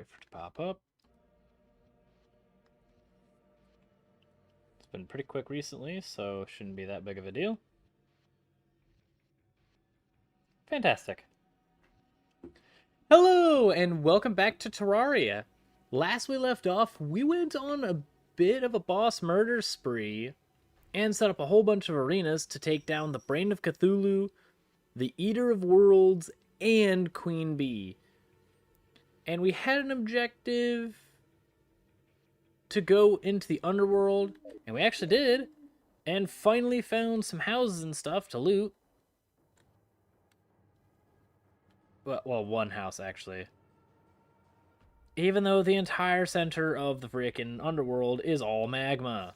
Wait for it to pop up. It's been pretty quick recently, so shouldn't be that big of a deal. Fantastic. Hello, and welcome back to Terraria. Last we left off, we went on a bit of a boss murder spree and set up a whole bunch of arenas to take down the Brain of Cthulhu, the Eater of Worlds, and Queen Bee. And we had an objective to go into the underworld, and we actually did, and finally found some houses and stuff to loot. Well, one house, actually. Even though the entire center of the freaking underworld is all magma.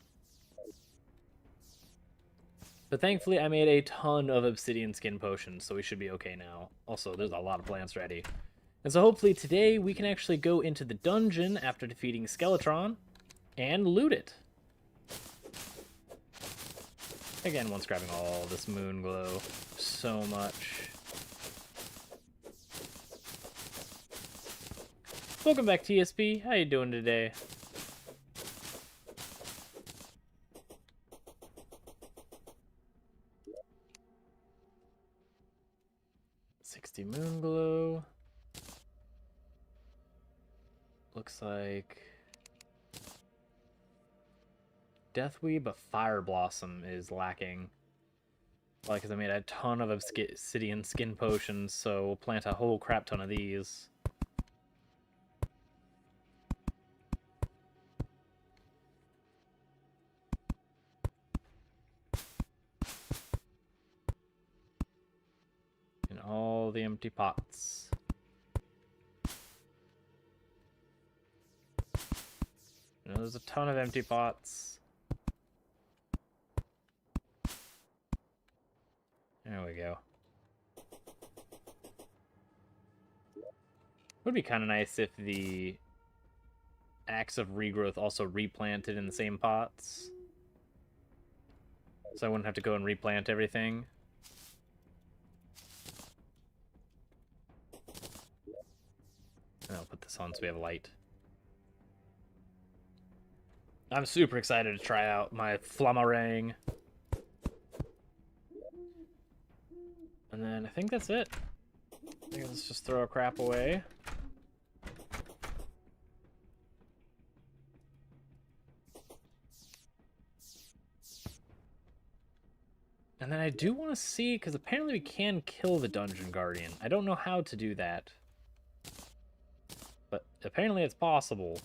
But thankfully, I made a ton of obsidian skin potions, so we should be okay now. Also, there's a lot of plants ready. And so hopefully today, we can actually go into the dungeon after defeating Skeletron and loot it. Again, once grabbing all this moon glow. So much. Welcome back, TSP. How you doing today? $60 moon glow. Looks like Deathweed, but Fire Blossom is lacking. Well, because I made a ton of obsidian skin potions, so we'll plant a whole crap ton of these. And all the empty pots. And there's a ton of empty pots. There we go. Would be kind of nice if the Axe of Regrowth also replanted in the same pots. So I wouldn't have to go and replant everything. And I'll put this on so we have light. I'm super excited to try out my Flamarang. And then I think that's it. I think let's just throw our crap away. And then I do want to see, because apparently we can kill the Dungeon Guardian. I don't know how to do that. But apparently it's possible.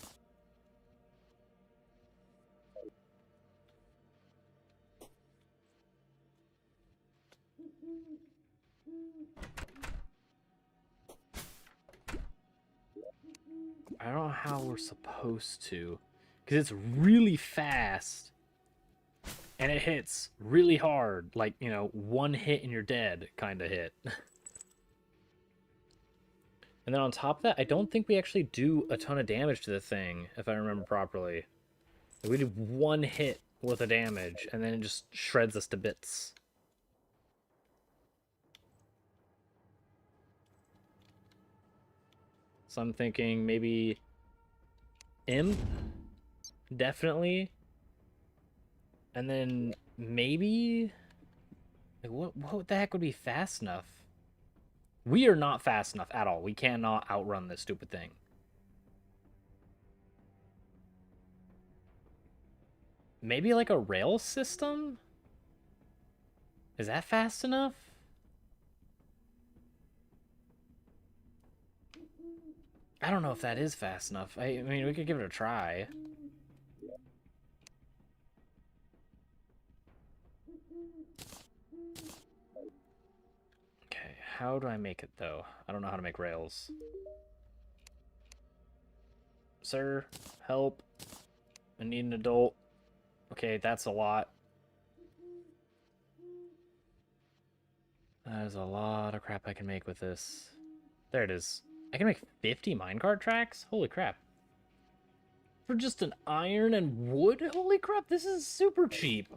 I don't know how we're supposed to. Because it's really fast. And it hits really hard. Like, you know, one hit and you're dead kind of hit. And then on top of that, I don't think we actually do a ton of damage to the thing, if I remember properly. We do one hit worth of damage, and then it just shreds us to bits. So I'm thinking maybe Imp, definitely. And then maybe, like, what the heck would be fast enough? We are not fast enough at all. We cannot outrun this stupid thing. Maybe like a rail system? Is that fast enough? I don't know if that is fast enough. I mean, we could give it a try. Okay, how do I make it, though? I don't know how to make rails. Sir, help. I need an adult. Okay, that's a lot. There's a lot of crap I can make with this. There it is. I can make 50 minecart tracks? Holy crap. For just an iron and wood? Holy crap, this is super cheap.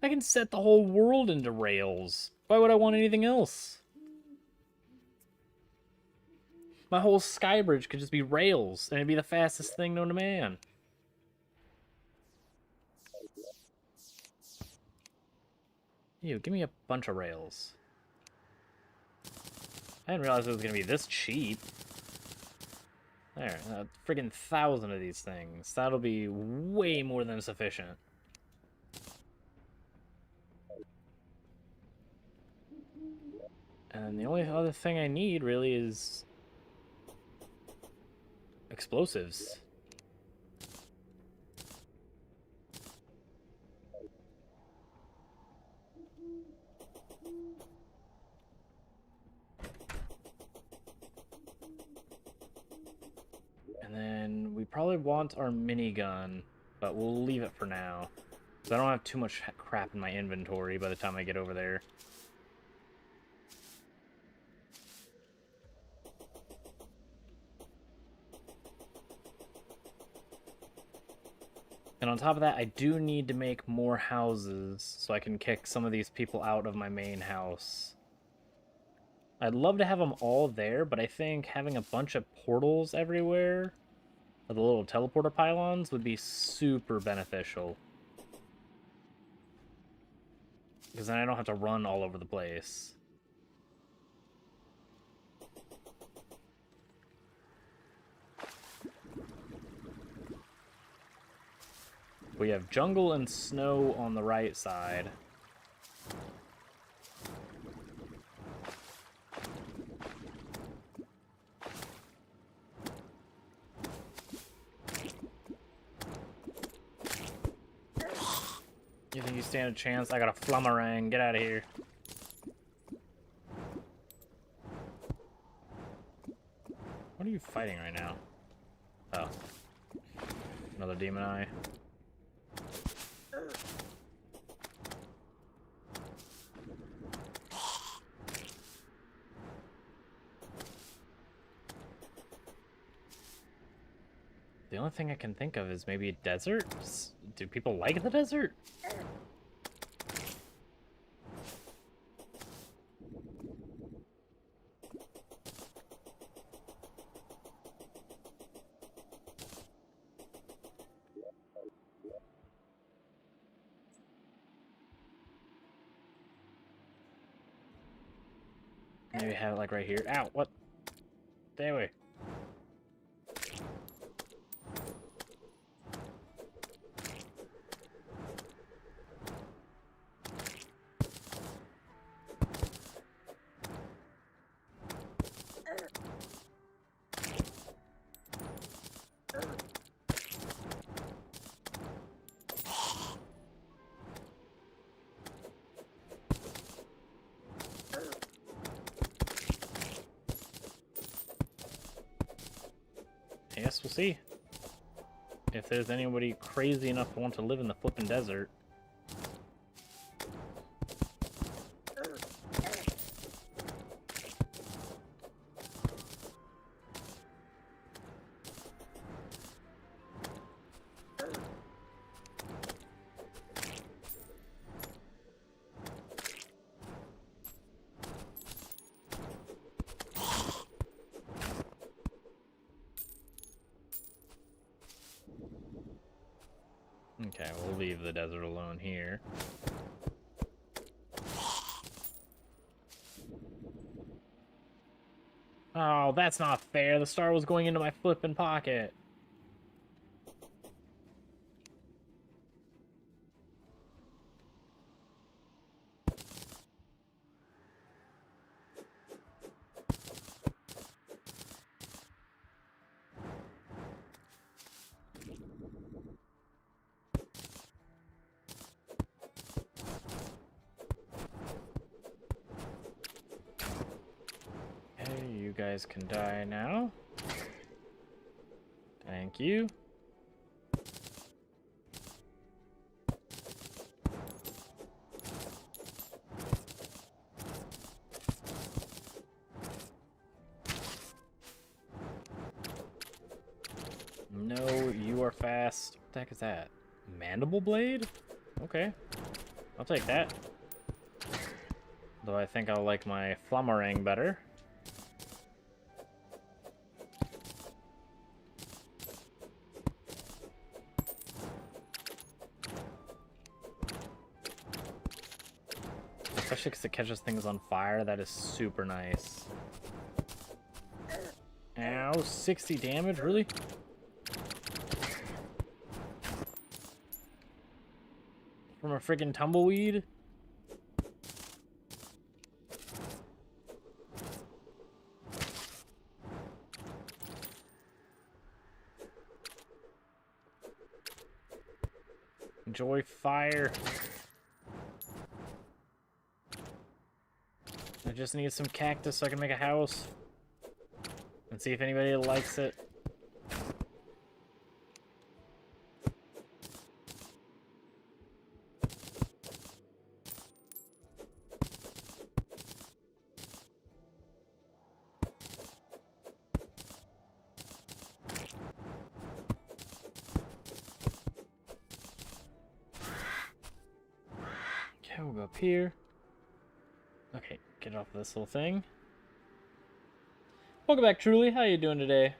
I can set the whole world into rails. Why would I want anything else? My whole sky bridge could just be rails, and it'd be the fastest thing known to man. Ew, give me a bunch of rails. I didn't realize it was going to be this cheap. There, a friggin' 1,000 of these things. That'll be way more than sufficient. And the only other thing I need, really, is explosives. And then we probably want our minigun, but we'll leave it for now. Because I don't have too much crap in my inventory by the time I get over there. And on top of that, I do need to make more houses so I can kick some of these people out of my main house. I'd love to have them all there, but I think having a bunch of portals everywhere, or the little teleporter pylons, would be super beneficial. Because then I don't have to run all over the place. We have jungle and snow on the right side. You think you stand a chance? I got a flummerang. Get out of here. What are you fighting right now? Oh. Another demon eye. The only thing I can think of is maybe a desert? Do people like the desert? Maybe have it like right here. Ow, what? Stay away. I guess we'll see if there's anybody crazy enough to want to live in the flippin' desert. Okay, we'll leave the desert alone here. Oh, that's not fair. The star was going into my flippin' pocket. You guys can die now. Thank you. No, you are fast. What the heck is that? Mandible blade? Okay. I'll take that. Though I think I'll like my flummerang better. Especially because it catches things on fire. That is super nice. Ow, 60 damage? Really? From a friggin' tumbleweed? Enjoy fire. I just need some cactus so I can make a house. And see if anybody likes it. Okay, we'll go up here. Okay, get off of this little thing. Welcome back, Truly. How you doing today?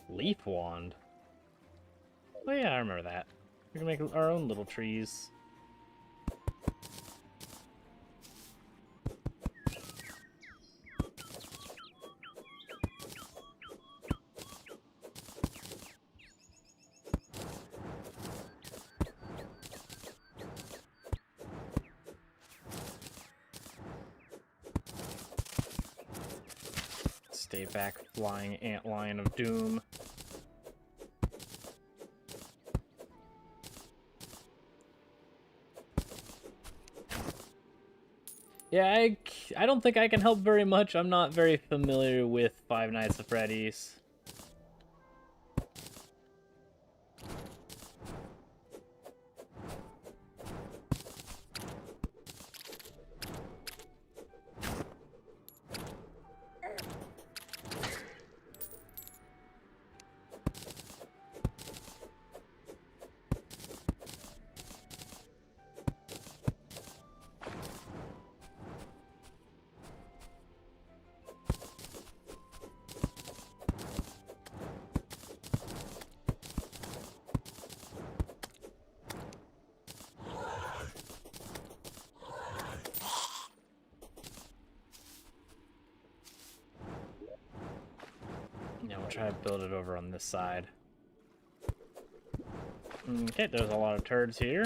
Leaf wand. Oh yeah, I remember that. We can make our own little trees. Stay back, flying antlion of doom. Yeah, I don't think I can help very much. I'm not very familiar with Five Nights at Freddy's. Yeah, we'll try to build it over on this side. Okay, there's a lot of turds here.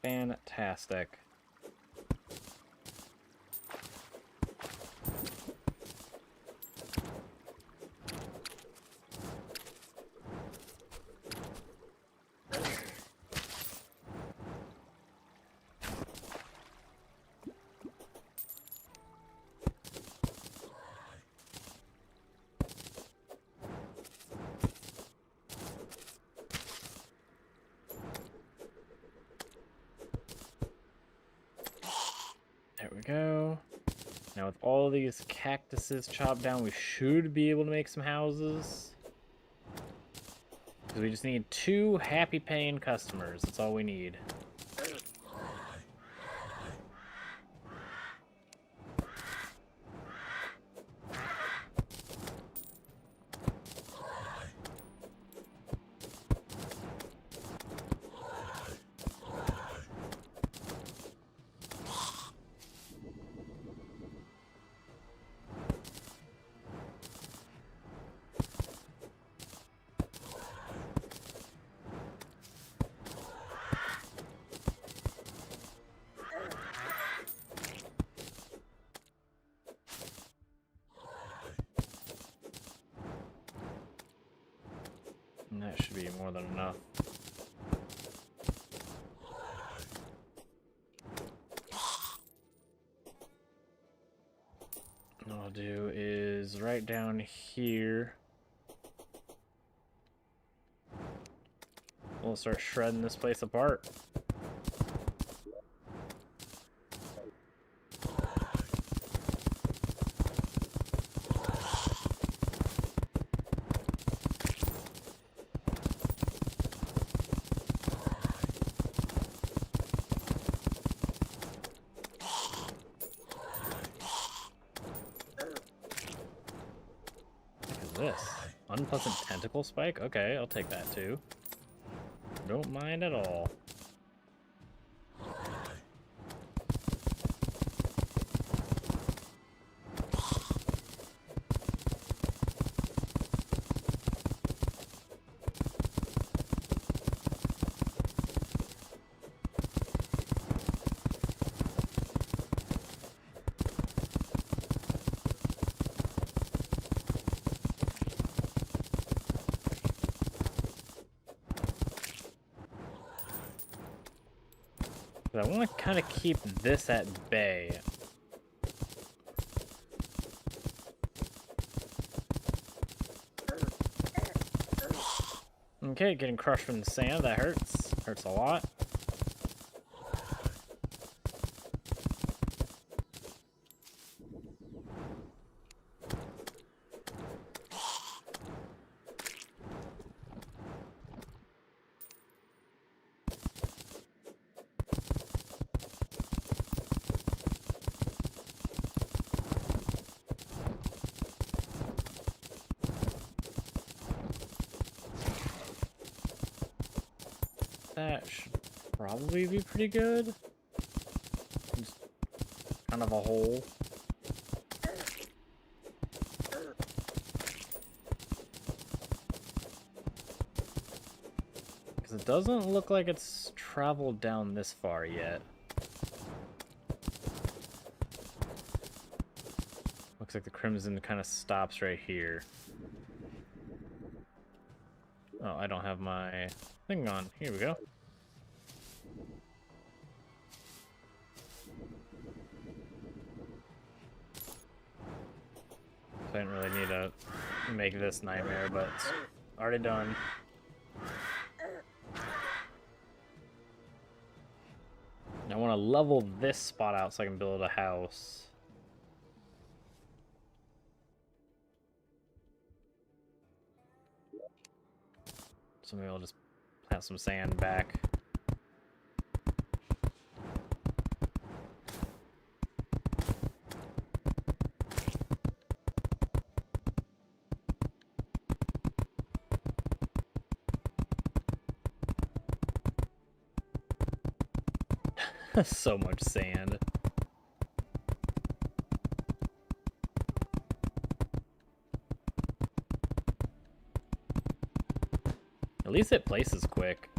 Fantastic. There we go. Now with all these cactuses chopped down, we should be able to make some houses. Because we just need 2 happy paying customers. That's all we need. And that should be more than enough. What I'll do is right down here, we'll start shredding this place apart. this? Unpleasant tentacle spike? Okay, I'll take that too. Don't mind at all. I want to kind of keep this at bay. Okay, getting crushed from the sand, that hurts. Hurts a lot. That should probably be pretty good. Just kind of a hole. Because it doesn't look like it's traveled down this far yet. Looks like the crimson kind of stops right here. Oh, I don't have my thing on. Here we go. I didn't really need to make this nightmare, but it's already done. I want to level this spot out so I can build a house. So maybe I'll just plant some sand back. So much sand. At least it places quick.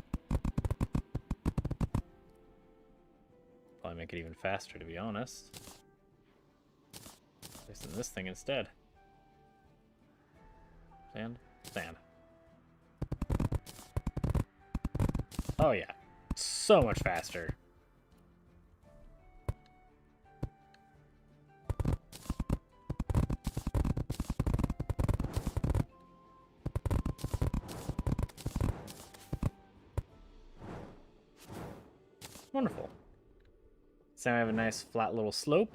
Probably make it even faster, to be honest. Placing this thing instead. Sand? Sand. Oh yeah. So much faster. Wonderful. So now I have a nice flat little slope.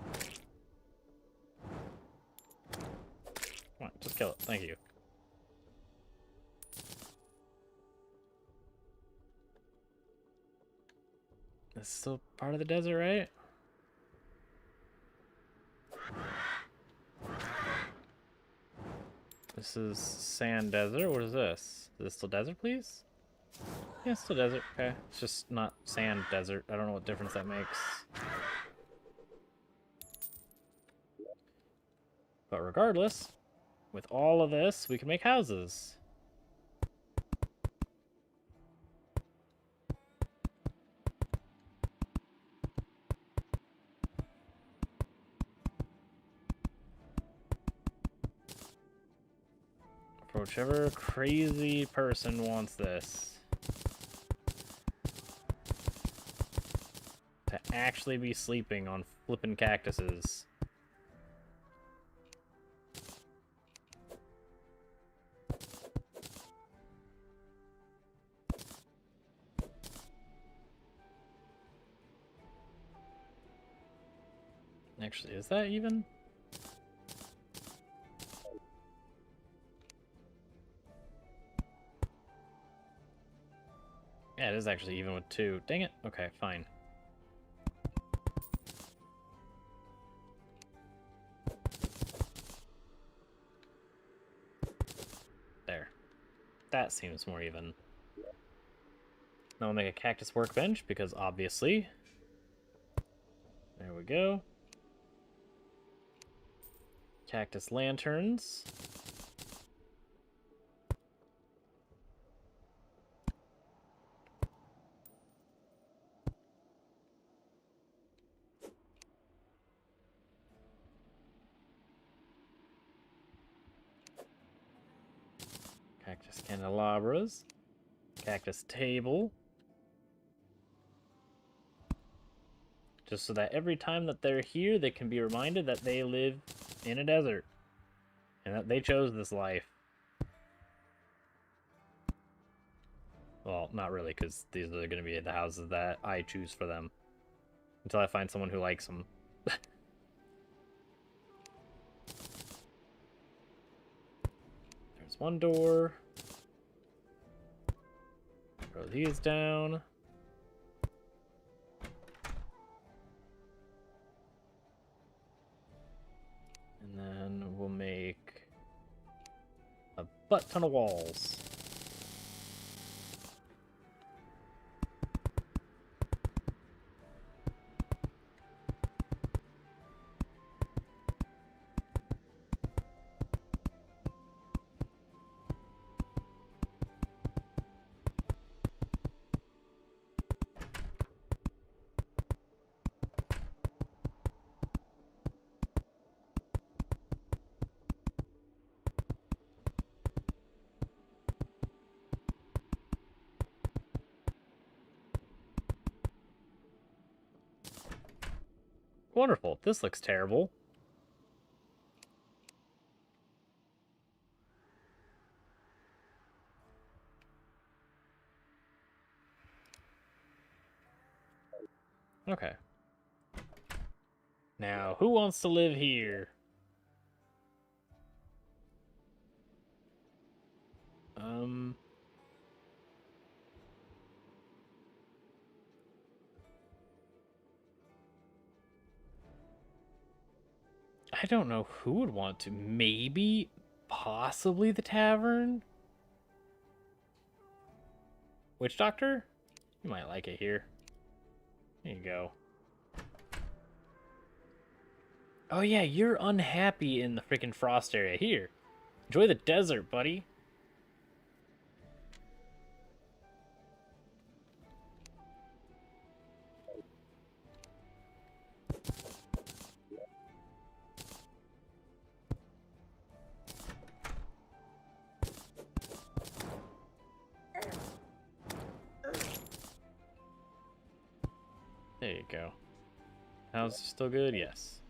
Come on, just kill it. Thank you. This is still part of the desert, right? This is sand desert. What is this? Is this still desert, please? Yeah, it's still desert. Okay. It's just not sand desert. I don't know what difference that makes. But regardless, with all of this, we can make houses. For whichever crazy person wants this. To actually be sleeping on flippin' cactuses. Actually, is that even? Yeah, it is actually even with 2. Dang it. Okay, fine. That seems more even. Now we'll make a cactus workbench, because obviously. There we go. Cactus lanterns. Cactus candelabras. Cactus table. Just so that every time that they're here, they can be reminded that they live in a desert. And that they chose this life. Well, not really, because these are going to be the houses that I choose for them. Until I find someone who likes them. There's one door. Throw these down. And then we'll make a butt ton of walls. Wonderful. This looks terrible. Okay. Now, who wants to live here? I don't know who would want to. Maybe, possibly the tavern? Witch Doctor? You might like it here. There you go. Oh yeah, you're unhappy in the freaking frost area. Here, enjoy the desert, buddy. There you go. How's still good? Yes.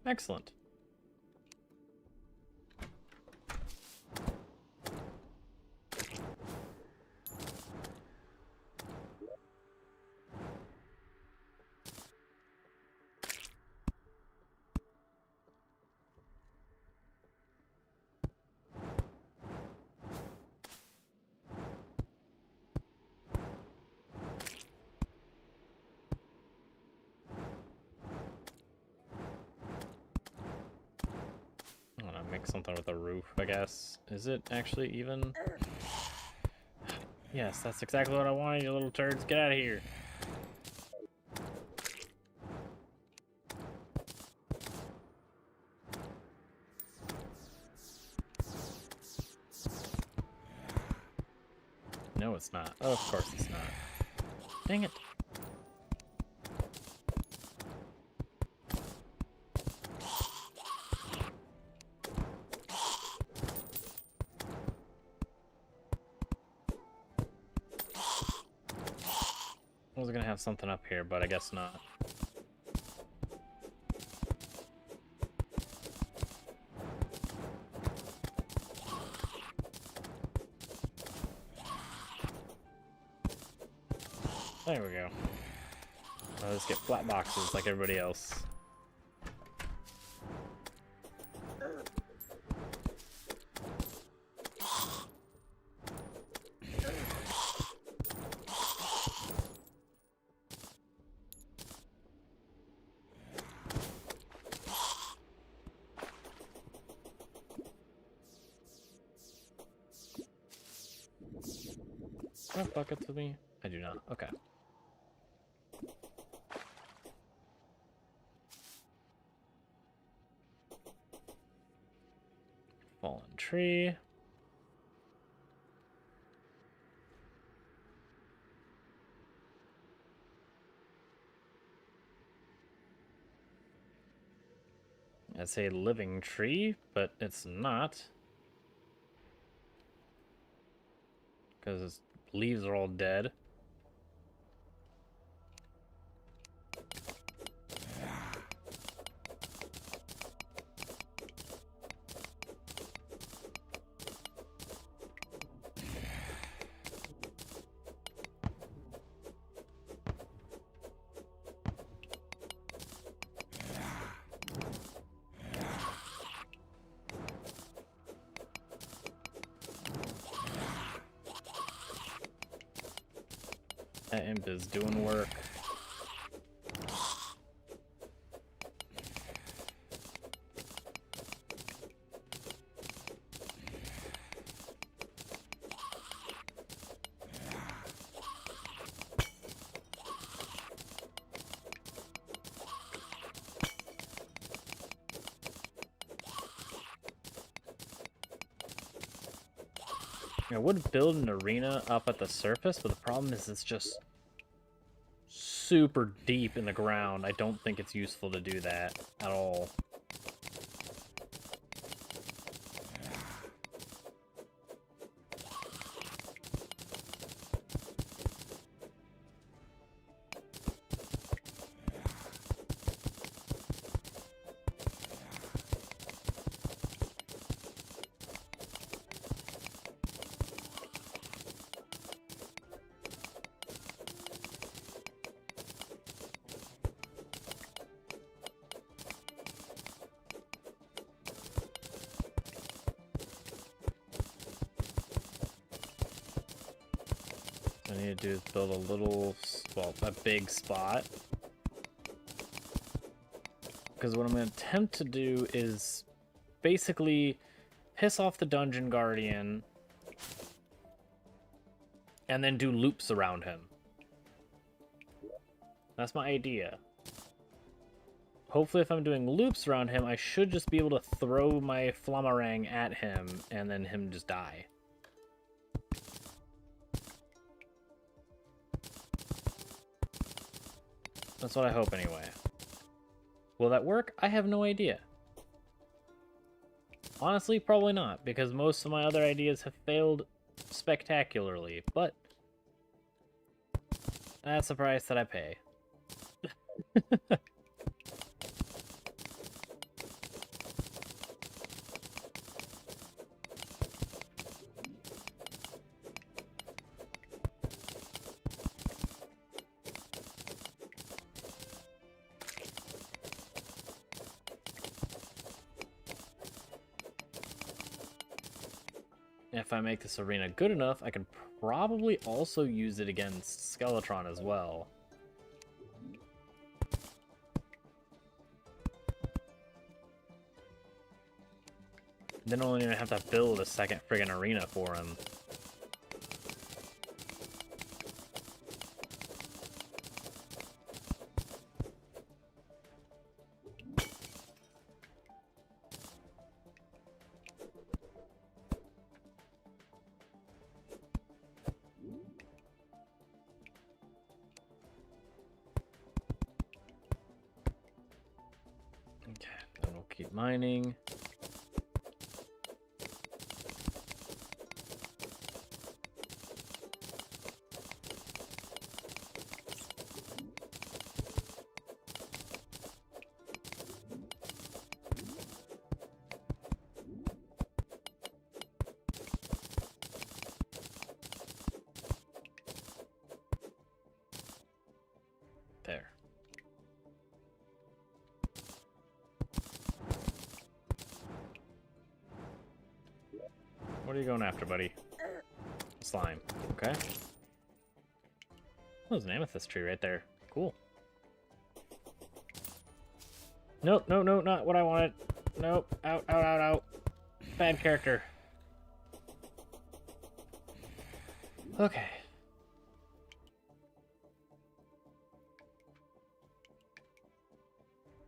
Excellent. Make something with a roof, I guess. Is it actually even? Yes, that's exactly what I wanted, you little turds. Get out of here. No, it's not. Oh, of course it's not. Dang it. I was gonna have something up here, but I guess not. There we go. I'll just get flat boxes like everybody else. I have buckets with me? I do not. Okay. Fallen tree. I'd say living tree, but it's not. Because its leaves are all dead. That imp is doing work. I would build an arena up at the surface, but the problem is it's just super deep in the ground. I don't think it's useful to do that at all. What I need to do is build a little, well, a big spot. Because what I'm going to attempt to do is basically piss off the dungeon guardian and then do loops around him. That's my idea. Hopefully if I'm doing loops around him, I should just be able to throw my flamarang at him and then him just die. That's what I hope anyway. Will that work? I have no idea. Honestly, probably not, because most of my other ideas have failed spectacularly, but that's the price that I pay. If I make this arena good enough, I can probably also use it against Skeletron as well. Then I only have to build a second friggin' arena for him. Okay, then we'll keep mining. There. What are you going after, buddy? Slime. Okay. Oh, there's an amethyst tree right there. Cool. Nope, no, no, not what I wanted. Nope. Out, out, out, out. Bad character. Okay.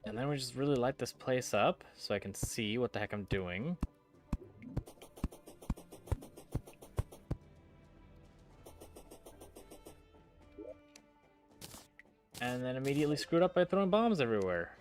And then we just really light this place up so I can see what the heck I'm doing. And then immediately screwed up by throwing bombs everywhere.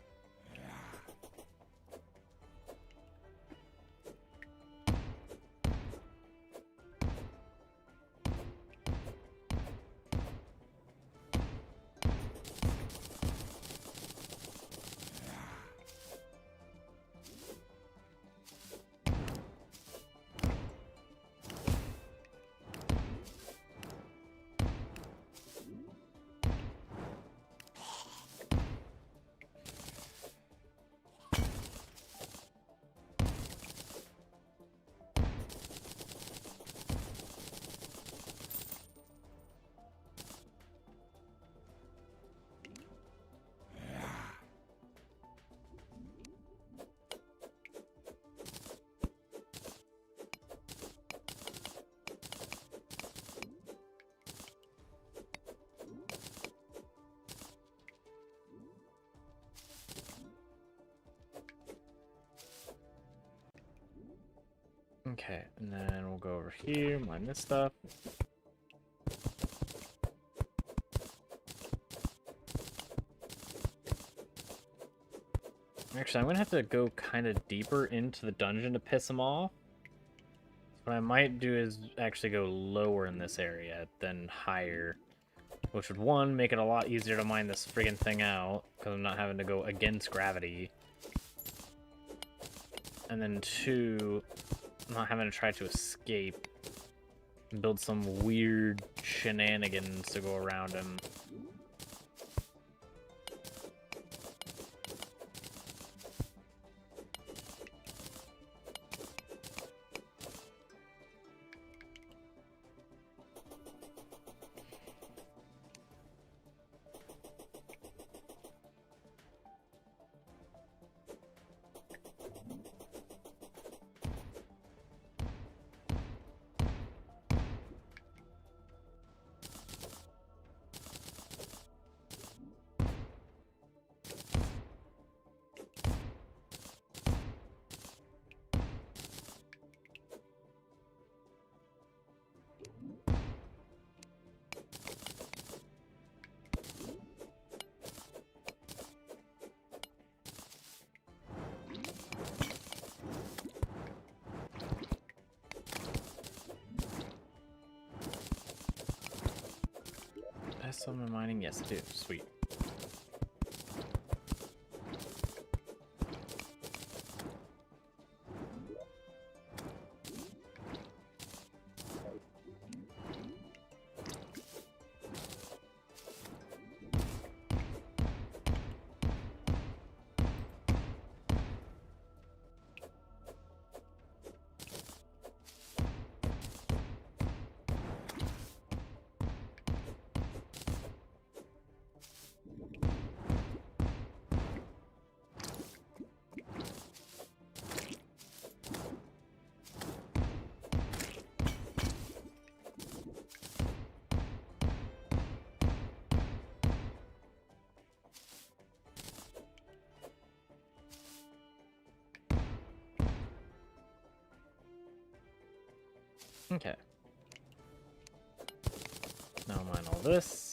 Okay, and then we'll go over here, mine this stuff. Actually, I'm gonna have to go kind of deeper into the dungeon to piss them off. What I might do is actually go lower in this area than higher, which would, one, make it a lot easier to mine this friggin' thing out, because I'm not having to go against gravity. And then two, I'm not having to try to escape and build some weird shenanigans to go around him. Summon mining? Yes, I do. Sweet. Okay. Now mine all this.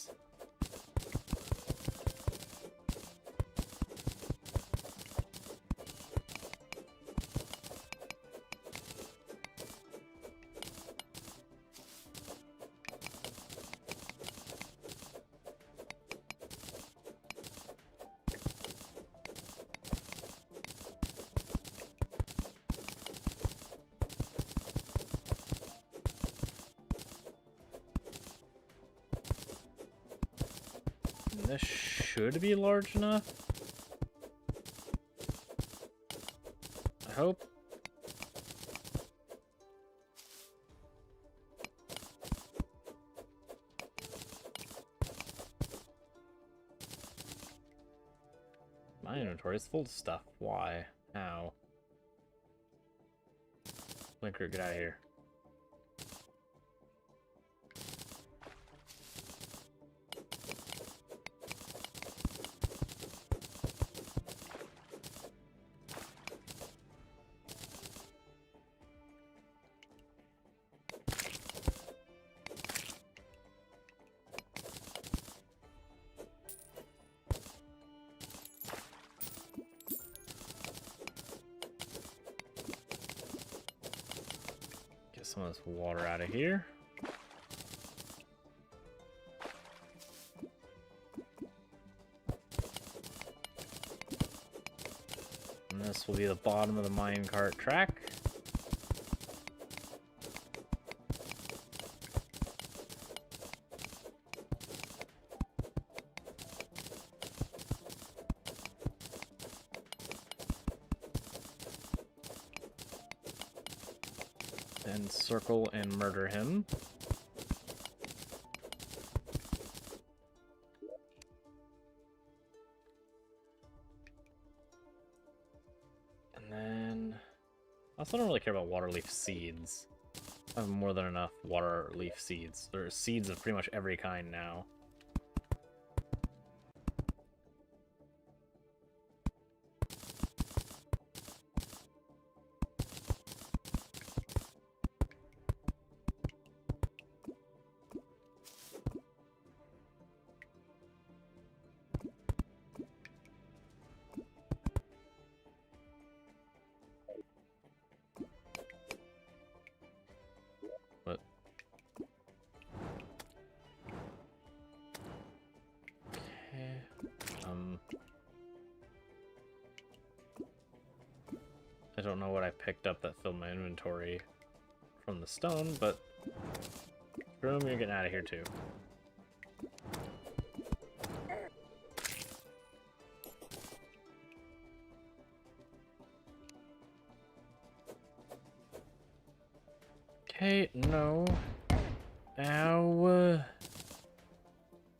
This should be large enough. I hope. My inventory is full of stuff. Why? How? Blinker, get out of here. some of this water out of here. And this will be the bottom of the minecart track. And circle and murder him. And then I also don't really care about water leaf seeds. I have more than enough water leaf seeds. There are seeds of pretty much every kind now. I don't know what I picked up that filled my inventory from the stone, but Broom, you're getting out of here too. Okay, no. Ow.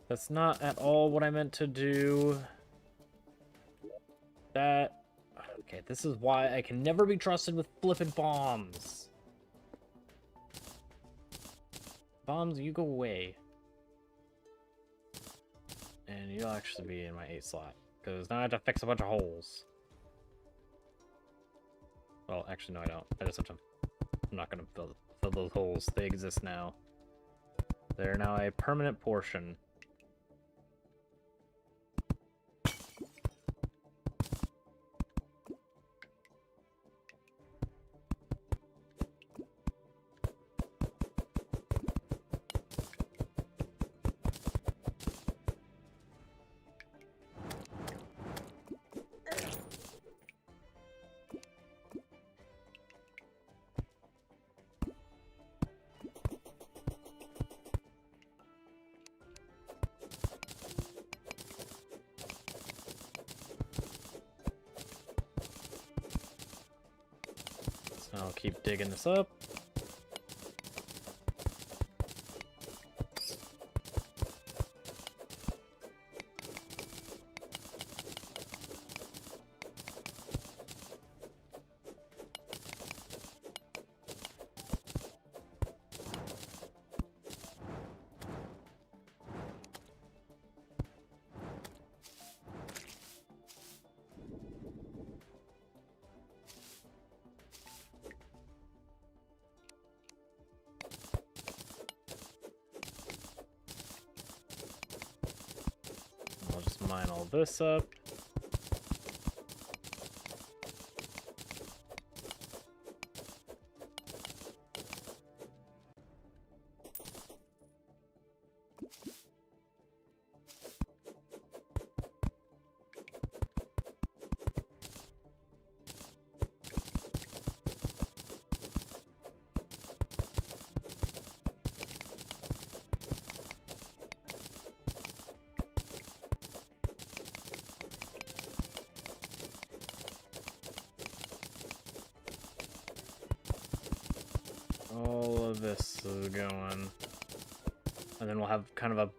That's not at all what I meant to do. That... Okay, this is why I can never be trusted with flipping bombs. Bombs, you go away. And you'll actually be in my 8 slot, because now I have to fix a bunch of holes. Well, actually, no, I don't. I just have to... I'm not going to fill those holes. They exist now. They're now a permanent portion. I'll keep digging this up. I'll just mine all this up. All of this is going. And then we'll have kind of a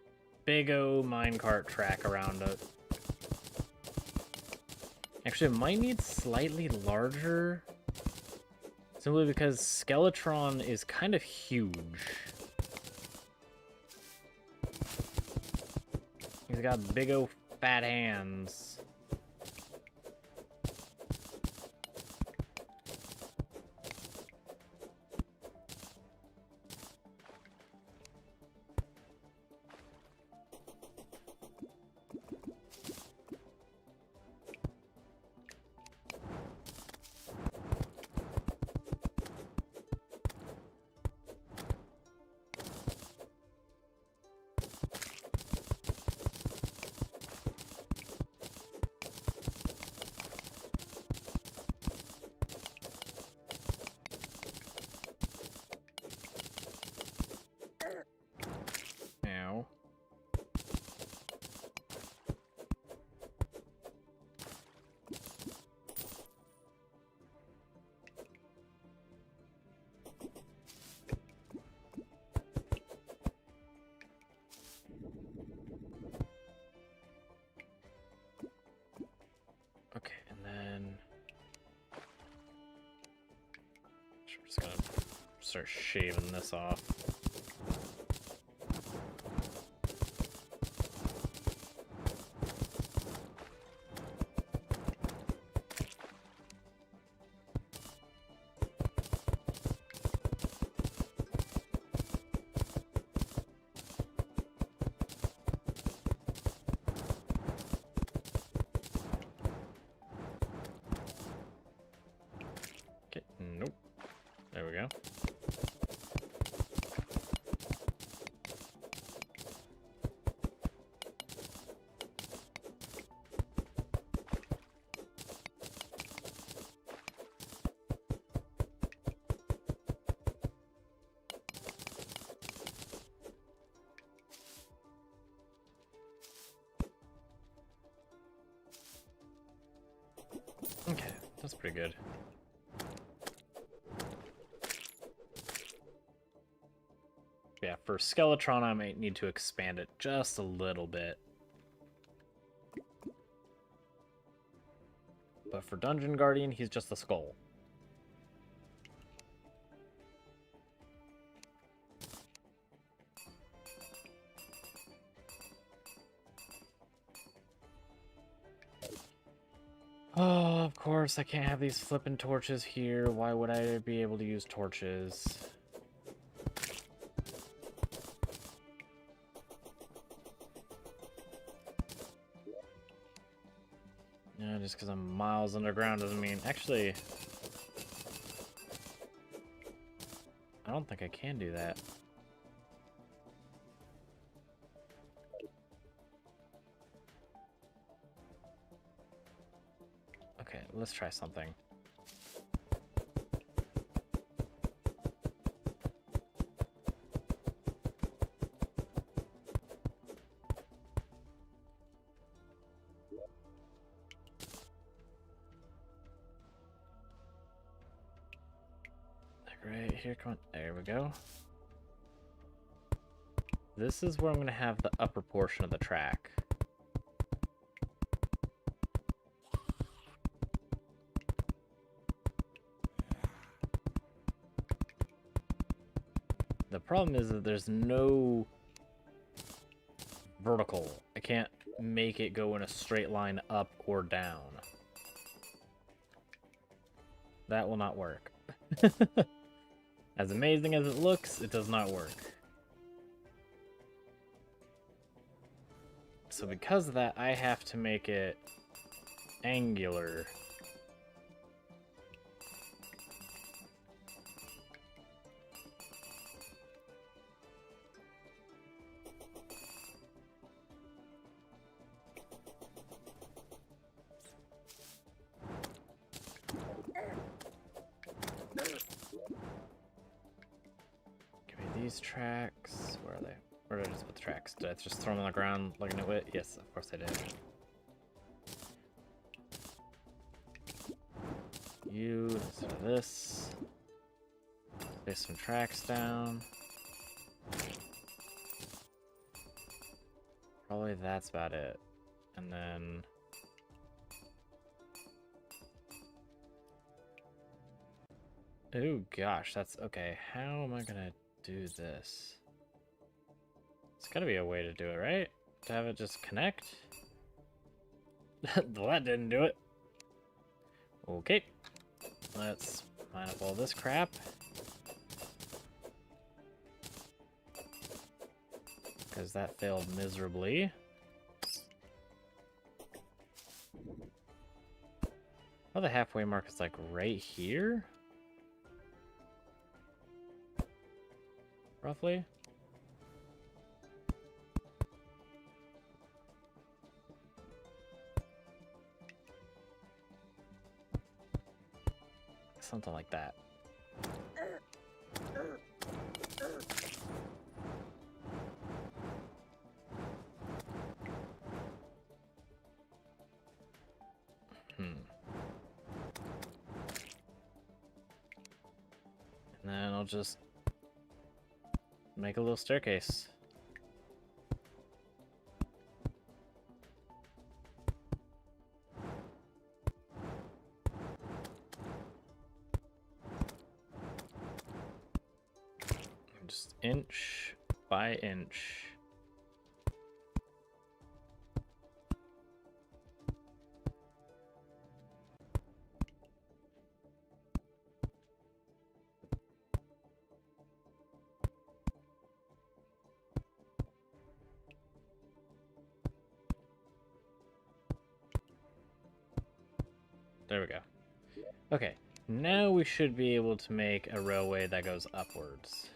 big-o minecart track around it. Actually, it might need slightly larger. Simply because Skeletron is kind of huge. He's got big-o fat hands. just gonna start shaving this off. Okay, nope. There we go. Okay, that's pretty good. Yeah, for Skeletron, I might need to expand it just a little bit. But for Dungeon Guardian, he's just a skull. Oh, of course, I can't have these flippin' torches here. Why would I be able to use torches? Yeah, just because I'm miles underground doesn't mean... Actually, I don't think I can do that. Okay, let's try something. Right here, come on. There we go. This is where I'm going to have the upper portion of the track. The problem is that there's no vertical. I can't make it go in a straight line up or down. That will not work. As amazing as it looks, it does not work. So because of that, I have to make it angular. These tracks, where are they? Where did I just put the tracks? Did I just throw them on the ground like a nitwit? Yes, of course I did. You, instead of this. Place some tracks down. Probably that's about it. And then... Oh gosh, that's... Okay, how am I gonna do this? It's gotta be a way to do it, right? To have it just connect? Well, that didn't do it. Okay. Let's line up all this crap. Because that failed miserably. Oh, the halfway mark is like right here? Roughly? Something like that. And then I'll just make a little staircase. Inch by inch. There we go. Okay, now we should be able to make a railway that goes upwards.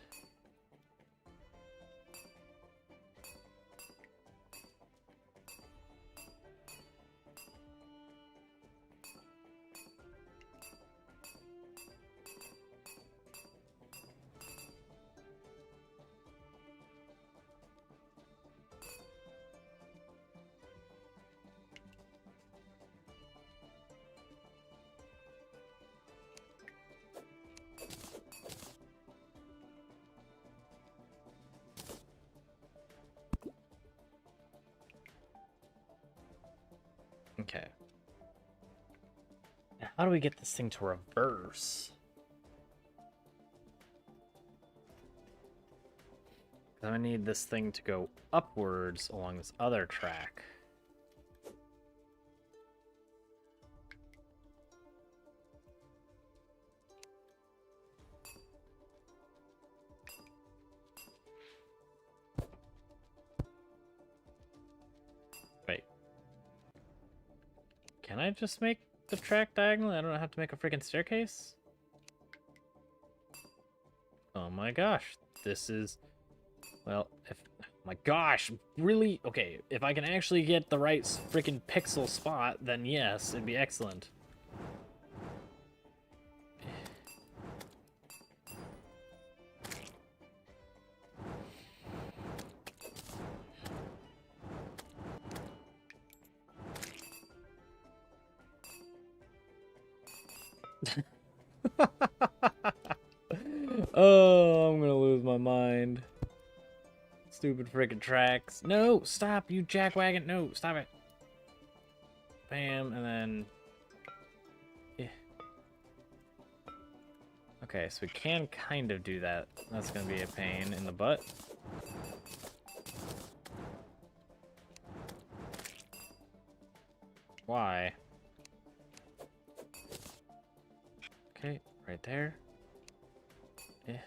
Okay. Now, how do we get this thing to reverse? I'm gonna need this thing to go upwards along this other track. Wait. Can I just make the track diagonal? I don't have to make a freaking staircase? Oh my gosh. This is... Well, if... My gosh, really? Okay, if I can actually get the right freaking pixel spot, then yes, it'd be excellent. Oh, I'm gonna lose my mind. Stupid freaking tracks. No, stop, you jackwagon. No, stop it. Bam, and then... Yeah. Okay, so we can kind of do that. That's gonna be a pain in the butt. Why? Okay, right there. Yeah.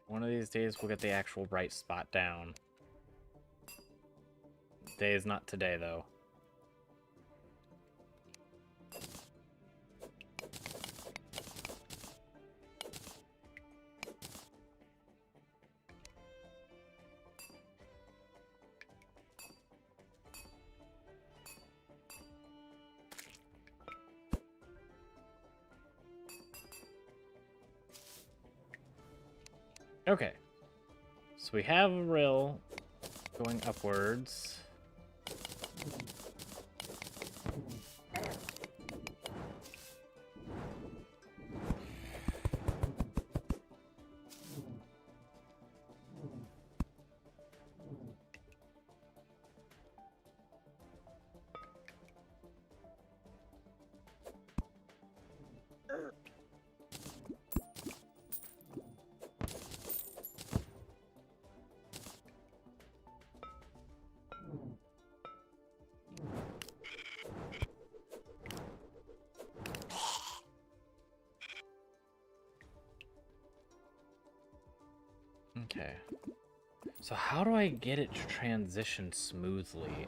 One of these days we'll get the actual right spot down. Day is not today, though. Okay. So we have a rail going upwards. Okay. So how do I get it to transition smoothly?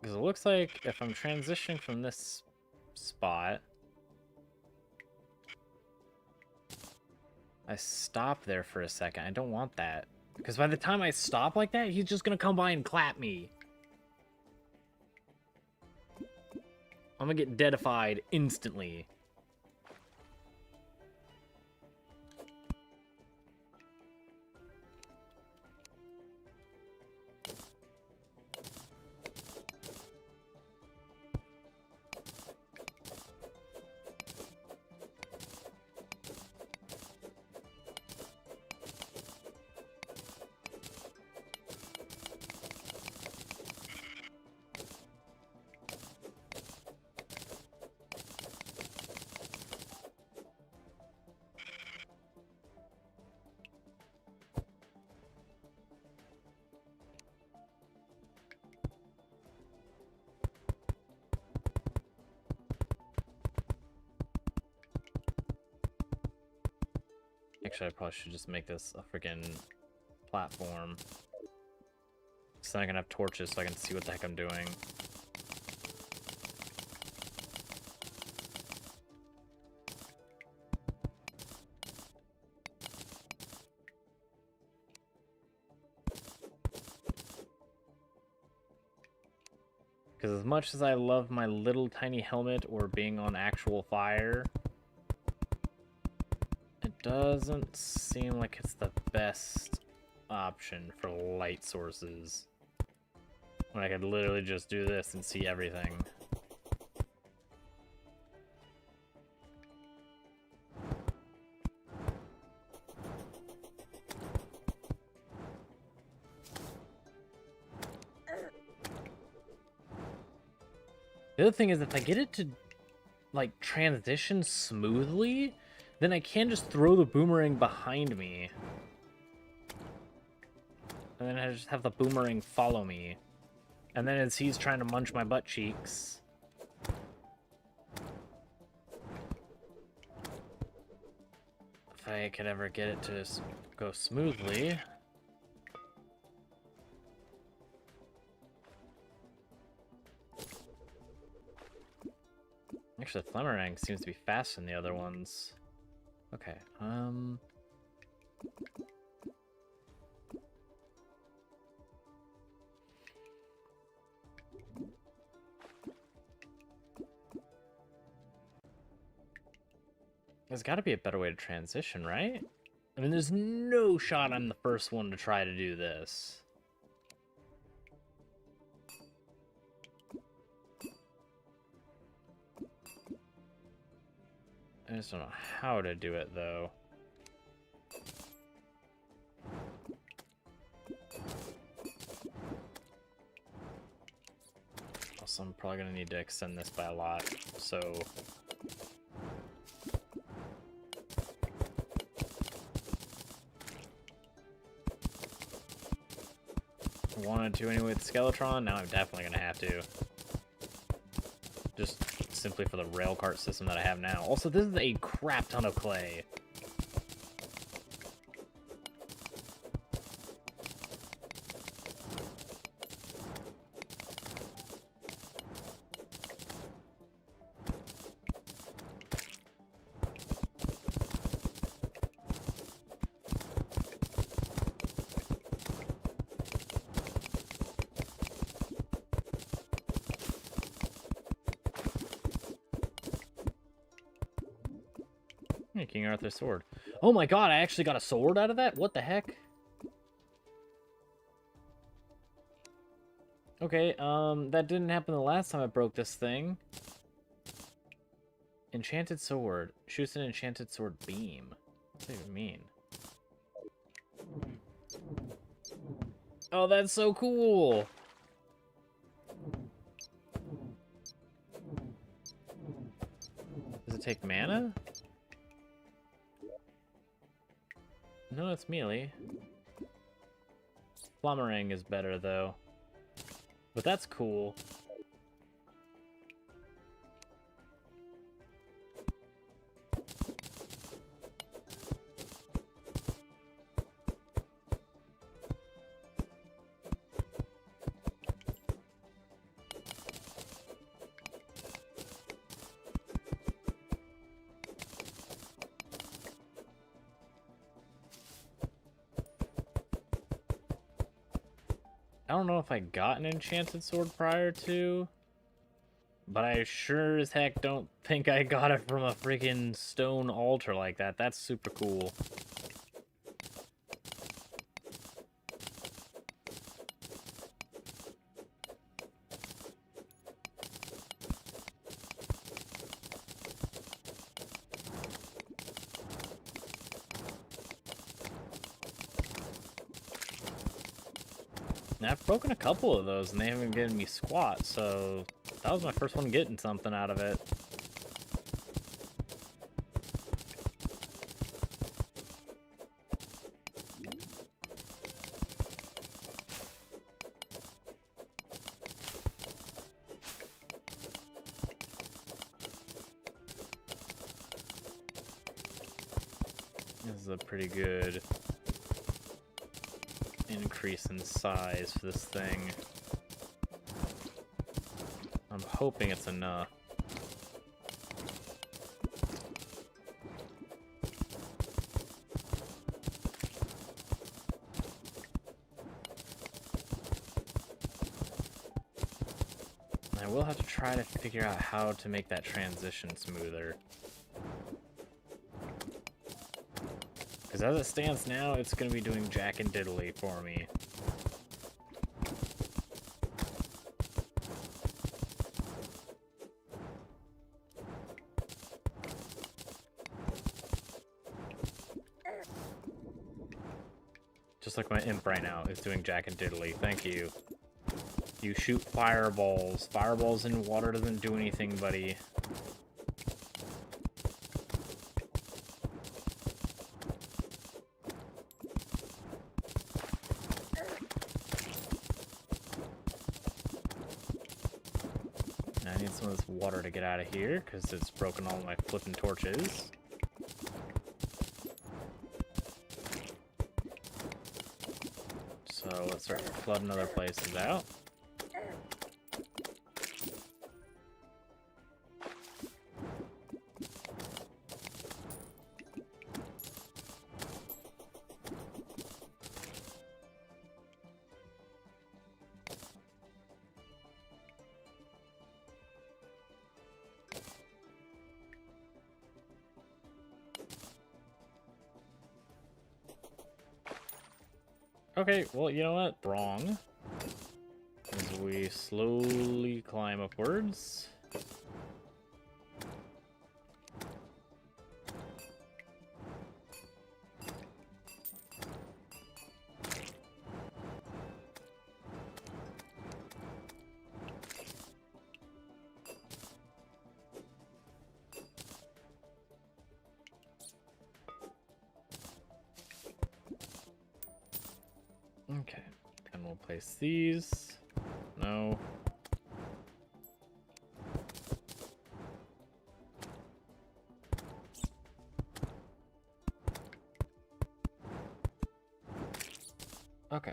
Because it looks like if I'm transitioning from this spot, I stop there for a second. I don't want that. Because by the time I stop like that, he's just going to come by and clap me. I'm going to get deadified instantly. Actually, I probably should just make this a freaking platform. So then I can have torches so I can see what the heck I'm doing. Because as much as I love my little tiny helmet or being on actual fire, it doesn't seem like it's the best option for light sources. When I could literally just do this and see everything. The other thing is, if I get it to, like, transition smoothly, then I can just throw the boomerang behind me. And then I just have the boomerang follow me. And then as he's trying to munch my butt cheeks... If I could ever get it to go smoothly... Actually, the Flamerang seems to be faster than the other ones. Okay, there's got to be a better way to transition, right? I mean, there's no shot I'm the first one to try to do this. I just don't know how to do it, though. Also, I'm probably going to need to extend this by a lot, so... I wanted to anyway with Skeletron, now I'm definitely going to have to. Just simply for the rail cart system that I have now. Also, this is a crap ton of clay. King Arthur's sword. Oh my god, I actually got a sword out of that? What the heck? Okay, that didn't happen the last time I broke this thing. Enchanted sword. Shoots an enchanted sword beam. What does that even mean? Oh, that's so cool! Does it take mana? No, it's melee. Flamerang is better, though. But that's cool. I don't know if I got an enchanted sword prior to, but I sure as heck don't think I got it from a freaking stone altar like that. That's super cool. I've broken a couple of those and they haven't given me squat, so that was my first one getting something out of it. This is a pretty good increase in size for this thing. I'm hoping it's enough. I will have to try to figure out how to make that transition smoother. Because as it stands now, it's going to be doing jack and diddly for me. Just like my imp right now is doing jack and diddly. Thank you. You shoot fireballs. Fireballs in water doesn't do anything, buddy. I need some of this water to get out of here because it's broken all my flipping torches. So let's start flooding other places out. Okay, well, you know what? Wrong. As we slowly climb upwards. Okay, and we'll place these. No. Okay.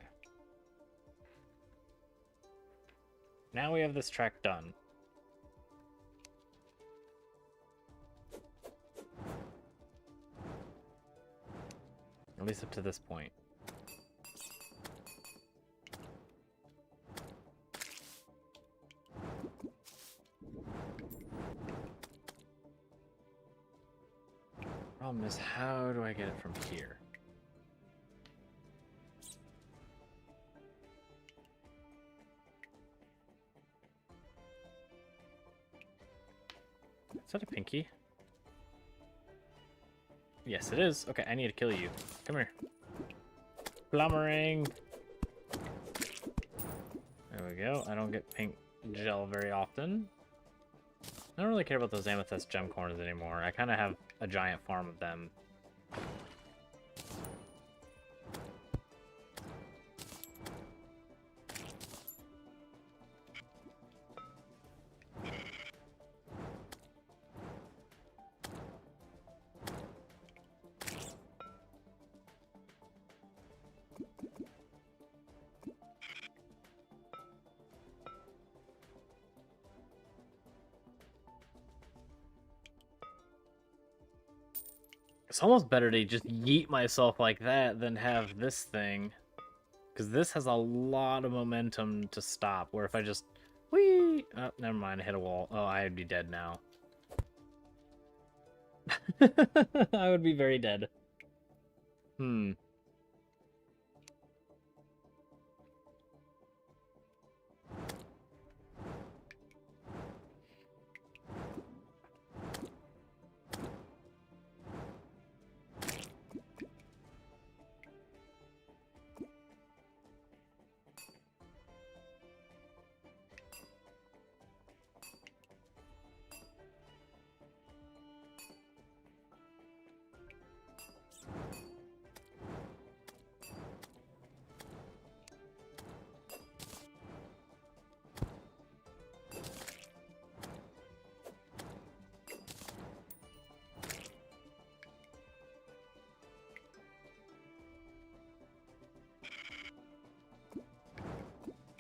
Now we have this track done. At least up to this point. Problem is, how do I get it from here? Is that a pinky? Yes, it is. Okay, I need to kill you. Come here. Plumbering. There we go. I don't get pink gel very often. I don't really care about those amethyst gem corners anymore. I kind of have a giant farm of them. It's almost better to just yeet myself like that than have this thing. Because this has a lot of momentum to stop, where if I just... Whee! Oh, never mind, I hit a wall. Oh, I'd be dead now. I would be very dead. Hmm.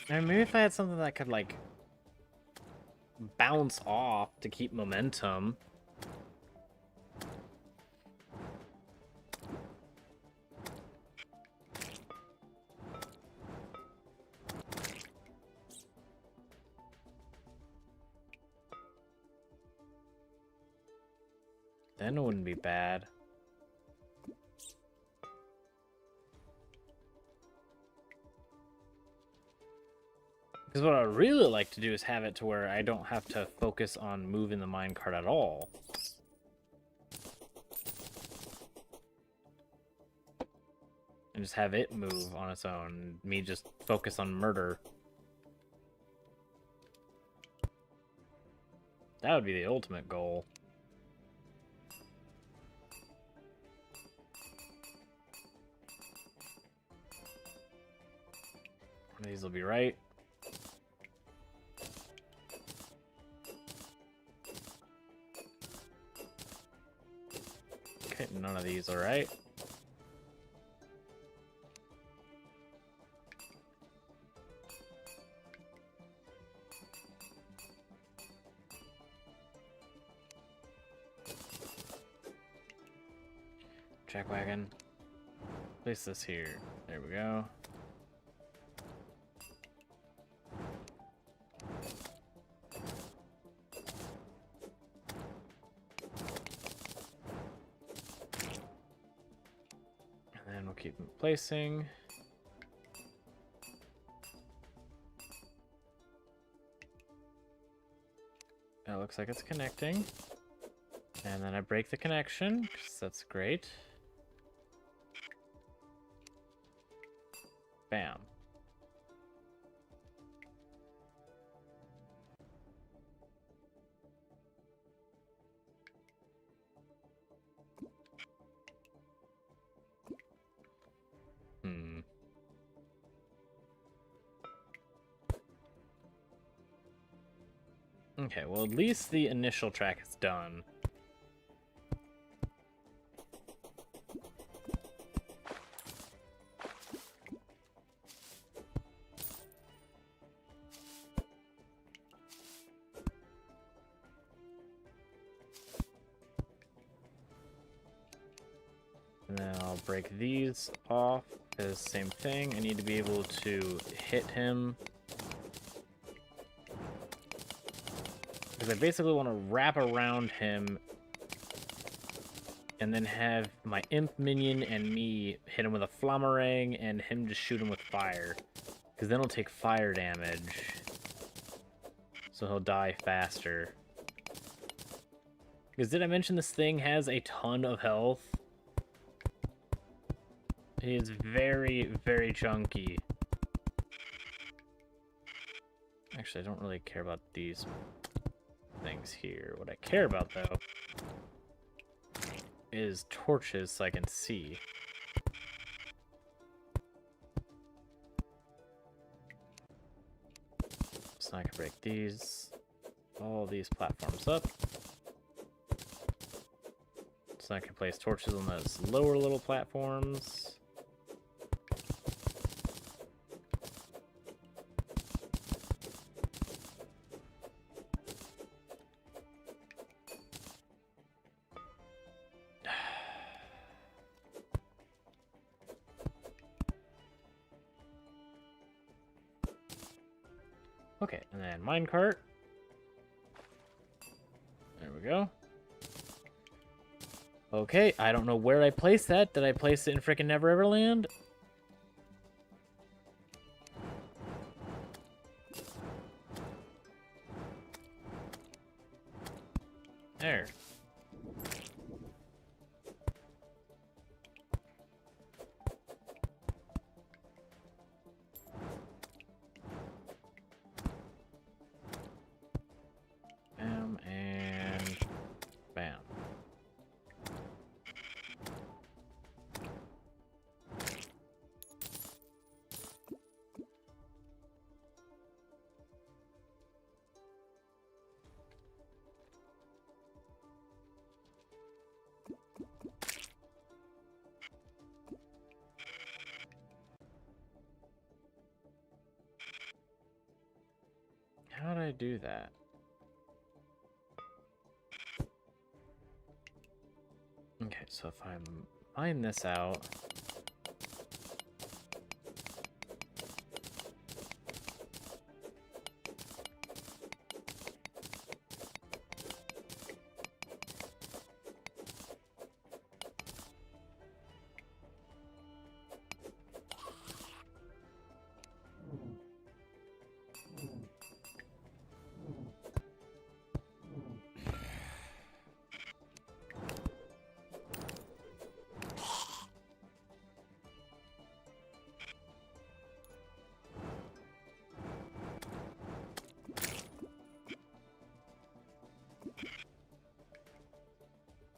And maybe if I had something that could, like, bounce off to keep momentum. Then it wouldn't be bad. Because what I'd really like to do is have it to where I don't have to focus on moving the minecart at all. And just have it move on its own. Me just focus on murder. That would be the ultimate goal. One of these will be right. Okay, none of these are right. Jack wagon. Place this here. There we go. And then we'll keep placing. It looks like it's connecting. And then I break the connection, because that's great. Bam. Okay, well, at least the initial track is done. And then I'll break these off, because same thing, I need to be able to hit him. Because I basically want to wrap around him and then have my imp minion and me hit him with a flamerang and him just shoot him with fire. Because then he'll take fire damage. So he'll die faster. Because did I mention this thing has a ton of health? He is very, very chunky. Actually, I don't really care about these things here. What I care about, though, is torches so I can see. So I can break all these platforms up. So I can place torches on those lower little platforms. Okay, and then minecart. There we go. Okay, I don't know where I placed that. Did I place it in frickin' Never Ever Land? There. Bam, and bam. I do that? Okay, so if I mine this out...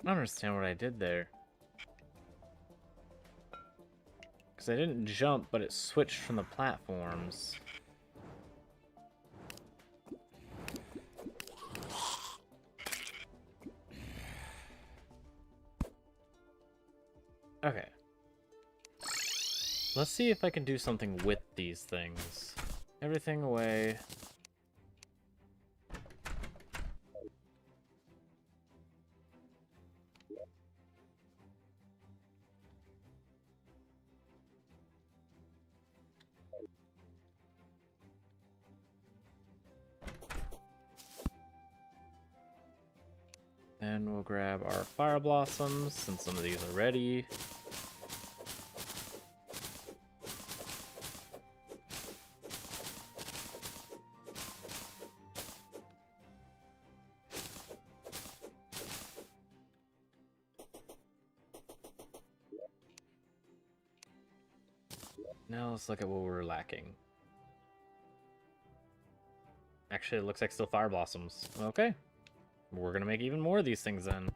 I don't understand what I did there. Because I didn't jump, but it switched from the platforms. Okay. Let's see if I can do something with these things. Everything away. Then we'll grab our fire blossoms, since some of these are ready. Now let's look at what we're lacking. Actually, it looks like still fire blossoms. Okay. We're gonna make even more of these things then.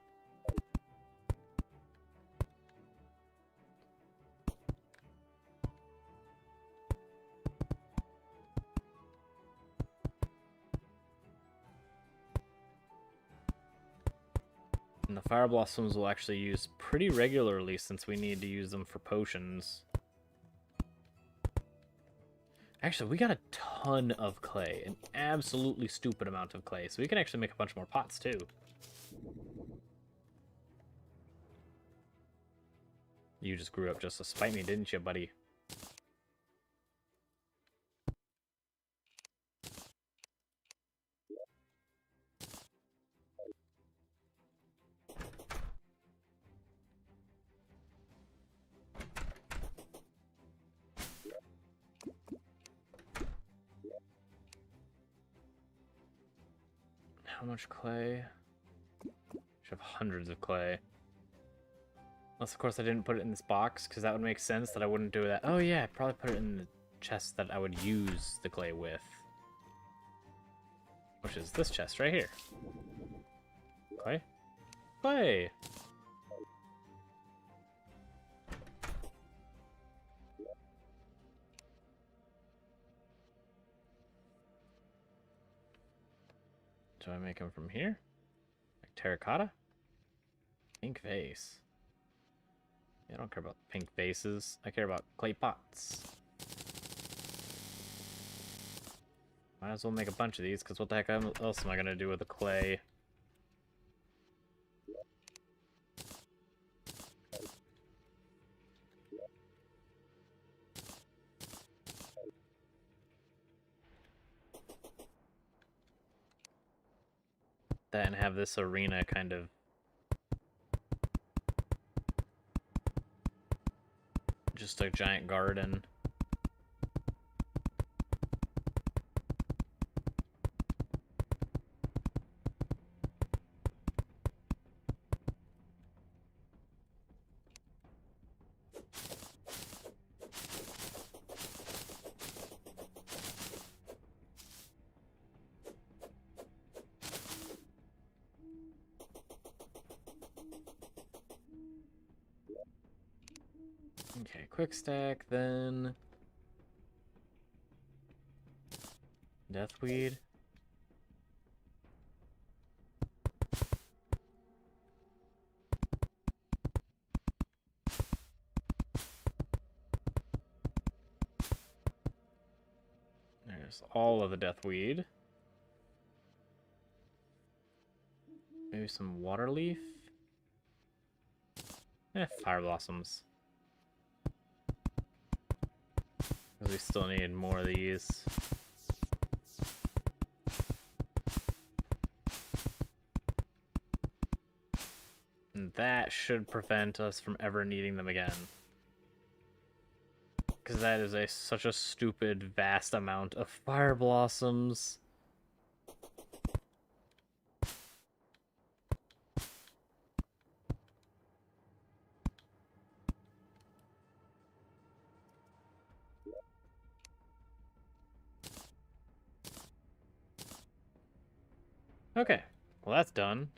And the fire blossoms we'll actually use pretty regularly since we need to use them for potions. Actually, we got a ton of clay. An absolutely stupid amount of clay. So we can actually make a bunch more pots too. You just grew up just to spite me, didn't you, buddy? How much clay? Should have hundreds of clay. Unless, of course, I didn't put it in this box, because that would make sense that I wouldn't do that. Oh, yeah, I'd probably put it in the chest that I would use the clay with. Which is this chest right here. Clay? Clay! Do I make them from here? Like terracotta? Pink vase. Yeah, I don't care about pink vases. I care about clay pots. Might as well make a bunch of these, because what the heck else am I going to do with the clay? That and have this arena kind of just a giant garden. Okay, quick stack, then deathweed. There's all of the deathweed. Maybe some water leaf. Fire blossoms. Because we still need more of these. And that should prevent us from ever needing them again. Because that is such a stupid, vast amount of fire blossoms. Okay, well that's done.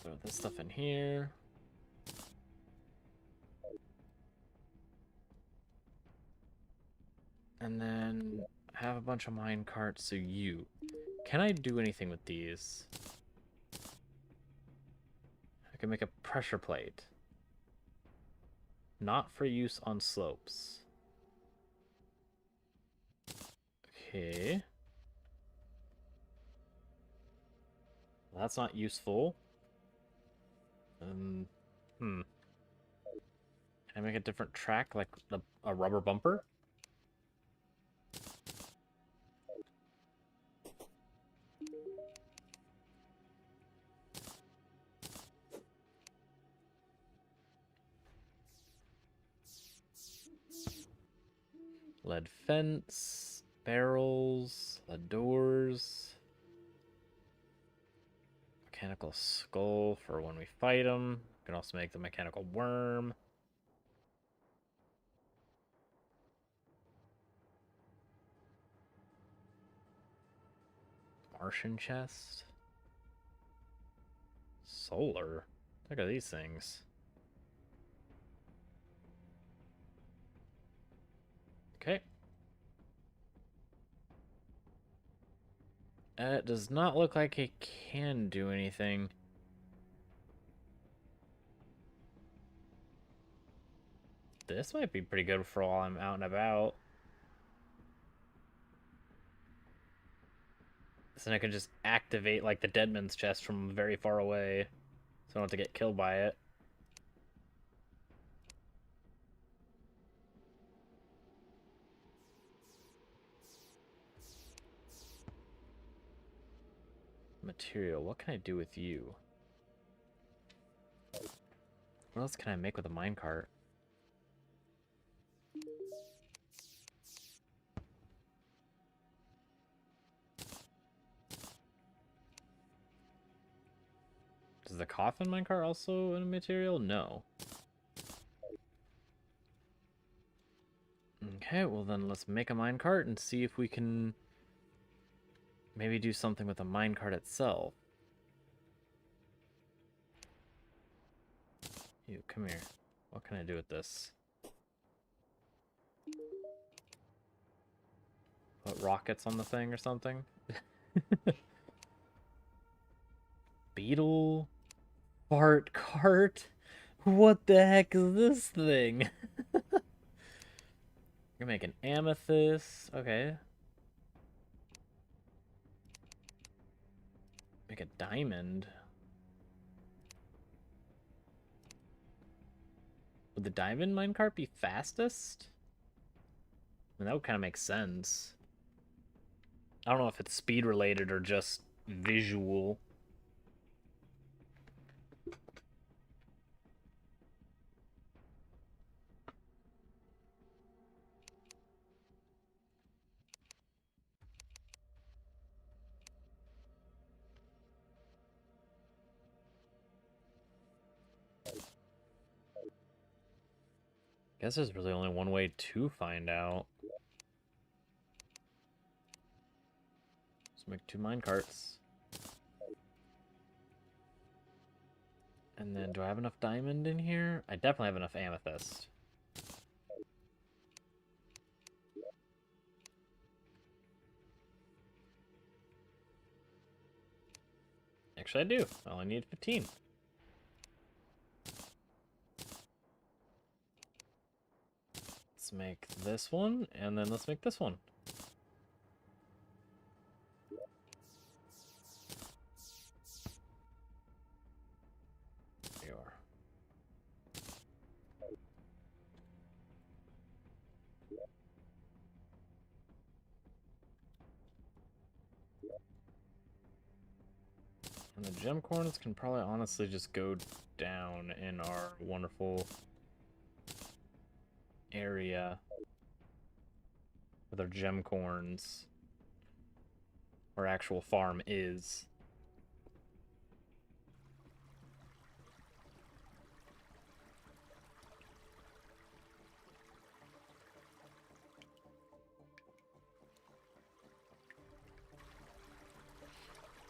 Throw this stuff in here. And then have a bunch of mine carts, so you. Can I do anything with these? I can make a pressure plate. Not for use on slopes. Okay. That's not useful. Can I make a different track, like a rubber bumper? Lead fence, barrels, lead doors, mechanical skull for when we fight them. We can also make the mechanical worm. Martian chest. Solar. Look at these things. Okay. It does not look like it can do anything. This might be pretty good for while I'm out and about. So then I can just activate like the Deadman's chest from very far away. So I don't have to get killed by it. Material, what can I do with you? What else can I make with a minecart? Does the coffin minecart also in a material? No. Okay, well then let's make a minecart and see if we can maybe do something with the minecart itself. You, come here. What can I do with this? Put rockets on the thing or something? Beetle? Fart cart? What the heck is this thing? You're making amethyst. Okay. Make a diamond. Would the diamond minecart be fastest? I mean, that would kind of make sense. I don't know if it's speed related or just visual. Guess there's really only one way to find out. Let's make 2 minecarts. And then, do I have enough diamond in here? I definitely have enough amethyst. Actually, I do. I only need 15. Let's make this one, and then let's make this one. There you are. And the gem corns can probably honestly just go down in our wonderful area with our gem corns. Our actual farm is.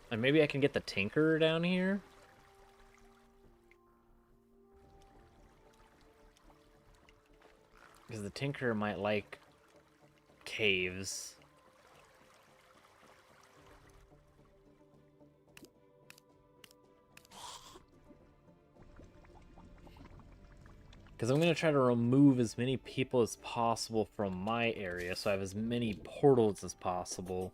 And maybe I can get the Tinkerer down here? Because the Tinkerer might like caves. Because I'm going to try to remove as many people as possible from my area, so I have as many portals as possible.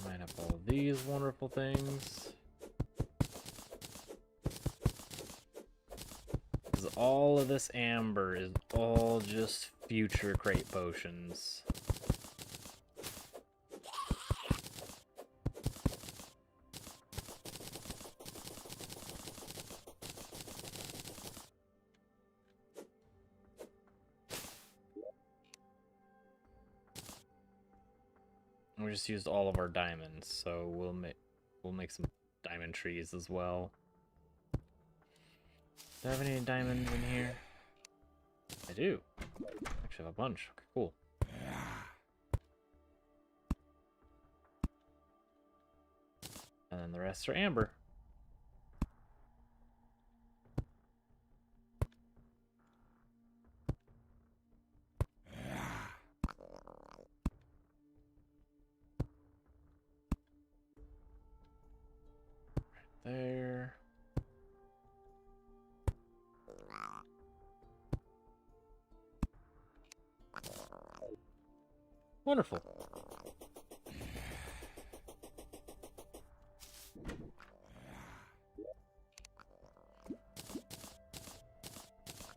Line up all these wonderful things. Because all of this amber is all just future crate potions. We just used all of our diamonds, so we'll make some diamond trees as well. Do I have any diamonds in here? I do. Actually, have a bunch. Okay, cool. And then the rest are amber. Right there. Wonderful.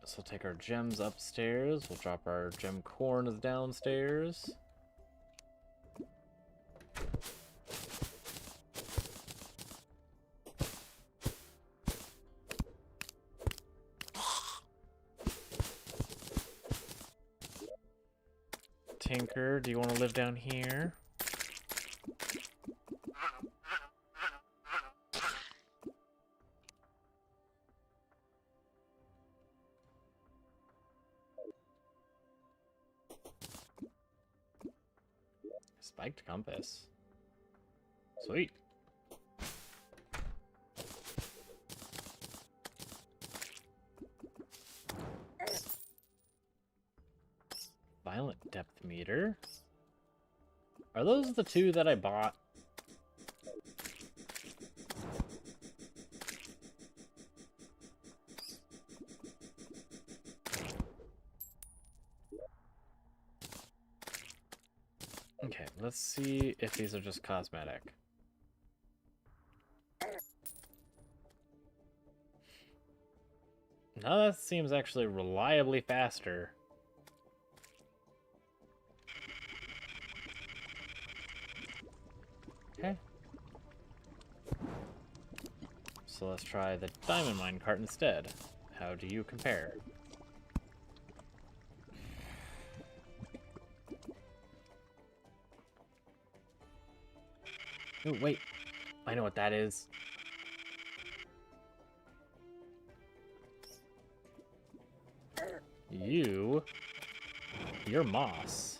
So we'll take our gems upstairs. We'll drop our gem corns downstairs. Tinker, do you want to live down here? Spiked compass. Sweet. Violent depth meter. Are those the two that I bought? Okay, let's see if these are just cosmetic. No, that seems actually reliably faster. Okay. So let's try the diamond minecart instead. How do you compare? Oh, wait. I know what that is. You You're moss.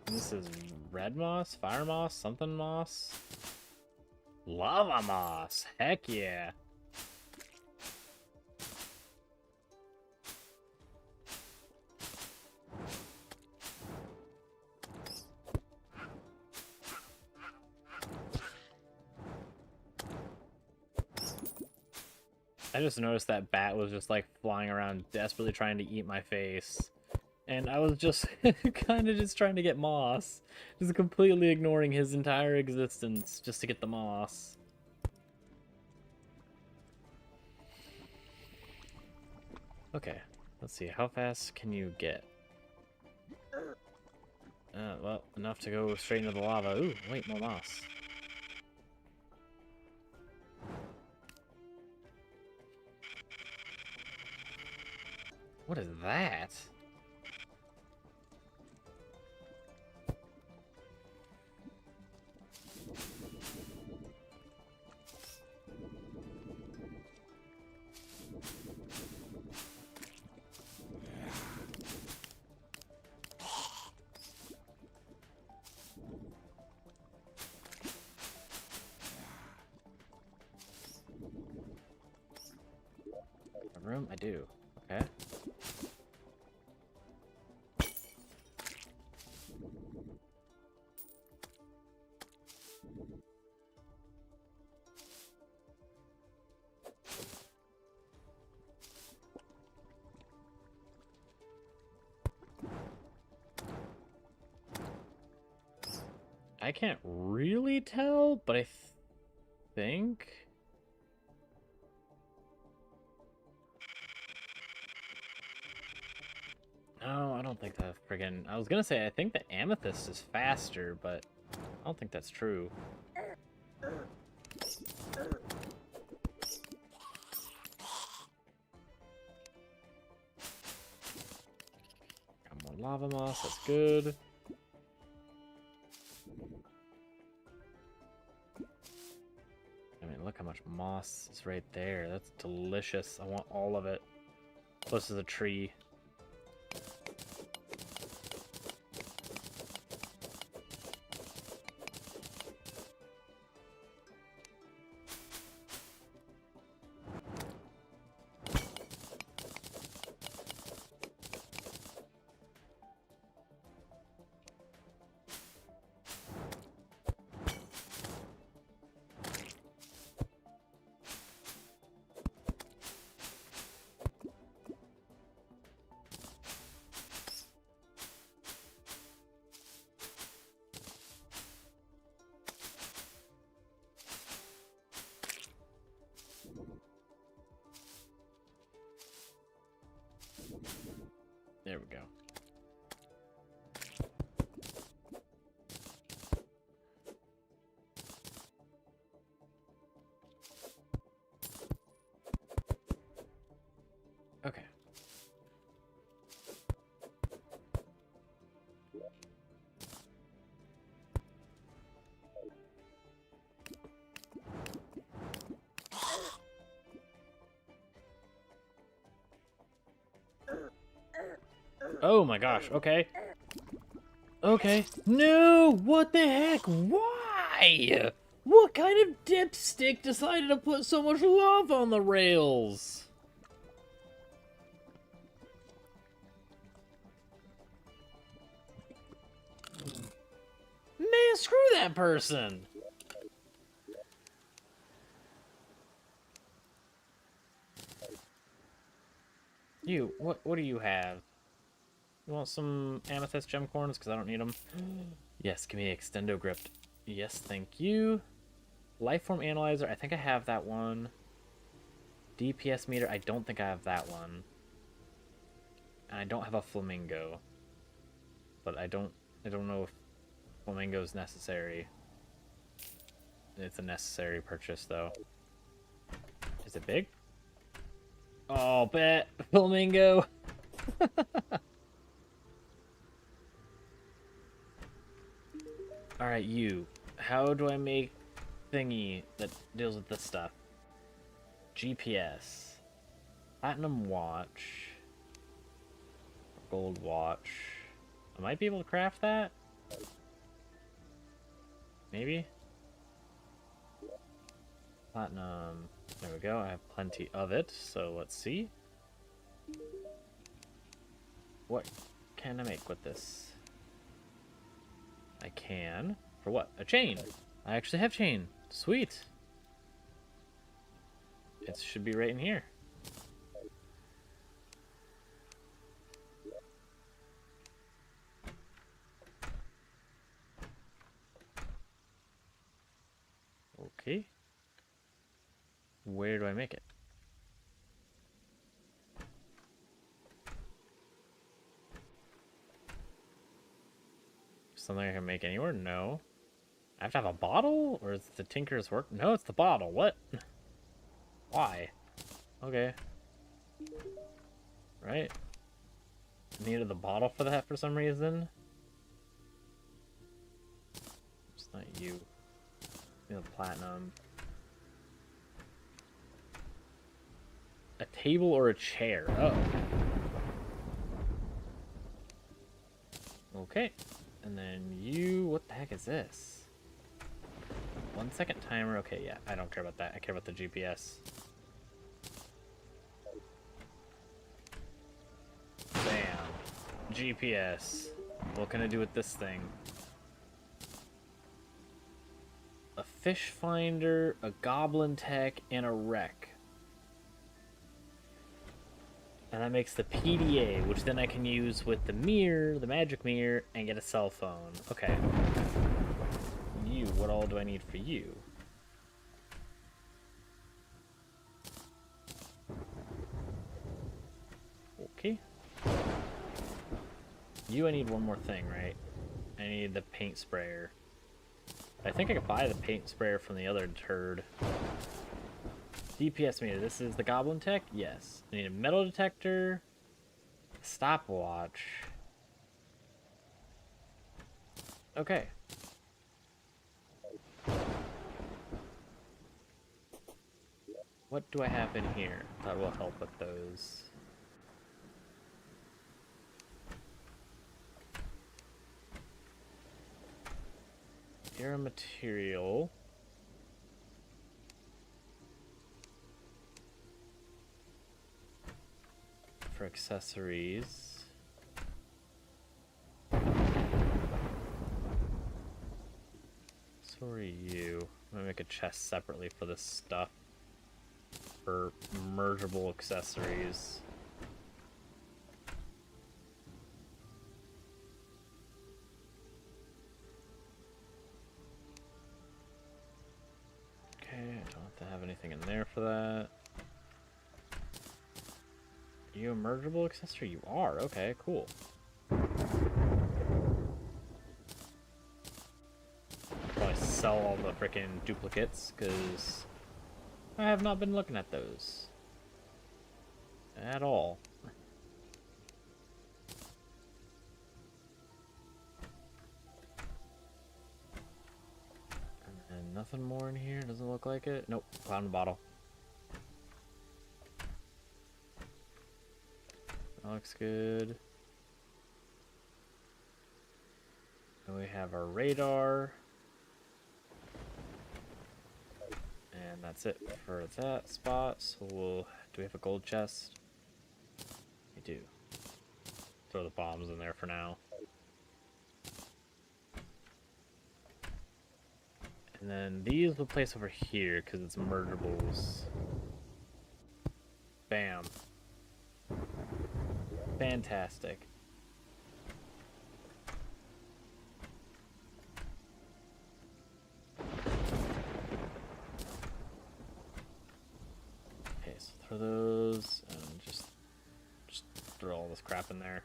This is red moss, fire moss, something moss. Lava moss. Heck yeah. I just noticed that bat was just like flying around desperately trying to eat my face. And I was just kind of just trying to get moss. Just completely ignoring his entire existence just to get the moss. Okay, let's see. How fast can you get? Well, enough to go straight into the lava. Ooh, wait, more moss. What is that? A room? I do. Okay. I can't really tell, but I think... No, I don't think that friggin'... I was gonna say, I think the amethyst is faster, but I don't think that's true. Got more lava moss, that's good. I mean, look how much moss is right there. That's delicious. I want all of it. Plus there's a tree. There we go. Okay. Oh my gosh, okay. Okay. No! What the heck? Why? What kind of dipstick decided to put so much love on the rails? Man, screw that person! You, what do you have? You want some amethyst gem corns? Because I don't need them. Yes, give me extendo grip. Yes, thank you. Lifeform analyzer, I think I have that one. DPS meter, I don't think I have that one. And I don't have a flamingo. But I don't I don't know if flamingo is necessary. It's a necessary purchase, though. Is it big? Oh, bet. Flamingo. Alright, you. How do I make thingy that deals with this stuff? GPS. Platinum watch. Gold watch. I might be able to craft that? Maybe? Platinum. There we go. I have plenty of it, so let's see. What can I make with this? I can. For what? A chain. I actually have chain. Sweet. It should be right in here. Okay. Where do I make it? Something I can make anywhere? No. I have to have a bottle? Or is it the Tinker's work? No, it's the bottle. What? Why? Okay. Right. Needed the bottle for that for some reason. It's not you. The platinum. A table or a chair? Oh. Okay. And then you... What the heck is this? 1 second timer. Okay, yeah. I don't care about that. I care about the GPS. Bam. GPS. What can I do with this thing? A fish finder, a goblin tech, and a wreck. And that makes the PDA, which then I can use with the mirror, the magic mirror, and get a cell phone. Okay. You, what all do I need for you? Okay. You, I need one more thing, right? I need the paint sprayer. I think I could buy the paint sprayer from the other turd. DPS meter. This is the goblin tech? Yes. I need a metal detector, a stopwatch. Okay. What do I have in here that will help with those? Air material. For accessories. So are you. I'm gonna make a chest separately for this stuff. For mergeable accessories. Okay, I don't have to have anything in there for that. Are you a mergeable accessory? You are. Okay, cool. Probably sell all the freaking duplicates, because I have not been looking at those. At all. And nothing more in here? Doesn't look like it. Nope. Found a bottle. That looks good. And we have our radar. And that's it for that spot. So do we have a gold chest? We do. Throw the bombs in there for now. And then these we'll place over here because it's mergeables. Bam. Fantastic. Okay, so throw those and just throw all this crap in there.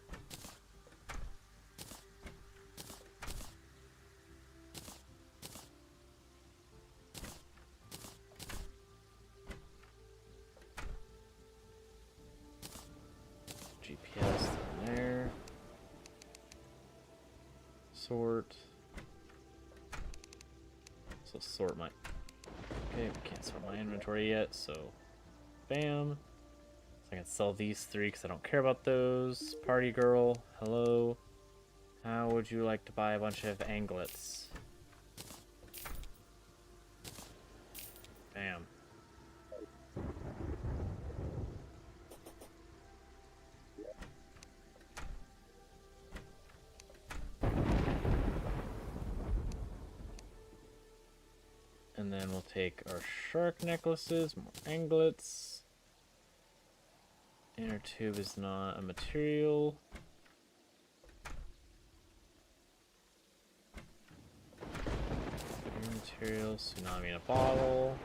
Sort. So sort my... Okay, we can't sort my inventory yet, so... Bam. So I can sell these 3 because I don't care about those. Party girl, hello. How would you like to buy a bunch of anglets? Bam. And then we'll take our shark necklaces, more anglets. Inner tube is not a material. Material, tsunami in a bottle.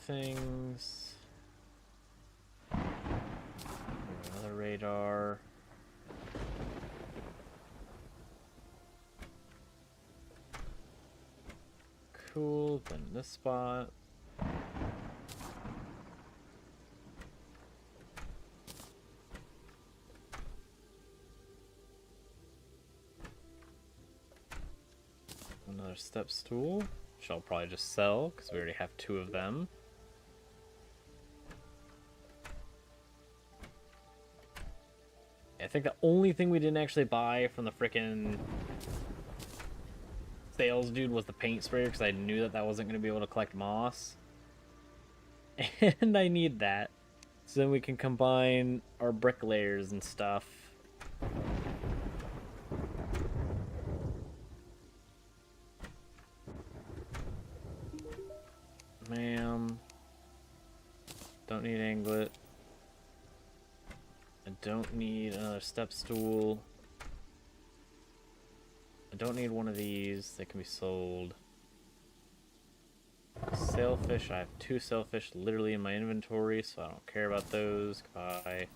Things. Another radar. Cool. Then this spot. Another step stool, which I'll probably just sell because we already have 2 of them. I think the only thing we didn't actually buy from the frickin' sales dude was the paint sprayer because I knew that that wasn't going to be able to collect moss. And I need that. So then we can combine our brick layers and stuff. Ma'am. Don't need anglet. I don't need another step stool. I don't need one of these. They can be sold. Sailfish. I have 2 sailfish literally in my inventory, so I don't care about those. Goodbye.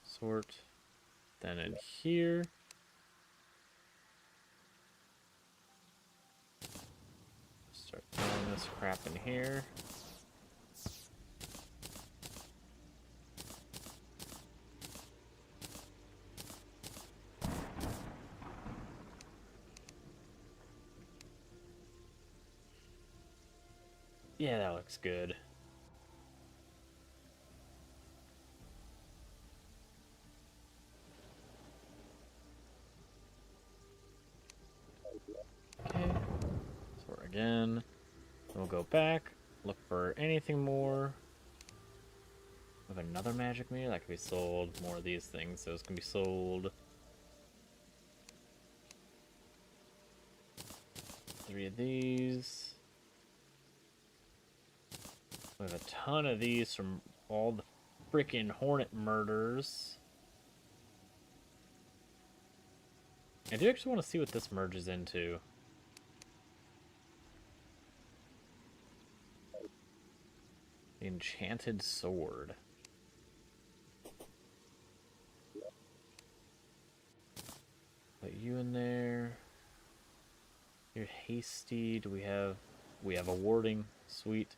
Sort. Then in here. Start throwing this crap in here. Yeah, that looks good. Okay. Sort again. We'll go back, look for anything more. We have another magic meter that can be sold. More of these things, those can be sold. 3 of these. We have a ton of these from all the freaking hornet murders. I do actually want to see what this merges into. The enchanted sword. Put you in there. You're hasty. Do we have... We have a warding. Sweet.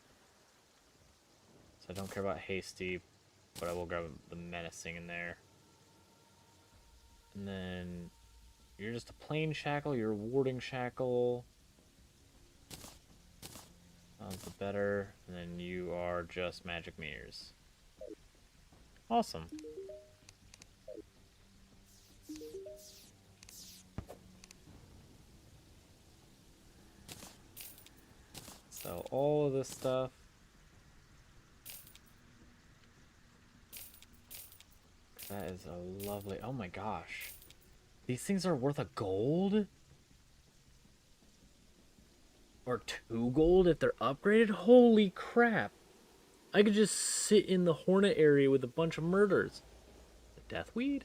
So I don't care about hasty, but I will grab the menacing in there. And then you're just a plain shackle. You're a warding shackle. Sounds the better. And then you are just magic mirrors. Awesome. So all of this stuff. That is a lovely... Oh my gosh. These things are worth a gold? Or 2 gold if they're upgraded? Holy crap. I could just sit in the hornet area with a bunch of murders. Deathweed?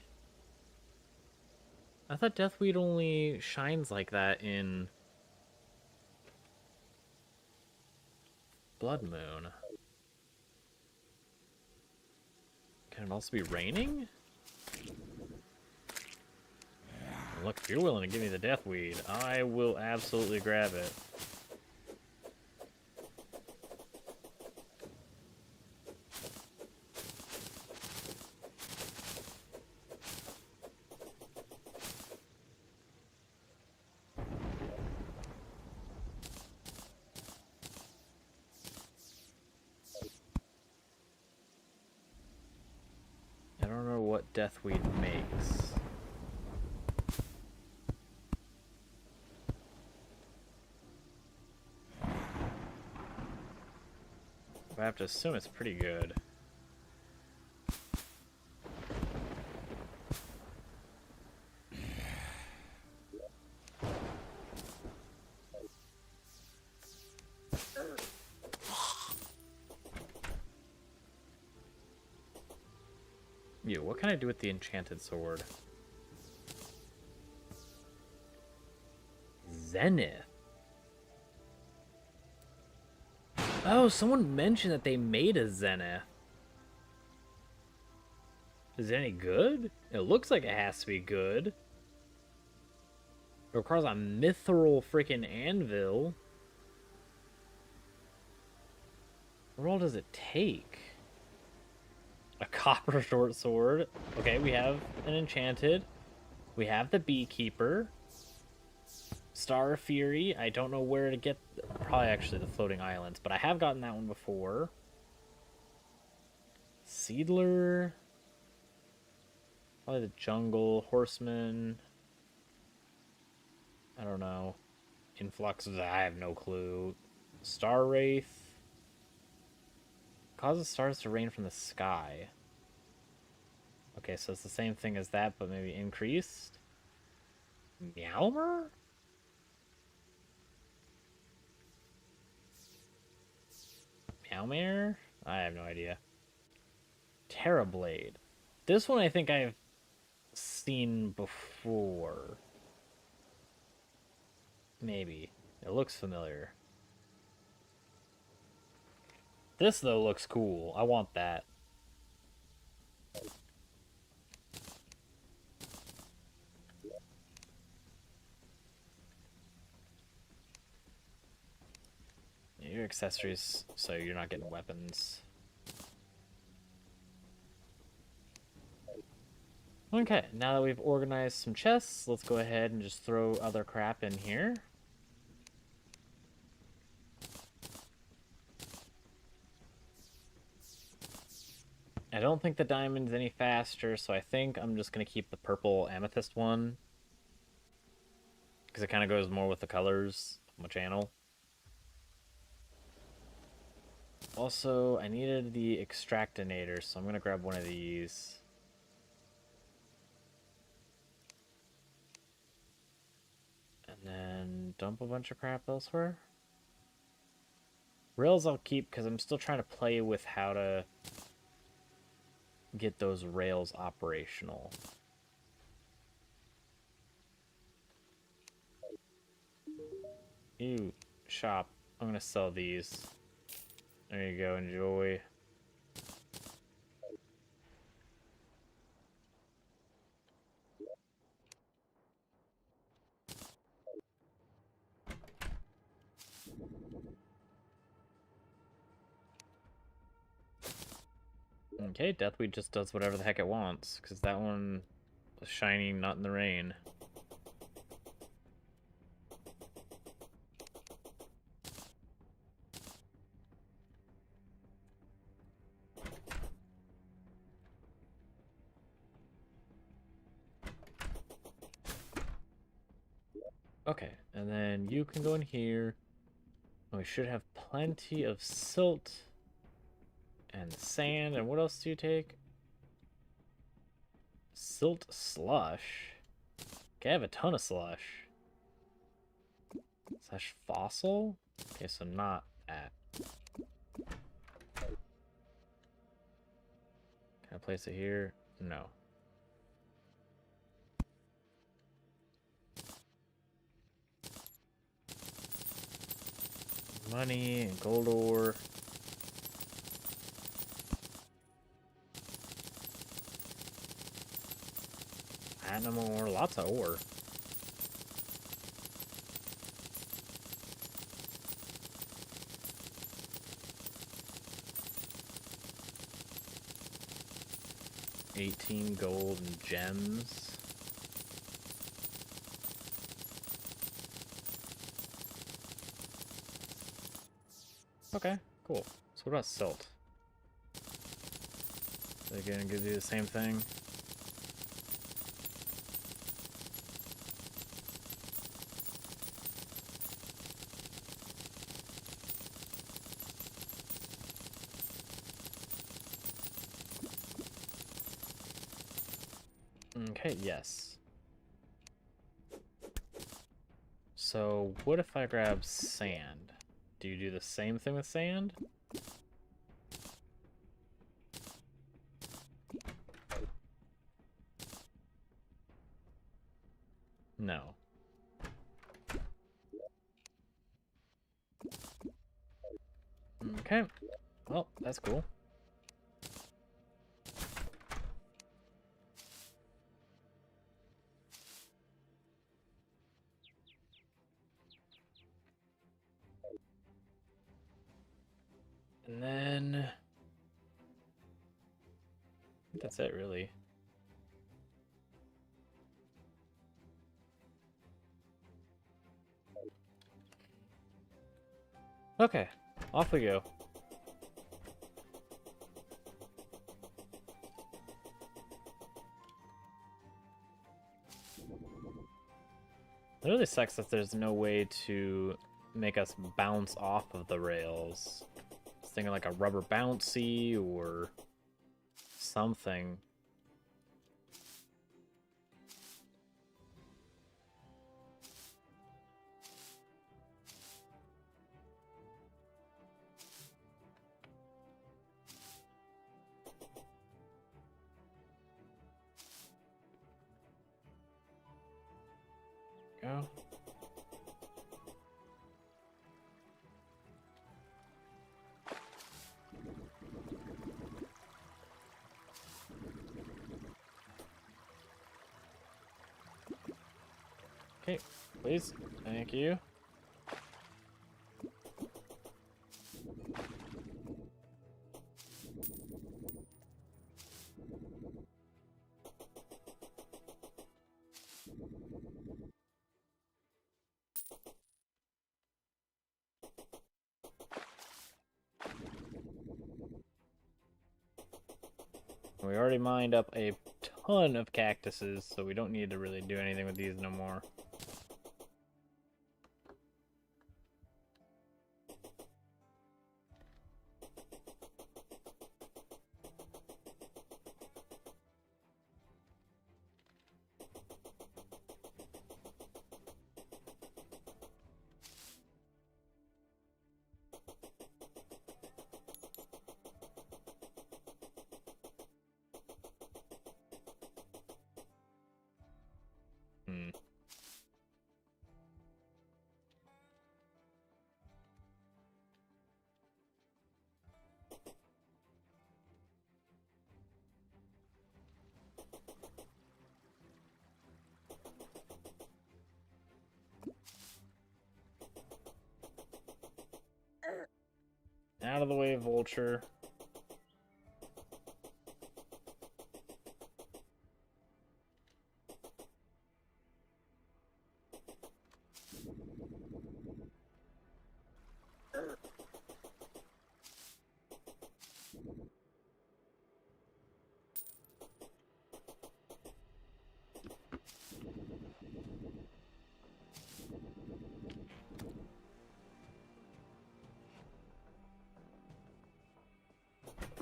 I thought Deathweed only shines like that in Blood Moon. Can it also be raining? Look, if you're willing to give me the Deathweed, I will absolutely grab it. Deathweed makes. I have to assume it's pretty good. Yo, what can I do with the enchanted sword? Zenith. Oh, someone mentioned that they made a Zenith. Is it any good? It looks like it has to be good. It requires a mithril freaking anvil. What all does it take? A copper short sword. Okay, we have an enchanted. We have the beekeeper. Star Fury. I don't know where to get... Probably actually the floating islands, but I have gotten that one before. Seedler. Probably the jungle. Horseman. I don't know. Influxes. I have no clue. Star Wraith. Causes stars to rain from the sky. Okay, so it's the same thing as that, but maybe increased. Meowmer? Meowmere? I have no idea. Terrablade. This one I think I've seen before. Maybe. It looks familiar. This, though, looks cool. I want that. Your accessories, so you're not getting weapons. Okay, now that we've organized some chests, let's go ahead and just throw other crap in here. I don't think the diamond's any faster, so I think I'm just going to keep the purple amethyst one. Because it kind of goes more with the colors of my channel. Also, I needed the extractinator, so I'm going to grab one of these. And then dump a bunch of crap elsewhere. Rails I'll keep because I'm still trying to play with how to get those rails operational. Ew, shop. I'm gonna sell these. There you go, enjoy. Okay, Deathweed just does whatever the heck it wants, because that one was shining not in the rain. Okay, and then you can go in here. We should have plenty of silt and sand. And what else do you take? Silt slush. Okay, I have a ton of slush. Slash fossil? Okay, so not that. Can I place it here? No. Money and gold ore. Platinum ore, lots of ore. $18 gold and gems. Okay, cool. So what about silt? They're gonna give you the same thing? Okay, yes. So, what if I grab sand? Do you do the same thing with sand? No. Okay. Well, that's cool. And then... I think that's it, really. Okay. Off we go. It really sucks that there's no way to make us bounce off of the rails. I was thinking like a rubber bouncy or something. Go. Okay, please. Thank you. We already mined up a ton of cactuses, so we don't need to really do anything with these no more. Out of the way, vulture.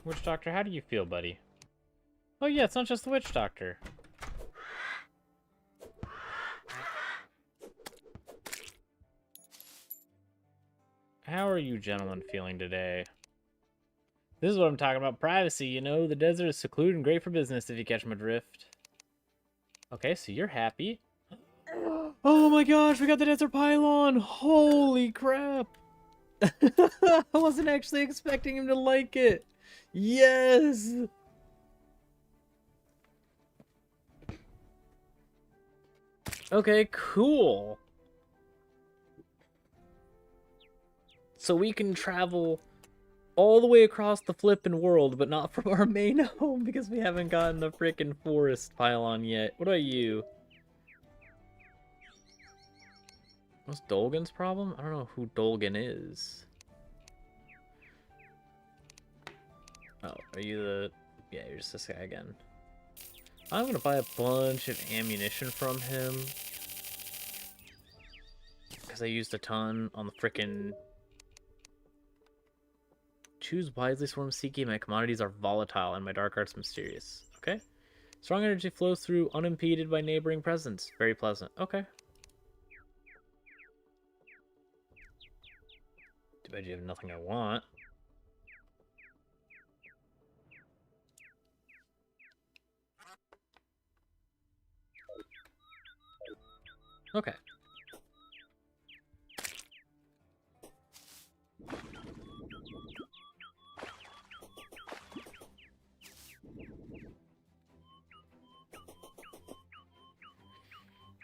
Witch Doctor, how do you feel, buddy? Oh yeah, it's not just the Witch Doctor. How are you gentlemen feeling today? This is what I'm talking about. Privacy, you know? The desert is secluded and great for business if you catch my drift. Okay, so you're happy. Oh my gosh, we got the desert pylon! Holy crap! I wasn't actually expecting him to like it. Yes! Okay, cool. So we can travel all the way across the flippin' world, but not from our main home because we haven't gotten the frickin' forest pylon yet. What about you? What's Dolgan's problem? I don't know who Dolgan is. Oh, are you the... Yeah, you're just this guy again. I'm gonna buy a bunch of ammunition from him. Because I used a ton on the frickin'... Choose wisely, Swarm Seeking. My commodities are volatile and my dark art's mysterious. Okay. Strong energy flows through unimpeded by neighboring presence. Very pleasant. Okay. Too bad you have nothing I want. Okay.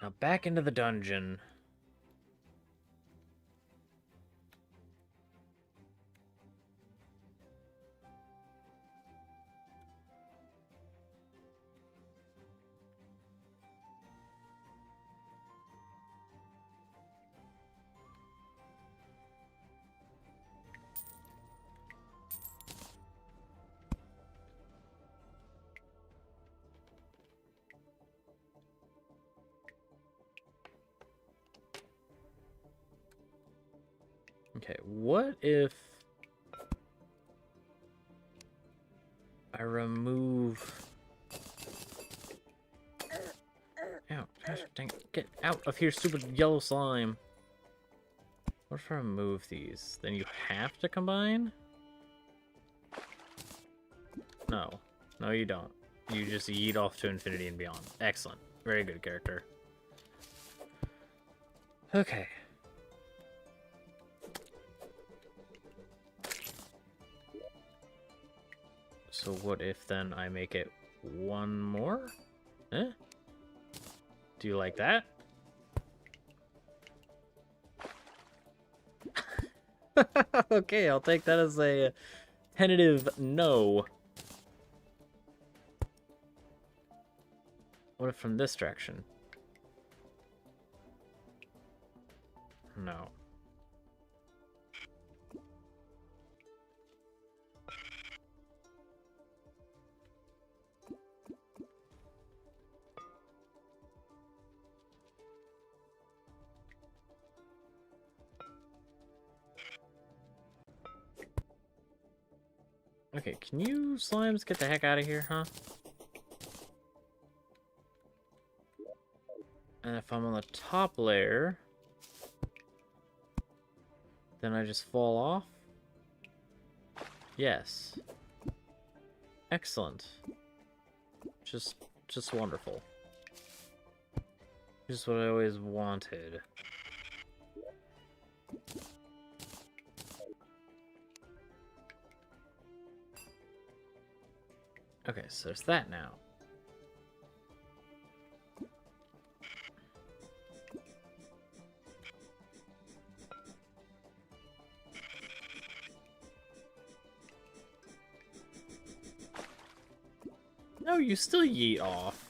Now back into the dungeon. Okay, what if I remove... Ow, gosh, dang it. Get out of here, stupid yellow slime. What if I remove these? Then you have to combine? No. No, you don't. You just yeet off to infinity and beyond. Excellent. Very good character. Okay. So what if then I make it one more? Eh? Do you like that? Okay, I'll take that as a tentative no. What if from this direction? No. Okay, can you slimes get the heck out of here, huh? And if I'm on the top layer, then I just fall off? Yes. Excellent. Just wonderful. Just what I always wanted. Okay, so there's that now. No, you still yeet off.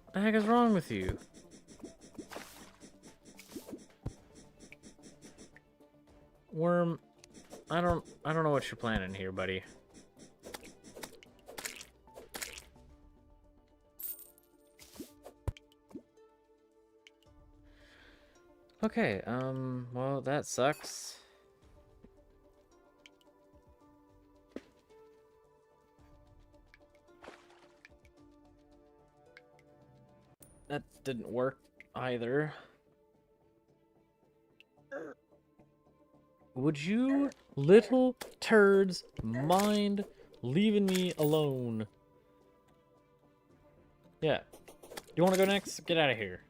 What the heck is wrong with you? Worm, I don't know what you're planning here, buddy. Okay, well, that sucks. That didn't work either. Would you little turds mind leaving me alone? Yeah. You want to go next? Get out of here.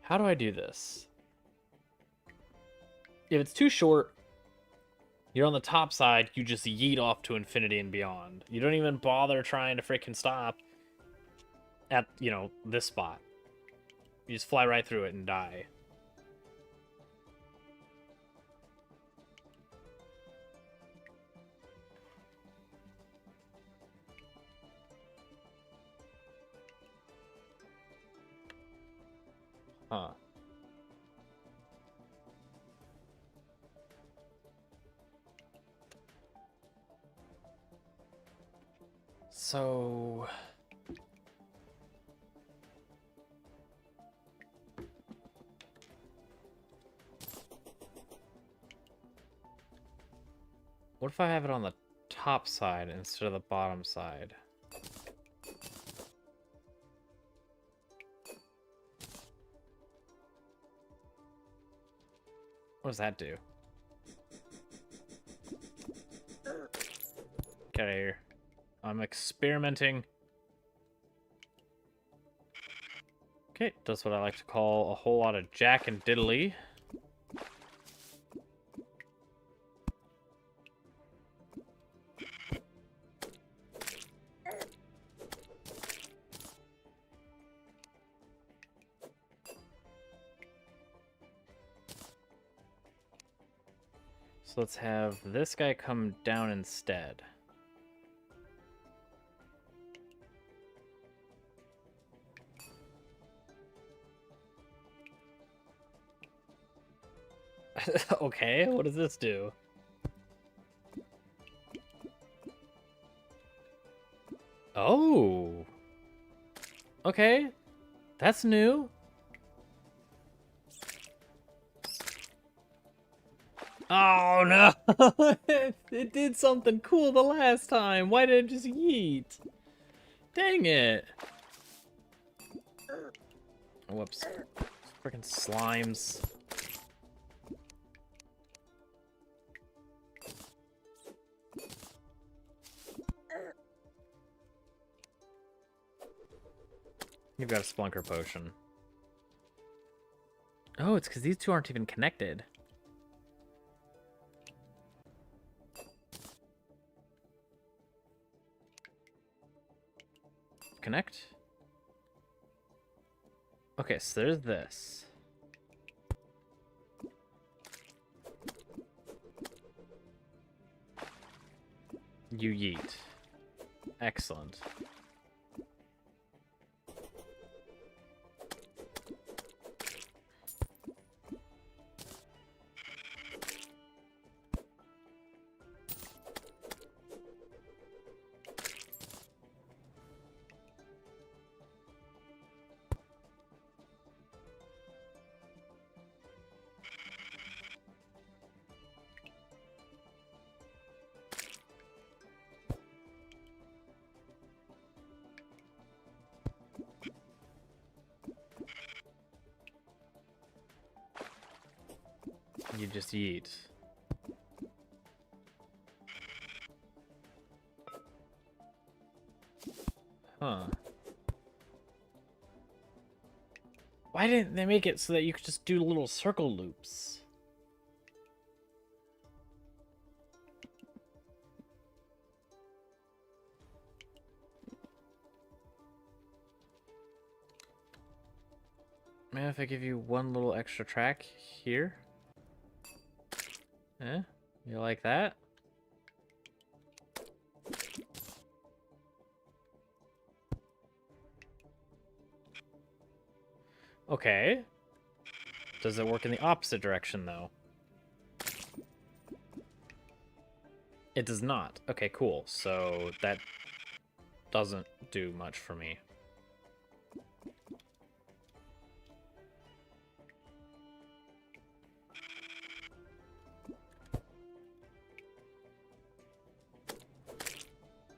How do I do this? If it's too short, you're on the top side, you just yeet off to infinity and beyond. You don't even bother trying to freaking stop at, you know, this spot. You just fly right through it and die. Huh. So... What if I have it on the top side instead of the bottom side? What does that do? Get out of here. I'm experimenting. Okay, does what I like to call a whole lot of jack and diddly. So let's have this guy come down instead. Okay, what does this do? Oh. Okay. That's new. Oh no! It did something cool the last time. Why did it just yeet? Dang it. Whoops. Freaking slimes. You've got a Splunker potion. Oh, it's because these two aren't even connected. Connect? Okay, so there's this. You yeet. Excellent. You just yeet. Huh. Why didn't they make it so that you could just do little circle loops? Man, if I give you one little extra track here? Eh? You like that? Okay. Does it work in the opposite direction, though? It does not. Okay, cool. So that doesn't do much for me.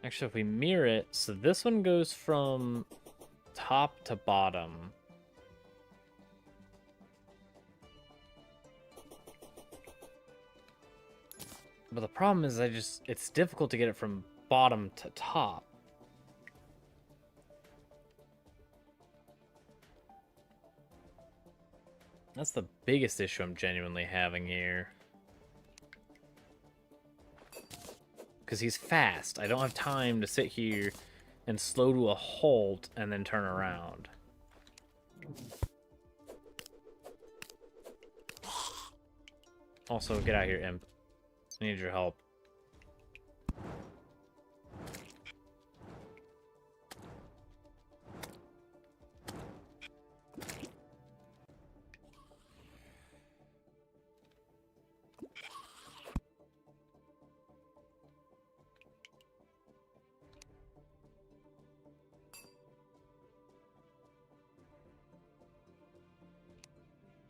Actually, if we mirror it, so this one goes from top to bottom. But the problem is it's difficult to get it from bottom to top. That's the biggest issue I'm genuinely having here. Because he's fast. I don't have time to sit here and slow to a halt and then turn around. Also, get out of here, imp. I need your help.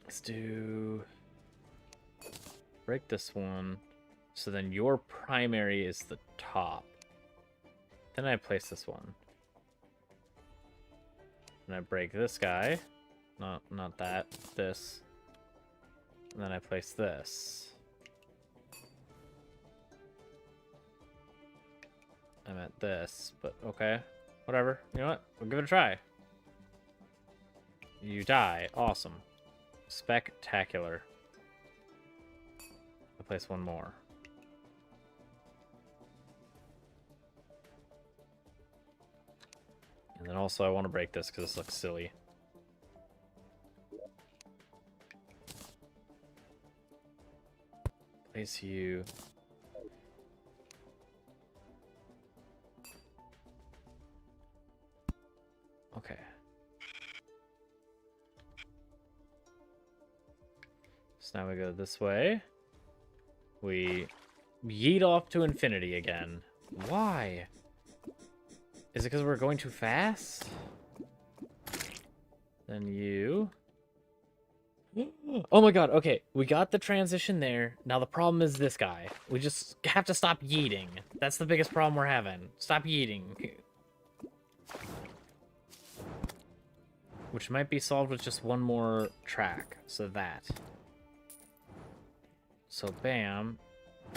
Let's do... break this one. So then your primary is the top. Then I place this one. And I break this guy. Not that. This. And then I place this. I meant this, but okay. Whatever. You know what? We'll give it a try. You die. Awesome. Spectacular. I'll place one more. And then also I want to break this because this looks silly. Place you. Okay. So now we go this way. We yeet off to infinity again. Why? Is it because we're going too fast? Then you... Oh my god, okay. We got the transition there. Now the problem is this guy. We just have to stop yeeting. That's the biggest problem we're having. Stop yeeting. Which might be solved with just one more track. So that. So bam.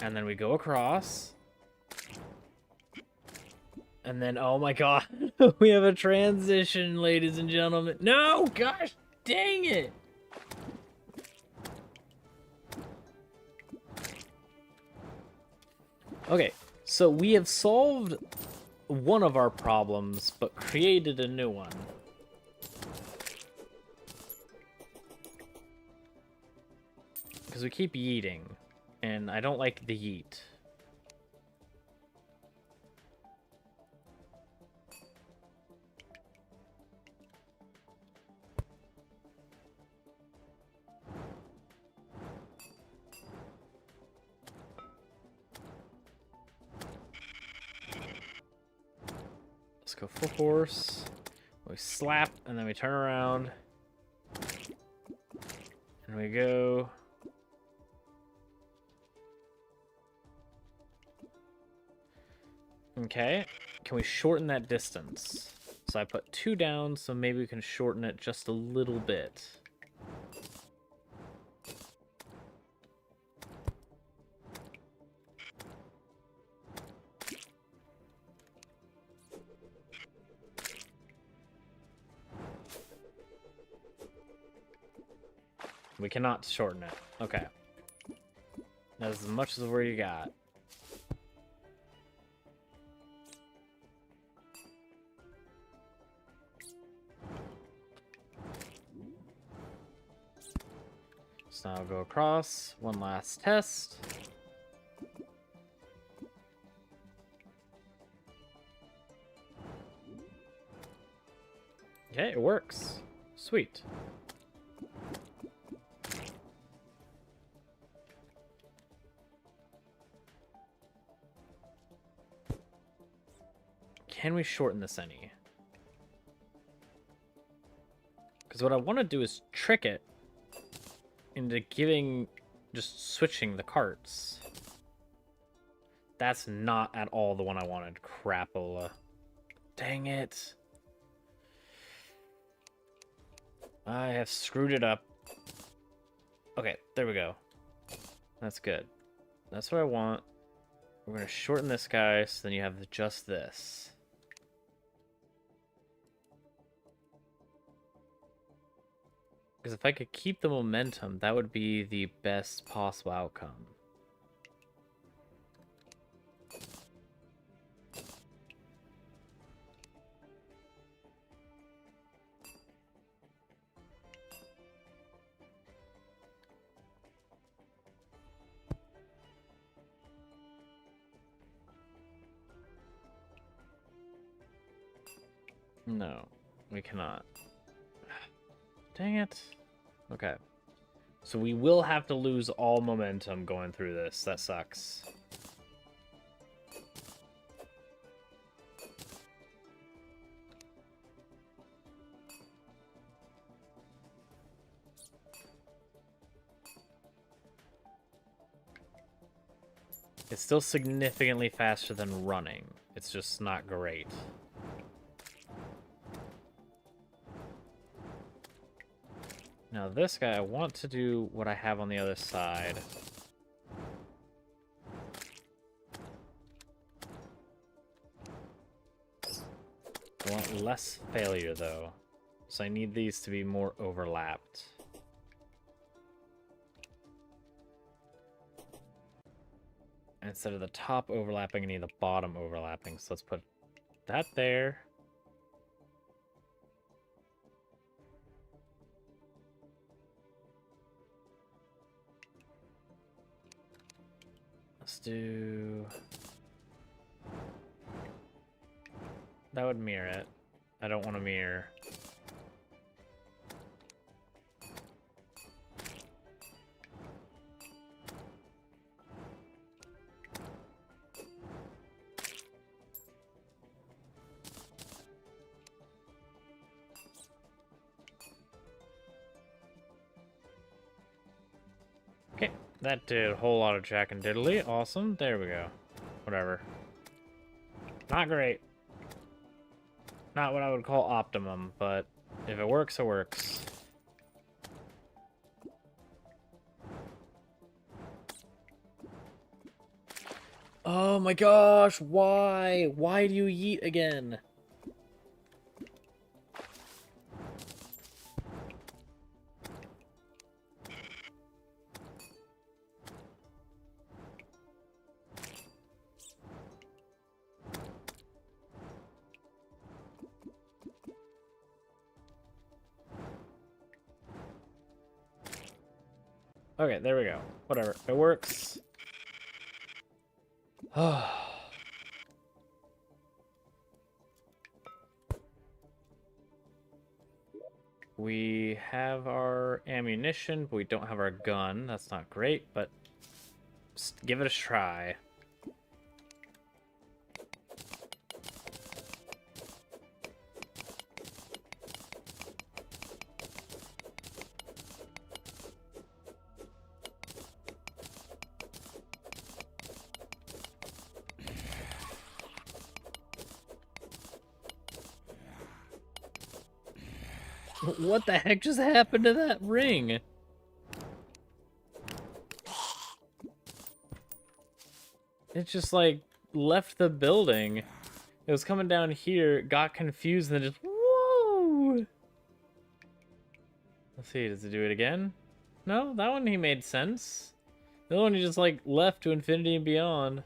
And then we go across. And then, oh my god. We have a transition, ladies and gentlemen. No! Gosh dang it! Okay, so we have solved one of our problems, but created a new one. Because we keep yeeting, and I don't like the yeet. Let's go full force. We slap, and then we turn around. And we go... Okay. Can we shorten that distance? So I put 2 down, so maybe we can shorten it just a little bit. We cannot shorten it. Okay. That's as much as where you got. So now I'll go across. One last test. Okay, it works. Sweet. Can we shorten this any? Because what I want to do is trick it into just switching the carts. That's not at all the one I wanted. Crapola. Dang it. I have screwed it up. Okay, there we go. That's good. That's what I want. We're going to shorten this guy, so then you have just this. Because if I could keep the momentum, that would be the best possible outcome. No, we cannot. Dang it. Okay. So we will have to lose all momentum going through this. That sucks. It's still significantly faster than running. It's just not great. Now this guy, I want to do what I have on the other side. I want less failure, though. So I need these to be more overlapped. Instead of the top overlapping, I need the bottom overlapping. So let's put that there. Let's do... That would mirror it. I don't want to mirror. Okay, that did a whole lot of jack and diddly. Awesome. There we go. Whatever. Not great. Not what I would call optimum, but if it works, it works. Oh my gosh, why? Why do you yeet again? Okay, there we go. Whatever. It works. We have our ammunition, but we don't have our gun. That's not great, but just give it a try. What the heck just happened to that ring? It just, like, left the building. It was coming down here, got confused, and then just... Whoa! Let's see, does it do it again? No, that one he made sense. The other one he just, like, left to infinity and beyond.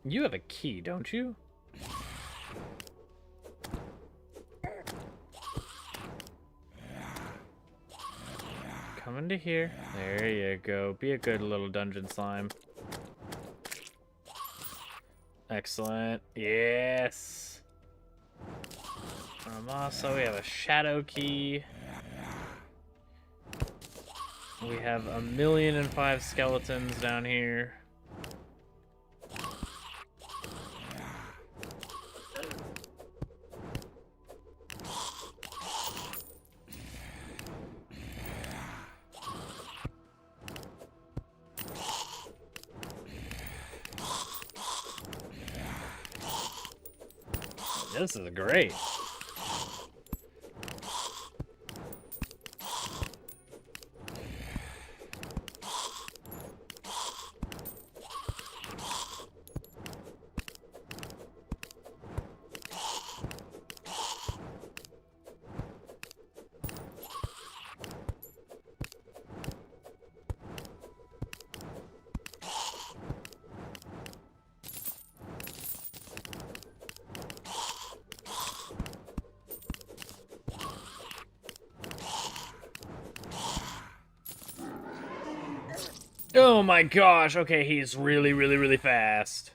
You have a key, don't you? Come into here. There you go. Be a good little dungeon slime. Excellent. Yes. Also, we have a shadow key. We have 1,000,005 skeletons down here. This is great. Oh my gosh, okay, he's really, really, really fast.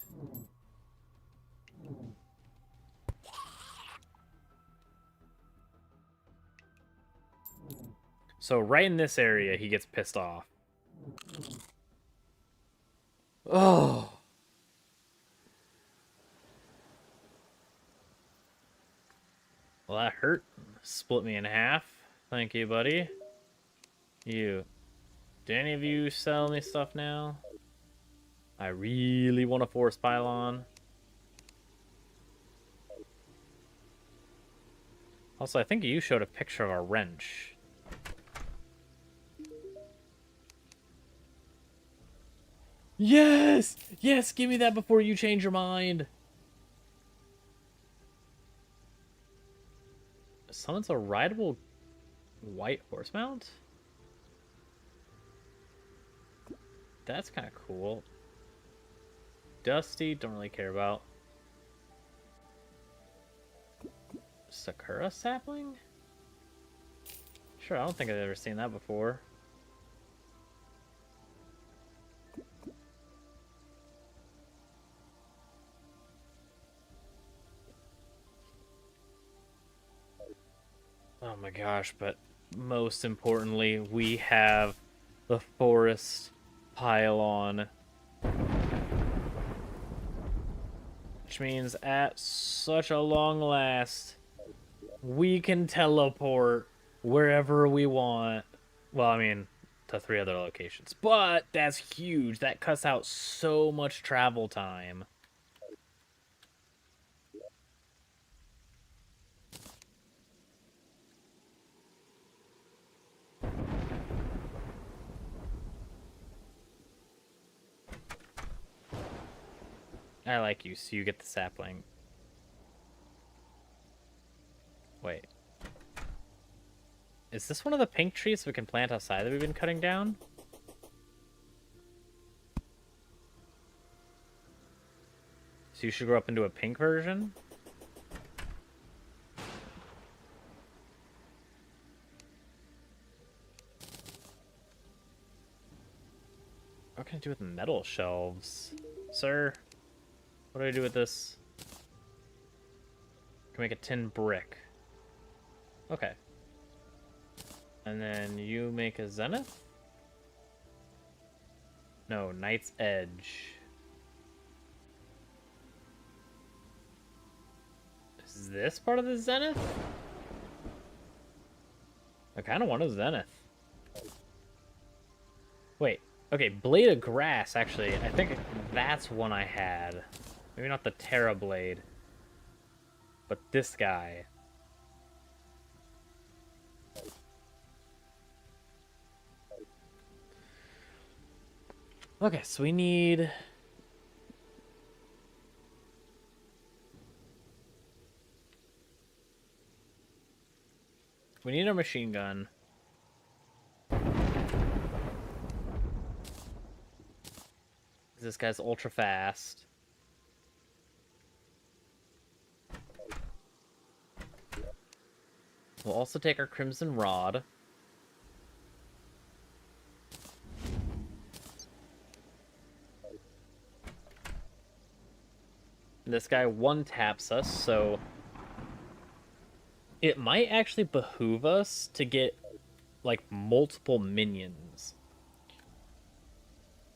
So right in this area, he gets pissed off. Oh. Well, that hurt. Split me in half. Thank you, buddy. You. Do any of you sell me stuff now? I really want a force pylon. Also, I think you showed a picture of a wrench. Yes! Yes, give me that before you change your mind. Someone's a rideable white horse mount? That's kind of cool. Dusty, don't really care about. Sakura sapling? Sure, I don't think I've ever seen that before. Oh my gosh, but most importantly, we have the forest pylon. Which means at such a long last, we can teleport wherever we want. Well, I mean, to 3 other locations. But that's huge. That cuts out so much travel time. I like you, so you get the sapling. Wait. Is this one of the pink trees we can plant outside that we've been cutting down? So you should grow up into a pink version? What can I do with metal shelves? Sir? What do I do with this? Can make a tin brick. Okay. And then you make a zenith? No, knight's edge. Is this part of the zenith? I kind of want a zenith. Wait. Okay, blade of grass, actually. I think that's one I had. Maybe not the Terra blade. But this guy. Okay, so we need... We need a machine gun. This guy's ultra fast. We'll also take our crimson rod. This guy one taps us, so it might actually behoove us to get like multiple minions.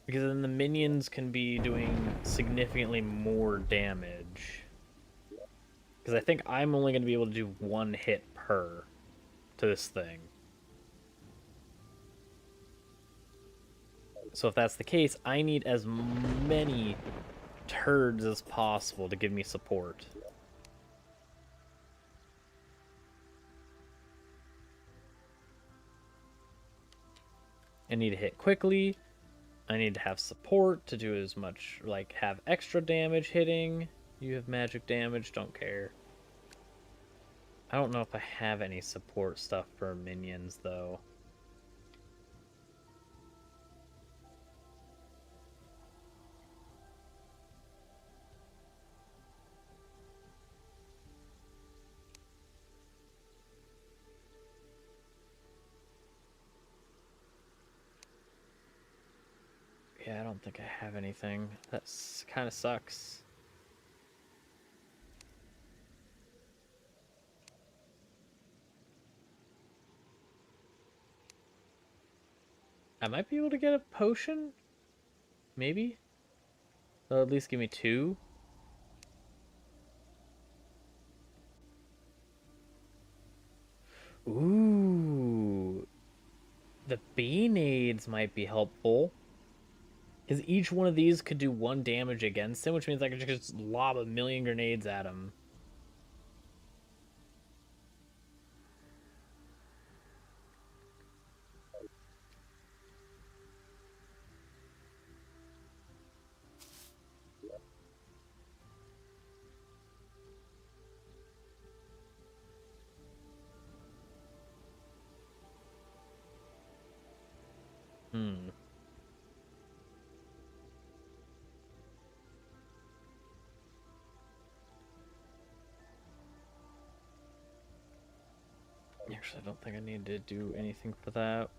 Because then the minions can be doing significantly more damage. Because I think I'm only going to be able to do 1 hit per to this thing. So if that's the case, I need as many turds as possible to give me support. I need to hit quickly. I need to have support to do as much, like, have extra damage hitting. You have magic damage, don't care. I don't know if I have any support stuff for minions, though. Yeah, I don't think I have anything. That's kind of sucks. I might be able to get a potion? Maybe? They'll at least give me 2. Ooh, the bee nades might be helpful. Because each one of these could do 1 damage against him, which means I could just lob a million grenades at him. Hmm. Actually, I don't think I need to do anything for that.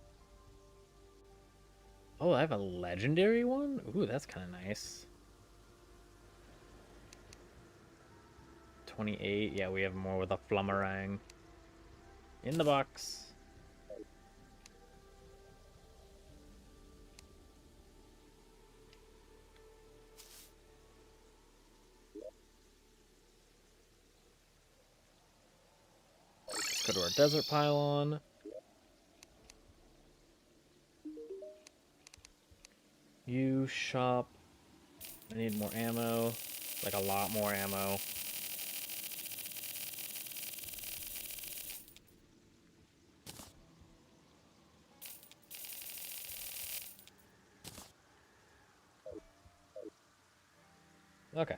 Oh, I have a legendary one? Ooh, that's kind of nice. 28. Yeah, we have more with a flummerang. In the box. Let's go to our desert pylon. You shop. I need more ammo. Like a lot more ammo. Okay.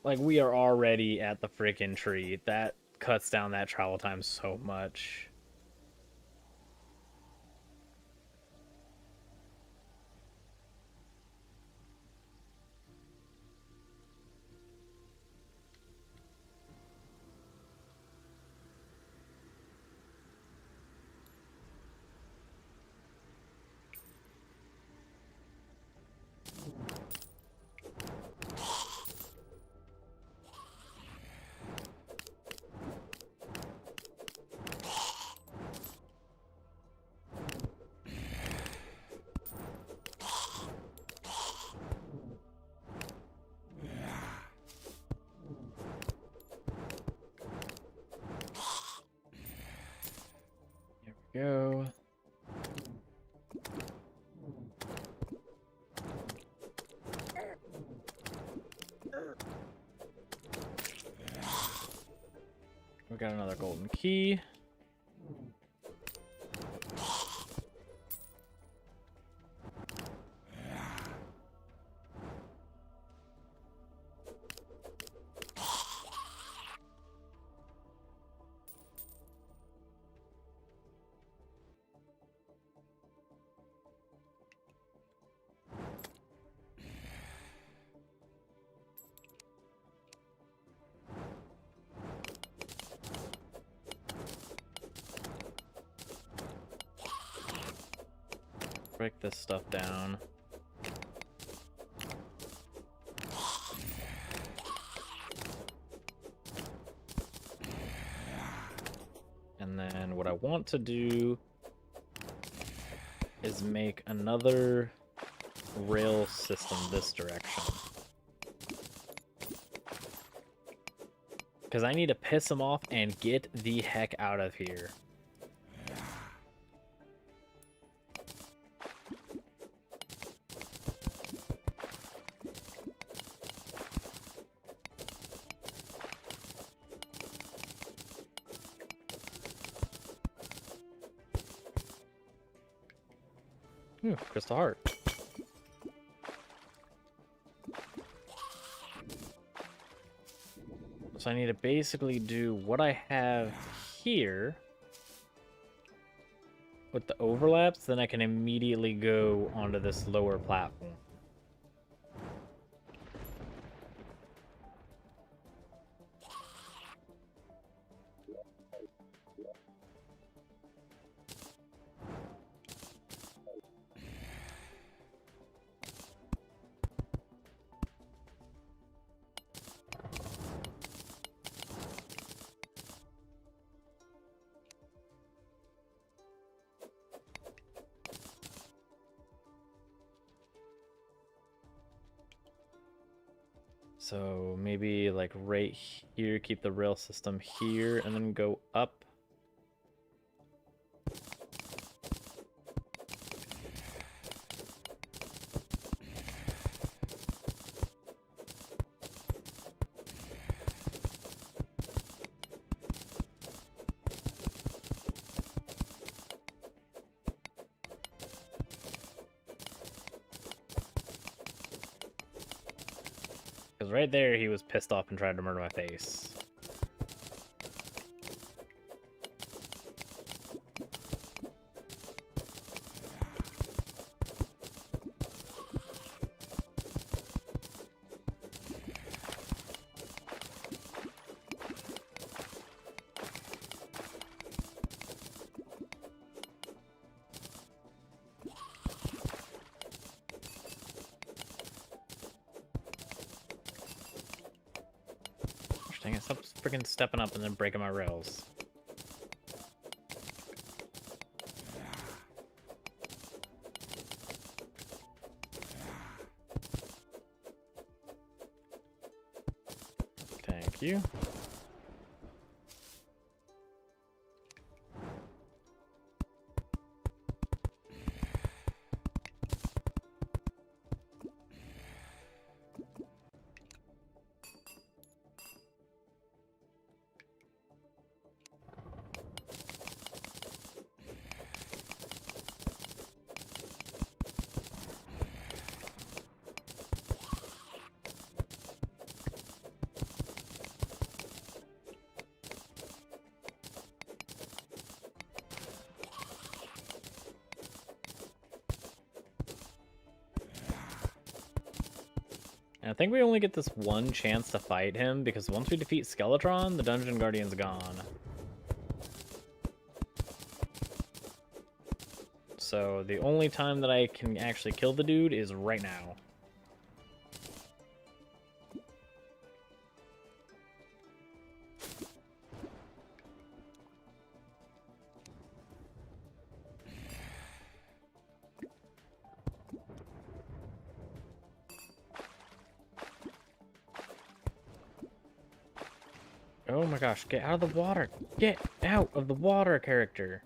Like, we are already at the freaking tree. That cuts down that travel time so much. Here we go. We got another golden key. Break this stuff down. And then what I want to do is make another rail system this direction. Because I need to piss them off and get the heck out of here. Ooh, crystal heart. So I need to basically do what I have here with the overlaps, then I can immediately go onto this lower platform. So maybe like right here, keep the rail system here, and then go up. Because right there, he was pissed off and tried to murder my face. Dang it, stop freaking stepping up and then breaking my rails. Thank you. And I think we only get this one chance to fight him, because once we defeat Skeletron, the Dungeon Guardian's gone. So the only time that I can actually kill the dude is right now. Oh my gosh, get out of the water! Get out of the water, character!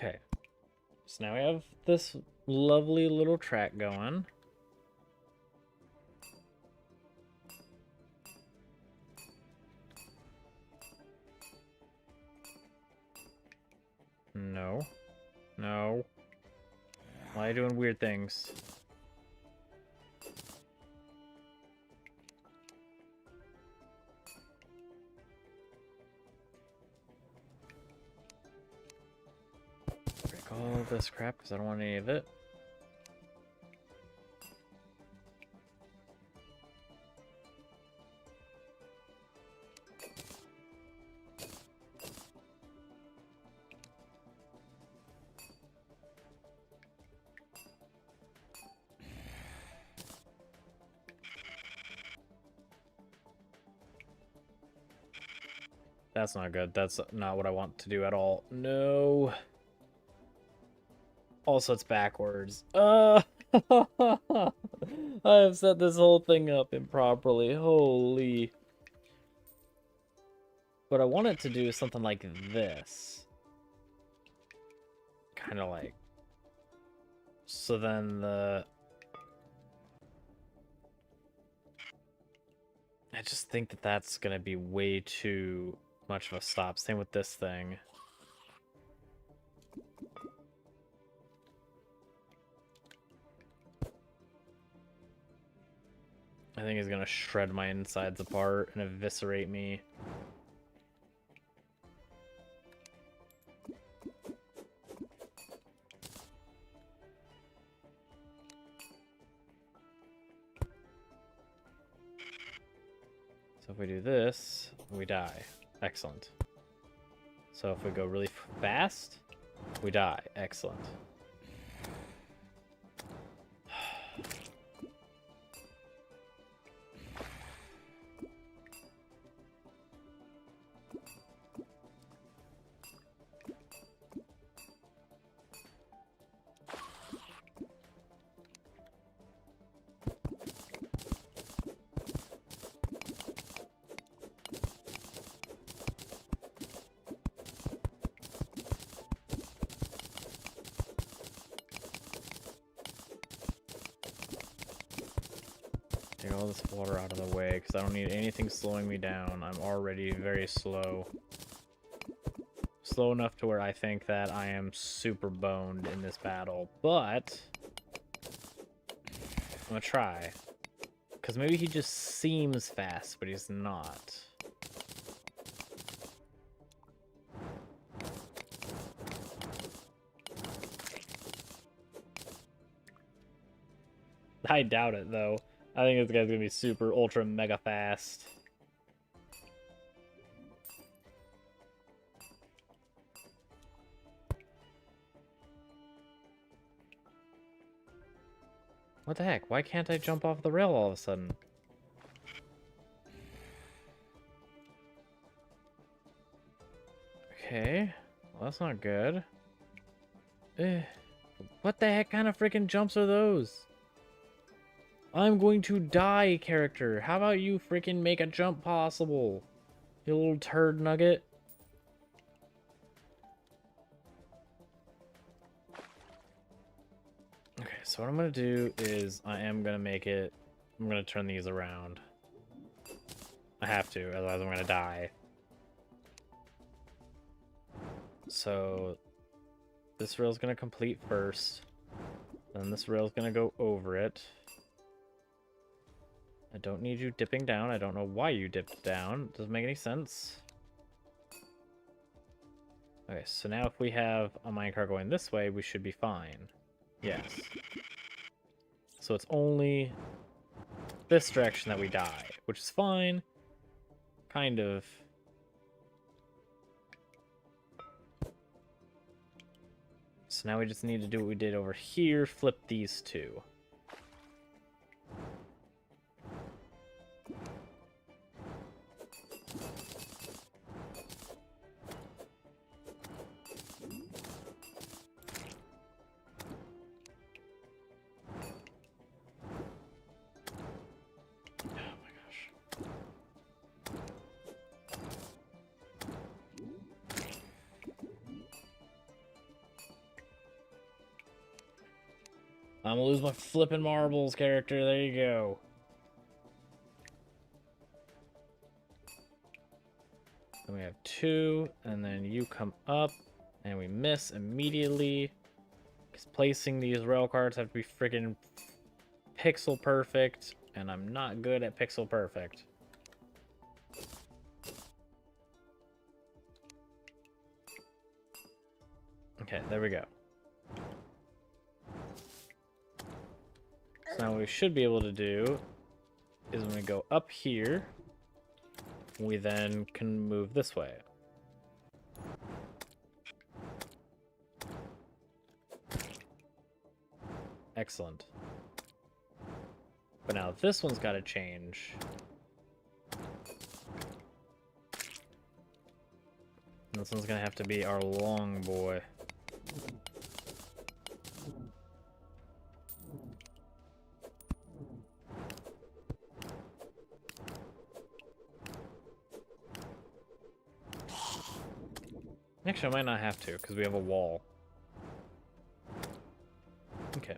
Okay, so now we have this lovely little track going. No. No. Why are you doing weird things? Break all this crap because I don't want any of it. That's not good. That's not what I want to do at all. No. Also, it's backwards. I have set this whole thing up improperly. Holy. What I want it to do is something like this. Kind of like. So then the... I just think that that's going to be way too much of a stop. Same with this thing. I think he's going to shred my insides apart and eviscerate me. So if we do this, we die. Excellent. So if we go really fast, we die. Excellent. Take all this water out of the way, because I don't need anything slowing me down. I'm already very slow. Slow enough to where I think that I am super boned in this battle. But I'm gonna try. Because maybe he just seems fast, but he's not. I doubt it, though. I think this guy's gonna be super, ultra, mega fast. What the heck? Why can't I jump off the rail all of a sudden? Okay. Well, that's not good. What the heck kind of freaking jumps are those? I'm going to die, character. How about you freaking make a jump possible? You little turd nugget. Okay, so what I'm going to do is I am going to make it... I'm going to turn these around. I have to, otherwise I'm going to die. So this rail's going to complete first. Then this rail's going to go over it. I don't need you dipping down. I don't know why you dipped down. Doesn't make any sense. Okay, so now if we have a minecart going this way, we should be fine. Yes. So it's only this direction that we die, which is fine. Kind of. So now we just need to do what we did over here, flip these two. I'm gonna lose my flippin' marbles, character. There you go. Then we have two, and then you come up, and we miss immediately. Because placing these rail carts have to be freaking pixel perfect, and I'm not good at pixel perfect. Okay, there we go. So now what we should be able to do is when we go up here, we then can move this way. Excellent. But now this one's got to change. This one's going to have to be our long boy. Actually, I might not have to, because we have a wall. Okay.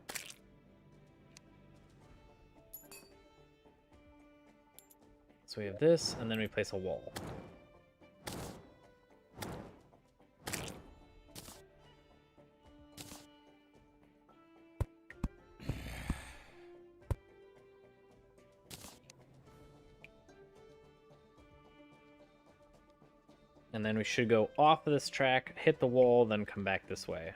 So we have this, and then we place a wall. And then we should go off of this track, hit the wall, then come back this way.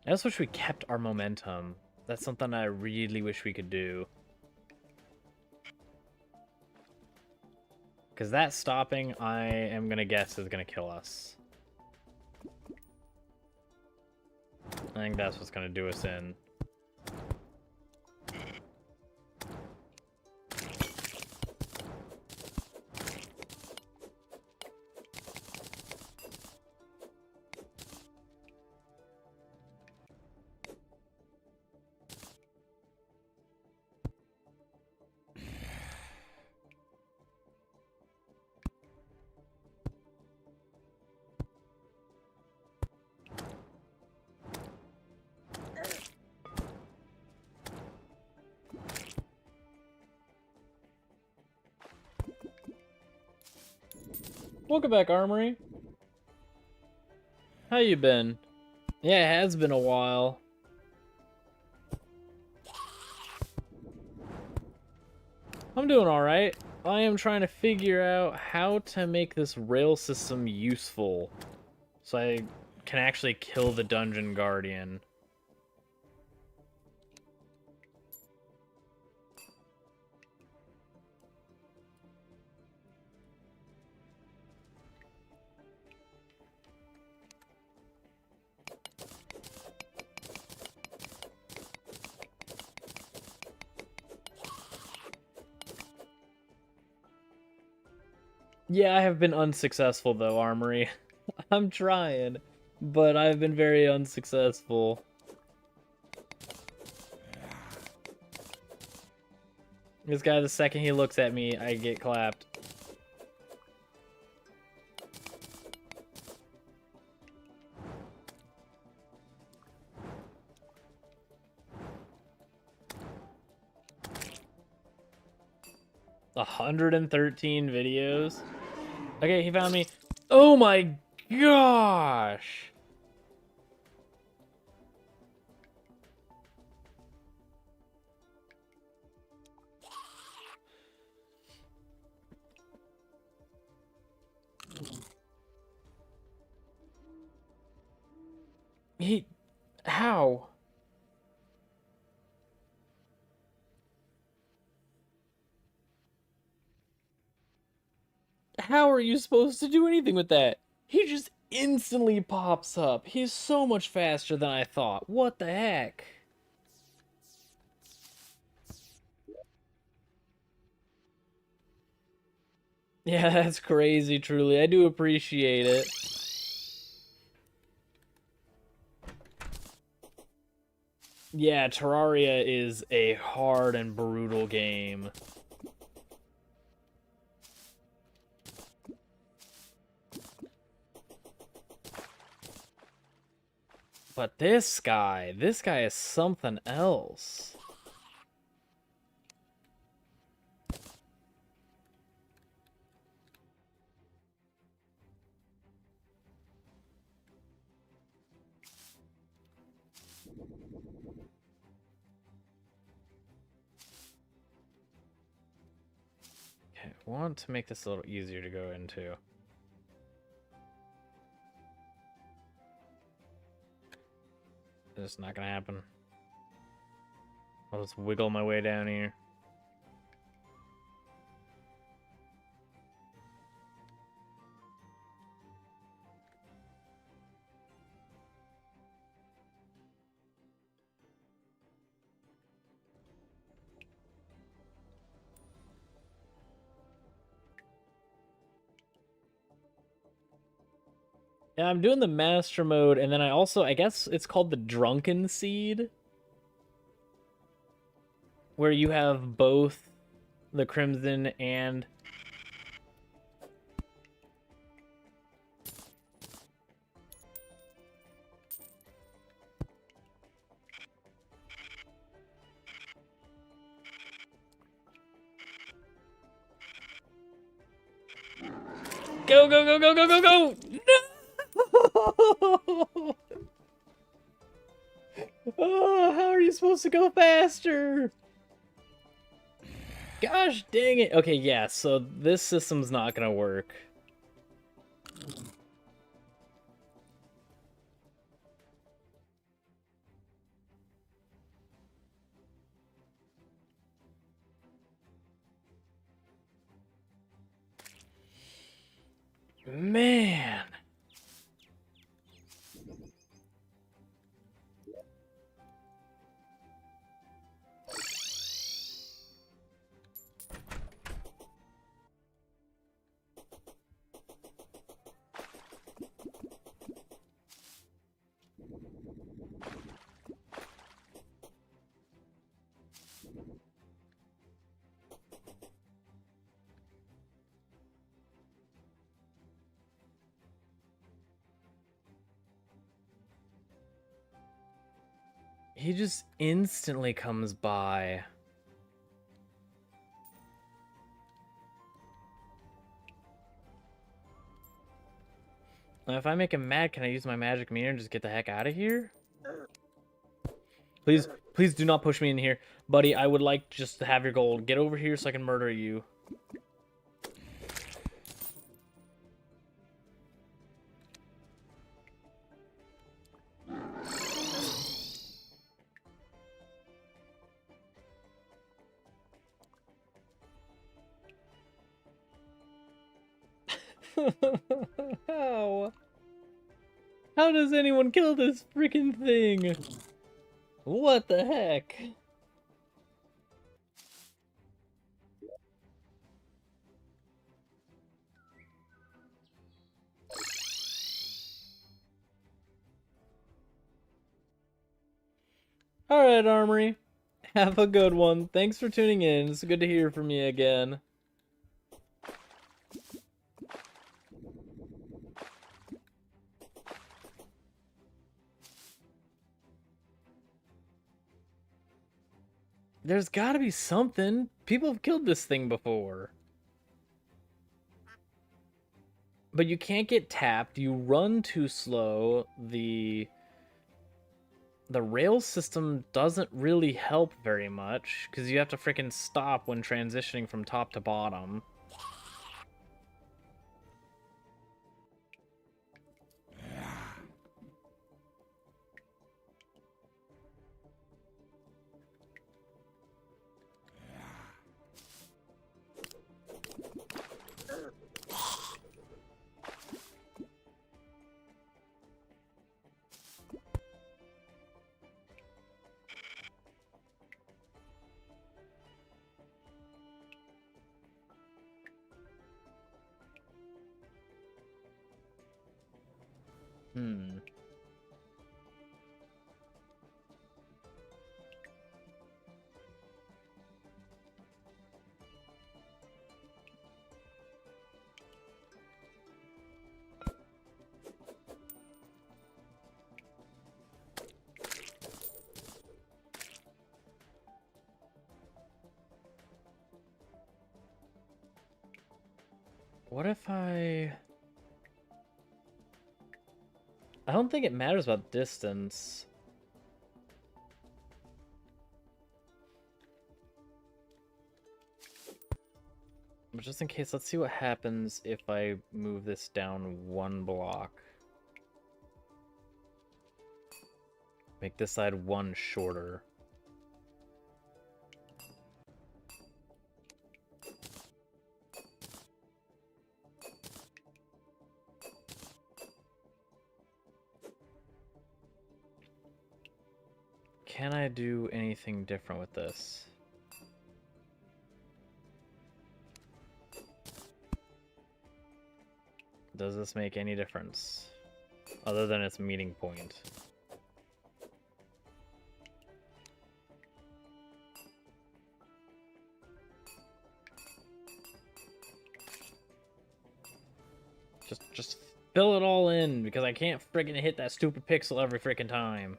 I just wish we kept our momentum. That's something I really wish we could do. Because that stopping, I am going to guess, is going to kill us. I think that's what's going to do us in. Welcome back, Armory. How you been? Yeah, it has been a while. I'm doing alright. I am trying to figure out how to make this rail system useful so I can actually kill the dungeon guardian. Yeah, I have been unsuccessful though, Armory. I'm trying, but I've been very unsuccessful. This guy, the second he looks at me, I get clapped. $113 videos? Okay, he found me. Oh my gosh! How? How are you supposed to do anything with that? He just instantly pops up. He's so much faster than I thought. What the heck? Yeah, that's crazy, truly. I do appreciate it. Yeah, Terraria is a hard and brutal game. But this guy is something else. Okay, I want to make this a little easier to go into. It's not gonna happen. I'll just wiggle my way down here. Yeah, I'm doing the master mode, and then I guess it's called the drunken seed, where you have both the crimson and go, go, go, go, go, go, go! No! Oh, how are you supposed to go faster? Gosh dang it. Okay, yeah, so this system's not gonna work. Man. He just instantly comes by. Now, if I make him mad, can I use my magic meter and just get the heck out of here? Please, please do not push me in here. Buddy, I would like just to have your gold. Get over here so I can murder you. How? How does anyone kill this freaking thing? What the heck? Alright, Armory. Have a good one. Thanks for tuning in. It's good to hear from you again. There's gotta be something. People have killed this thing before. But you can't get tapped. You run too slow. The rail system doesn't really help very much because you have to freaking stop when transitioning from top to bottom. Hmm. What if I don't think it matters about distance. But just in case, let's see what happens if I move this down one block. Make this side one shorter. Can I do anything different with this? Does this make any difference? Other than its meeting point. Just fill it all in, because I can't friggin' hit that stupid pixel every freaking time.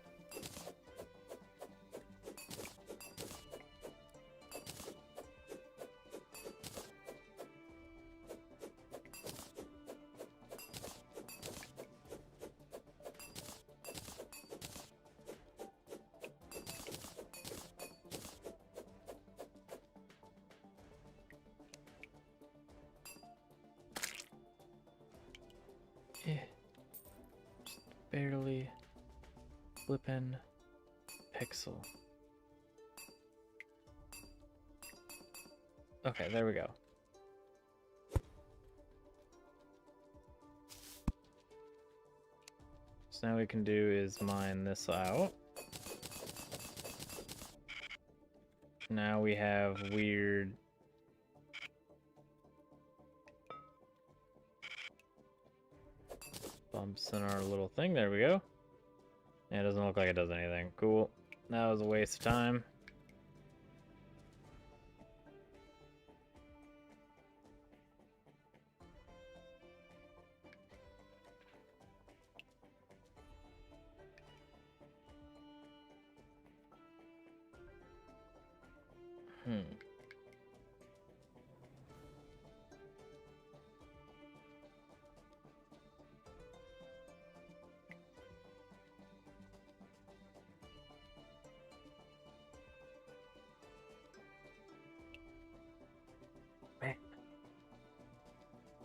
Just barely flippin' pixel. Okay, there we go. So now we can do is mine this out. Now we have weird... bumps in our little thing. There we go. Yeah, it doesn't look like it does anything. Cool. That was a waste of time.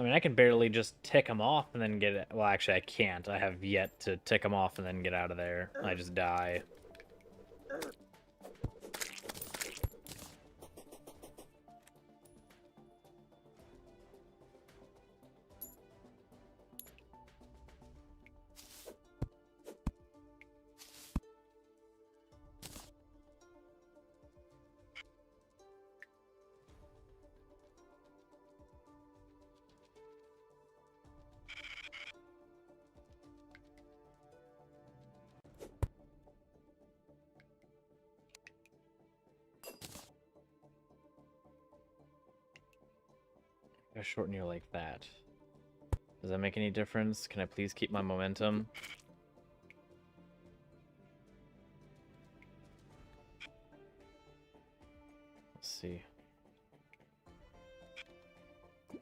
I mean, I can barely just tick them off and then get it. Well, actually, I can't. I have yet to tick them off and then get out of there. I just die. I shorten you like that. Does that make any difference? Can I please keep my momentum? Let's see.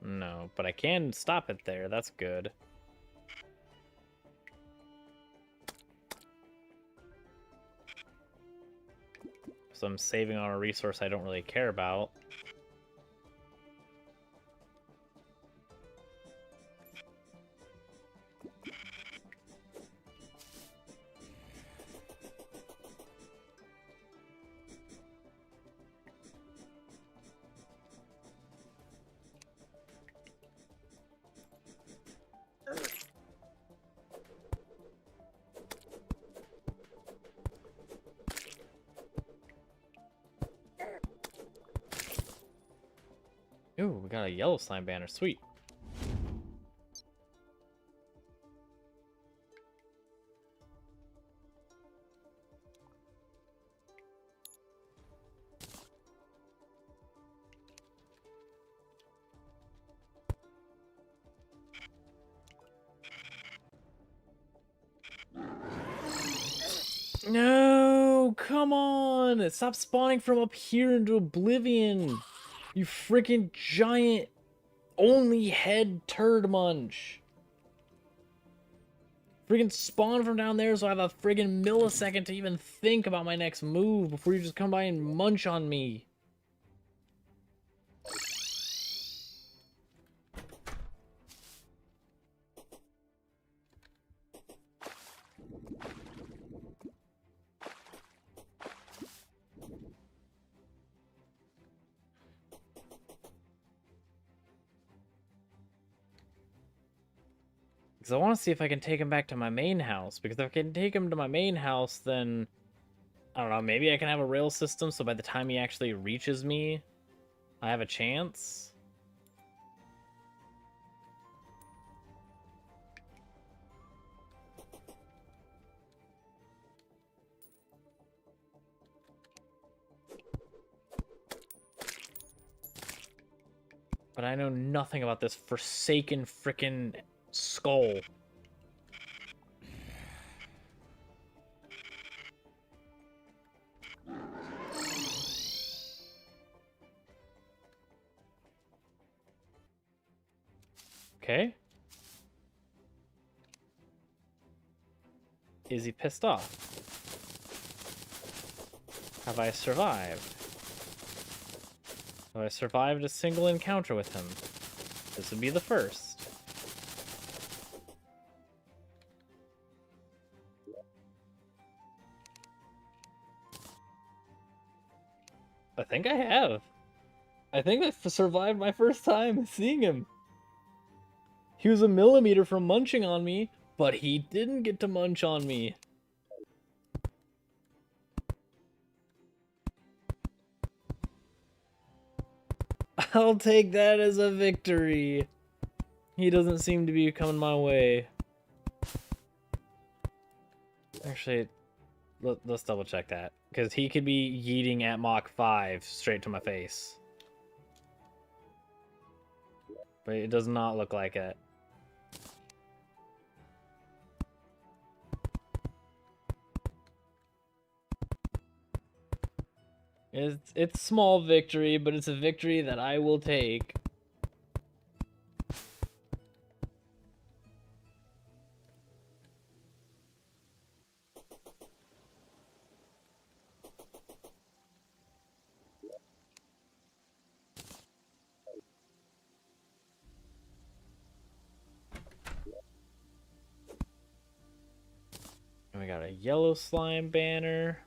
No, but I can stop it there. That's good. So I'm saving on a resource I don't really care about. Ooh, we got a yellow slime banner. Sweet. No, come on! Stop spawning from up here into oblivion! You freaking giant only head turd munch! Freaking spawn from down there so I have a friggin' millisecond to even think about my next move before you just come by and munch on me. Because I want to see if I can take him back to my main house. Because if I can take him to my main house, then... I don't know, maybe I can have a rail system so by the time he actually reaches me, I have a chance? But I know nothing about this forsaken frickin' skull. Okay. Is he pissed off? Have I survived? Have I survived a single encounter with him? This would be the first. I think I have. I think I survived my first time seeing him. He was a millimeter from munching on me, But he didn't get to munch on me. I'll take that as a victory. He doesn't seem to be coming my way. Actually, let's double check that. Because he could be yeeting at Mach 5 straight to my face. But it does not look like it. It's small victory, but it's a victory that I will take. And we got a yellow slime banner.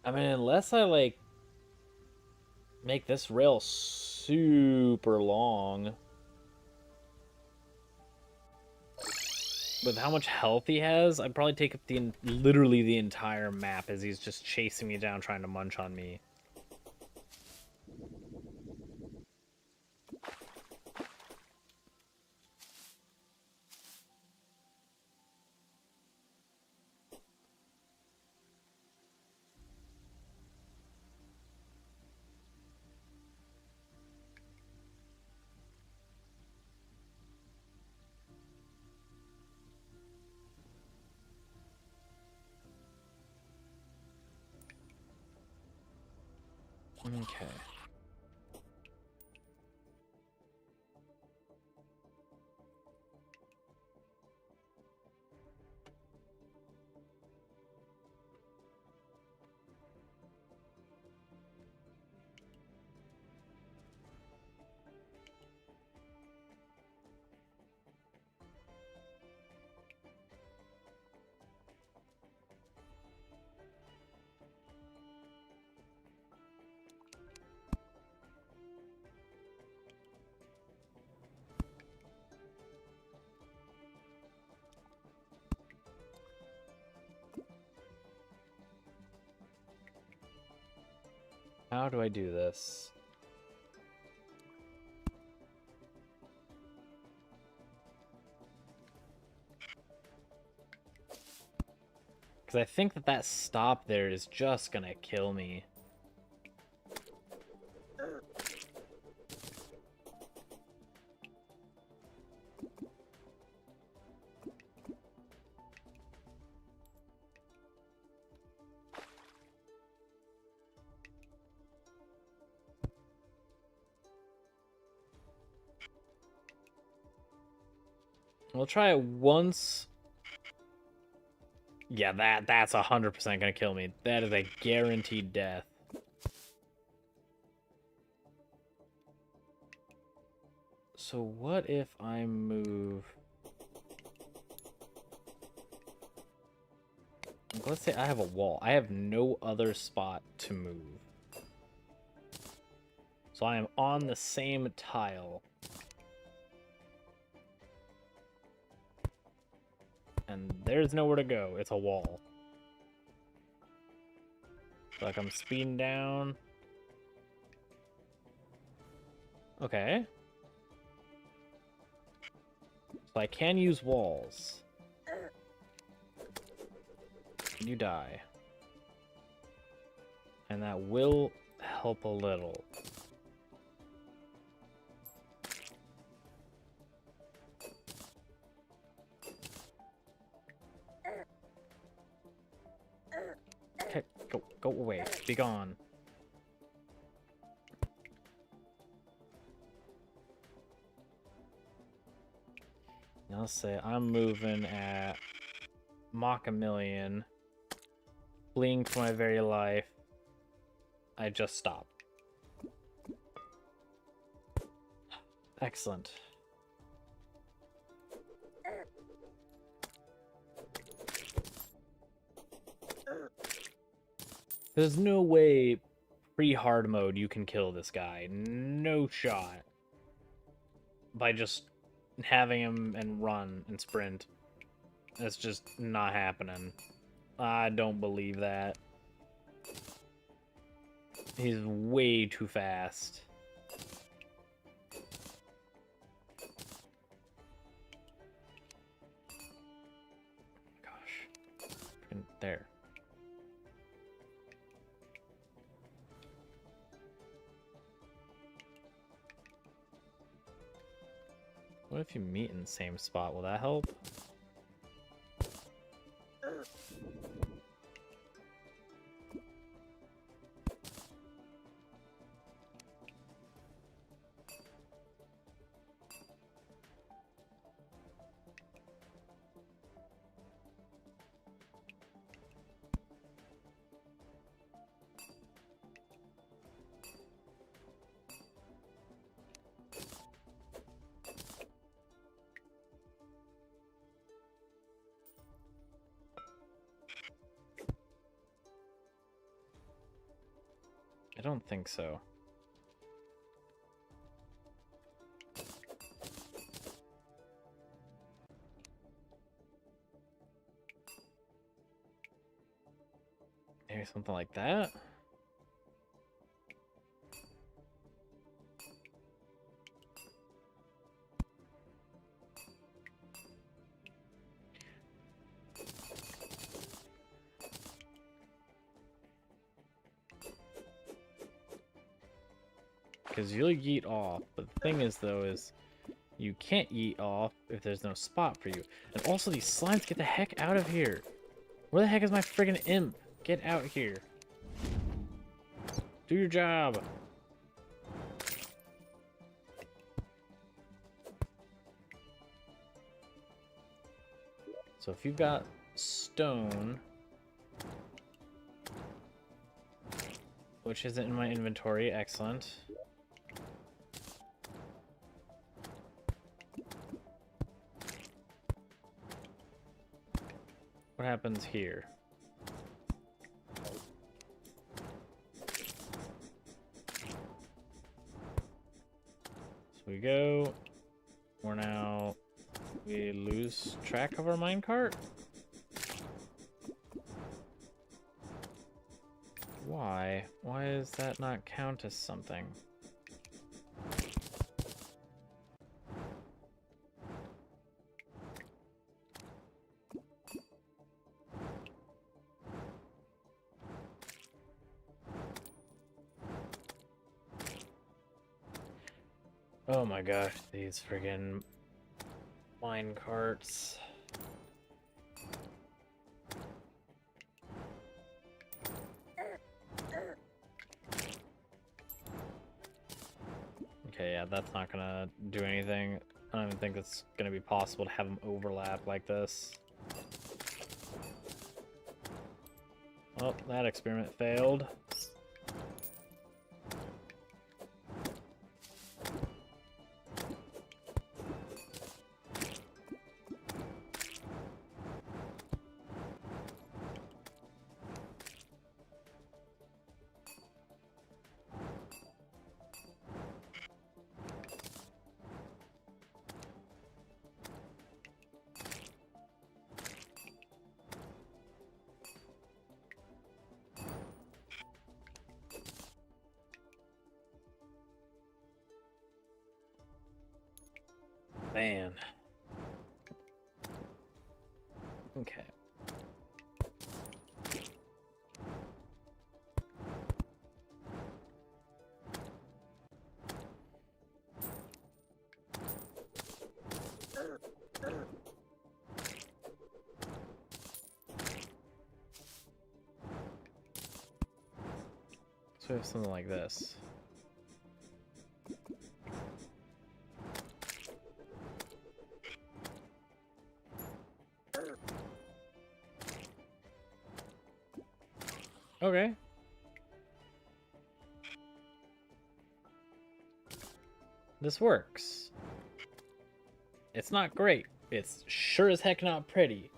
I mean, unless I, like, make this rail super long. With how much health he has, I'd probably take up literally the entire map as he's just chasing me down trying to munch on me. Okay. How do I do this? Because I think that stop there is just gonna kill me. We'll try it once. Yeah, that's 100% gonna kill me. That is a guaranteed death. So what if I move... Let's say I have a wall. I have no other spot to move. So I am on the same tile. And there's nowhere to go. It's a wall. So like I'm speeding down. Okay. So I can use walls. You die. And that will help a little. Okay, go away. Be gone. Now let's say I'm moving at Mach 1,000,000. Fleeing for my very life. I just stopped. Excellent. There's no way pre-hard mode you can kill this guy. No shot. By just having him and run and sprint. That's just not happening. I don't believe that. He's way too fast. Gosh. There. What if you meet in the same spot? Will that help? I don't think so. Maybe something like that? Because you'll yeet off, but the thing is, though, is you can't yeet off if there's no spot for you. And also, these slimes, get the heck out of here! Where the heck is my friggin' imp? Get out here. Do your job! So if you've got stone, which isn't in my inventory, excellent. What happens here? So we go. We lose track of our minecart? Why? Why does that not count as something? Oh my gosh, these friggin' mine carts. Okay, yeah, that's not gonna do anything. I don't even think it's gonna be possible to have them overlap like this. Oh, that experiment failed. Man. Okay. So we have something like this. Okay. this works. It's not great. It's sure as heck not pretty.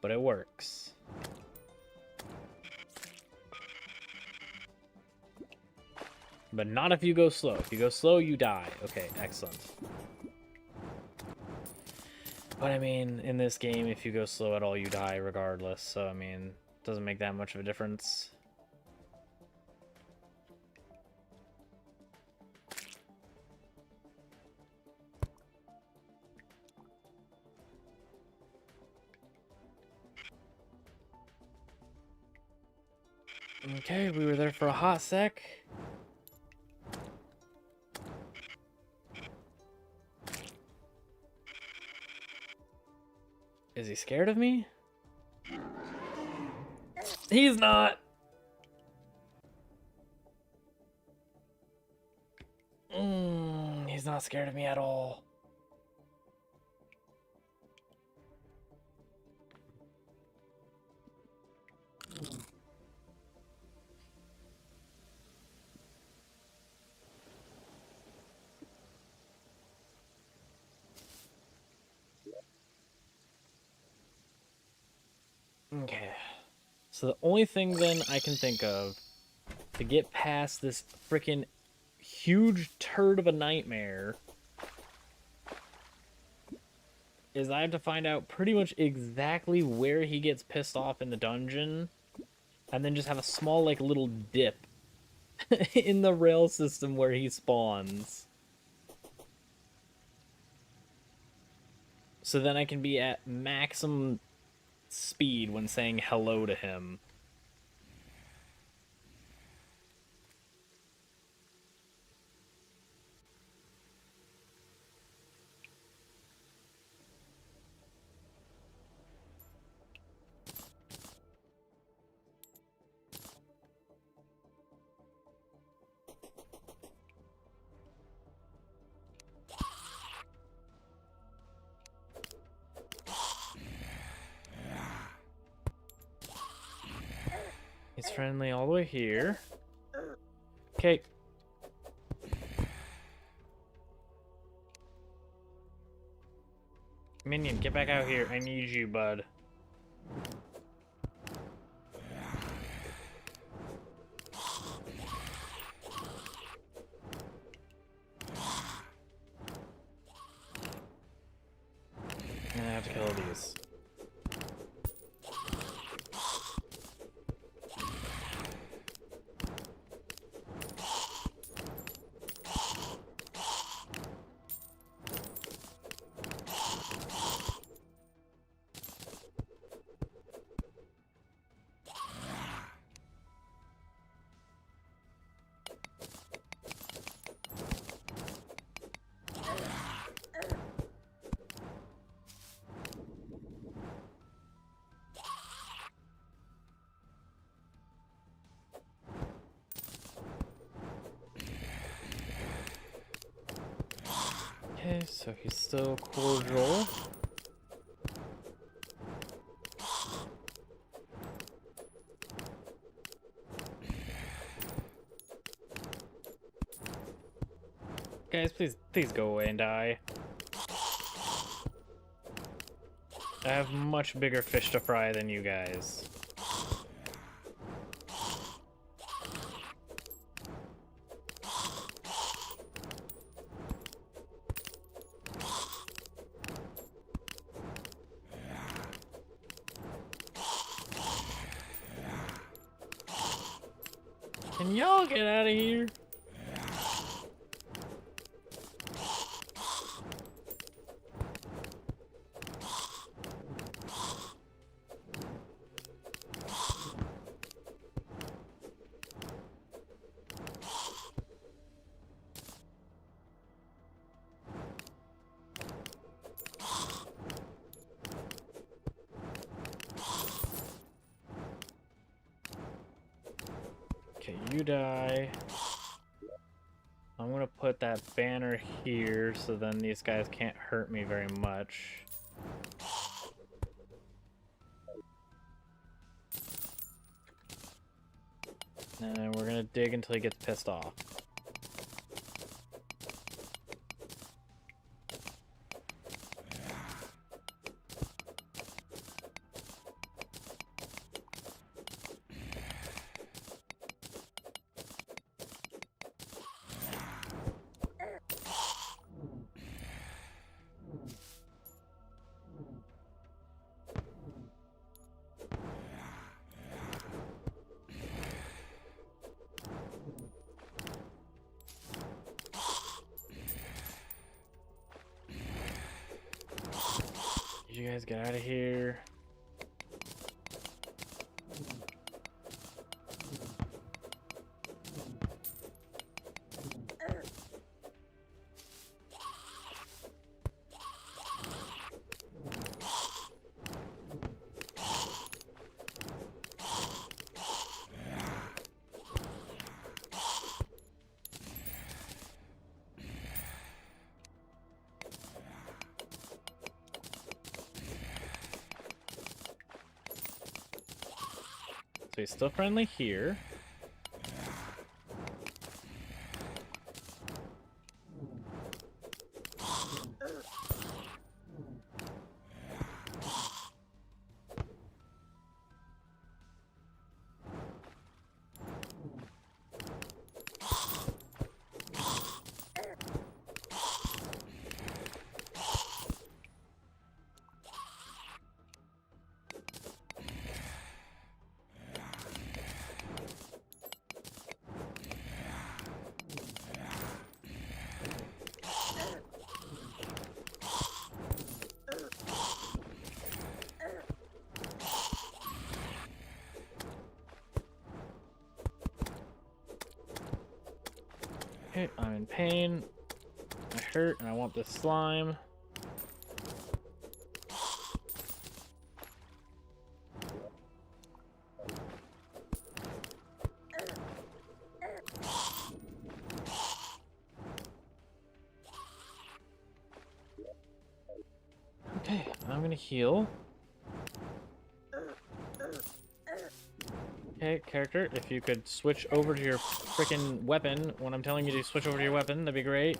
But it works. But not if you go slow. If you go slow, you die. Okay, excellent. But I mean, in this game, if you go slow at all, you die regardless. So, I mean, it doesn't make that much of a difference. Okay, we were there for a hot sec. Is he scared of me? He's not! He's not scared of me at all. Okay. So the only thing then I can think of to get past this freaking huge turd of a nightmare is I have to find out pretty much exactly where he gets pissed off in the dungeon, and then just have a small, like, little dip in the rail system where he spawns. So then I can be at maximum speed when saying hello to him. He's friendly all the way here. Okay. Minion, get back out here. I need you, bud. And I have to kill these. Okay, so he's still cordial. Guys, please go away and die. I have much bigger fish to fry than you guys. Can y'all get out of here? Okay, you die. I'm gonna put that banner here so then these guys can't hurt me very much. And we're gonna dig until he gets pissed off. you guys get out of here. So he's still friendly here. Okay, I'm in pain. I hurt, and I want this slime. Okay, I'm gonna heal. Okay, character, if you could switch over to your freaking weapon when I'm telling you to switch over to your weapon, that'd be great.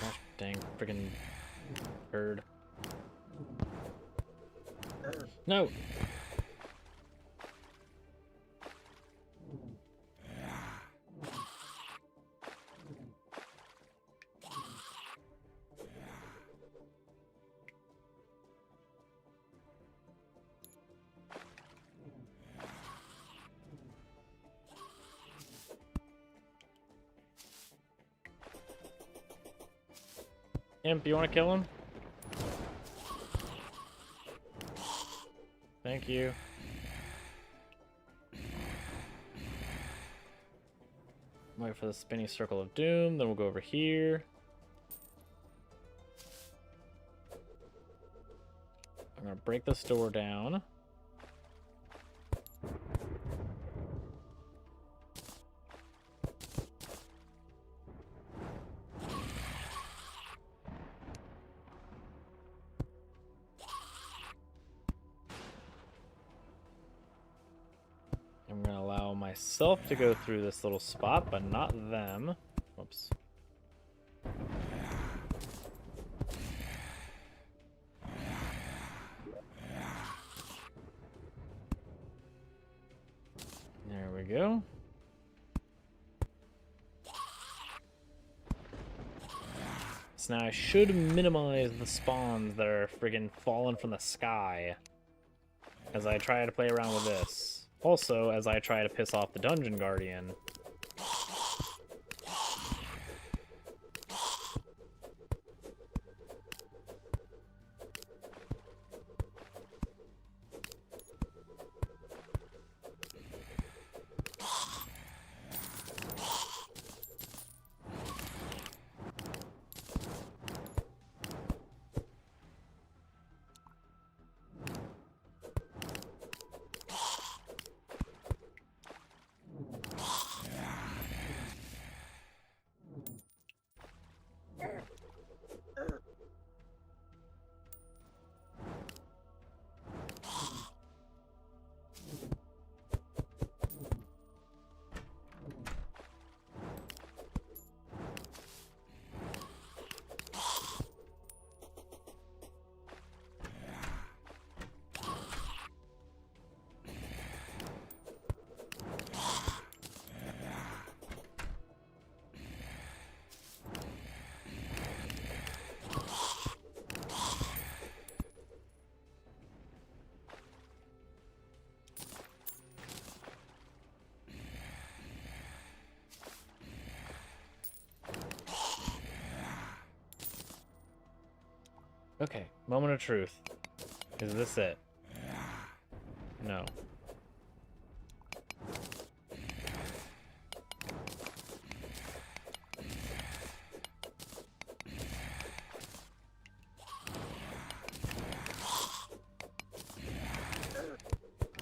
Gosh dang, freaking bird. No! Imp, you want to kill him? Thank you. Wait for the spinny circle of doom, then we'll go over here. I'm gonna break this door down. I'm gonna allow myself to go through this little spot, but not them. Whoops. There we go. So now I should minimize the spawns that are friggin' falling from the sky as I try to play around with this. Also, as I try to piss off the Dungeon Guardian. Okay, moment of truth. Is this it? No.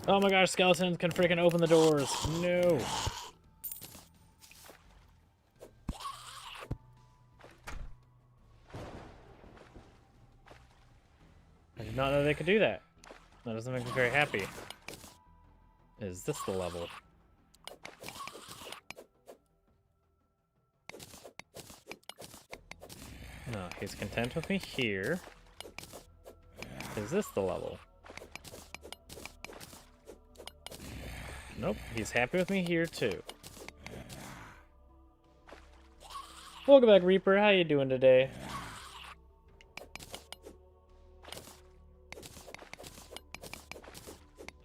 Oh my gosh, skeletons can freaking open the doors. No. I did not know they could do that. That doesn't make me very happy. Is this the level? No, he's content with me here. Is this the level? Nope, he's happy with me here too. Welcome back, Reaper. How you doing today?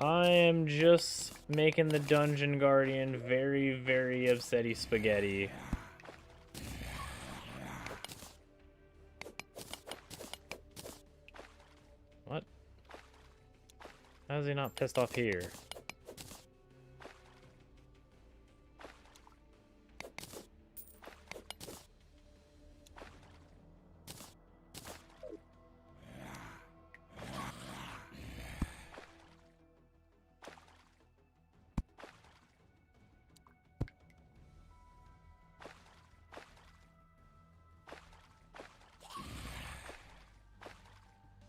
I am just making the Dungeon Guardian very, very upsetty spaghetti. What? How is he not pissed off here?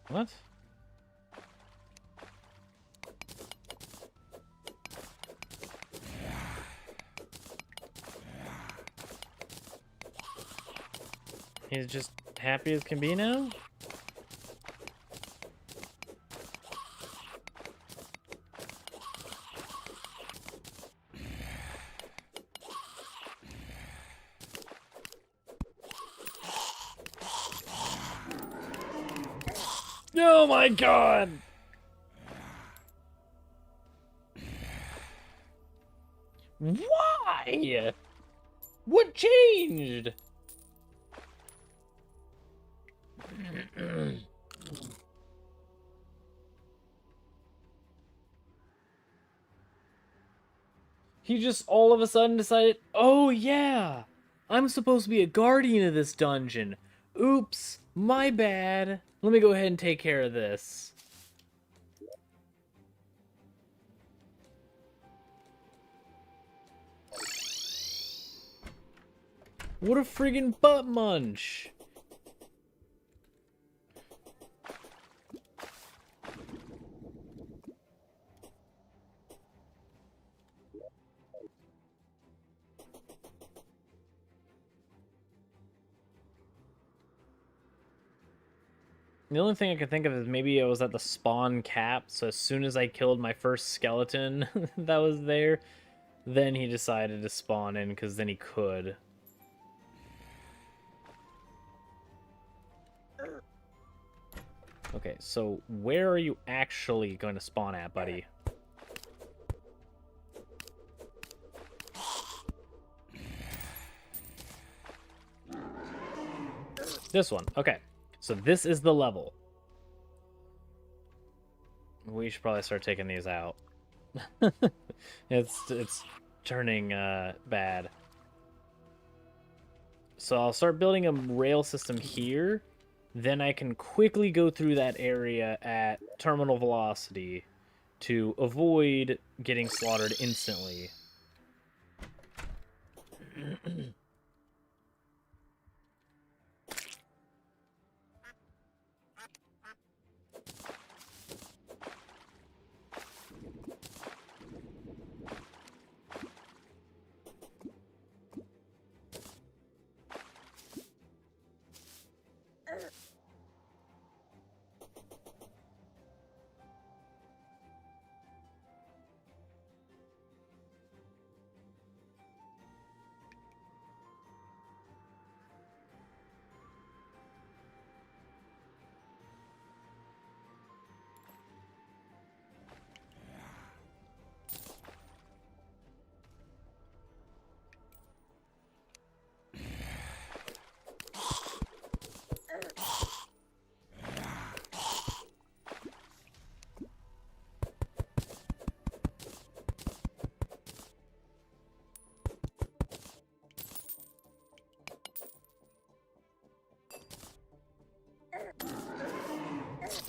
What? He's just happy as can be now? Oh my god! Why? What changed? He just all of a sudden decided, oh yeah, I'm supposed to be a guardian of this dungeon. Oops, my bad. Let me go ahead and take care of this. What a friggin' butt munch. The only thing I could think of is maybe it was at the spawn cap, so as soon as I killed my first skeleton that was there, then he decided to spawn in, because then he could. Okay, so where are you actually going to spawn at, buddy? This one. Okay, so this is the level. We should probably start taking these out. It's turning bad. So I'll start building a rail system here. Then I can quickly go through that area at terminal velocity to avoid getting slaughtered instantly.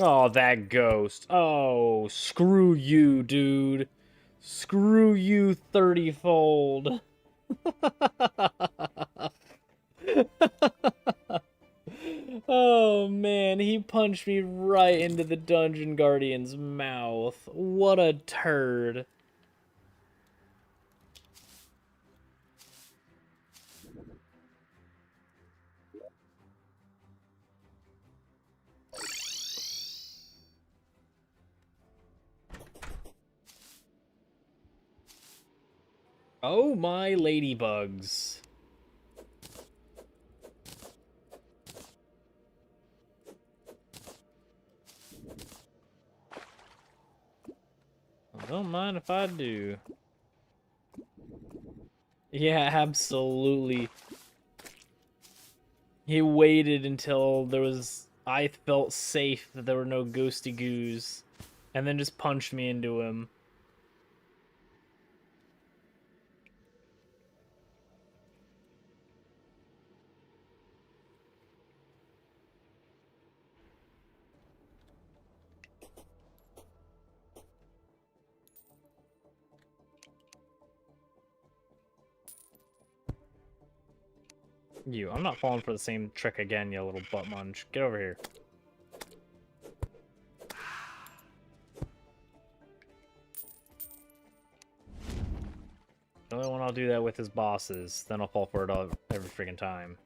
Oh, that ghost. Oh, screw you, dude. Screw you 30-fold. Oh man, he punched me right into the Dungeon Guardian's mouth. What a turd. Oh my ladybugs. I don't mind if I do. Yeah, absolutely. He waited until I felt safe that there were no ghosty goos, and then just punched me into him. I'm not falling for the same trick again, you little butt munch. Get over here. The only one I'll do that with is bosses, then I'll fall for it every freaking time.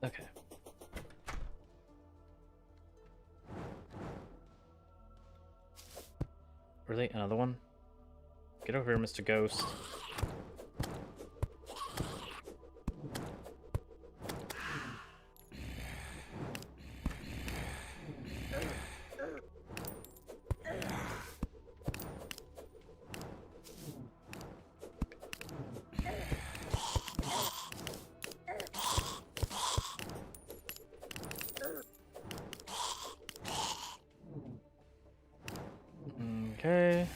Okay. Really? Another one? Get over here, Mr. Ghost. Okay.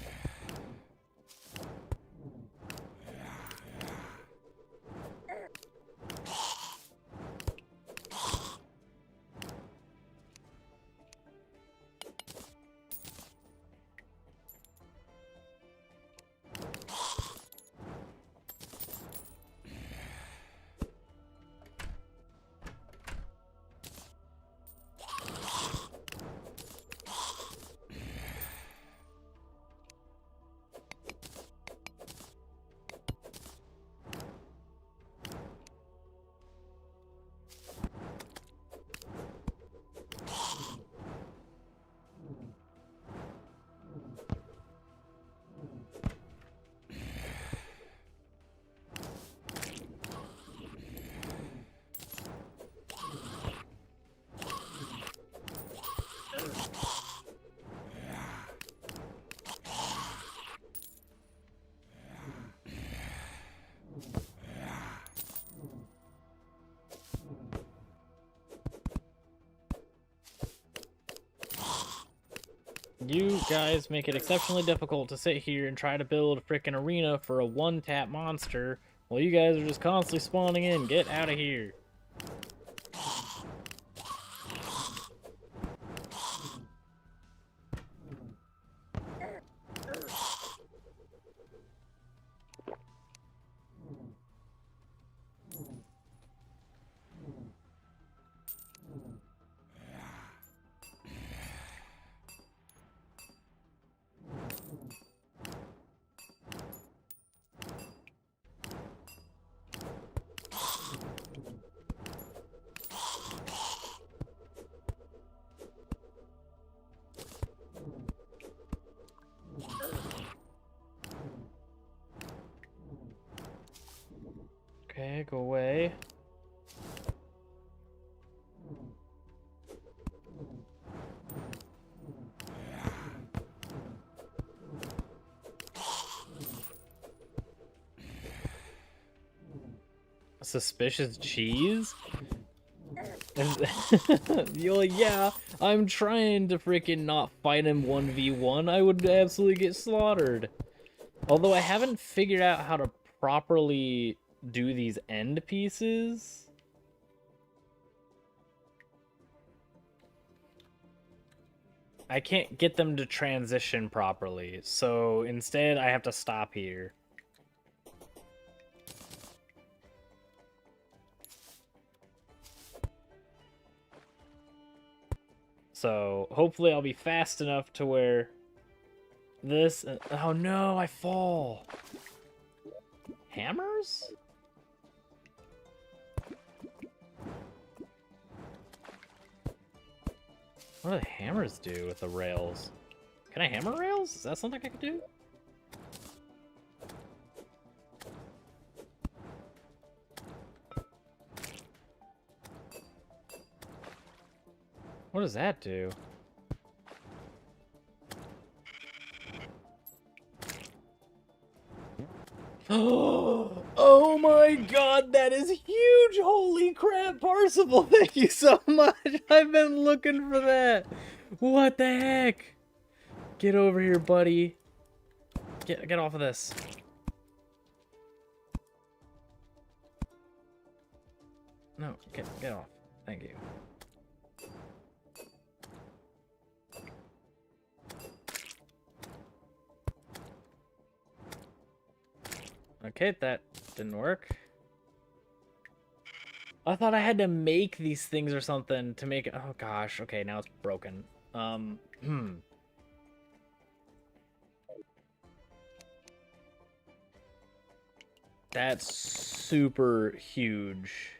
You guys make it exceptionally difficult to sit here and try to build a freaking arena for a one-tap monster while you guys are just constantly spawning in. Get out of here. Okay, go away. Suspicious cheese? Yo, yeah, I'm trying to freaking not fight him 1v1. I would absolutely get slaughtered. Although I haven't figured out how to properly do these end pieces. I can't get them to transition properly, so instead I have to stop here. So hopefully I'll be fast enough to where this... oh no, I fall. Hammers? What do the hammers do with the rails? Can I hammer rails? Is that something I can do? What does that do? Oh my god, that is huge! Holy crap, Parsival, thank you so much! I've been looking for that! What the heck? Get over here, buddy. Get off of this. No, get off. Thank you. Okay, that didn't work. I thought I had to make these things or something to make it. Oh gosh, okay, now it's broken. That's super huge.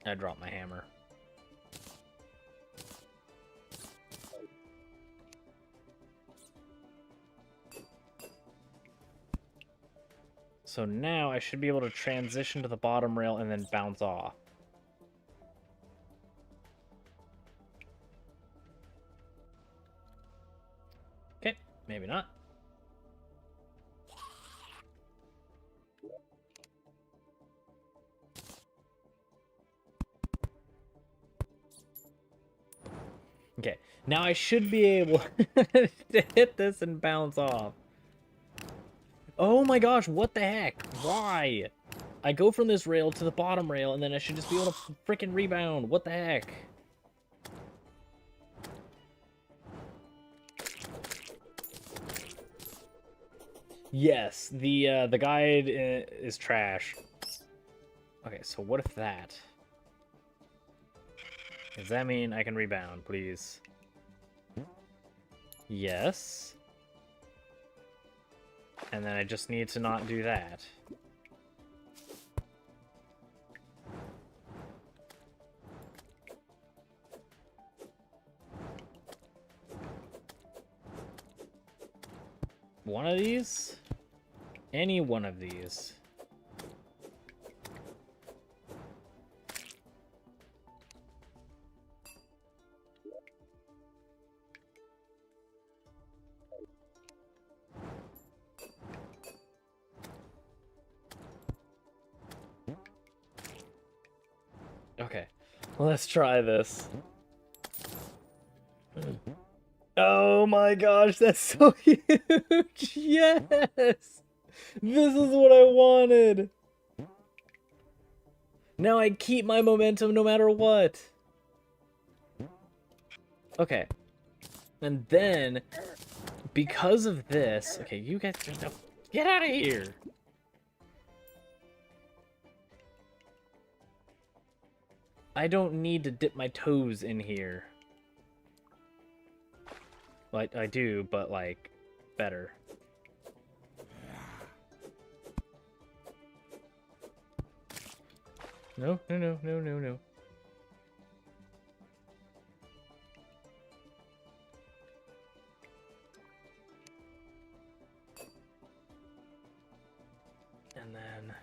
I dropped my hammer. So now I should be able to transition to the bottom rail and then bounce off. Okay, maybe not. Okay, now I should be able to hit this and bounce off. Oh my gosh, what the heck? Why? I go from this rail to the bottom rail, and then I should just be able to freaking rebound. What the heck? Yes, the guide is trash. Okay, so what if that? Does that mean I can rebound, please? Yes. And then I just need to not do that. One of these? Any one of these. Okay, let's try this. Oh my gosh, that's so huge! Yes! This is what I wanted! Now I keep my momentum no matter what! Okay. And then, because of this... Okay, you guys... Get out of here! I don't need to dip my toes in here. Like, I do, but, like, better. No, no, no, no, no, no. And then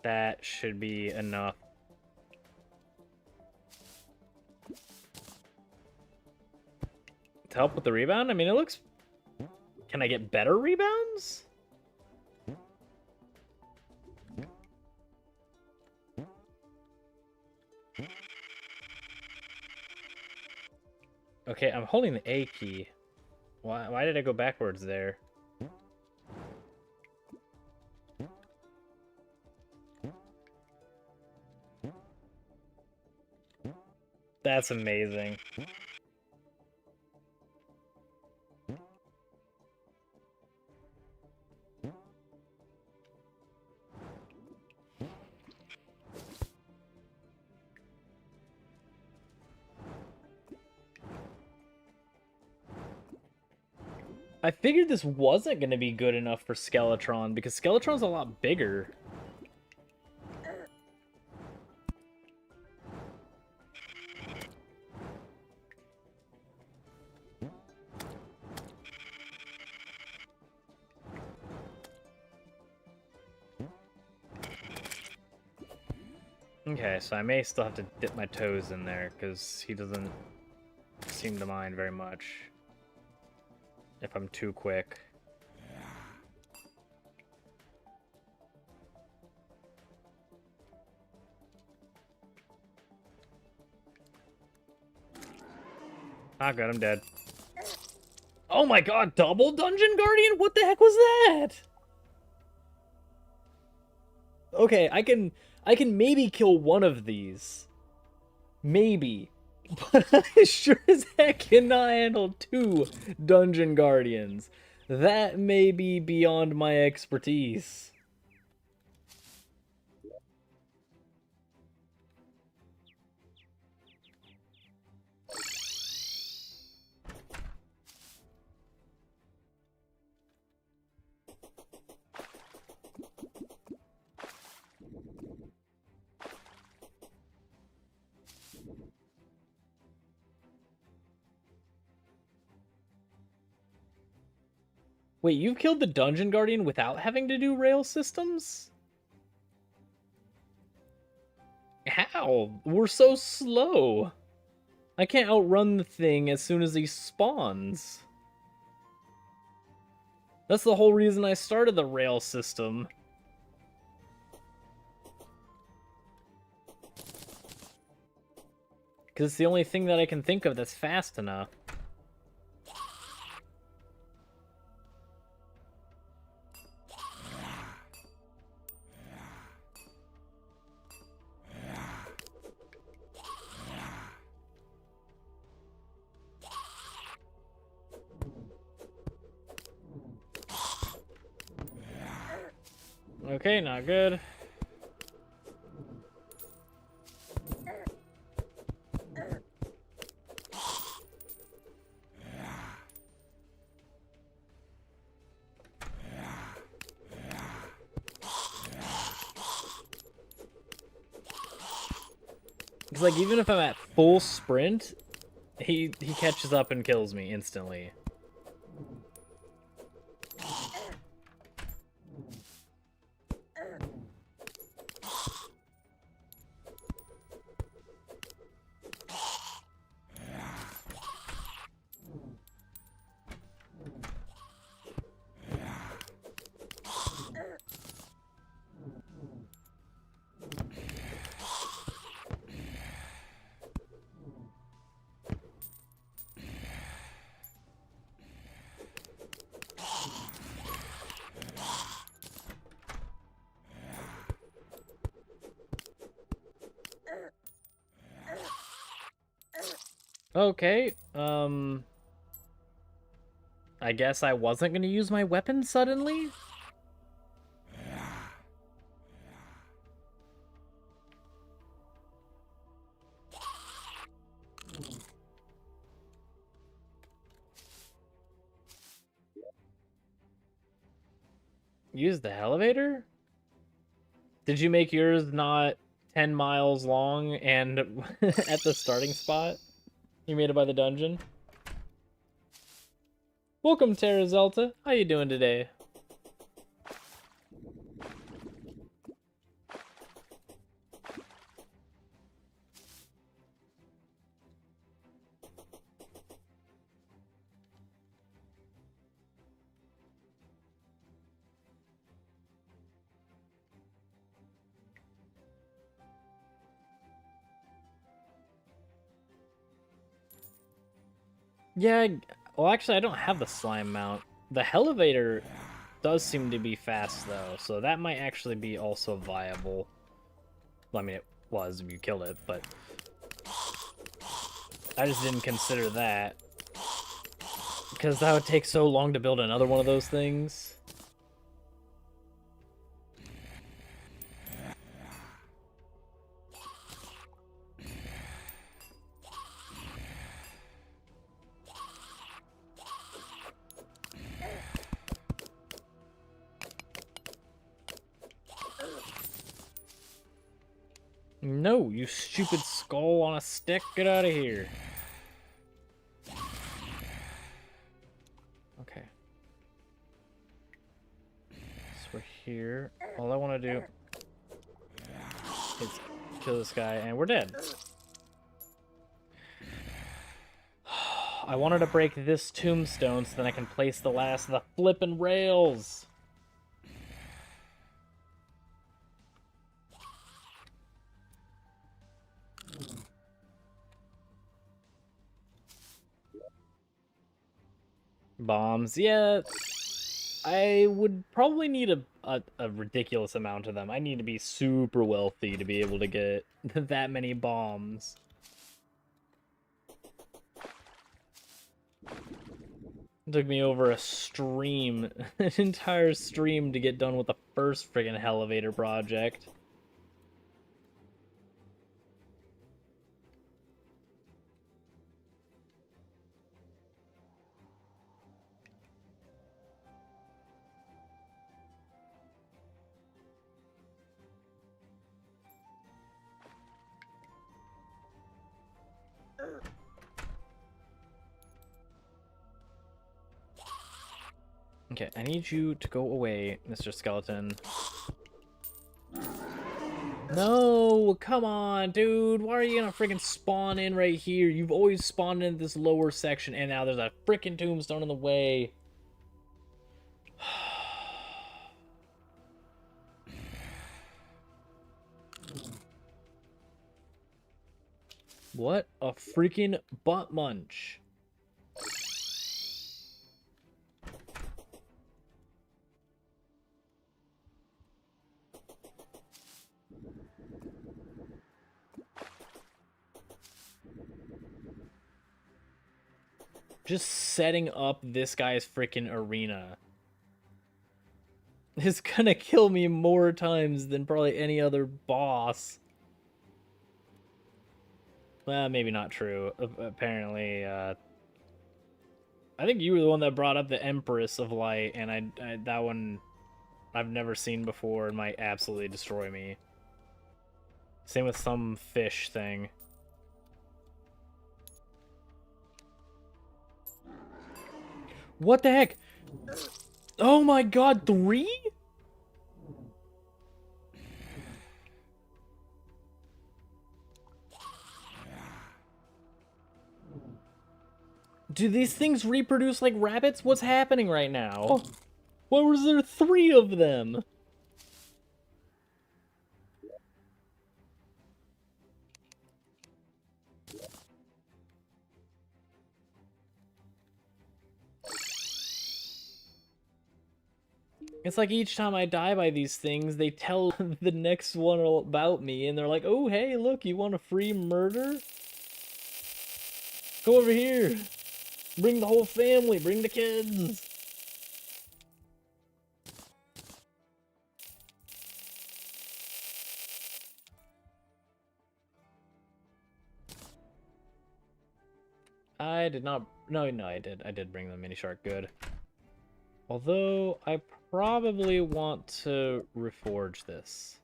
that should be enough. To help with the rebound? I mean, it looks... Can I get better rebounds? Okay, I'm holding the A key. Why did I go backwards there? That's amazing. I figured this wasn't going to be good enough for Skeletron, because Skeletron's a lot bigger. Okay, so I may still have to dip my toes in there, because he doesn't seem to mind very much if I'm too quick. Ah, good, I'm dead. Oh my god, double Dungeon Guardian? What the heck was that? Okay, I can maybe kill one of these. Maybe. But I sure as heck cannot handle 2 Dungeon Guardians. That may be beyond my expertise. Wait, you've killed the Dungeon Guardian without having to do rail systems? How? We're so slow. I can't outrun the thing as soon as he spawns. That's the whole reason I started the rail system. Because it's the only thing that I can think of that's fast enough. Okay, not good. It's like, even if I'm at full sprint, he catches up and kills me instantly. Okay, I guess I wasn't gonna use my weapon suddenly? Use the elevator? Did you make yours not 10 miles long and at the starting spot? You made it by the dungeon? Welcome, Terra Zelta. How you doing today? Yeah, well, actually, I don't have the slime mount. The elevator does seem to be fast, though, so that might actually be also viable. Well, I mean, it was if you killed it, but I just didn't consider that. Because that would take so long to build another one of those things. No, you stupid skull on a stick. Get out of here. Okay. So we're here. All I want to do is kill this guy, and we're dead. I wanted to break this tombstone so then I can place the last of the flippin' rails. Bombs, yeah. I would probably need a ridiculous amount of them. I need to be super wealthy to be able to get that many bombs. It took me over a stream, an entire stream to get done with the first friggin' elevator project. Okay, I need you to go away, Mr. Skeleton. No, come on, dude. Why are you gonna freaking spawn in right here? You've always spawned in this lower section, and now there's a freaking tombstone in the way. What a freaking butt munch. Just setting up this guy's freaking arena is gonna kill me more times than probably any other boss. Well, maybe not true. Apparently, I think you were the one that brought up the Empress of Light, and I that one I've never seen before and might absolutely destroy me. Same with some fish thing. What the heck? Oh my god, 3? Do these things reproduce like rabbits? What's happening right now? Why was there 3 of them? It's like each time I die by these things, they tell the next one about me, and they're like, oh, hey, look, you want a free murder? Go over here. Bring the whole family. Bring the kids. I did not... No, I did. I did bring the mini shark. Good. Although, I probably want to reforge this.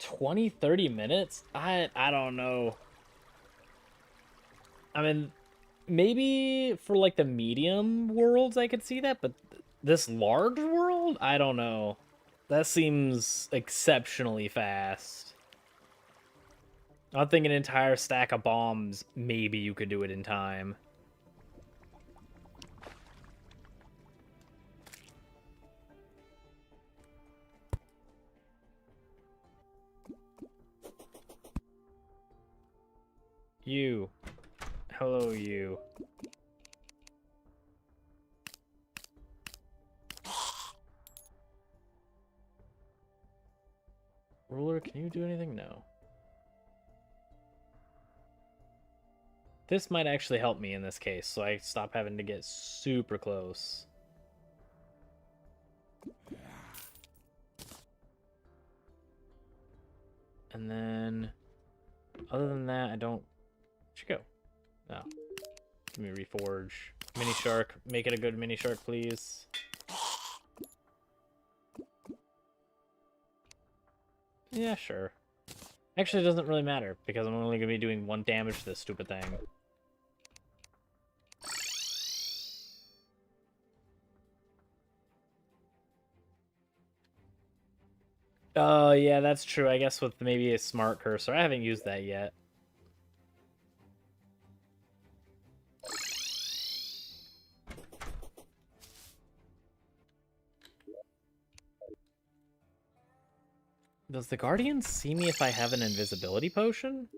20, 30 minutes? I don't know. I mean, maybe for like the medium worlds I could see that, but this large world? I don't know. That seems exceptionally fast. I think an entire stack of bombs, maybe you could do it in time. You. Hello, you. Ruler, can you do anything? No. This might actually help me in this case, so I stop having to get super close. And then, other than that, I don't... Where'd you go? No. Let me reforge. Mini shark. Make it a good mini shark, please. Yeah, sure. Actually, it doesn't really matter, because I'm only going to be doing 1 damage to this stupid thing. Oh, yeah, that's true. I guess with maybe a smart cursor. I haven't used that yet. Does the Guardian see me if I have an invisibility potion?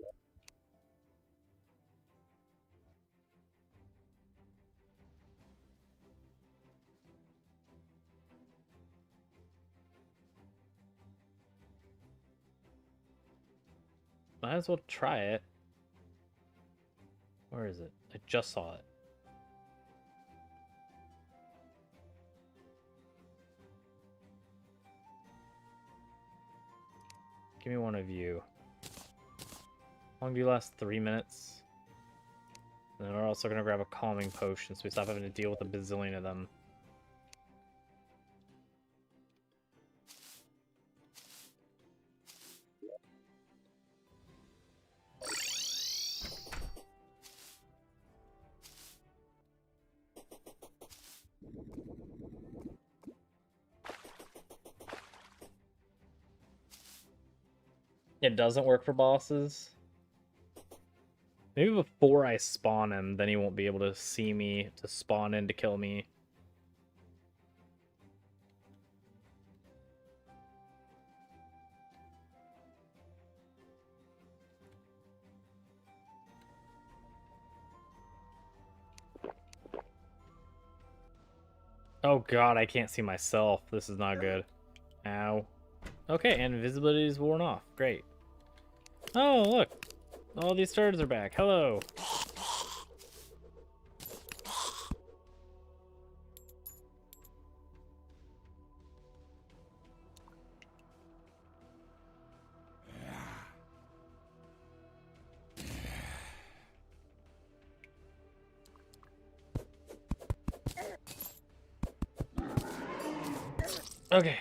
Might as well try it. Where is it? I just saw it. Give me one of you. How long do you last? 3 minutes? And then we're also going to grab a calming potion so we stop having to deal with a bazillion of them. It doesn't work for bosses. Maybe before I spawn him, then he won't be able to see me to spawn in to kill me. Oh god, I can't see myself. This is not good. Ow. Okay, and invisibility is worn off. Great. Oh, look. All these turds are back. Hello. Okay.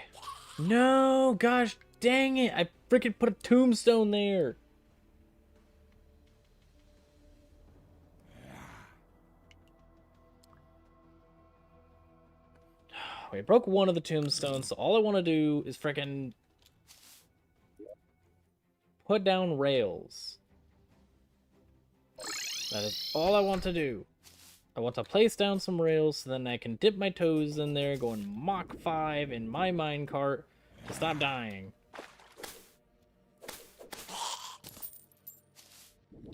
No, gosh dang it. I freaking put a tombstone there. We broke one of the tombstones, so all I want to do is freaking put down rails. That is all I want to do. I want to place down some rails so then I can dip my toes in there going Mach 5 in my minecart to stop dying.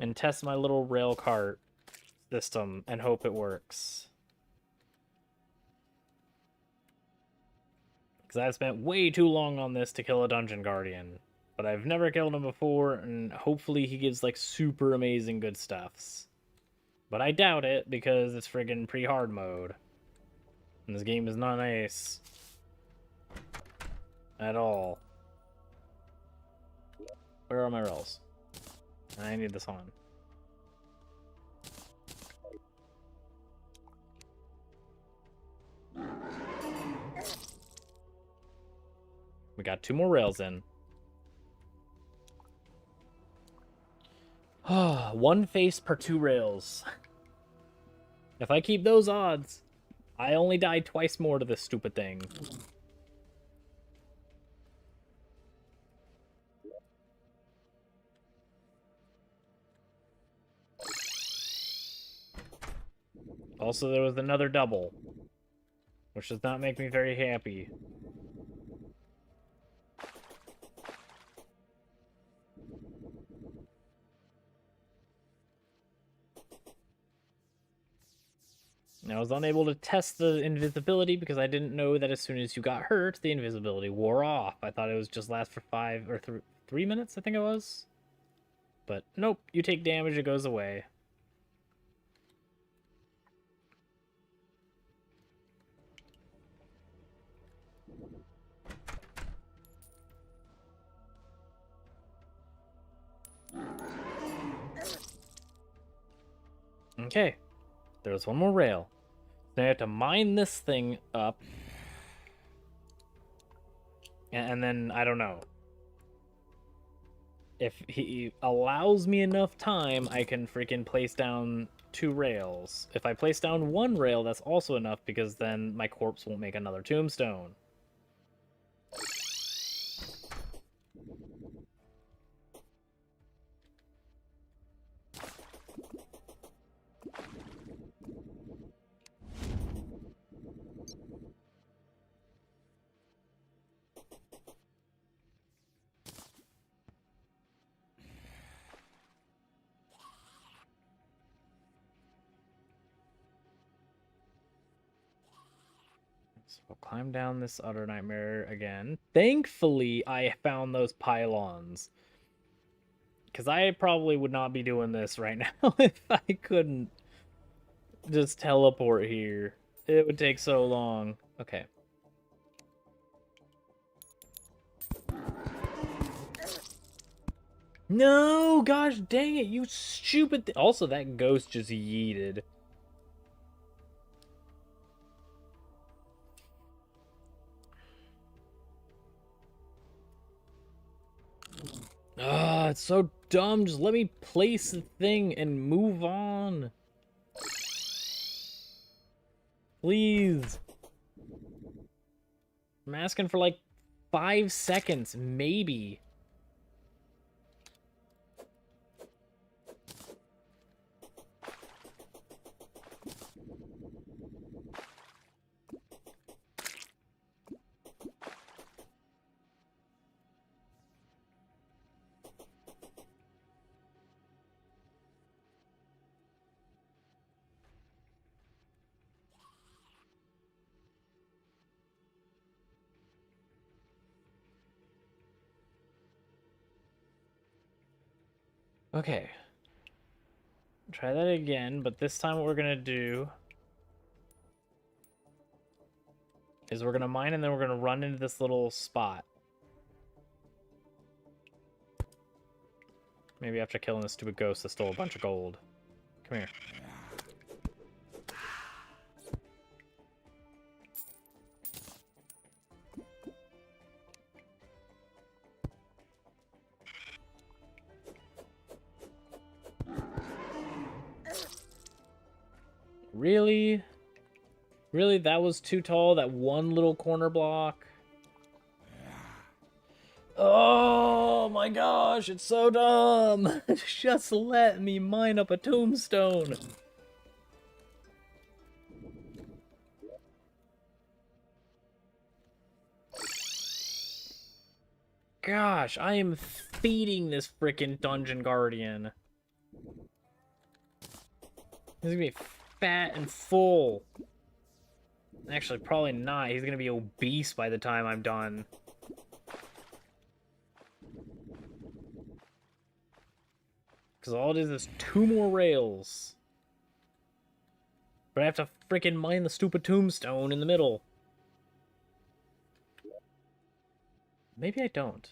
And test my little rail cart system and hope it works. Because I've spent way too long on this to kill a dungeon guardian. But I've never killed him before, and hopefully he gives like super amazing good stuffs. But I doubt it because it's friggin' pre-hard mode. And this game is not nice. At all. Where are my rails? I need this on. We got 2 more rails in. One face per 2 rails. If I keep those odds, I only died twice more to this stupid thing. Also, there was another double, which does not make me very happy. I was unable to test the invisibility because I didn't know that as soon as you got hurt, the invisibility wore off. I thought it was just last for 5 or 3 minutes, I think it was. But nope, you take damage, it goes away. Okay, there's one more rail. Now I have to mine this thing up. And then, I don't know. If he allows me enough time, I can freaking place down 2 rails. If I place down 1 rail, that's also enough because then my corpse won't make another tombstone. So we'll climb down this utter nightmare again. Thankfully, I found those pylons. Because I probably would not be doing this right now if I couldn't just teleport here. It would take so long. Okay. No, gosh dang it, you stupid also, that ghost just yeeted. Ah, it's so dumb. Just let me place the thing and move on. Please. I'm asking for like 5 seconds, maybe. Okay. Try that again, but this time what we're gonna do is we're gonna mine and then we're gonna run into this little spot. Maybe after killing this stupid ghost that stole a bunch of gold. Come here. Really? Really? That was too tall? That one little corner block? Oh my gosh, it's so dumb! Just let me mine up a tombstone! Gosh, I am feeding this frickin' dungeon guardian. He's gonna be fat and full. Actually, probably not. He's gonna be obese by the time I'm done. Because all it is 2 more rails. But I have to frickin' mine the stupid tombstone in the middle. Maybe I don't.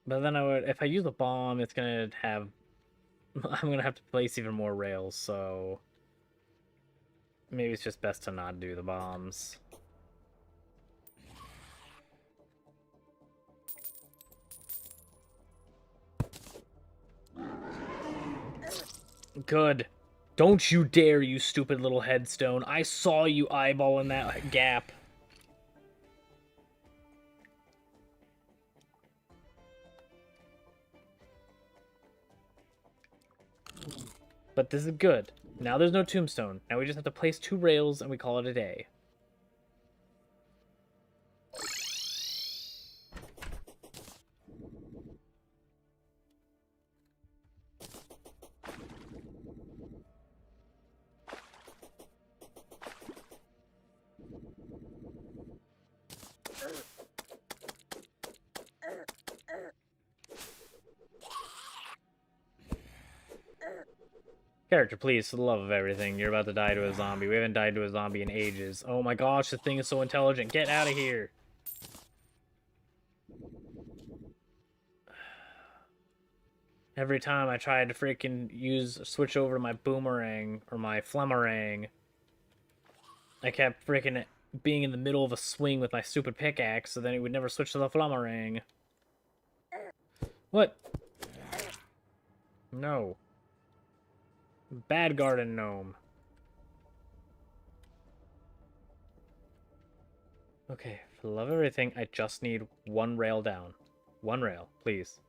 But then I would, if I use a bomb, it's gonna have, I'm gonna have to place even more rails, so maybe it's just best to not do the bombs. Good. Don't you dare, you stupid little headstone. I saw you eyeballing that gap. But this is good. Now there's no tombstone. Now we just have to place 2 rails and we call it a day. Character, please, for the love of everything. You're about to die to a zombie. We haven't died to a zombie in ages. Oh my gosh, this thing is so intelligent. Get out of here. Every time I tried to freaking switch over to my boomerang or my flamerang, I kept freaking being in the middle of a swing with my stupid pickaxe, so then it would never switch to the flamerang. What? No. Bad garden gnome. Okay, for the love of everything, I just need 1 rail down. 1 rail, please.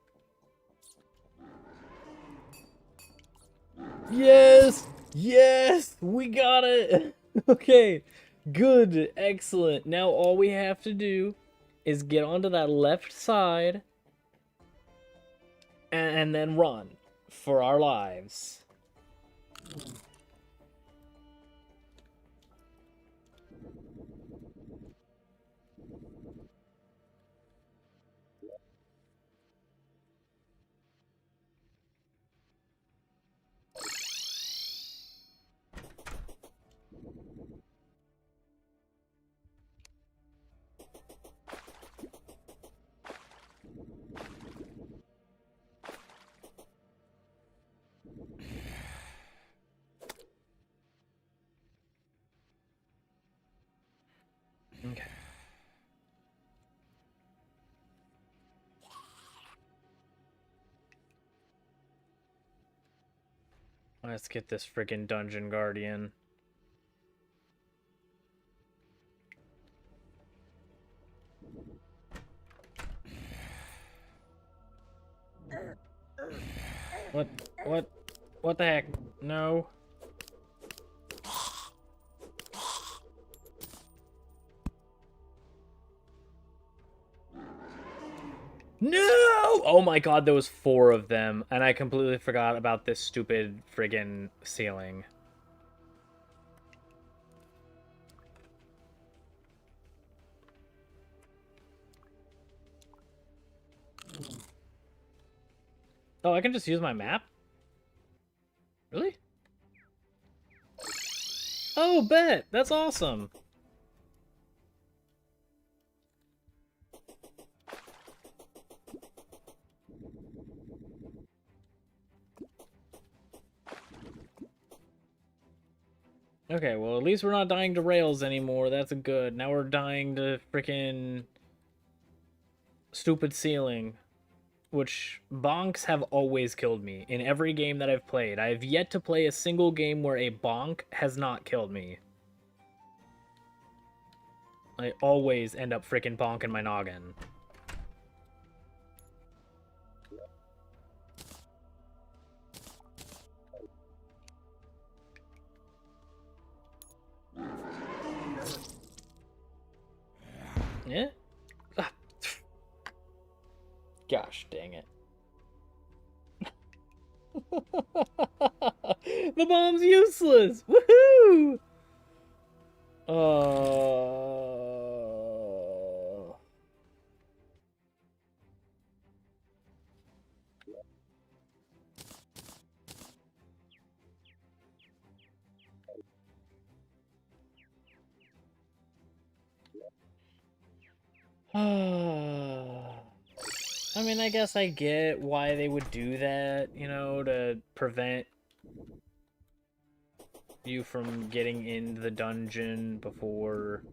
Yes! Yes! We got it! Okay, good, excellent. Now all we have to do is get onto that left side and then run for our lives. Okay. Let's get this freaking dungeon guardian. What? What? What the heck? No. No! Oh my god, there was 4 of them, and I completely forgot about this stupid friggin' ceiling. Oh, I can just use my map? Really? Oh, bet! That's awesome! Okay, well, at least we're not dying to rails anymore. That's good. Now we're dying to freaking stupid ceiling, which bonks have always killed me in every game that I've played. I have yet to play a single game where a bonk has not killed me. I always end up freaking bonking my noggin. Yeah? Ah. Gosh dang it. The bomb's useless! Woohoo! I mean, I guess I get why they would do that, you know, to prevent you from getting into the dungeon before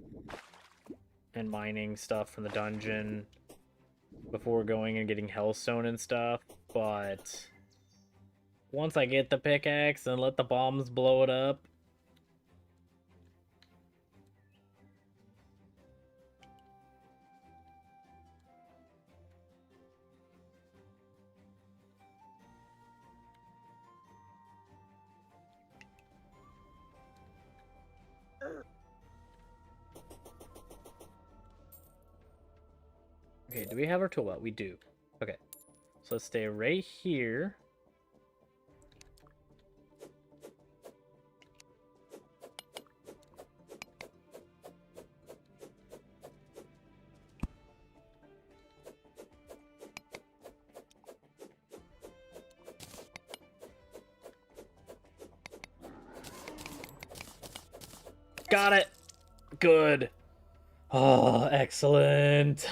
and mining stuff from the dungeon before going and getting hellstone and stuff, but once I get the pickaxe and let the bombs blow it up. Okay, do we have our tool belt? We do. Okay. So let's stay right here. Got it. Good. Oh, excellent.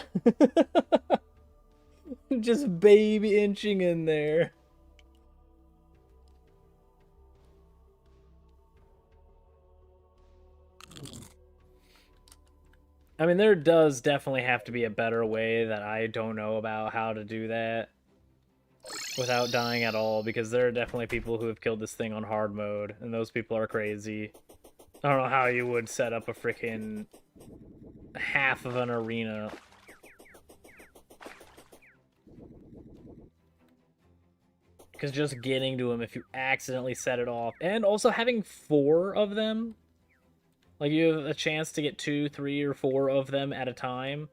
Just baby inching in there. I mean, there does definitely have to be a better way that I don't know about how to do that without dying at all, because there are definitely people who have killed this thing on hard mode, and those people are crazy. I don't know how you would set up a freaking half of an arena. Because just getting to him if you accidentally set it off, and also having 4 of them, like you have a chance to get 2, 3, or 4 of them at a time,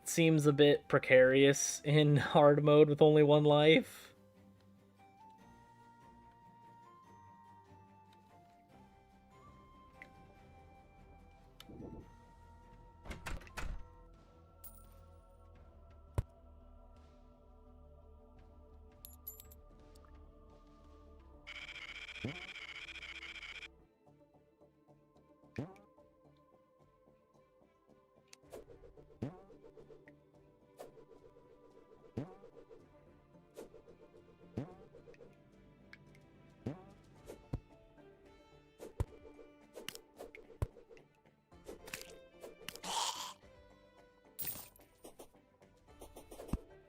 seems a bit precarious in hard mode with only 1 life.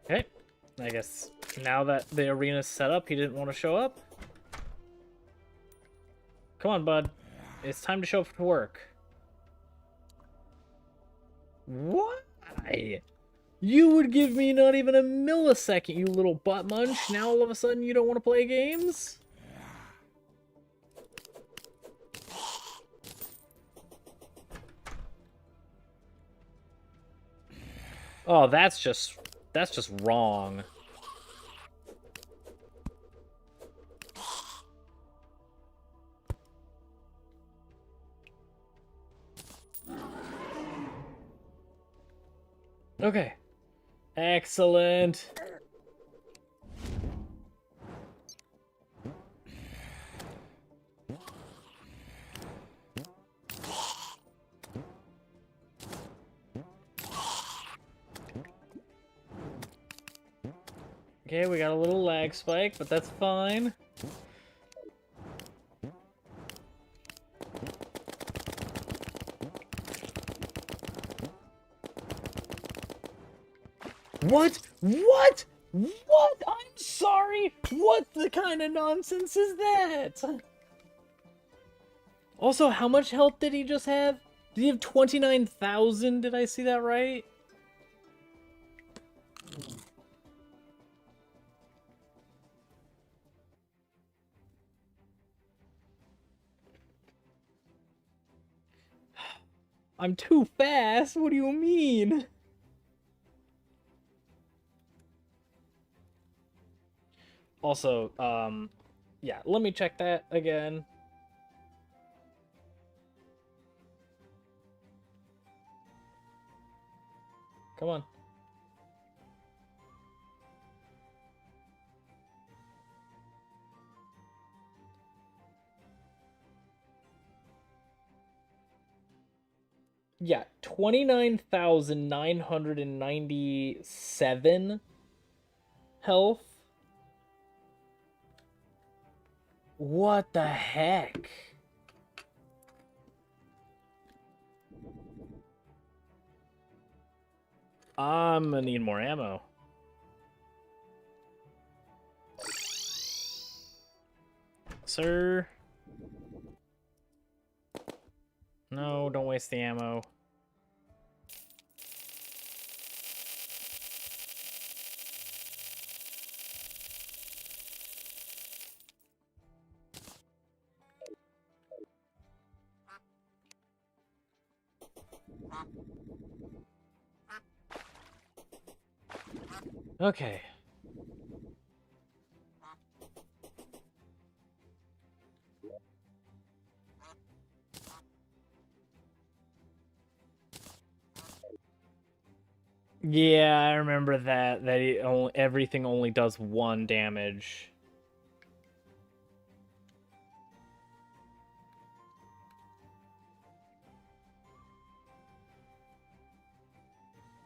Okay, I guess now that the arena's set up, he didn't want to show up. Come on, bud. It's time to show up for work. Why? You would give me not even a millisecond, you little butt munch. Now all of a sudden you don't want to play games? Oh, that's just wrong. Okay. Excellent. Okay, we got a little lag spike, but that's fine. What? What? What? I'm sorry. What the kind of nonsense is that? Also, how much health did he just have? Did he have 29,000? Did I see that right? I'm too fast. What do you mean? Also, yeah, let me check that again. Come on. Yeah, 29,997 health. What the heck? I'm gonna need more ammo. Sir? No, don't waste the ammo. Okay. Yeah, I remember that everything only does 1 damage.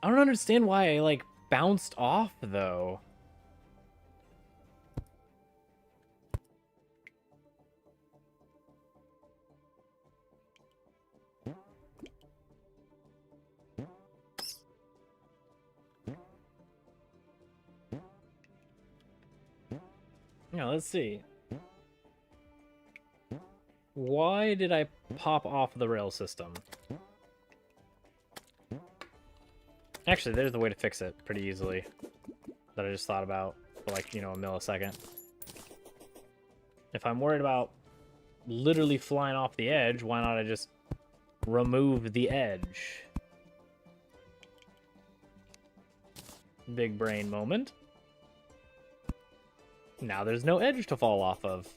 I don't understand why I, like, bounced off, though. Yeah, let's see. Why did I pop off the rail system? Actually, there's the way to fix it pretty easily. That I just thought about for, like, you know, a millisecond. If I'm worried about literally flying off the edge, why not I just remove the edge? Big brain moment. Now there's no edge to fall off of.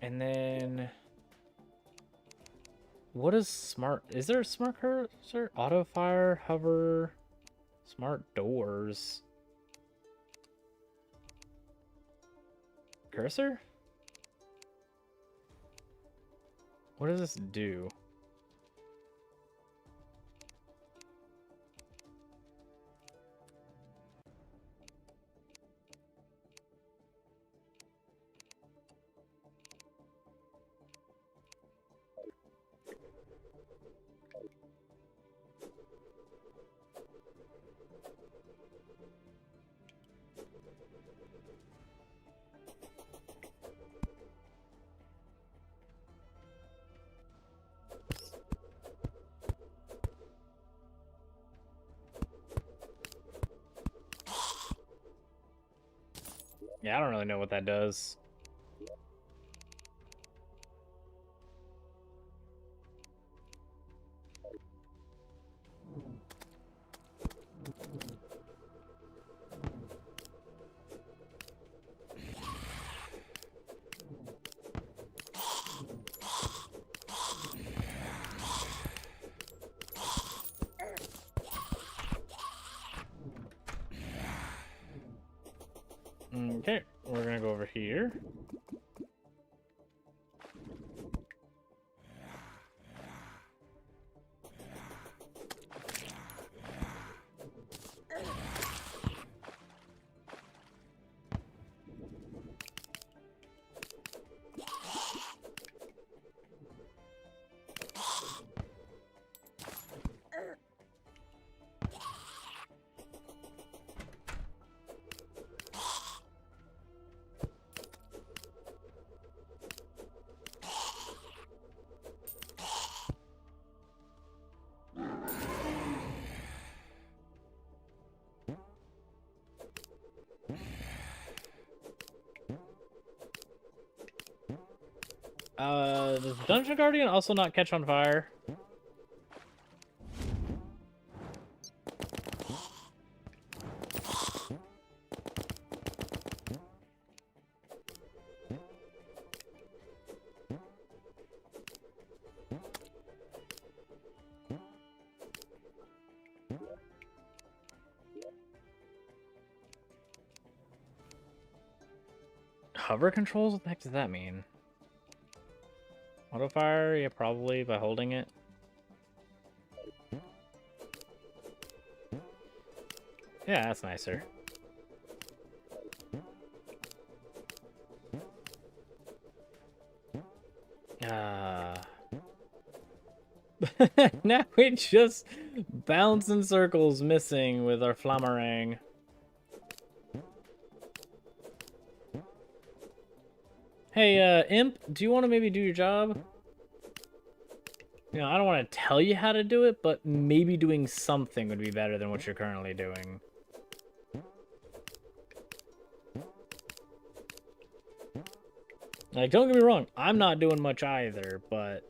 And then... what is smart? Is there a smart cursor? Auto fire, hover, smart doors. Cursor? What does this do? Yeah, I don't really know what that does. Okay, we're gonna go over here. Does Dungeon Guardian also not catch on fire? Hover controls? What the heck does that mean? Auto fire? Yeah, probably by holding it. Yeah, that's nicer. Now we just bounce in circles missing with our flamarang. Hey, Imp, do you want to maybe do your job? You know, I don't want to tell you how to do it, but maybe doing something would be better than what you're currently doing. Like, don't get me wrong, I'm not doing much either, but...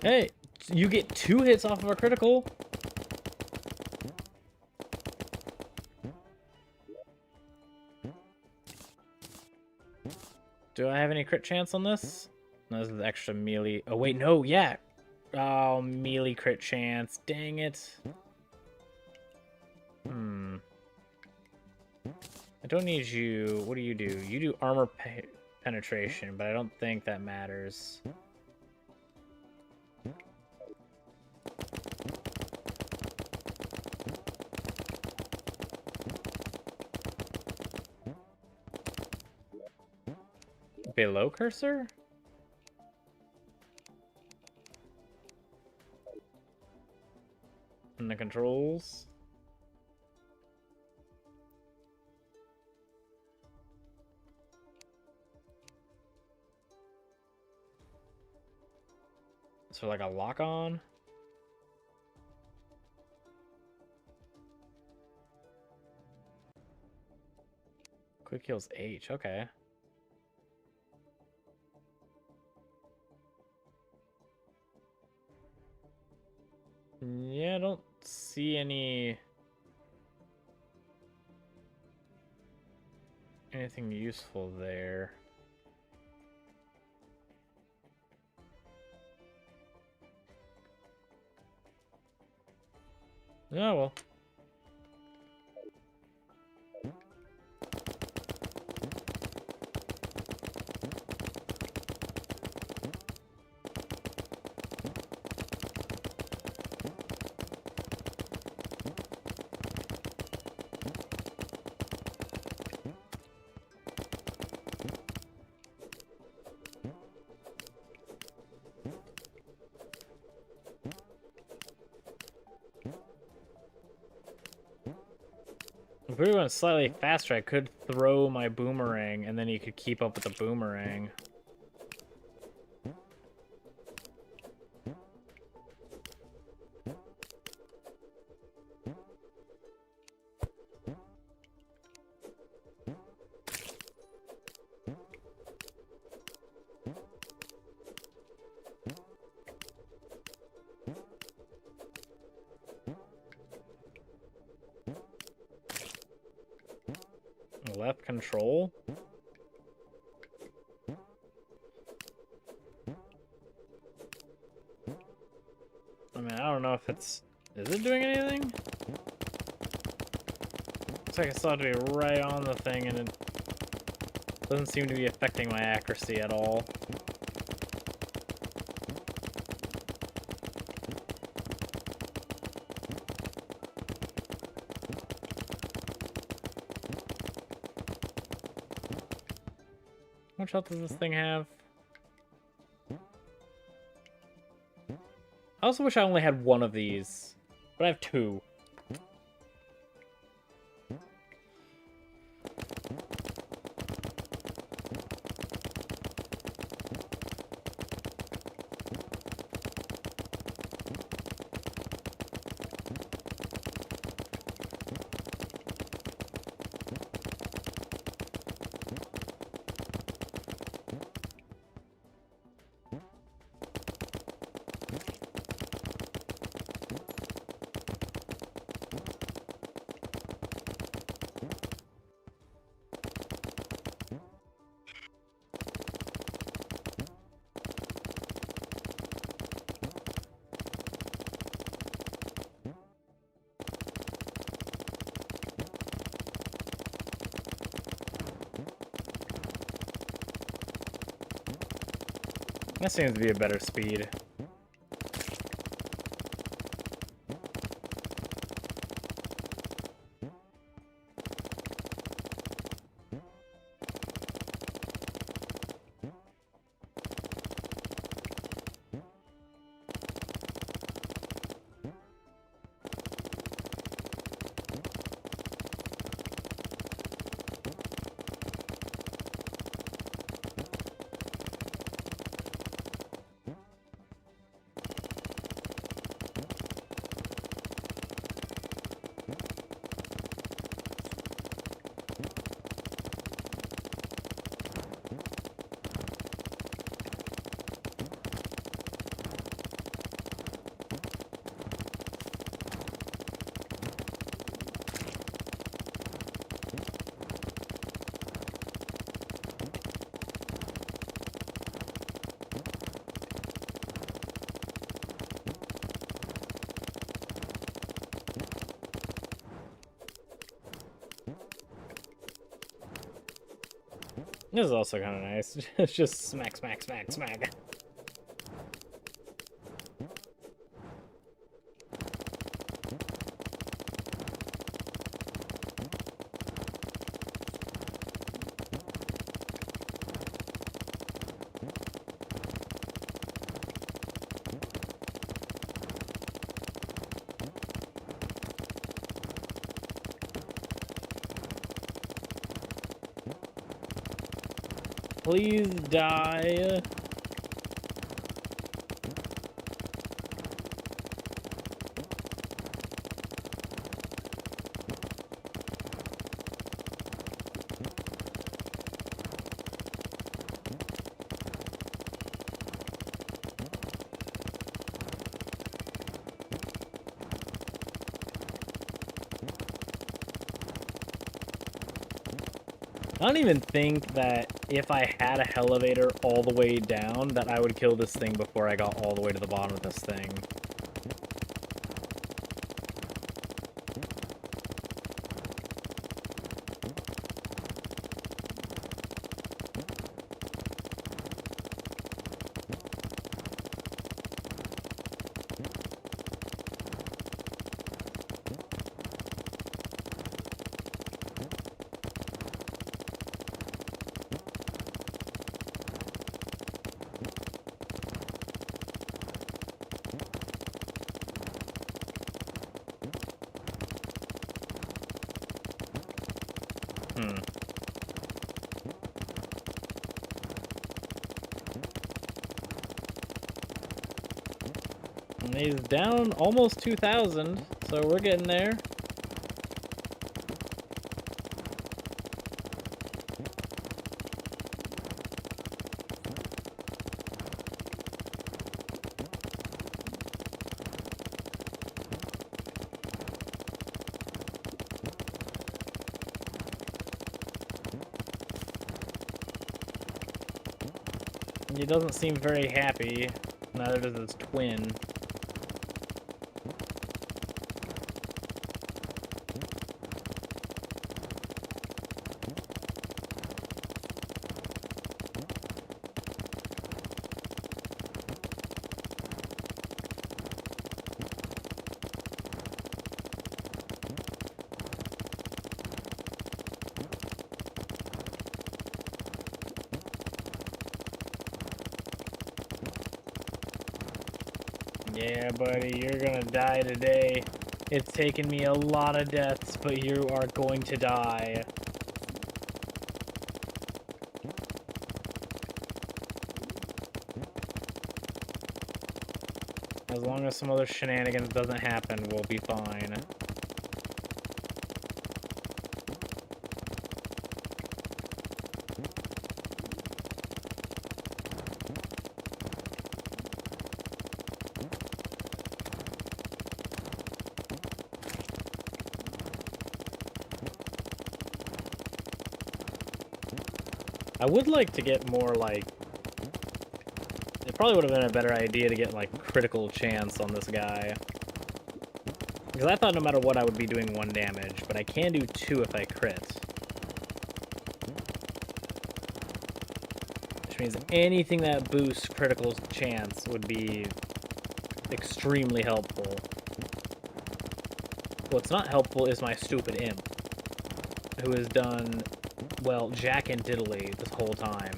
Hey, you get 2 hits off of a critical. Do I have any crit chance on this? No, this is extra melee. Oh, wait, no, yeah. Oh, melee crit chance. Dang it. I don't need you. What do? You do armor penetration, but I don't think that matters. Below cursor? And the controls? So like a lock on? Quick heals H, okay. Yeah, I don't see anything useful there. Oh, well. If we went slightly faster, I could throw my boomerang, and then you could keep up with the boomerang. Left control? I mean, I don't know if it's... Is it doing anything? Looks like I still have to be right on the thing, and it doesn't seem to be affecting my accuracy at all. How much health does this thing have? I also wish I only had one of these, but I have 2. That seems to be a better speed. This is also kind of nice. It's just smack, smack, smack, smack. Please die. I don't even think that if I had a elevator all the way down that I would kill this thing before I got all the way to the bottom of this thing. And he's down almost 2,000, so we're getting there. He doesn't seem very happy, neither does his twin. Yeah, buddy, you're gonna die today. It's taken me a lot of deaths, but you are going to die. As long as some other shenanigans doesn't happen, we'll be fine. I would like to get more, like... It probably would have been a better idea to get, like, critical chance on this guy. Because I thought no matter what I would be doing 1 damage, but I can do 2 if I crit. which means anything that boosts critical chance would be extremely helpful. What's not helpful is my stupid imp, who has done, well, jack and diddly this whole time.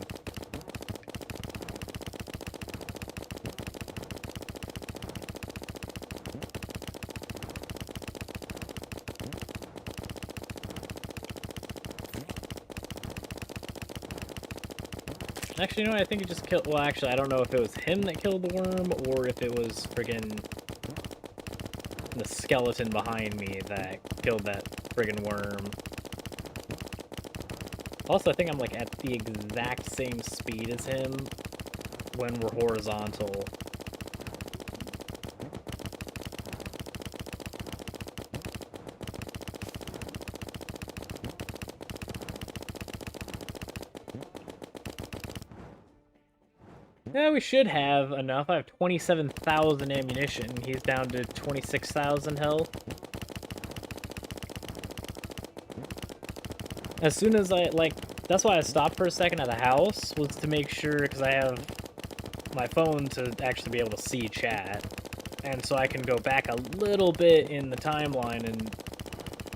Actually, you know what? I think it just killed... Well, actually, I don't know if it was him that killed the worm, or if it was friggin' the skeleton behind me that killed that friggin' worm. Also, I think I'm, like, at the exact same speed as him when we're horizontal. Yeah, we should have enough. I have 27,000 ammunition. He's down to 26,000 health. As soon as I, like, that's why I stopped for a second at the house, was to make sure, because I have my phone to actually be able to see chat. And so I can go back a little bit in the timeline and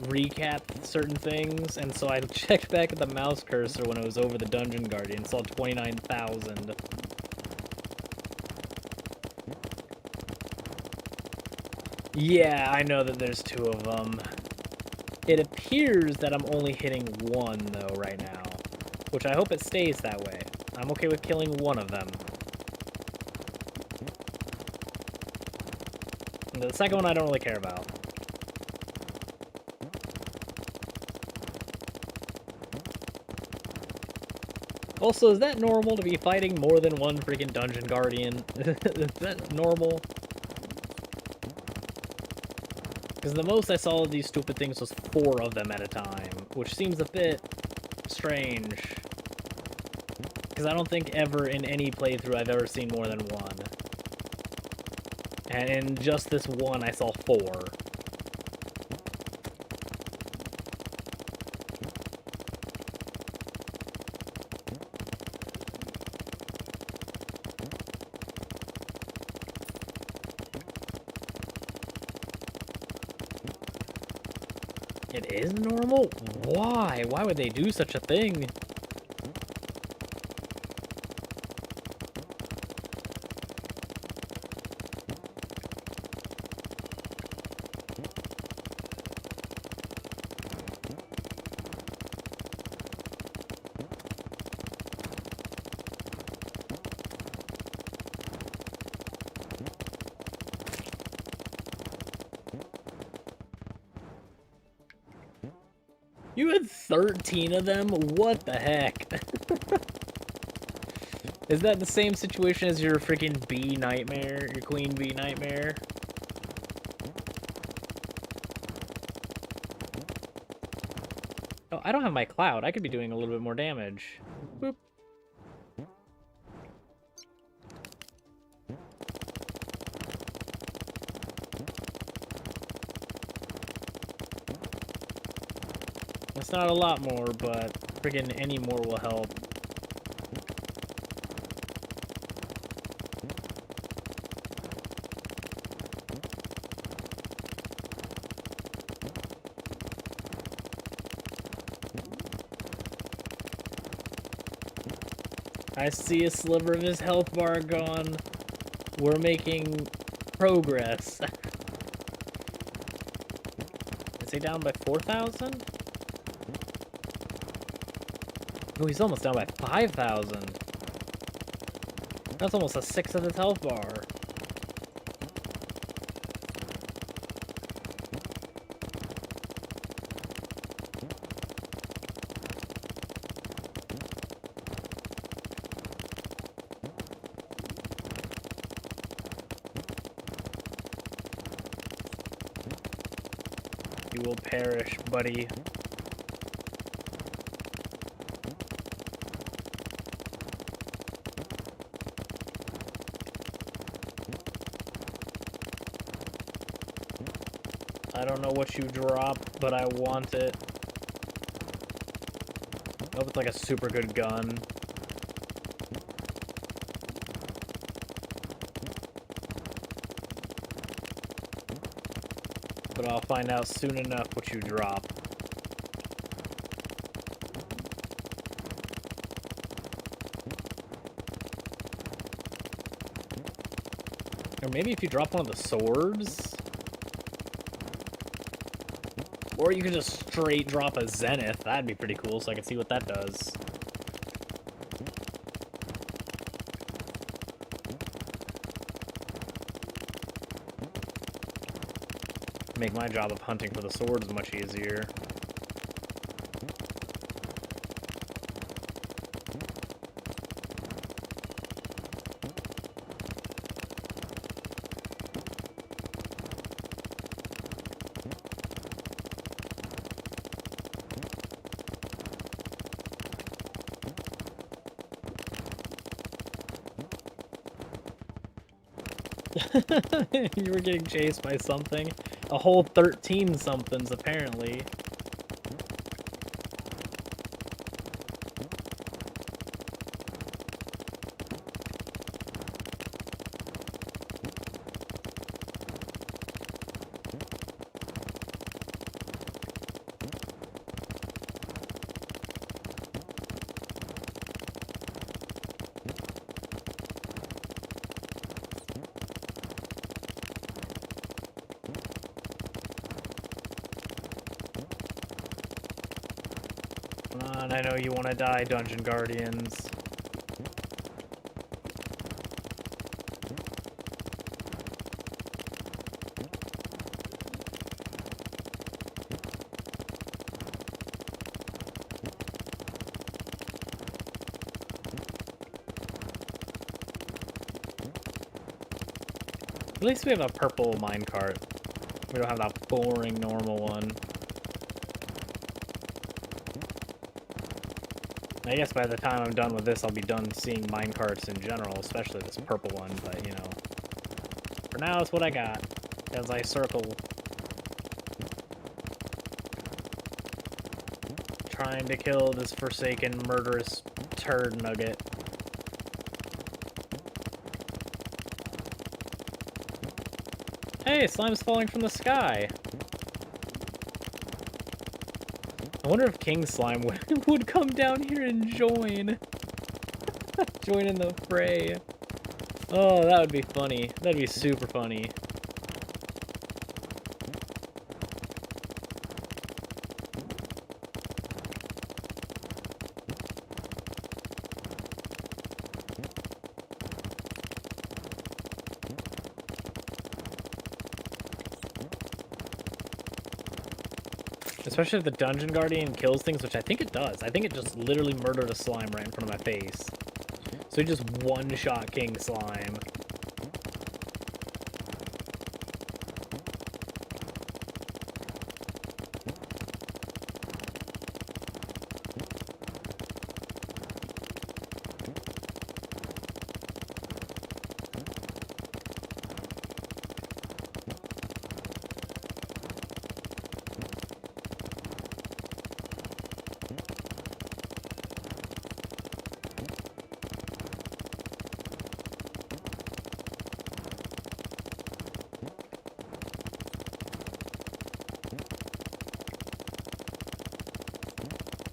recap certain things. And so I checked back at the mouse cursor when it was over the Dungeon Guardian and saw 29,000. Yeah, I know that there's two of them. It appears that I'm only hitting one, though, right now. Which I hope it stays that way. I'm okay with killing one of them. And the second one I don't really care about. Also, is that normal to be fighting more than one freaking Dungeon Guardian? Is that normal? Because the most I saw of these stupid things was 4 of them at a time, which seems a bit strange. Because I don't think ever in any playthrough I've ever seen more than 1. And in just this one, I saw 4. It is normal? Why? Why would they do such a thing? You had 13 of them? What the heck? Is that the same situation as your freaking bee nightmare? Your queen bee nightmare? Oh, I don't have my cloud. I could be doing a little bit more damage. Boop. It's not a lot more, but friggin' any more will help. I see a sliver of his health bar gone. We're making progress. Is he down by 4,000? Oh, he's almost down by 5,000. That's almost a 1/6 of his health bar. You will perish, buddy. I don't know what you dropped, but I want it. I hope it's like a super good gun. but I'll find out soon enough what you drop. Or maybe if you drop one of the swords? Or you can just straight drop a zenith. That'd be pretty cool, so I can see what that does. Make my job of hunting for the swords much easier. You were getting chased by something. A whole 13 somethings, apparently. I know you want to die, Dungeon Guardians. At least we have a purple minecart. We don't have that boring normal one. I guess by the time I'm done with this, I'll be done seeing minecarts in general, especially this purple one, but, you know. For now, it's what I got, as I circle. Trying to kill this forsaken, murderous turd nugget. Hey, slime's falling from the sky! I wonder if King Slime would come down here and join. Join in the fray. Oh, that would be funny. That'd be super funny. Especially if the Dungeon Guardian kills things, which I think it does. I think it just literally murdered a slime right in front of my face. So he just one-shot King Slime.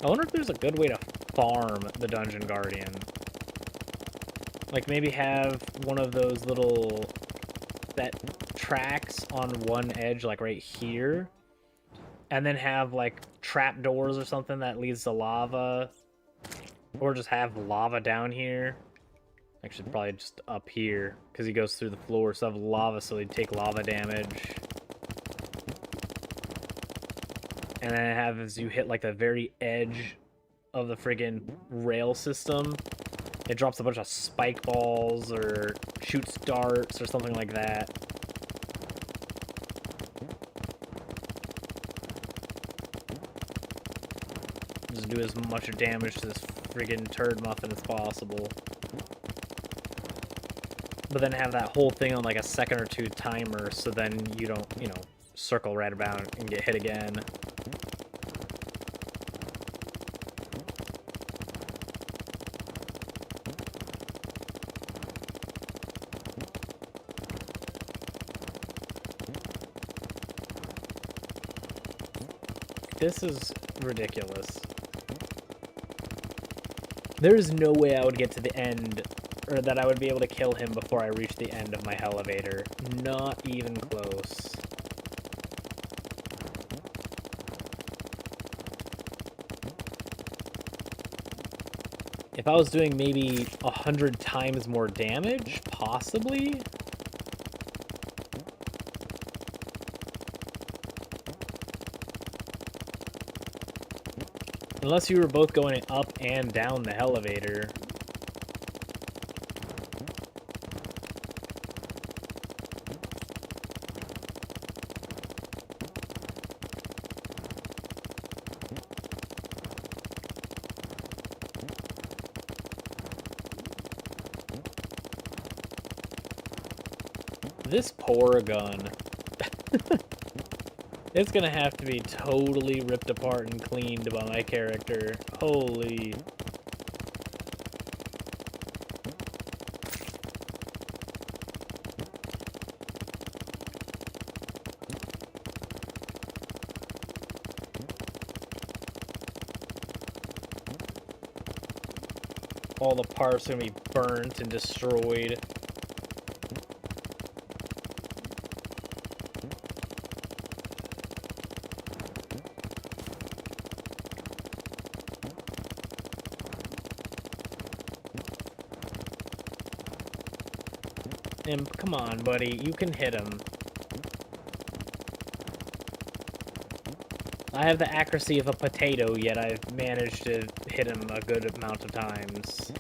I wonder if there's a good way to farm the Dungeon Guardian. Like, maybe have one of those little set tracks on one edge, like right here. And then have, like, trapdoors or something that leads to lava. Or just have lava down here. Actually, probably just up here, because he goes through the floor, so have lava so he'd take lava damage. And then have as you hit like the very edge of the friggin' rail system, it drops a bunch of spike balls or shoots darts or something like that. Just do as much damage to this friggin' turd muffin as possible. But then have that whole thing on like a second or two timer so then you don't, you know, circle right about and get hit again. this is ridiculous. There is no way I would get to the end, or that I would be able to kill him before I reach the end of my elevator. Not even close. If I was doing maybe 100 times more damage, possibly? Unless you were both going up and down the elevator. This poor gun. It's gonna have to be totally ripped apart and cleaned by my character. Holy. All the parts are gonna be burnt and destroyed. Imp, come on, buddy. You can hit him. I have the accuracy of a potato, yet I've managed to hit him a good amount of times.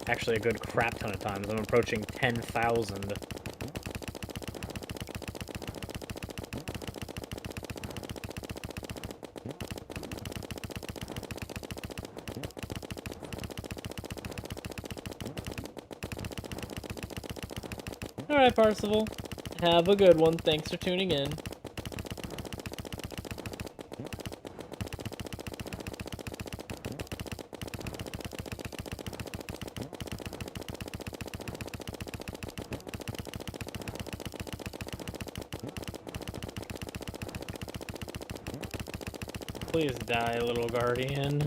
Actually, a good crap ton of times. I'm approaching 10,000. Alright, Parsival. Have a good one. Thanks for tuning in. Please die, little guardian.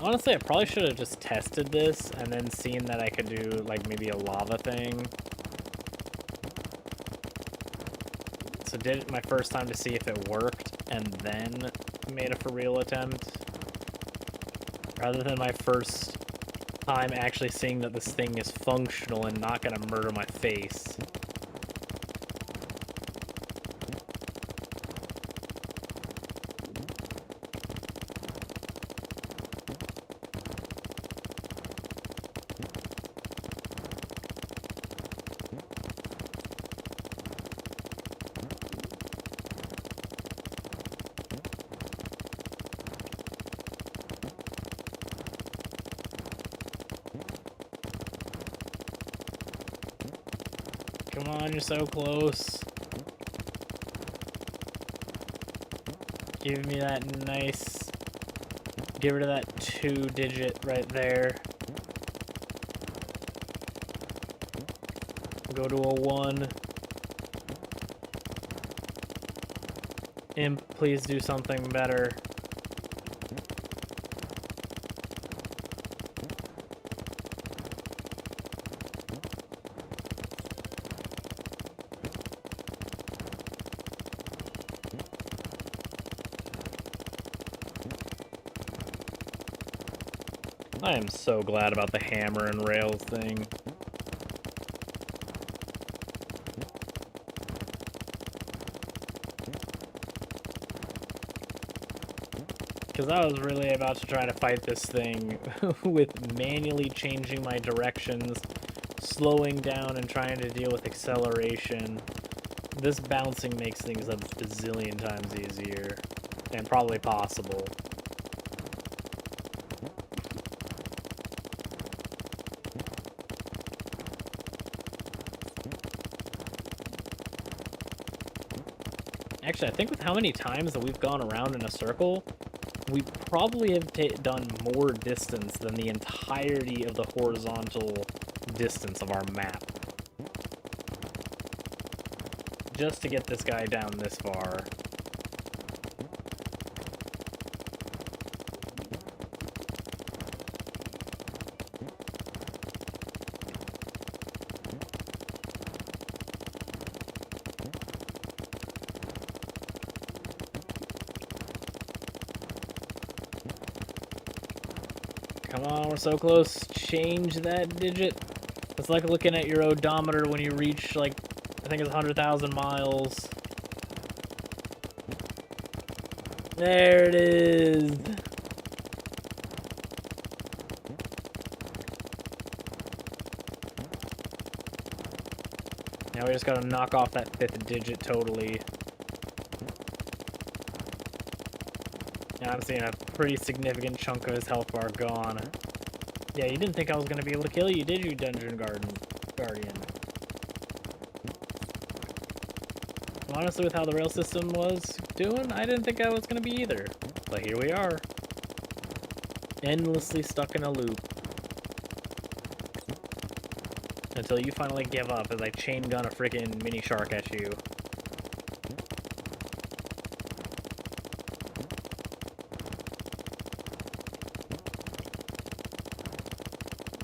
Honestly, I probably should have just tested this and then seen that I could do, like, maybe a lava thing. So did it my first time to see if it worked, and then made a for real attempt. Rather than my first time actually seeing that this thing is functional and not gonna murder my face. Come on, you're so close. Give me that nice... Get rid of that 2-digit right there. Go to a 1. Imp, please do something better. I am so glad about the hammer and rails thing. Because I was really about to try to fight this thing with manually changing my directions, slowing down, and trying to deal with acceleration. This bouncing makes things a bazillion times easier, and probably possible. Actually, I think with how many times that we've gone around in a circle, we probably have done more distance than the entirety of the horizontal distance of our map. Just to get this guy down this far. Come on, we're so close. Change that digit. It's like looking at your odometer when you reach, like, I think it's 100,000 miles. There it is. Now we just gotta knock off that 5th digit totally. And I'm seeing a pretty significant chunk of his health bar gone. Yeah, you didn't think I was gonna be able to kill you, did you, Dungeon Guardian? Honestly, with how the rail system was doing, I didn't think I was gonna be either. But here we are. Endlessly stuck in a loop. Until you finally give up as I chain gun a freaking mini shark at you.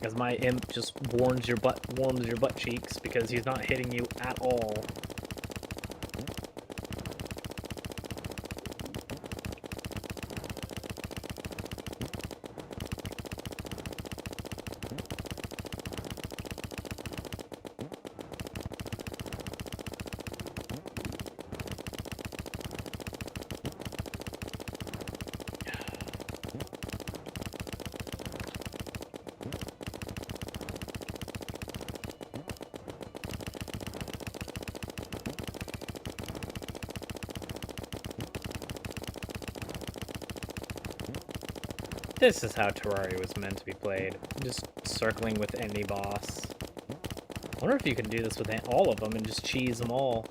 As my imp just warms your butt cheeks because he's not hitting you at all. This is how Terraria was meant to be played. Just circling with any boss. I wonder if you can do this with all of them and just cheese them all.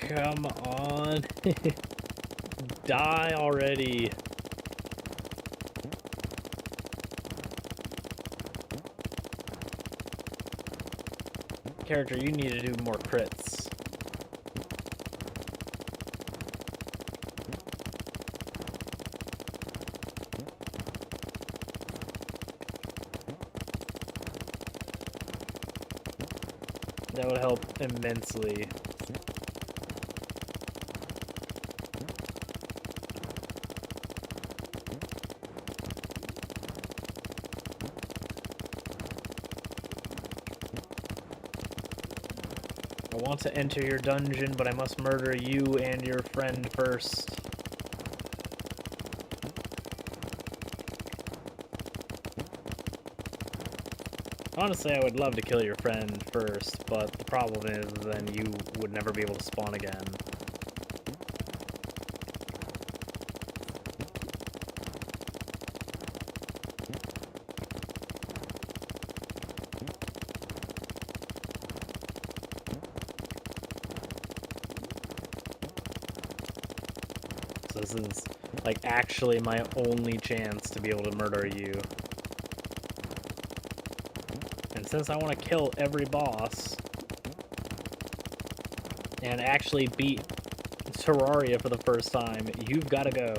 Come on. Die already. Character, you need to do more crits. That would help immensely. I want to enter your dungeon, but I must murder you and your friend first. Honestly, I would love to kill your friend first, but the problem is then you would never be able to spawn again. This is, like, actually my only chance to be able to murder you. And since I want to kill every boss, and actually beat Terraria for the first time, you've got to go.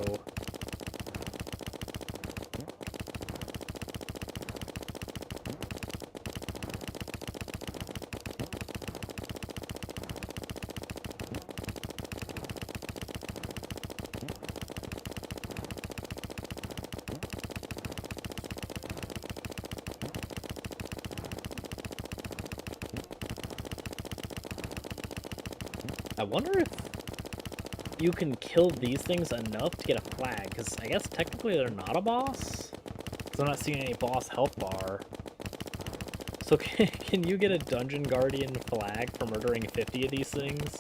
I wonder if you can kill these things enough to get a flag, because I guess technically they're not a boss? Because I'm not seeing any boss health bar. So can you get a Dungeon Guardian flag for murdering 50 of these things?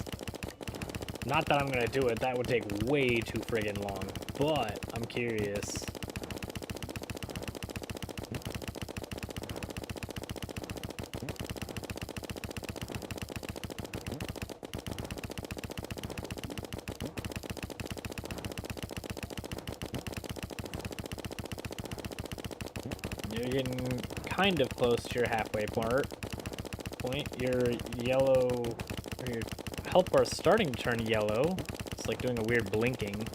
Not that I'm gonna do it, that would take way too friggin' long, but I'm curious. You're getting kind of close to your halfway point. Your yellow, or your health bar is starting to turn yellow. It's like doing a weird blinking.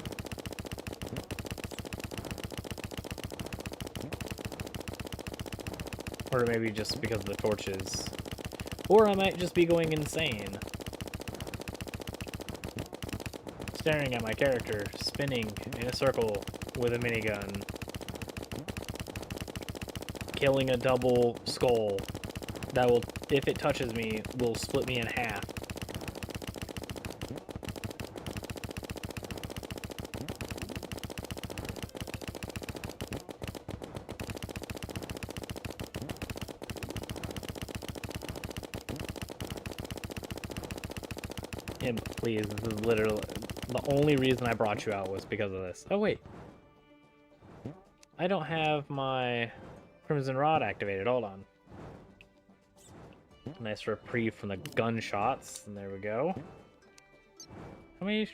Or maybe just because of the torches. Or I might just be going insane. Staring at my character, spinning in a circle with a minigun. Killing a double skull that will, if it touches me, will split me in half. And please, this is literally the only reason I brought you out was because of this. Oh wait, I don't have my Crimson Rod activated. Hold on. Nice reprieve from the gunshots. And there we go. How many?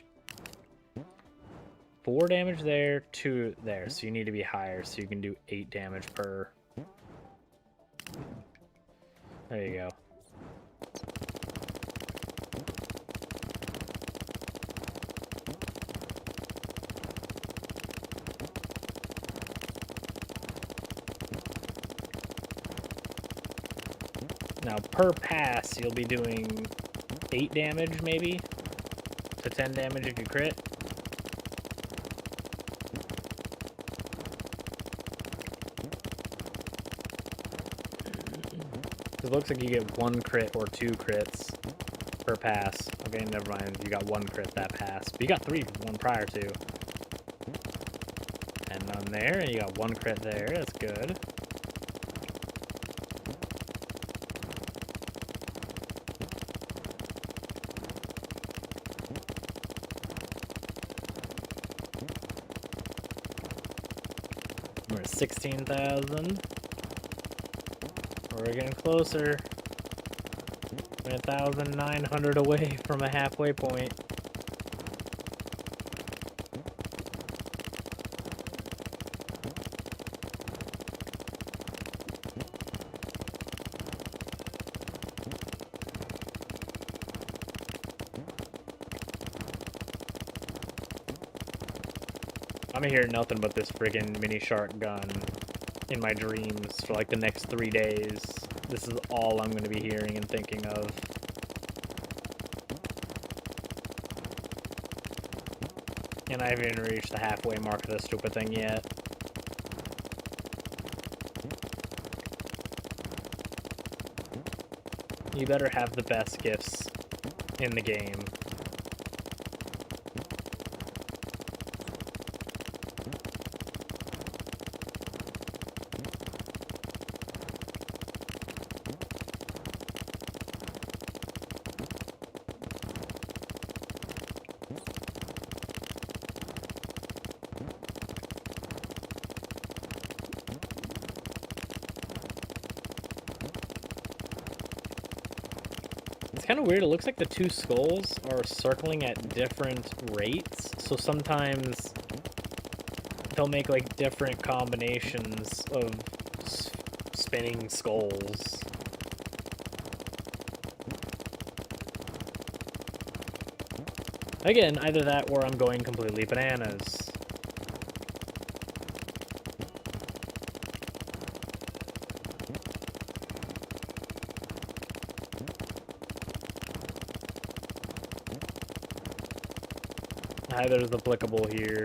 4 damage there, 2 there. So you need to be higher, so you can do 8 damage per. There you go. Now, per pass, you'll be doing 8 damage, maybe? To 10 damage if you crit. It looks like you get 1 crit or 2 crits per pass. Okay, never mind. You got 1 crit that pass. But you got 3, 1 prior to. And none there. And you got 1 crit there. That's good. We're at 16,000. We're getting closer. We're 1,900 away from a halfway point. I'm hearing nothing but this friggin' mini shark gun in my dreams for like the next 3 days. This is all I'm going to be hearing and thinking of. And I haven't even reached the halfway mark of this stupid thing yet. You better have the best gifts in the game. It's kind of weird. It looks like the 2 skulls are circling at different rates. So sometimes they'll make like different combinations of spinning skulls. Again, either that or I'm going completely bananas. Either's applicable here.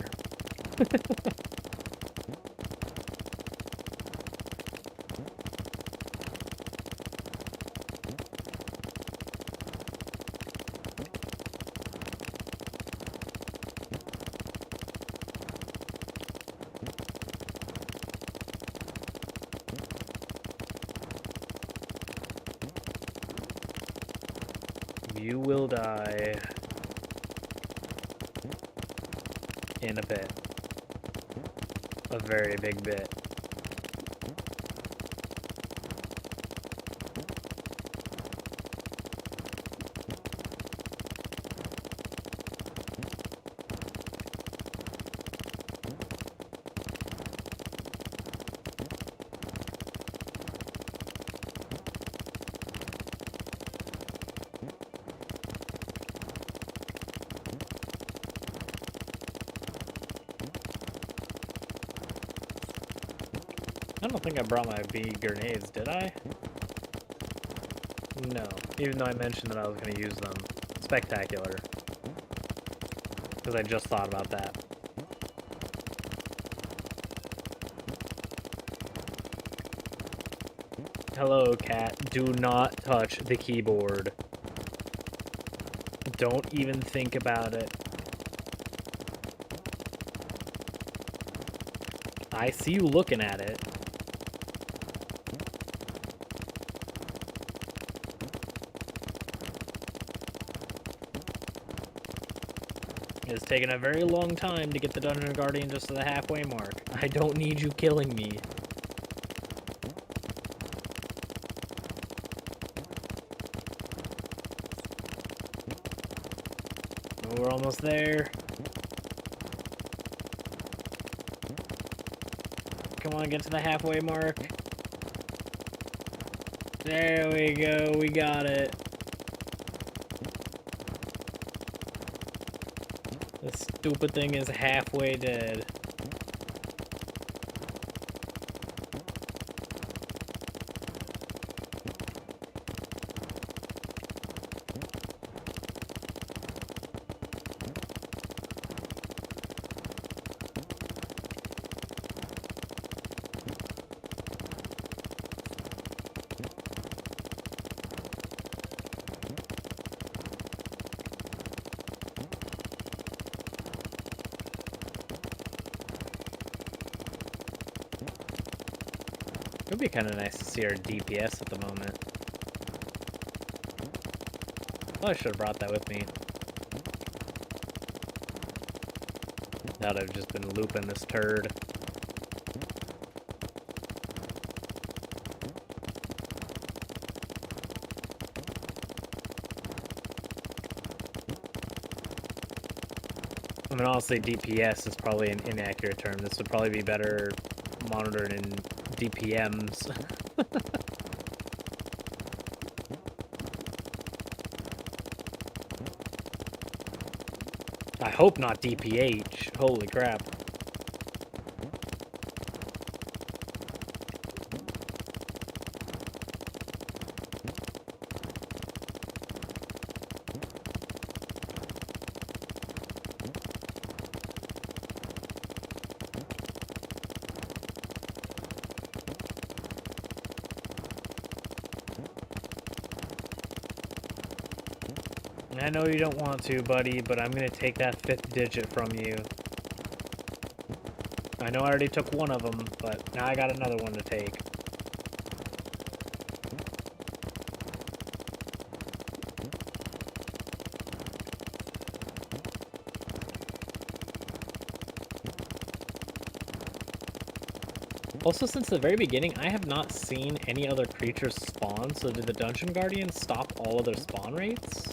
You will die in a bit. A very big bit. I don't think I brought my bee grenades, did I? No, even though I mentioned that I was going to use them. Spectacular. Because I just thought about that. Hello, cat. Do not touch the keyboard. Don't even think about it. I see you looking at it. It's taken a very long time to get the Dungeon Guardian just to the halfway mark. I don't need you killing me. We're almost there. Come on, get to the halfway mark. There we go, we got it. This stupid thing is halfway dead. It would be kind of nice to see our DPS at the moment. Oh, I should have brought that with me. Now I've just been looping this turd. I mean, honestly, DPS is probably an inaccurate term. This would probably be better monitored in DPMs. I hope not DPH. Holy crap. I know you don't want to, buddy, but I'm gonna take that 5th digit from you. I know I already took one of them, but now I got another one to take. Also, since the very beginning, I have not seen any other creatures spawn, so did the Dungeon Guardians stop all other spawn rates?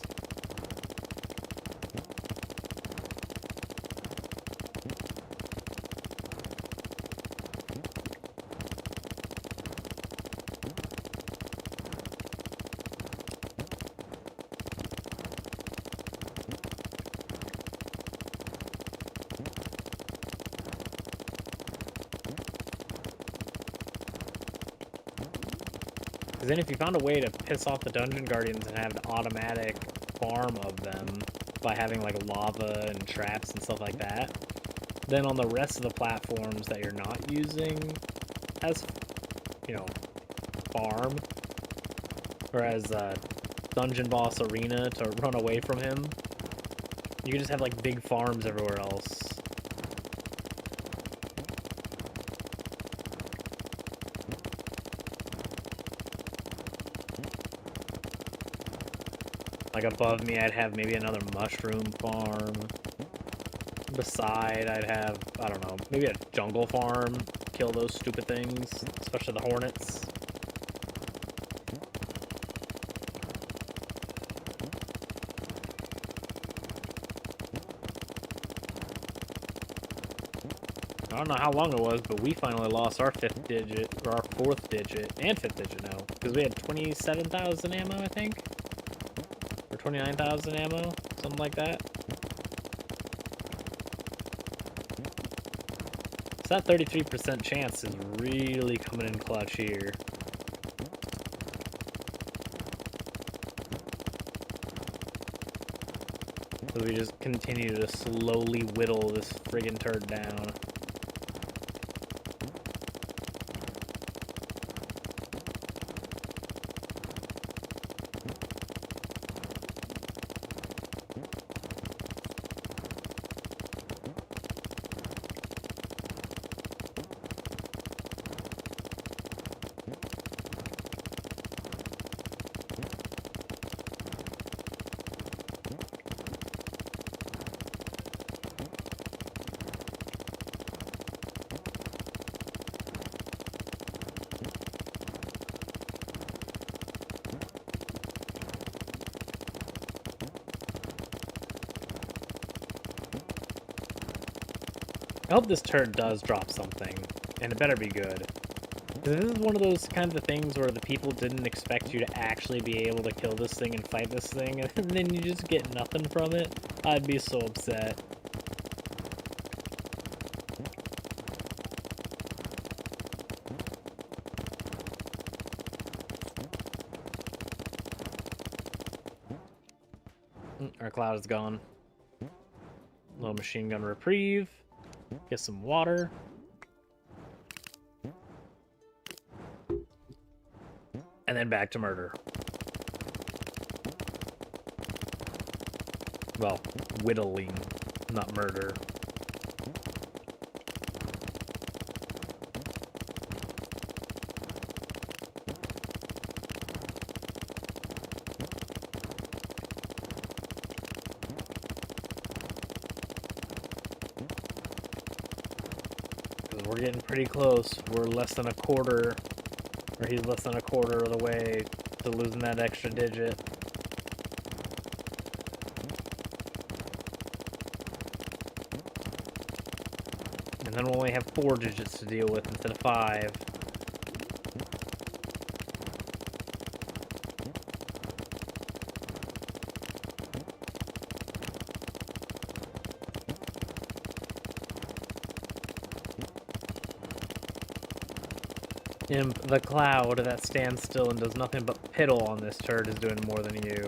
Because then if you found a way to piss off the Dungeon Guardians and have an automatic farm of them by having like lava and traps and stuff like that, then on the rest of the platforms that you're not using as, you know, farm, or as a dungeon boss arena to run away from him, you can just have like big farms everywhere else. Like above me, I'd have maybe another mushroom farm. Beside, I'd have, I don't know, maybe a jungle farm. Kill those stupid things, especially the hornets. I don't know how long it was, but we finally lost our 5th digit, or our 4th digit, and 5th digit now. Because we had 27,000 ammo, I think? Or 29,000 ammo? Something like that. So that 33% chance is really coming in clutch here. So we just continue to slowly whittle this friggin' turd down. I hope this turd does drop something, and it better be good. This is one of those kinds of things where the people didn't expect you to actually be able to kill this thing and fight this thing, and then you just get nothing from it. I'd be so upset. Our cloud is gone. Little machine gun reprieve. Get some water. And then back to murder. Well, whittling, not murder. We're getting pretty close. We're less than a quarter, or he's less than a quarter of the way to losing that extra digit. And then we'll only have 4 digits to deal with instead of 5. Imp, the cloud that stands still and does nothing but piddle on this turd is doing more than you.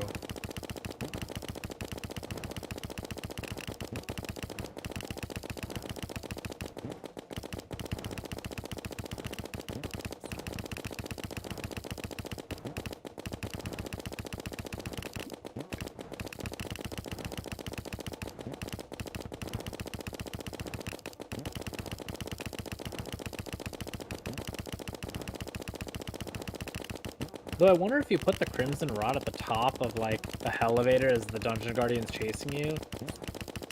Though I wonder if you put the Crimson Rod at the top of, like, a elevator as the Dungeon Guardian's chasing you,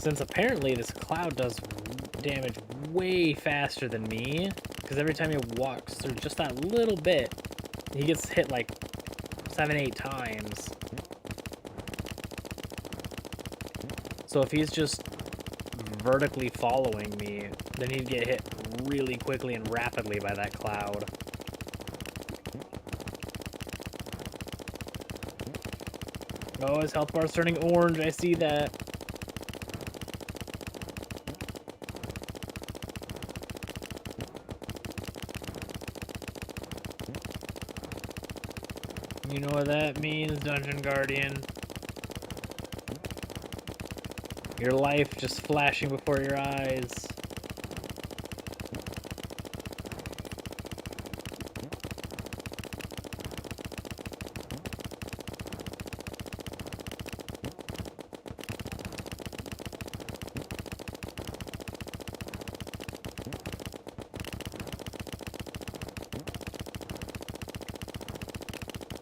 since apparently this cloud does damage way faster than me, because every time he walks through just that little bit, he gets hit, like, 7-8 times. So if he's just vertically following me, then he'd get hit really quickly and rapidly by that cloud. Oh, his health bar's turning orange. I see that. You know what that means, Dungeon Guardian? Your life just flashing before your eyes.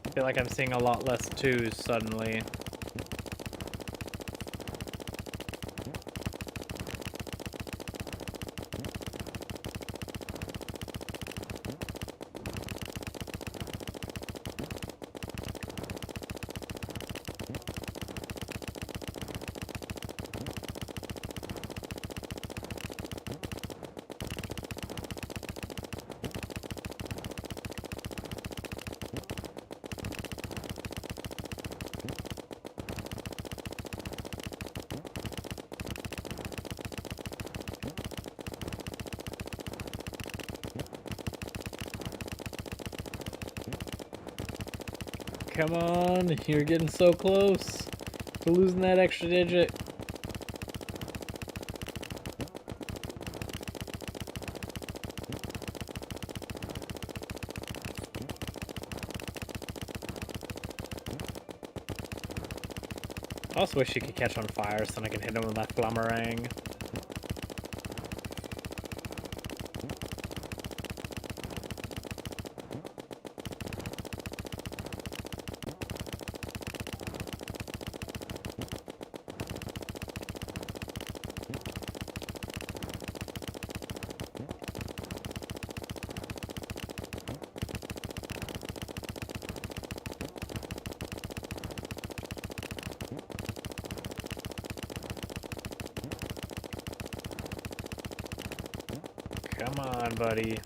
I feel like I'm seeing a lot less twos suddenly. come on. You're getting so close to losing that extra digit. I also wish you could catch on fire so then I can hit him with that flummerang. Come on, buddy.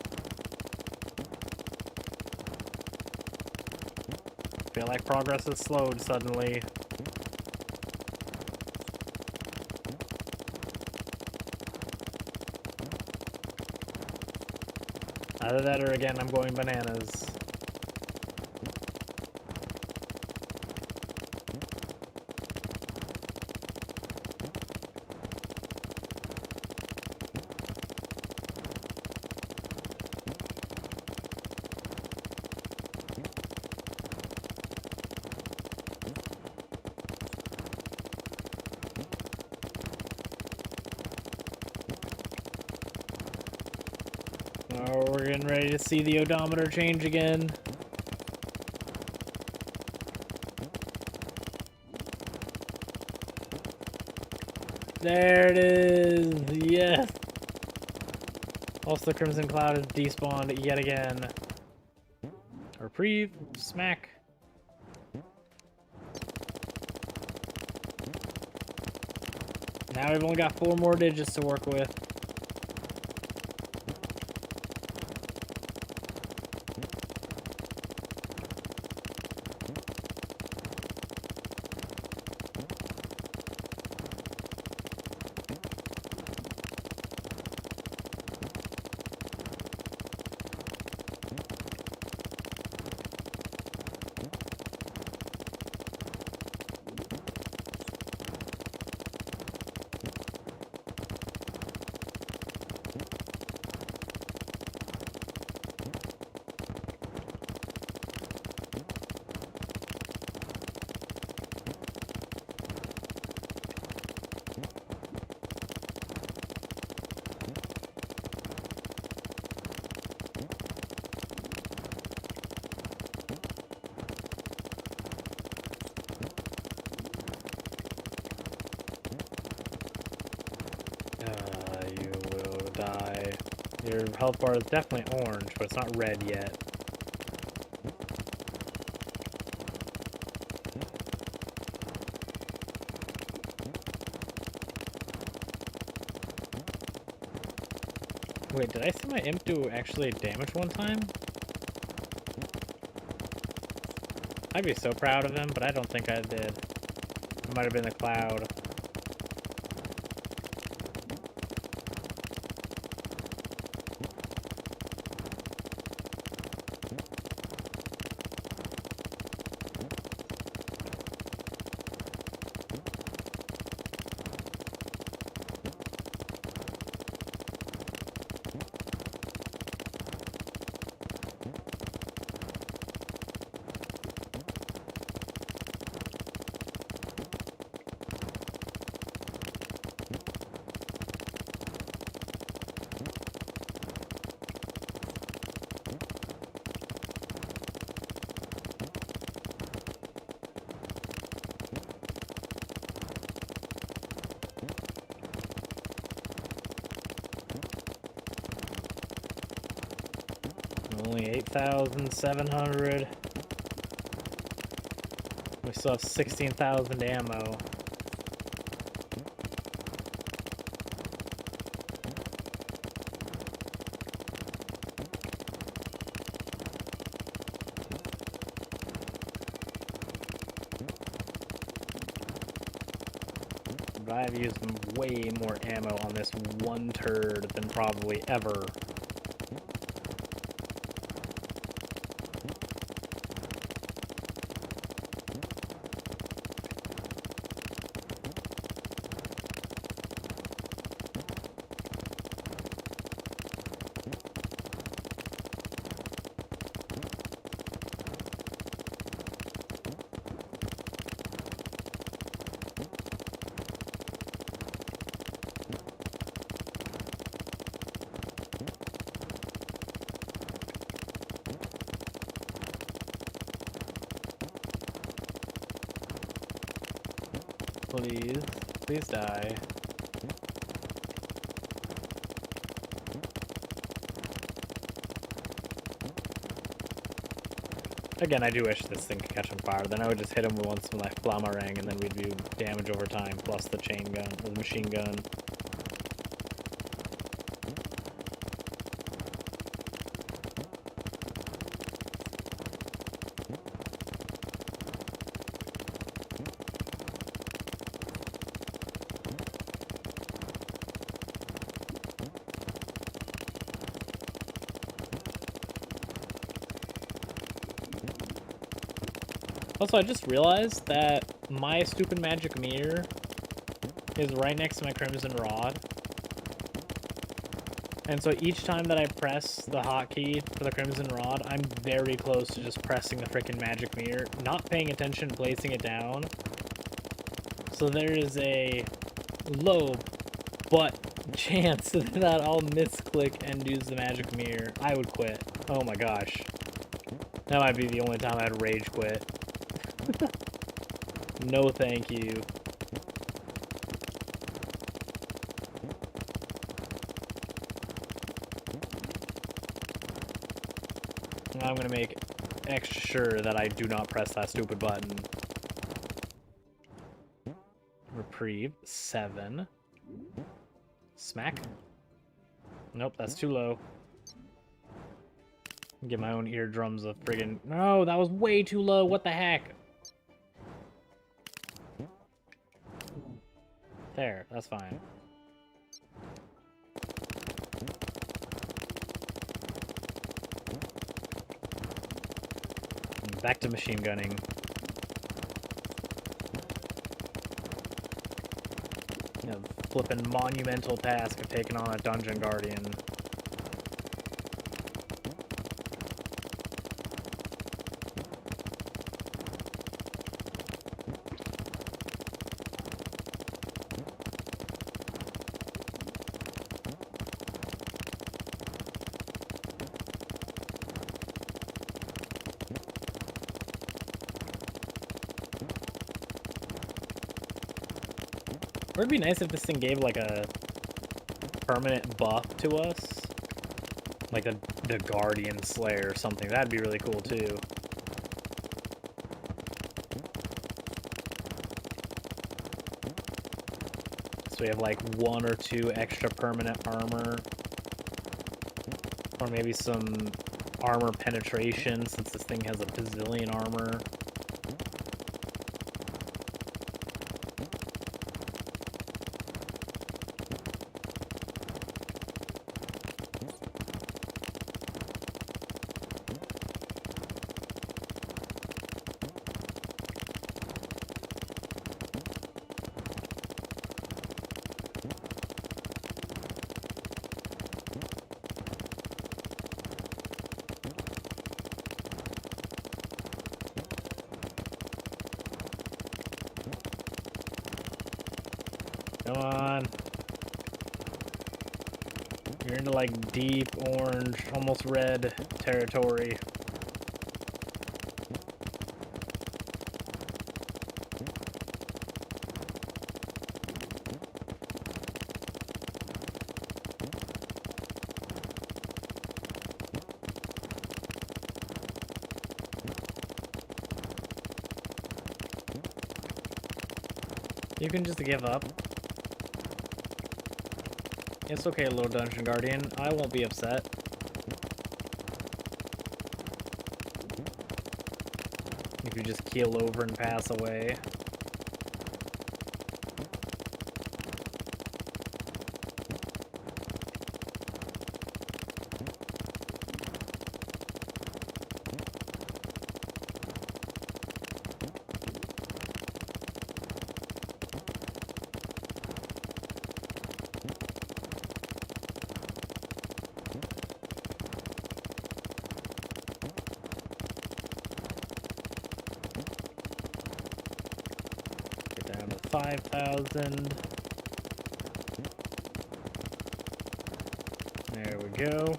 Feel like progress has slowed suddenly. Either that or again, I'm going bananas. Oh, we're getting ready to see the odometer change again. There it is! Yes! Also, the Crimson Cloud is despawned yet again. Reprieve. Smack. Now we've only got 4 more digits to work with. You will die. Your health bar is definitely orange, but it's not red yet. Wait, did I see my imp do actually damage one time? I'd be so proud of him, but I don't think I did. It might have been the cloud. Only 8,700. We still have 16,000 ammo. But I've used way more ammo on this one turd than probably ever. Please. Please die. Again, I do wish this thing could catch on fire. Then I would just hit him once with my Flamarang, and then we'd do damage over time, plus the chain gun, or the machine gun. Also, I just realized that my stupid magic mirror is right next to my crimson rod. And so each time that I press the hotkey for the crimson rod, I'm very close to just pressing the freaking magic mirror, not paying attention, placing it down. So there is a low but chance that I'll misclick and use the magic mirror. I would quit. Oh my gosh. That might be the only time I'd rage quit. No thank you. I'm gonna make extra sure that I do not press that stupid button. Reprieve 7. Smack. Nope, that's too low. Give my own eardrums a friggin'... No, that was way too low. What the heck? There, that's fine. Back to machine gunning. A flippin' monumental task of taking on a dungeon guardian. It would be nice if this thing gave like a permanent buff to us. Like the Guardian Slayer or something. That'd be really cool too. So we have like 1 or 2 extra permanent armor. Or maybe some armor penetration since this thing has a bazillion armor. Come on. You're into like deep orange, almost red territory. You can just give up. It's okay, little dungeon guardian. I won't be upset. If you just keel over and pass away. Get down to 5,000. There we go.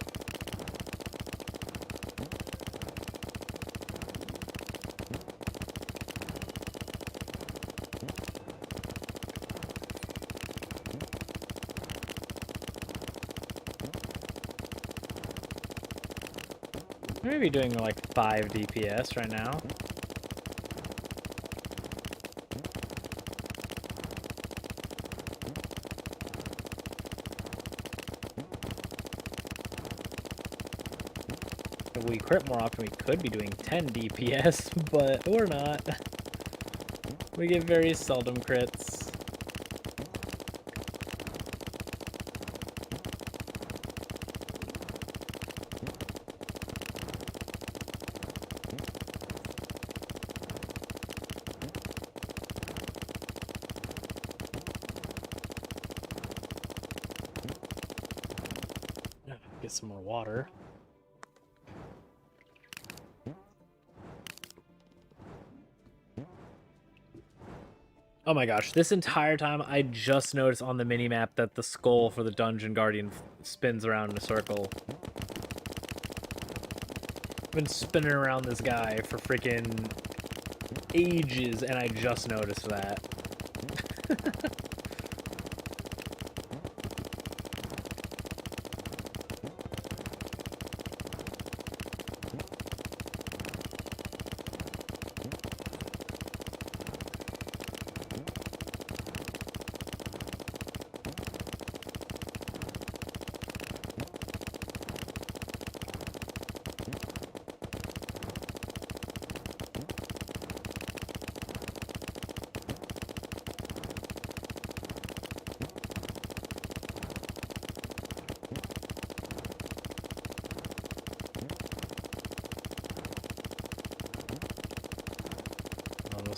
Maybe doing like 5 DPS right now. If we crit more often, we could be doing 10 DPS, but we're not. We get very seldom crits. Get some more water. Oh my gosh, this entire time I just noticed on the minimap that the skull for the Dungeon Guardian spins around in a circle. I've been spinning around this guy for freaking ages and I just noticed that.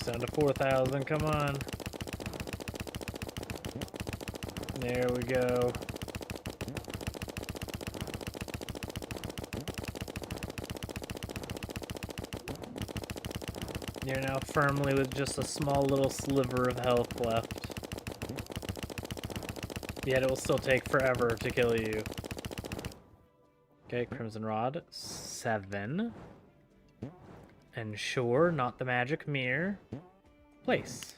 Down to 4,000, come on. There we go. You're now firmly with just a small little sliver of health left. Yet it will still take forever to kill you. Okay, Crimson Rod, 7. Ensure, not the magic mirror. Place.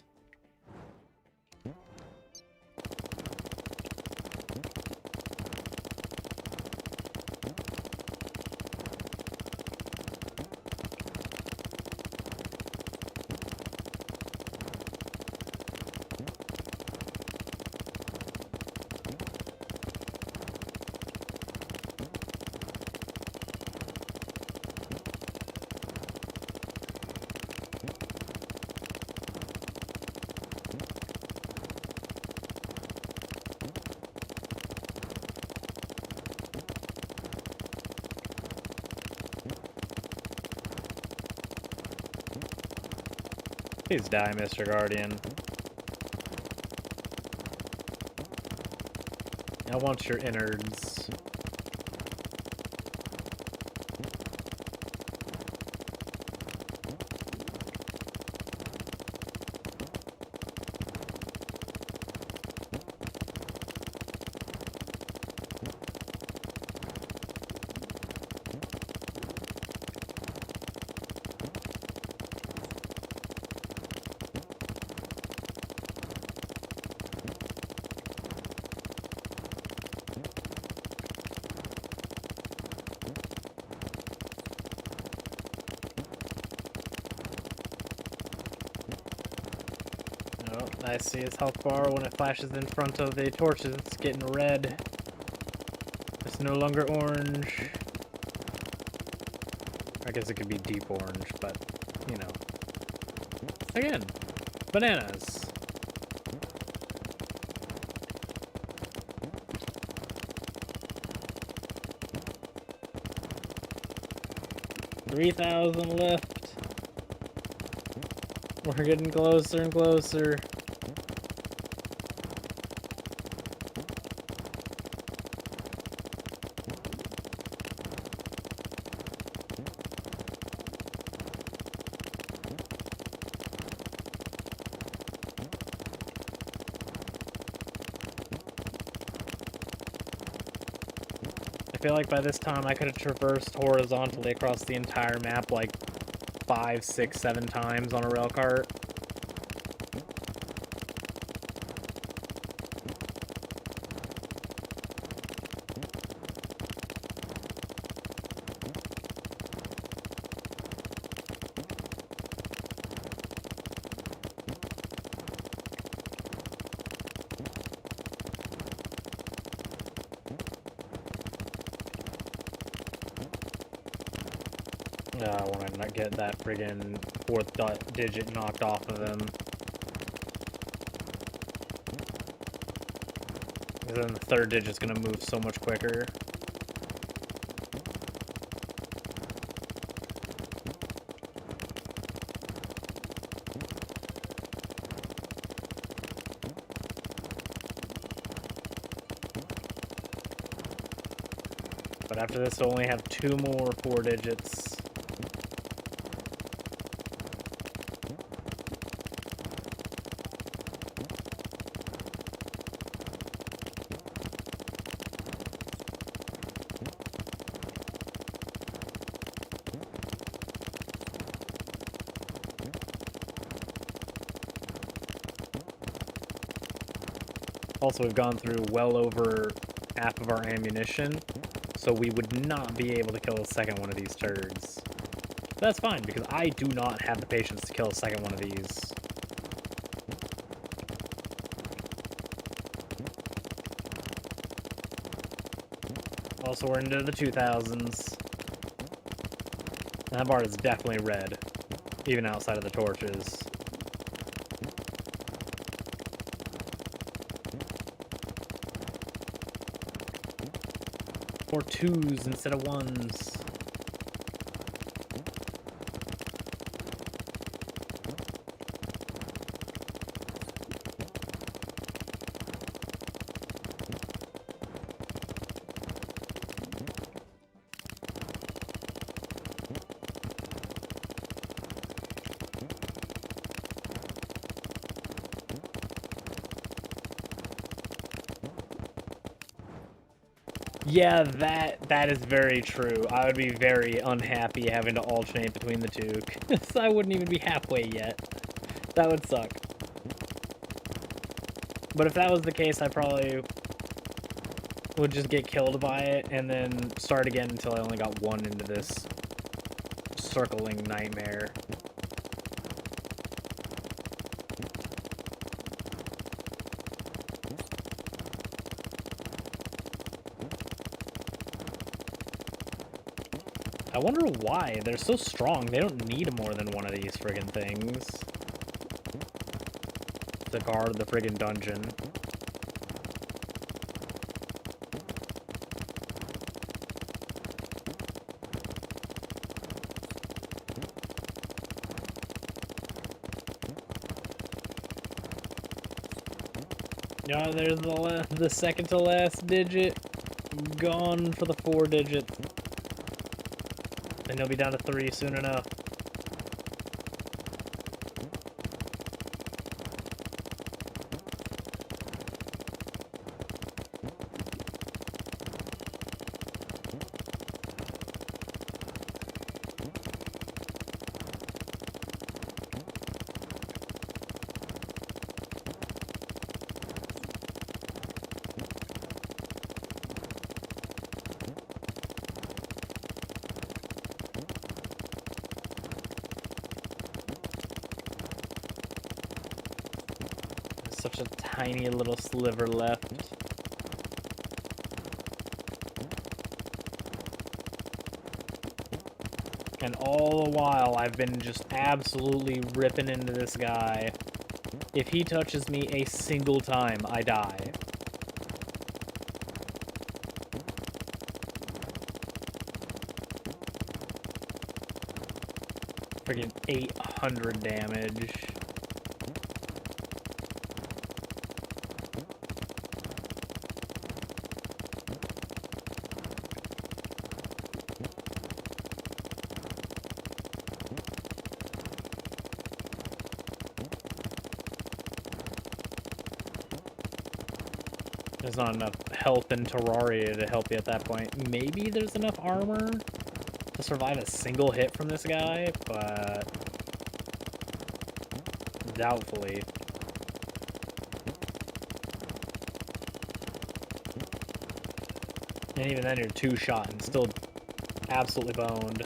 Please die, Mr. Guardian. I want your innards. I see his health bar when it flashes in front of the torches. It's getting red. It's no longer orange. I guess it could be deep orange, but, you know. Again, bananas. $3,000 left. We're getting closer and closer. I feel like by this time I could have traversed horizontally across the entire map like 5, 6, 7 times on a rail cart. I want to not get that friggin' fourth digit knocked off of him. Because then the third digit's gonna move so much quicker. But after this, we'll only have 2 more 4 digits. Also, we've gone through well over half of our ammunition, so we would not be able to kill a second one of these turds. But that's fine, because I do not have the patience to kill a second one of these. Also, we're into the 2000s. That bar is definitely red, even outside of the torches. Or 2s instead of 1s. Yeah, that is very true. I would be very unhappy having to alternate between the two, because I wouldn't even be halfway yet. That would suck. But if that was the case, I probably would just get killed by it, and then start again until I only got 1 into this circling nightmare. I wonder why. They're so strong. They don't need more than one of these friggin' things to guard the friggin' dungeon. Yeah, there's the second to last digit. Gone for the 4 digit. And he'll be down to 3 soon enough. Such a tiny little sliver left. And all the while, I've been just absolutely ripping into this guy. If he touches me a single time, I die. Freaking 800 damage. There's not enough health in Terraria to help you at that point. Maybe there's enough armor to survive a single hit from this guy, but doubtfully. And even then you're 2 shot and still absolutely boned.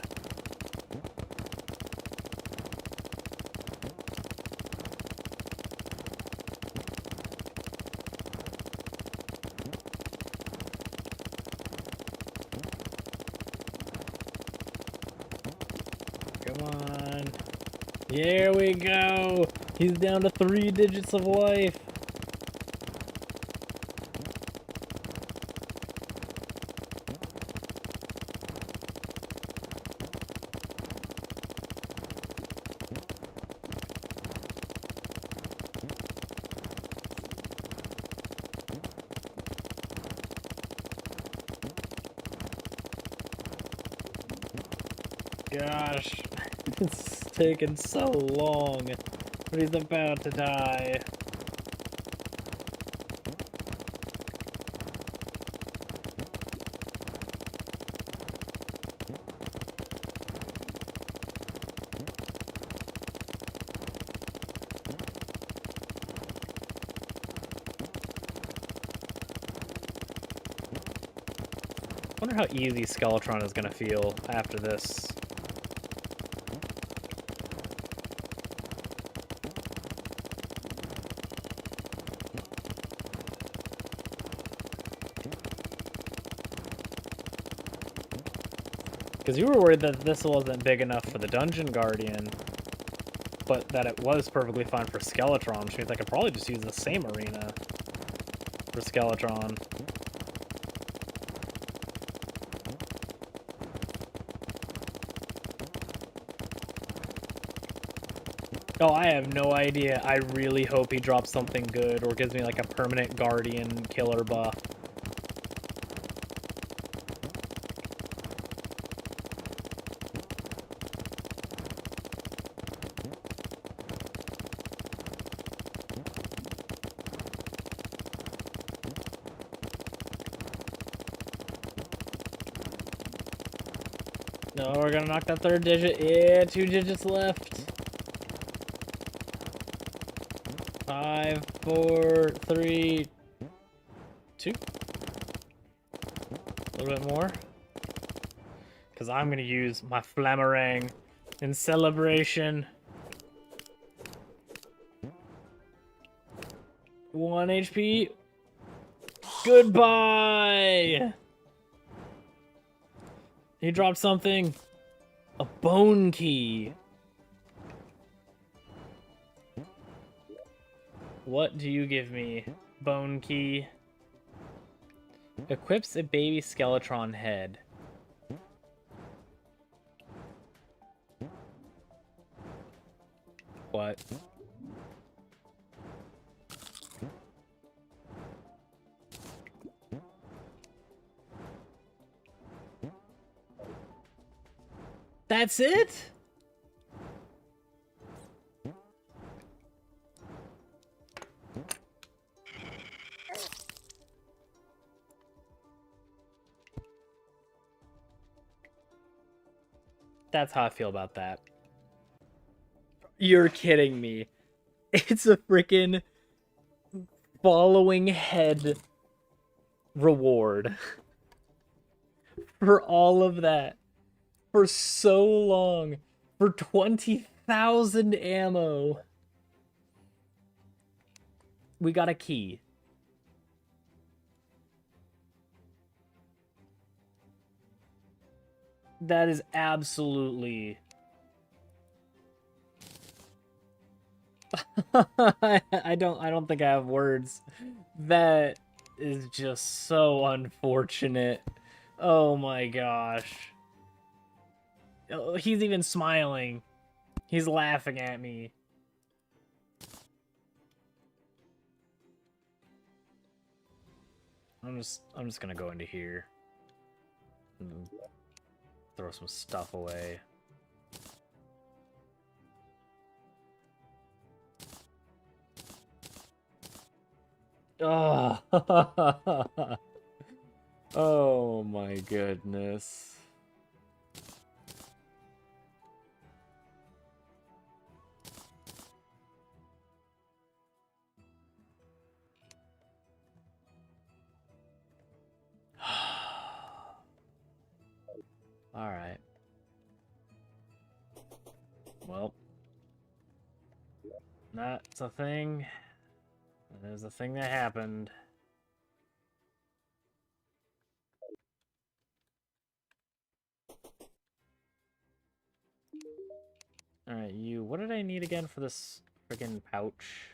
Come on. Here we go. He's down to 3 digits of life. Gosh, it's taken so long, but he's about to die. I wonder how easy Skeletron is gonna feel after this. Because you were worried that this wasn't big enough for the Dungeon Guardian, but that it was perfectly fine for Skeletron, which means I could probably just use the same arena for Skeletron. Oh, I have no idea. I really hope he drops something good or gives me like a permanent Guardian killer buff. No, we're gonna knock that 3rd digit. Yeah, 2 digits left. 5, 4, 3, 2. A little bit more. Because I'm gonna use my Flamerang in celebration. 1 HP. Goodbye! He dropped something. A bone key. What do you give me? Bone key. Equips a baby Skeletron head. What? That's it? That's how I feel about that. You're kidding me. It's a freaking following head reward for all of that. For so long. For 20,000 ammo. We got a key. That is absolutely... I don't think I have words. That is just so unfortunate. Oh my gosh. Oh, he's even smiling. He's laughing at me. I'm just gonna go into here and throw some stuff away. Oh, oh my goodness. All right. Well, that's a thing. There's a thing that happened. Alright, you. What did I need again for this friggin' pouch?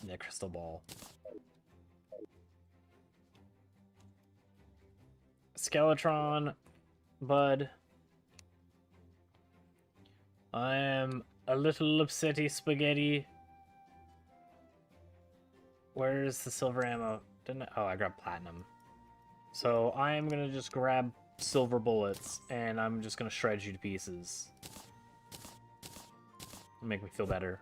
The crystal ball. Skeletron, bud. I am a little upsetty spaghetti. Where's the silver ammo? Didn't I? Oh, I grabbed platinum. So I am gonna just grab silver bullets and I'm just gonna shred you to pieces. Make me feel better.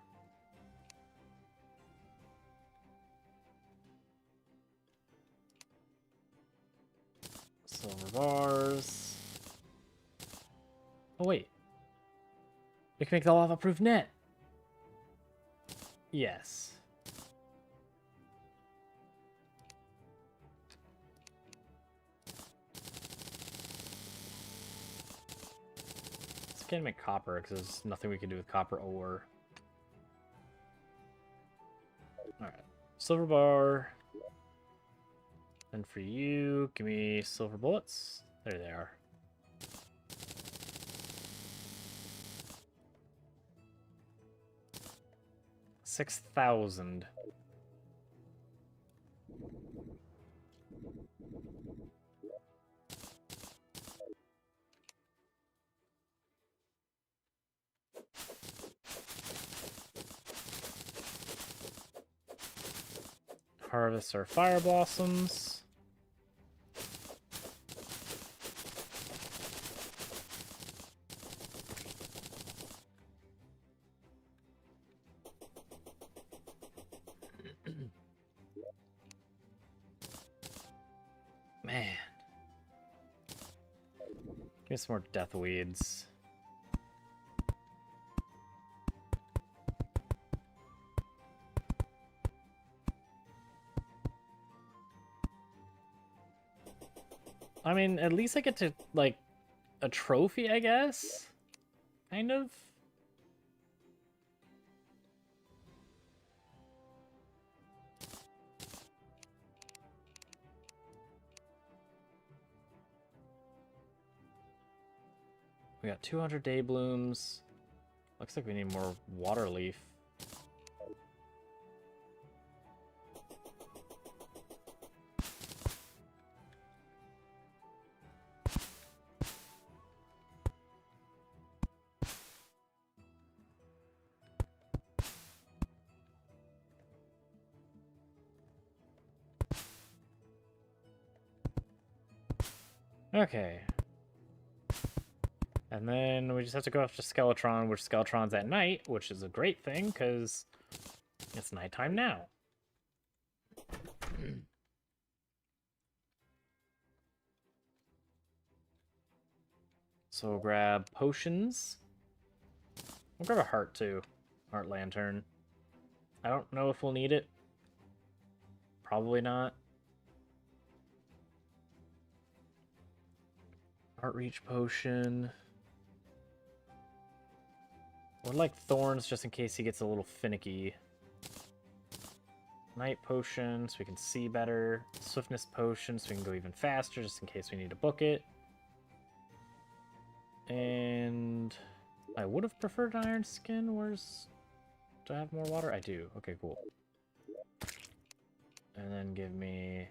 Silver bars. Oh wait. We can make the lava-proof net. Yes. Let's get make copper because there's nothing we can do with copper ore. Alright. Silver bar. And for you, give me silver bullets. There they are. $6,000. Harvest our fire blossoms. Man. Give me some more death weeds. I mean, at least I get to, like, a trophy, I guess? Kind of? We got 200 day blooms. Looks like we need more water leaf. Okay. And then we just have to go after Skeletron, which Skeletron's at night, which is a great thing, because it's nighttime now. So we'll grab potions. We'll grab a heart, too. Heart lantern. I don't know if we'll need it. Probably not. Heart reach potion. Would like thorns just in case he gets a little finicky. Night potion so we can see better. Swiftness potion so we can go even faster just in case we need to book it. And I would have preferred iron skin. Where's... Do I have more water? I do. Okay, cool. And then give me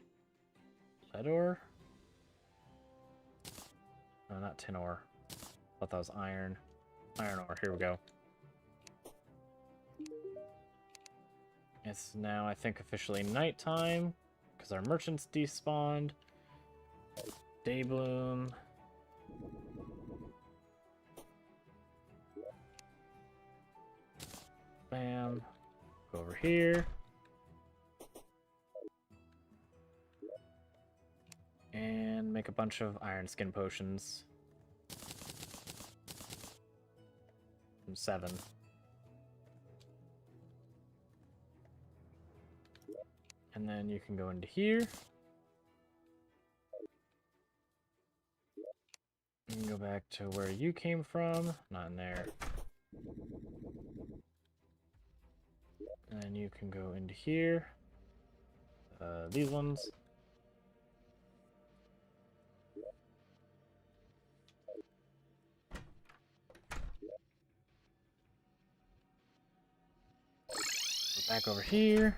lead ore. No, not tin ore. Thought that was iron. Iron ore. Here we go. It's now, I think, officially nighttime because our merchants despawned. Daybloom. Bam. Go over here. And make a bunch of iron skin potions. 7. And then you can go into here. And go back to where you came from. Not in there. And then you can go into here. These ones. Back over here.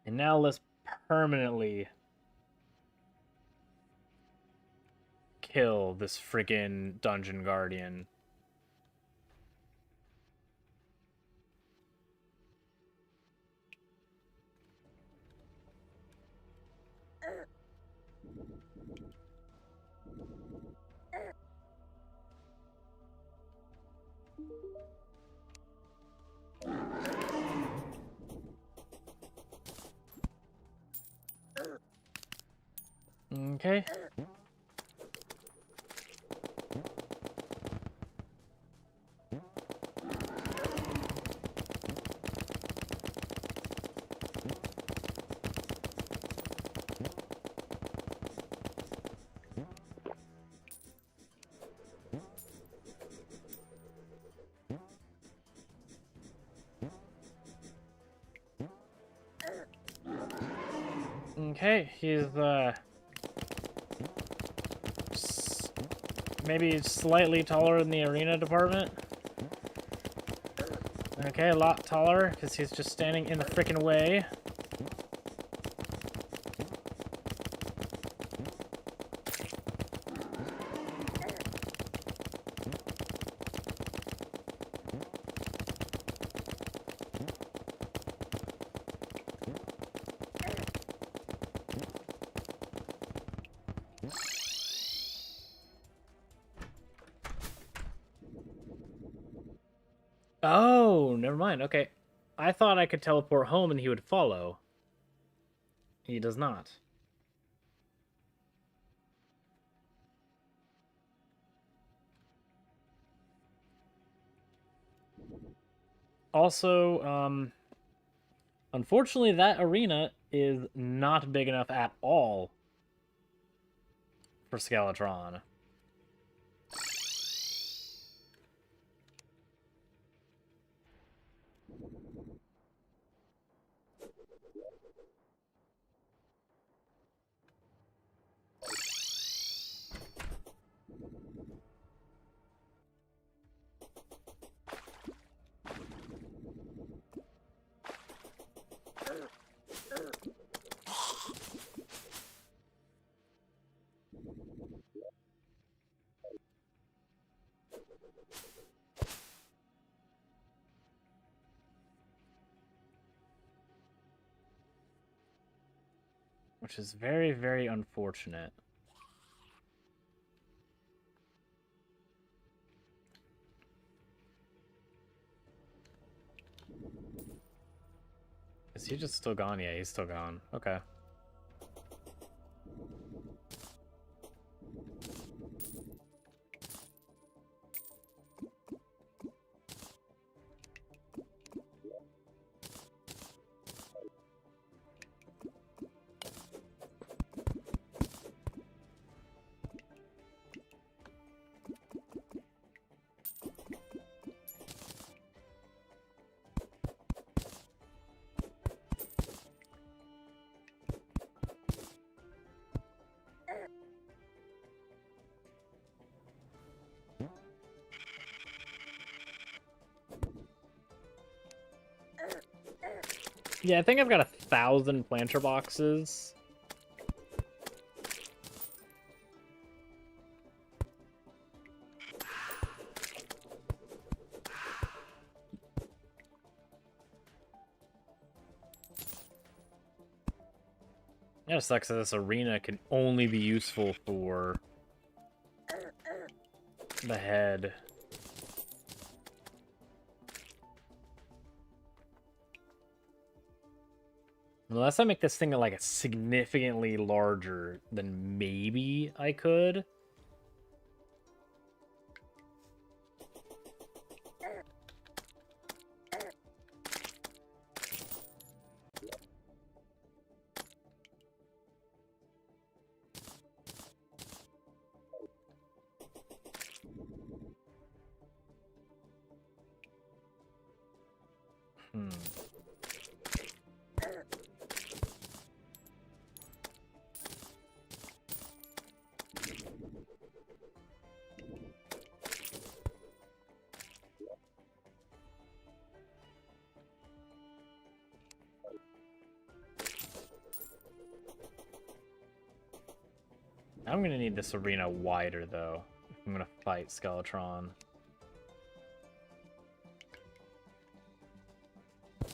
And now let's permanently kill this freaking dungeon guardian. Okay. Okay, he's maybe slightly taller in the arena department. Okay, a lot taller because he's just standing in the frickin' way. Oh, never mind. Okay. I thought I could teleport home and he would follow. He does not. Also, unfortunately, that arena is not big enough at all for Skeletron. Which is very, very unfortunate. Is he just still gone? Yeah, he's still gone. Okay. Yeah, I think I've got 1,000 planter boxes. It sucks that this arena can only be useful for the head. Unless I make this thing like significantly larger, then maybe I could. Hmm. I'm gonna need this arena wider, though, if I'm gonna fight Skeletron.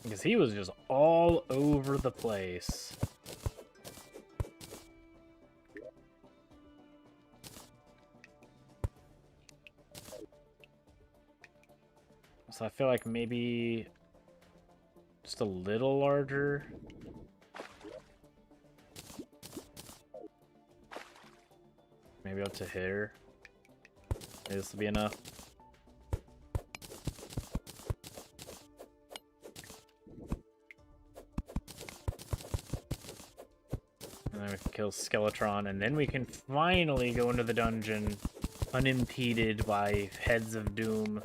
Because he was just all over the place. So I feel like maybe just a little larger. Maybe up to here. Maybe this will be enough. And then we can kill Skeletron, and then we can finally go into the dungeon unimpeded by heads of doom.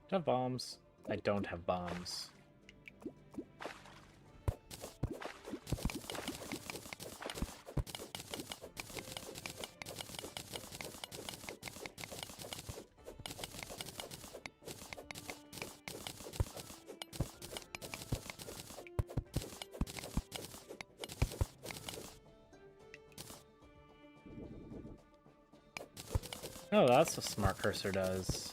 Do I have bombs? I don't have bombs. Oh, that's what Smart Cursor does.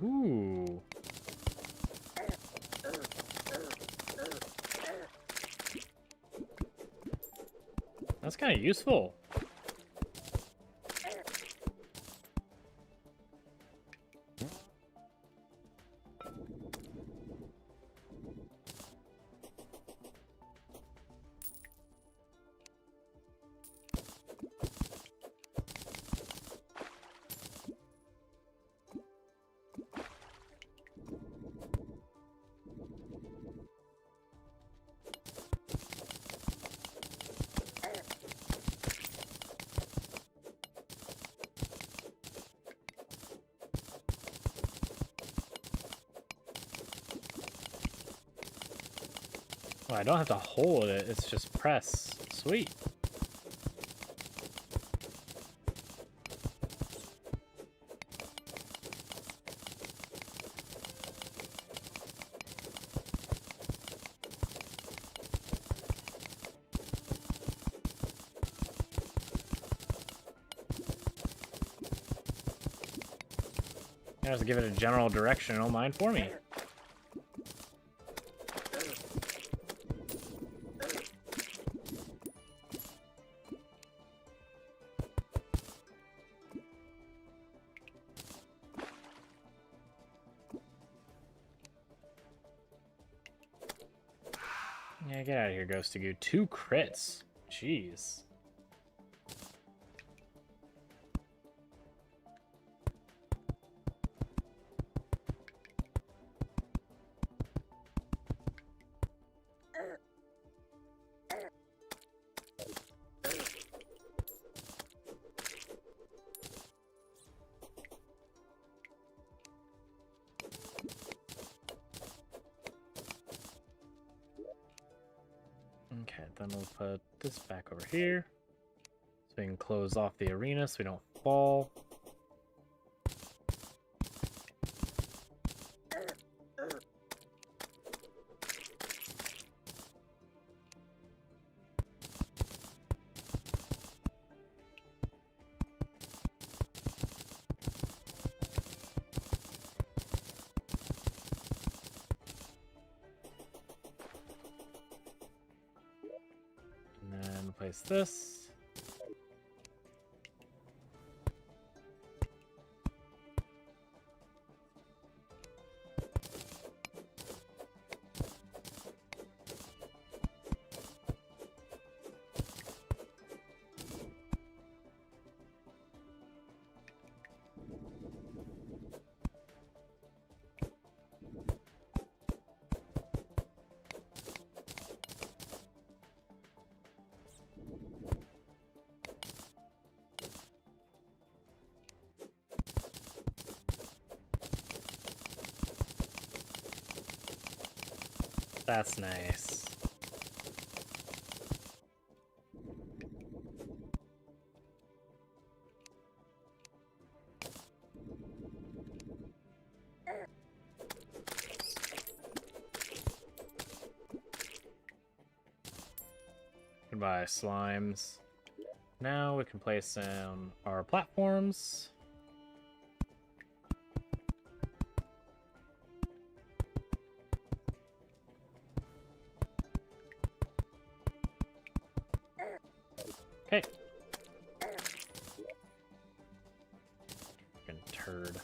Ooh. That's kind of useful. Oh, I don't have to hold it, it's just press. Sweet. I have to give it a general direction, don't mind for me. Yeah, get out of here, Ghosty Goo. 2 crits. Jeez. Okay, then we'll put this back over here. So we can close off the arena so we don't fall. And then place this. That's nice. Goodbye, slimes. Now we can place down our platforms. Okay. Fucking turd.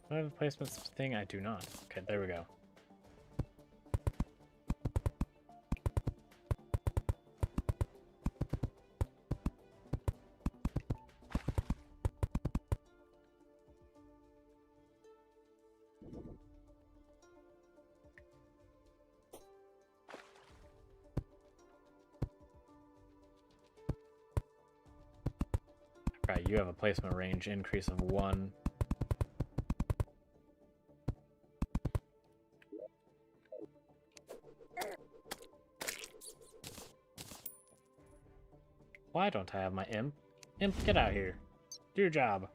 Do I have a placements thing? I do not. Okay, there we go. Right, you have a placement range increase of 1. Why don't I have my imp? Imp, get out here. Do your job.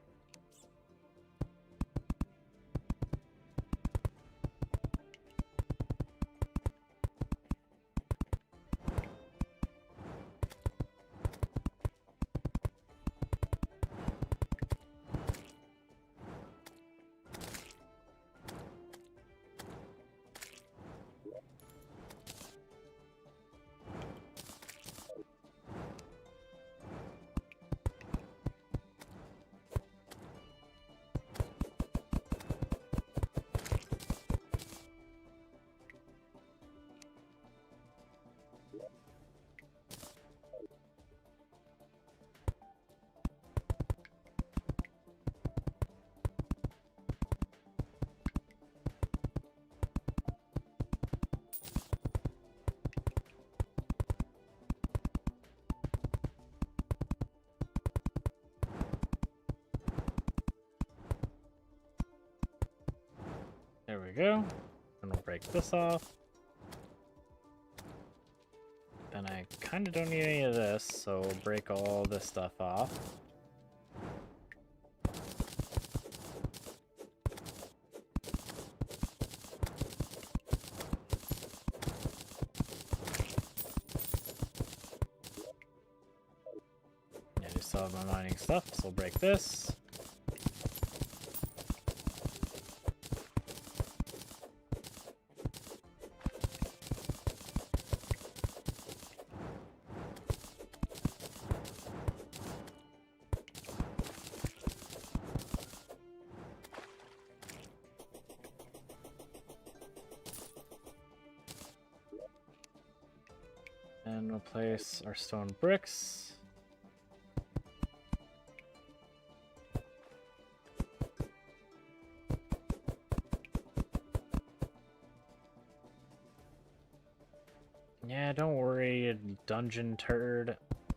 There we go. And we'll break this off. Then I kind of don't need any of this, so we'll break all this stuff off. Yeah, I still have my mining stuff, so we'll break this. And we'll place our stone bricks. Yeah, don't worry, you dungeon turd.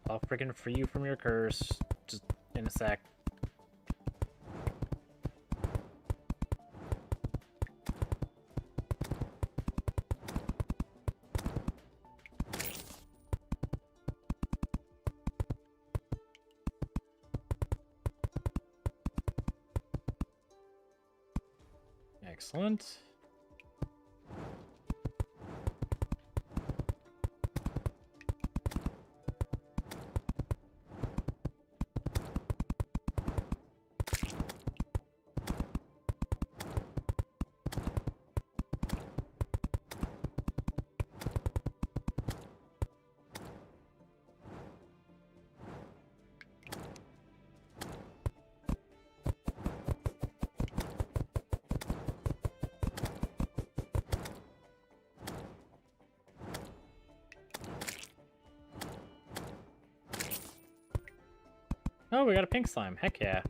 I'll freaking free you from your curse. Just in a sec. Excellent. Oh, we got a pink slime. Heck yeah.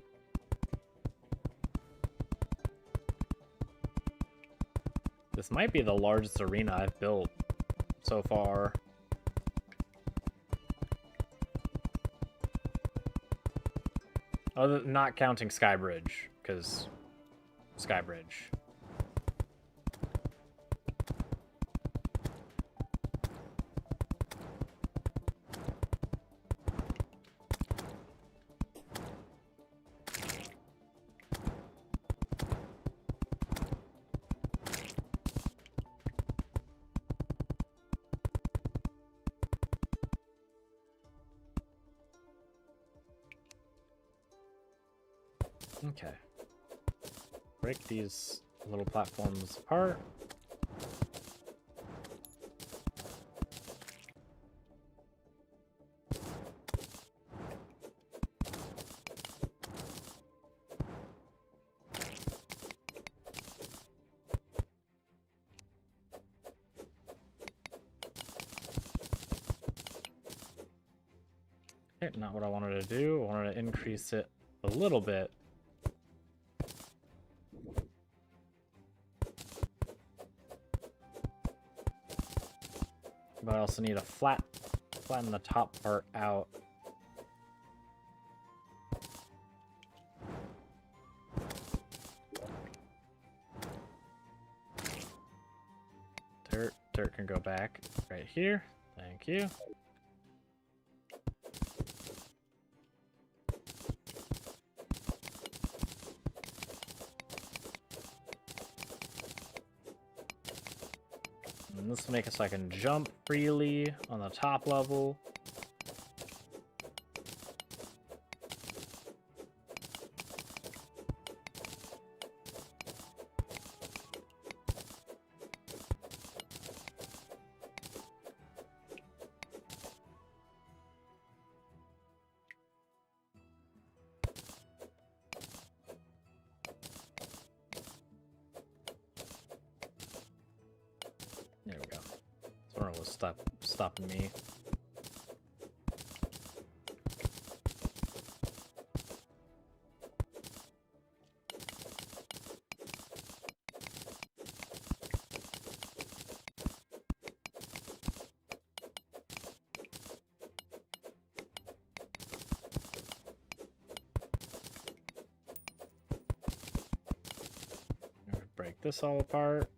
This might be the largest arena I've built so far. Other not counting Skybridge, because Skybridge. Okay. Break these little platforms apart. Okay, not what I wanted to do. I wanted to increase it a little bit. But I also need to flatten the top part out. Dirt can go back right here. Thank you. And this will make it so I can jump freely on the top level. There we go. That's what was stopping me. Break this all apart.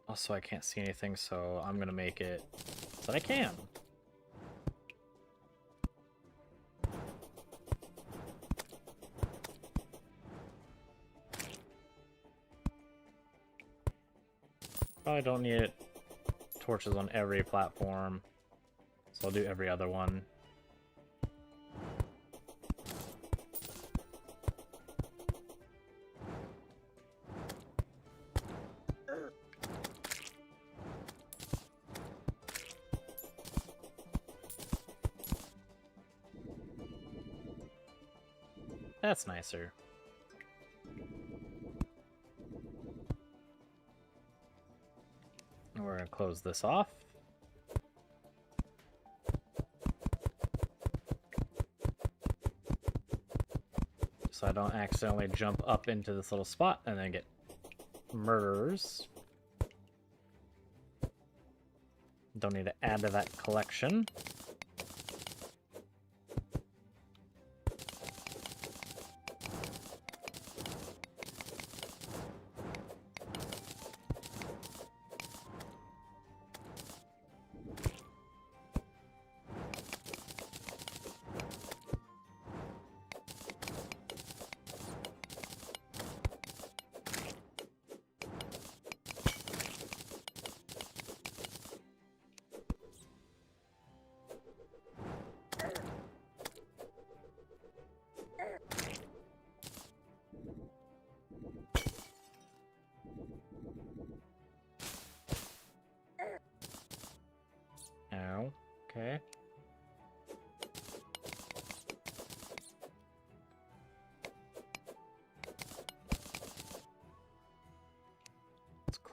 Also, I can't see anything, so I'm gonna make it so that I can. Probably don't need torches on every platform, so I'll do every other one. That's nicer. We're gonna close this off. So I don't accidentally jump up into this little spot and then get murderers. Don't need to add to that collection.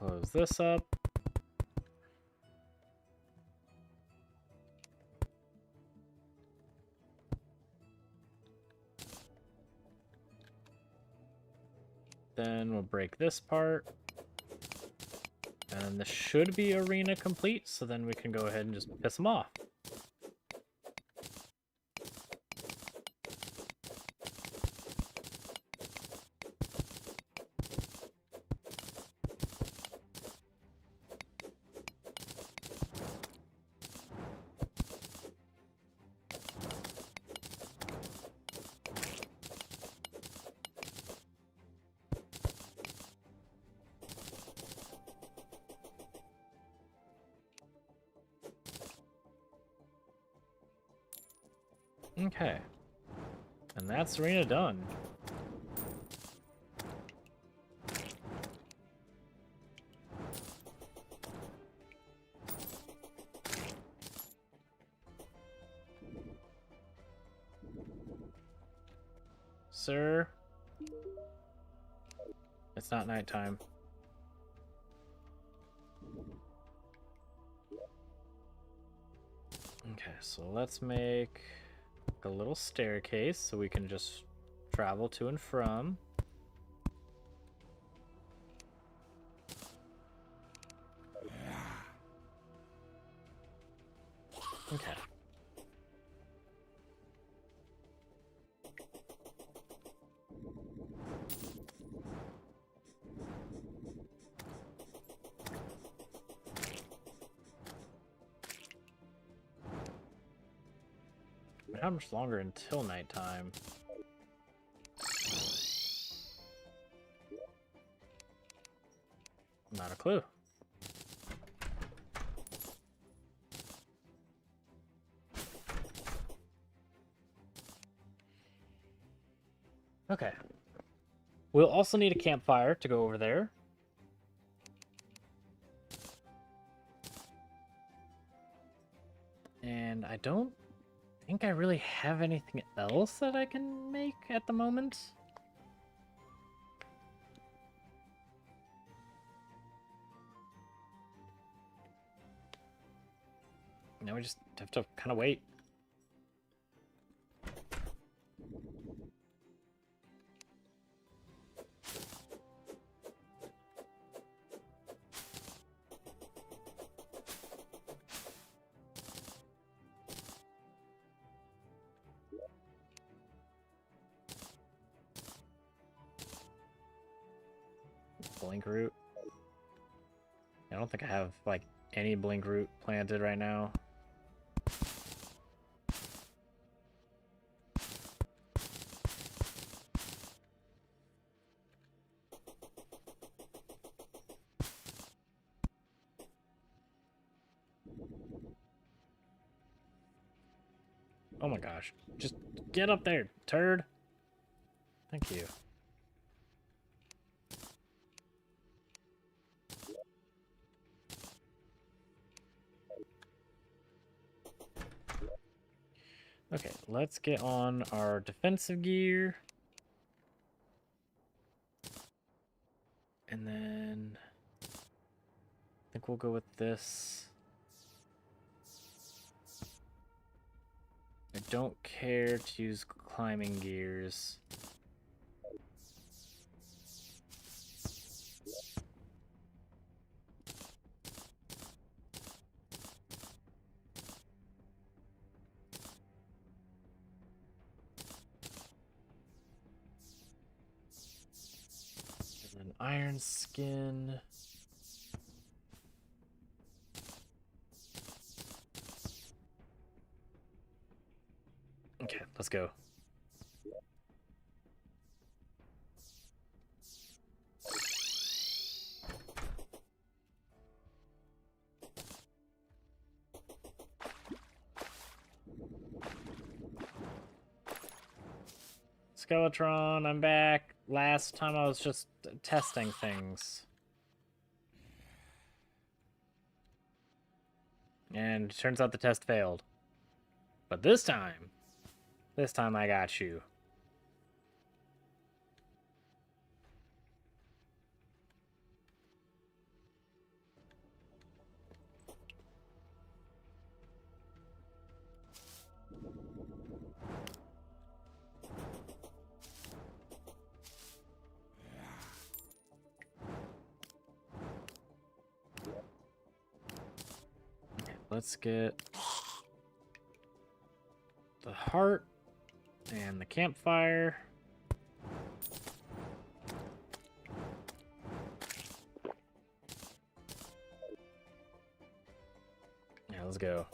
Close this up. Then we'll break this part. And this should be arena complete, so then we can go ahead and just piss them off. Okay. And that's arena done. Sir? It's not nighttime. Okay, so let's make a little staircase so we can just travel to and from. Okay. How much longer until nighttime? Not a clue. Okay. We'll also need a campfire to go over there. And I don't think I really have anything else that I can make at the moment. Now we just have to kind of wait. Blink root. I don't think I have like any blink root planted right now. Oh my gosh. Just get up there, turd. Thank you. Okay, let's get on our defensive gear. And then I think we'll go with this. I don't care to use climbing gears. And then iron skin. Okay, let's go. Skeletron, I'm back. Last time I was just testing things. And it turns out the test failed. But this time I got you. let's get the heart and the campfire. Yeah, let's go.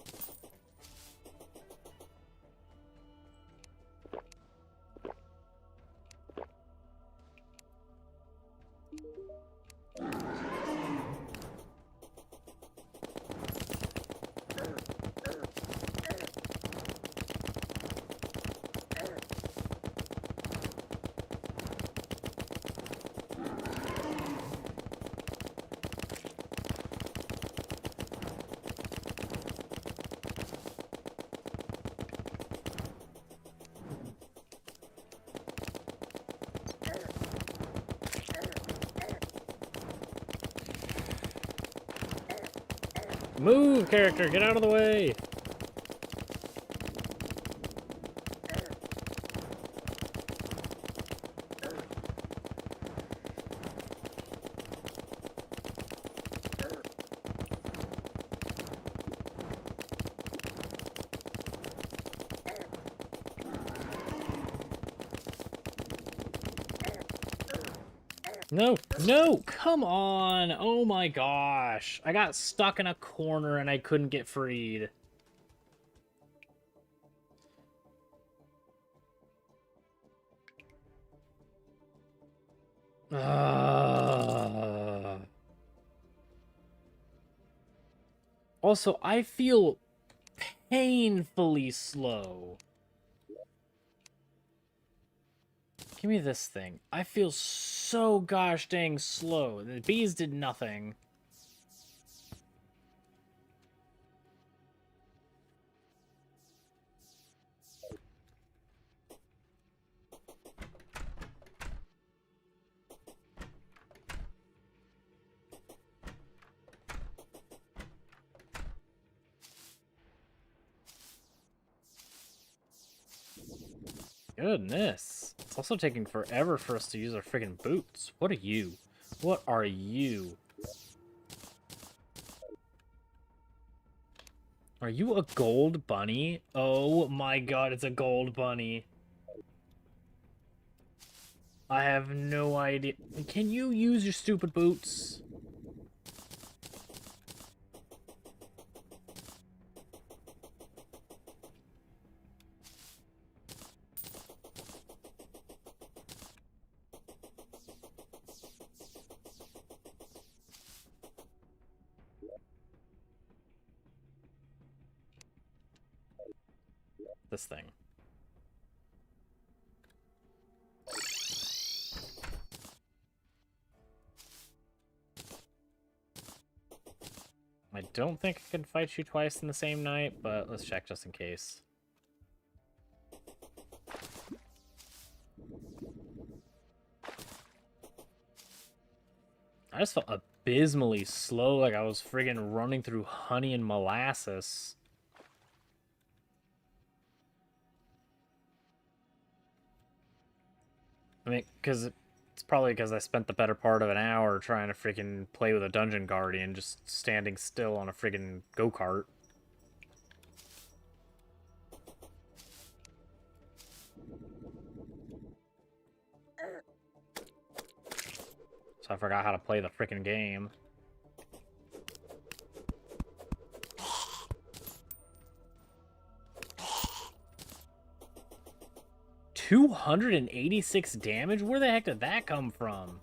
Move, character! Get out of the way! No, no, come on. Oh my gosh. I got stuck in a corner and I couldn't get freed. Also, I feel painfully slow. Give me this thing. I feel so gosh dang slow. The bees did nothing. Goodness. It's also taking forever for us to use our friggin' boots. What are you? What are you? Are you a gold bunny? Oh my god, it's a gold bunny. I have no idea. Can you use your stupid boots? This thing. I don't think I can fight you twice in the same night, but let's check just in case. I just felt abysmally slow, like I was friggin' running through honey and molasses. I mean, because it's probably because I spent the better part of an hour trying to freaking play with a dungeon guardian, just standing still on a friggin' go-kart. So I forgot how to play the freaking game. $286 damage? Where the heck did that come from?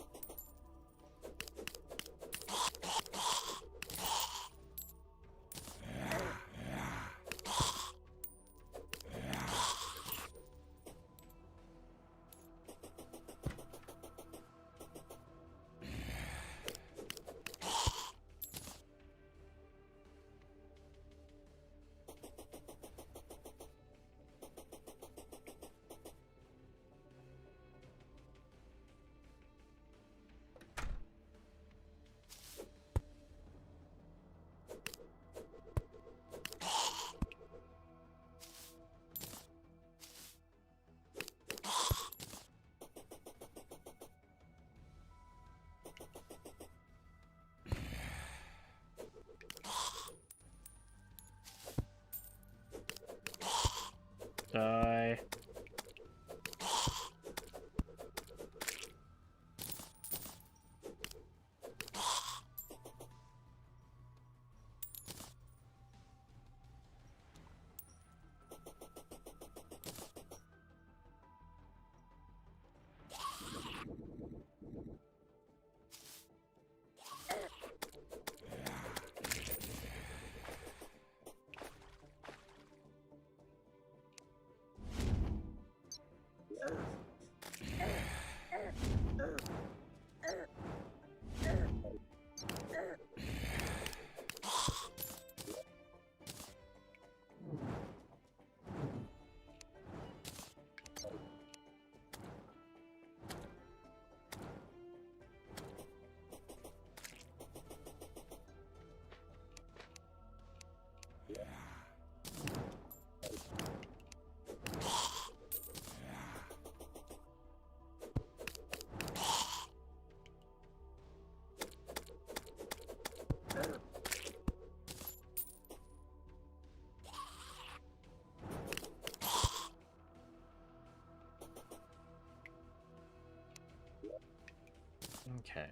Okay.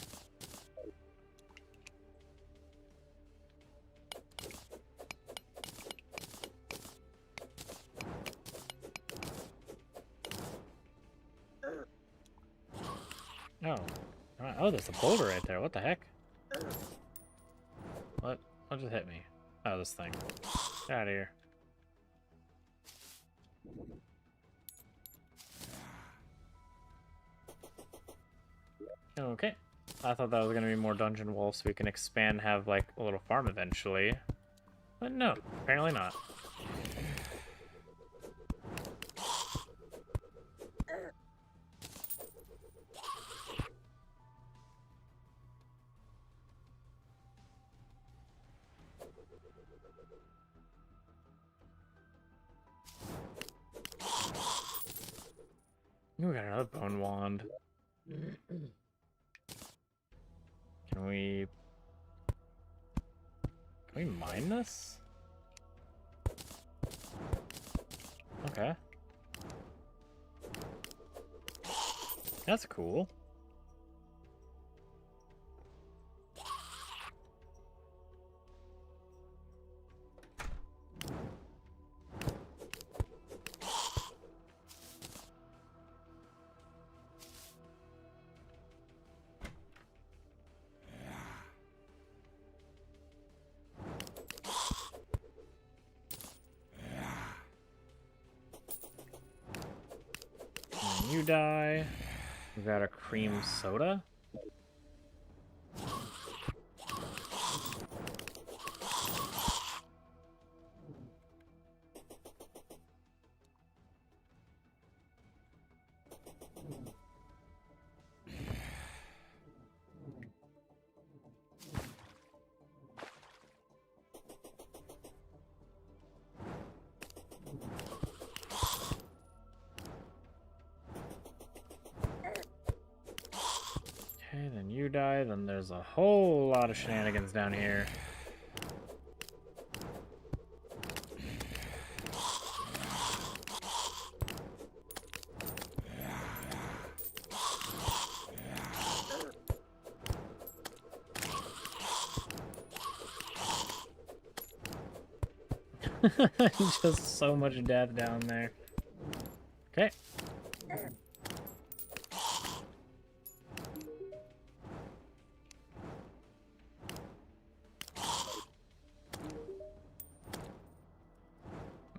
Oh. Oh, there's a boulder right there. What the heck? What? What just hit me? Oh, this thing. Get out of here. Okay. I thought that was going to be more dungeon wolves so we can expand, have like a little farm eventually. But no, apparently not. Ooh, we got another bone wand. Can we mine this? Okay. That's cool. You die. We got a cream soda. Okay, then you die. Then there's a whole lot of shenanigans down here. Just so much death down there. Okay.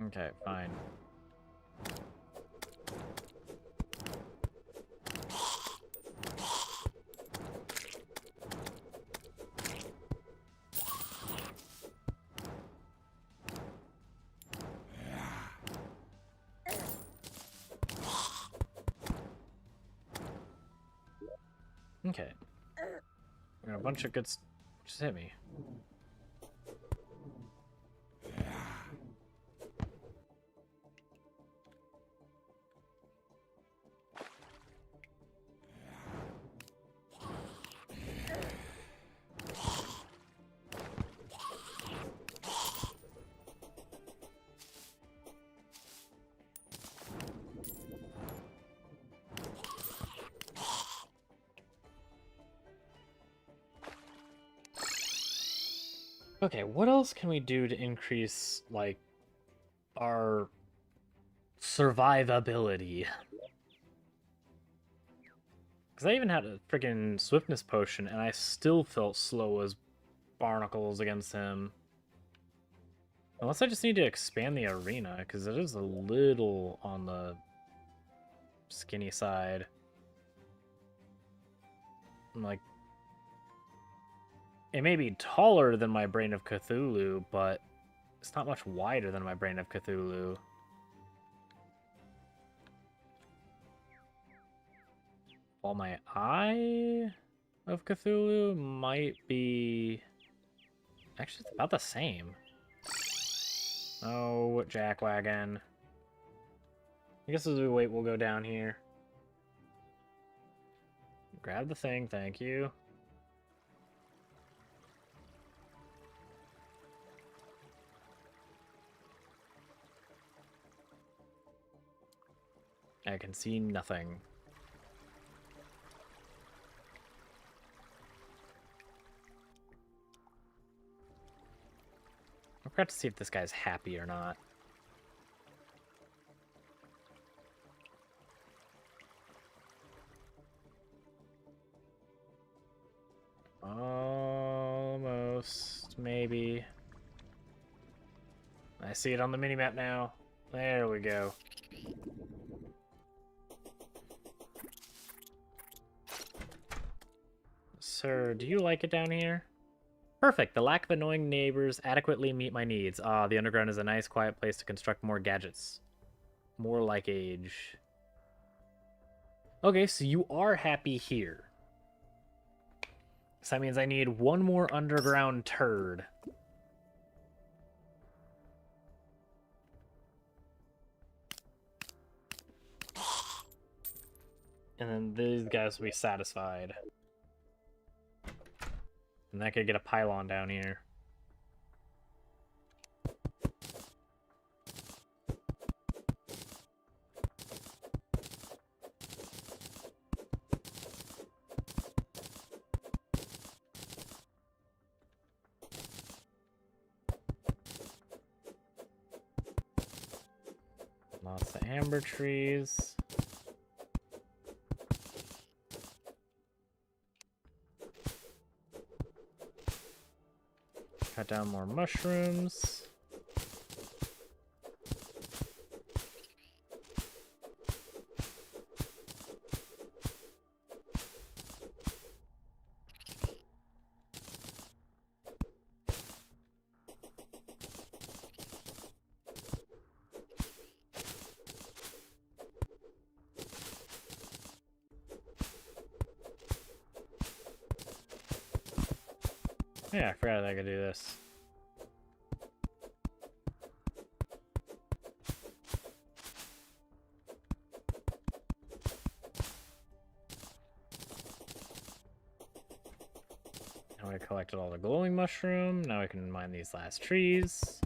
Okay, fine. Okay. We got a bunch of good... Just hit me. Okay, what else can we do to increase, like, our survivability? Because I even had a freaking swiftness potion, and I still felt slow as barnacles against him. Unless I just need to expand the arena, because it is a little on the skinny side. Like, it may be taller than my Brain of Cthulhu, but it's not much wider than my Brain of Cthulhu. While my Eye of Cthulhu might be... Actually, it's about the same. Oh, jackwagon. I guess as we wait, we'll go down here. Grab the thing, thank you. I can see nothing. forgot to see if this guy's happy or not. Almost, maybe. I see it on the minimap now. There we go. Sir, do you like it down here? Perfect. The lack of annoying neighbors adequately meet my needs. Ah, the underground is a nice, quiet place to construct more gadgets. More like age. Okay, so you are happy here. So that means I need one more underground turd. And then these guys will be satisfied. And I could get a pylon down here. Lots of amber trees. Cut down more mushrooms. Yeah, I forgot I could do this. Now I collected all the glowing mushroom. Now I can mine these last trees.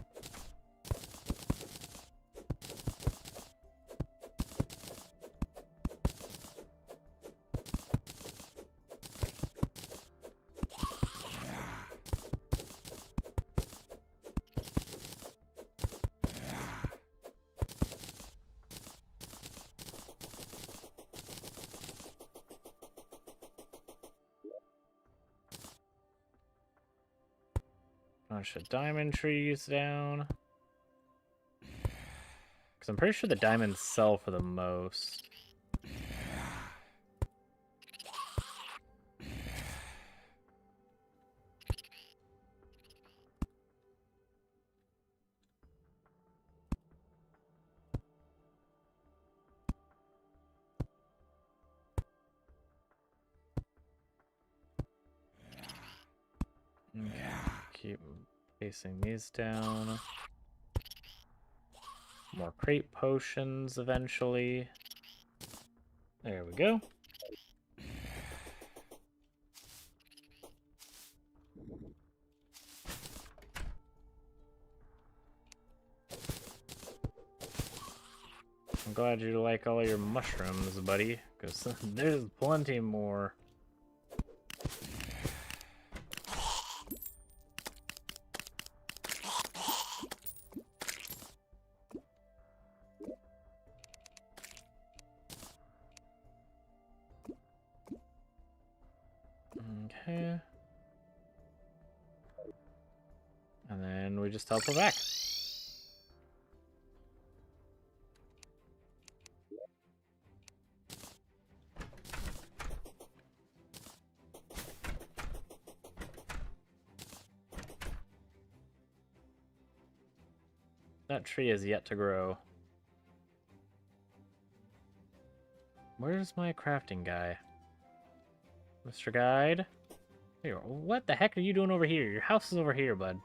Bunch of diamond trees down. Because I'm pretty sure the diamonds sell for the most. Okay. Keep facing these down. More crate potions eventually. There we go. I'm glad you like all your mushrooms, buddy, because there's plenty more. Okay. And then we just teleport back. That tree is yet to grow. Where's my crafting guy? Mr. Guide? Here, what the heck are you doing over here? Your house is over here, bud.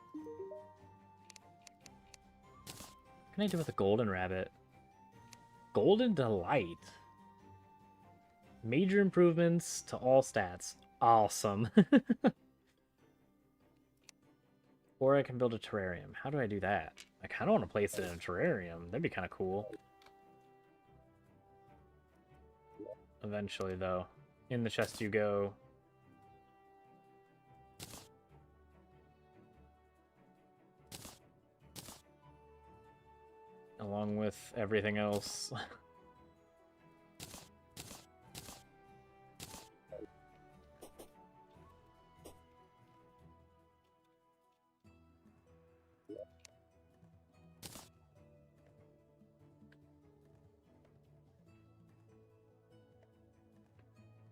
What can I do with a golden rabbit? Golden Delight. Major improvements to all stats. Awesome. Or I can build a terrarium. How do I do that? I kind of want to place it in a terrarium. That'd be kind of cool. Eventually, though. In the chest you go. along with everything else.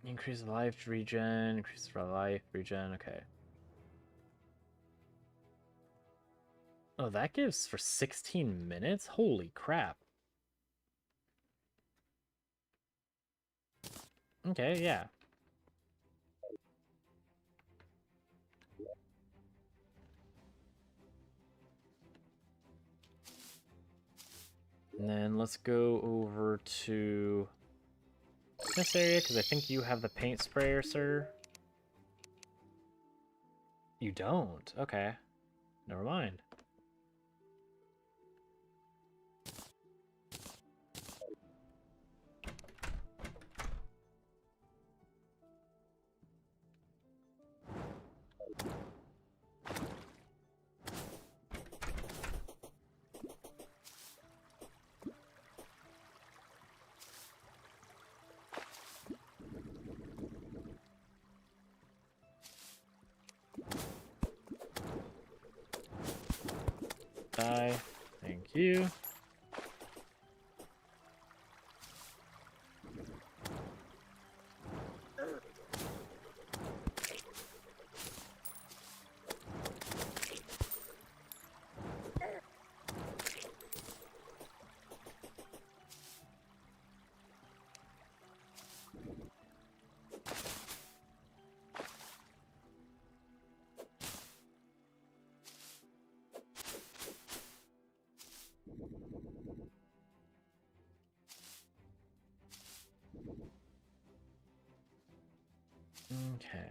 Increase the life regen, increase the life regen, okay. Oh, that gives for 16 minutes? Holy crap. Okay, yeah. And then let's go over to this area, because I think you have the paint sprayer, sir. You don't? Okay. Never mind. Die. Thank you. Okay.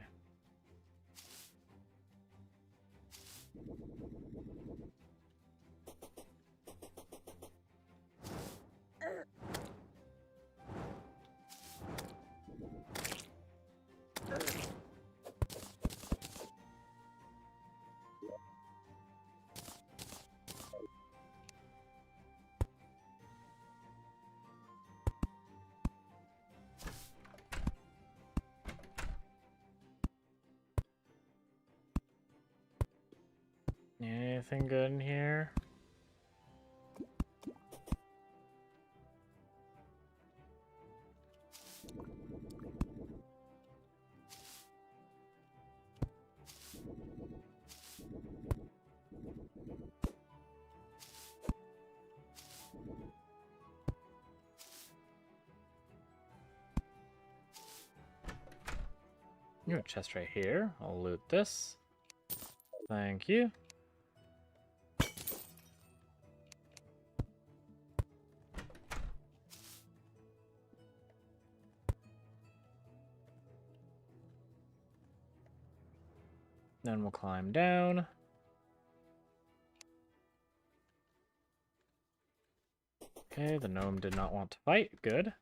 Anything good in here? You have a chest right here. I'll loot this. Thank you. Then we'll climb down. Okay, the gnome did not want to fight. Good.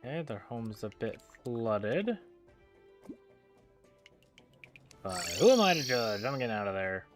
Okay, their home's a bit flooded. But who am I to judge? I'm getting out of there.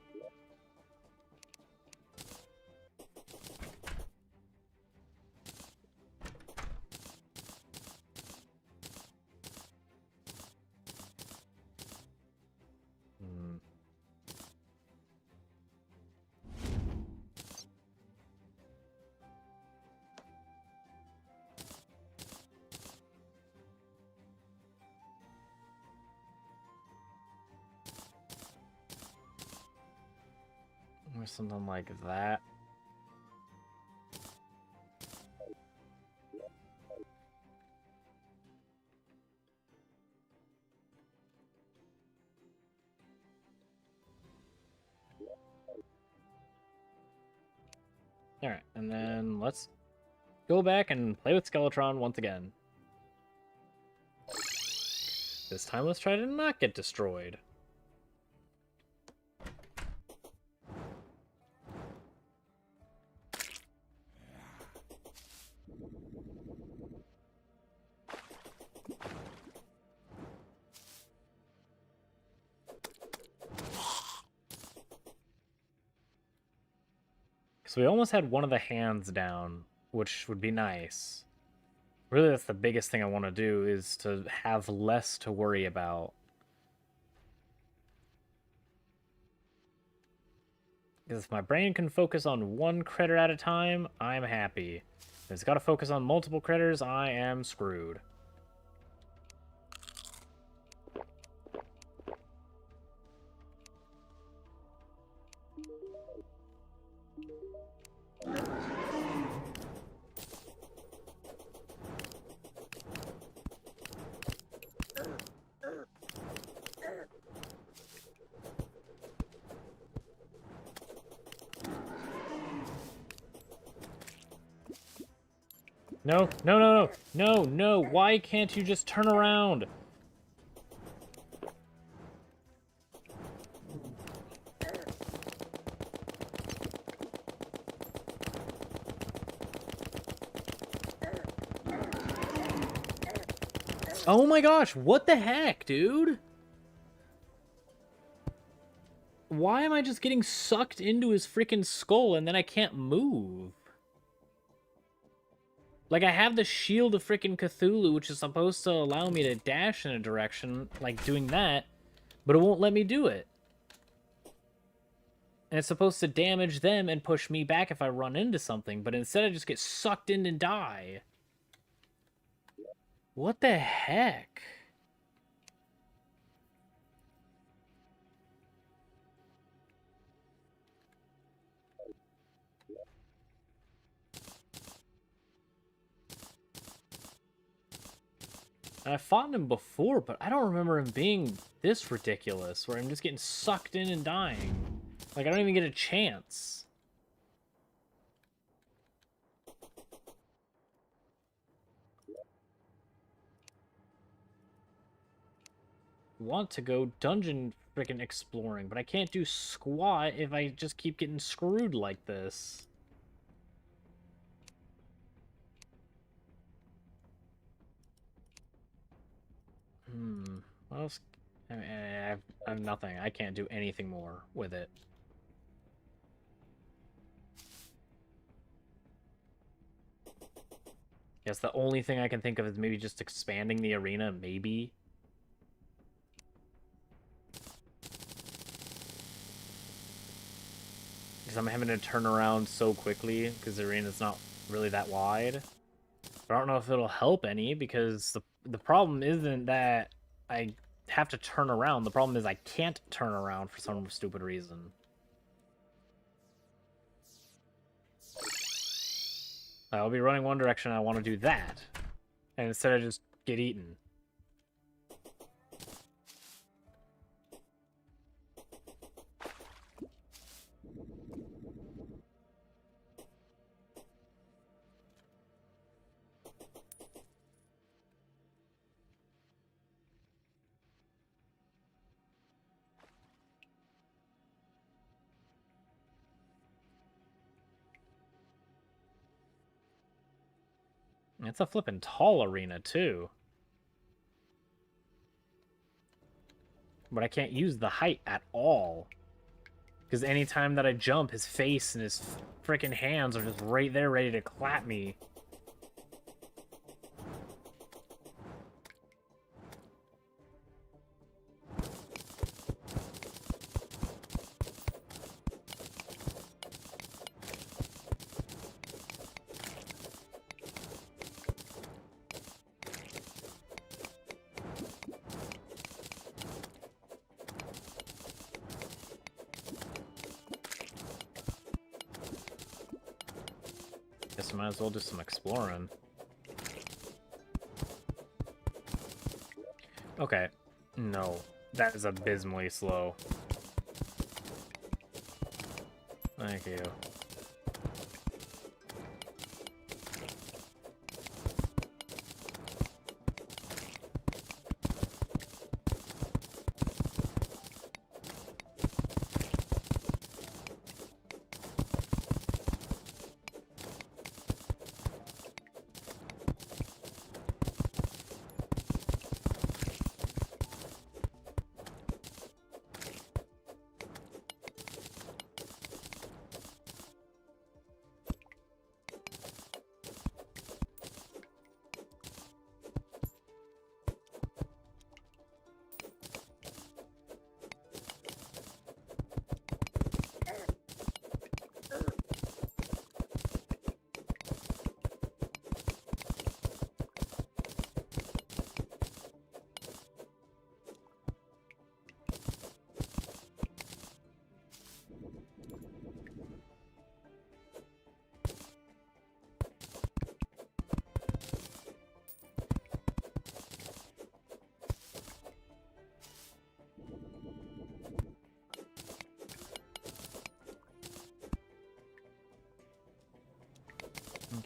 Or something like that. Alright, and then let's go back and play with Skeletron once again. This time let's try to not get destroyed. So we almost had one of the hands down, which would be nice. Really, that's the biggest thing I want to do, is to have less to worry about. Because if my brain can focus on one critter at a time, I'm happy. If it's got to focus on multiple critters, I am screwed. No, no, no, no, no, no, why can't you just turn around? Oh my gosh, what the heck, dude? Why am I just getting sucked into his freaking skull and then I can't move? Like, I have the Shield of freaking Cthulhu, which is supposed to allow me to dash in a direction, like doing that, but it won't let me do it. And it's supposed to damage them and push me back if I run into something, but instead I just get sucked in and die. What the heck? I've fought him before, but I don't remember him being this ridiculous, where I'm just getting sucked in and dying. Like, I don't even get a chance. Want to go dungeon freaking exploring, but I can't do squat if I just keep getting screwed like this. What else? I mean, I have nothing. I can't do anything more with it. Guess the only thing I can think of is maybe just expanding the arena, maybe. Because I'm having to turn around so quickly, because the arena's not really that wide. But I don't know if it'll help any, because the problem isn't that I have to turn around. The problem is I can't turn around for some stupid reason. I'll be running one direction, I want to do that. And instead I just get eaten. It's a flippin' tall arena, too. But I can't use the height at all. Because anytime that I jump, his face and his freaking hands are just right there ready to clap me. Guess I might as well do some exploring. Okay. No. That is abysmally slow. Thank you.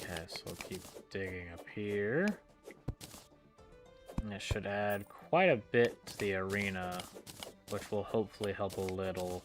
Okay, so we'll keep digging up here. And it should add quite a bit to the arena, which will hopefully help a little.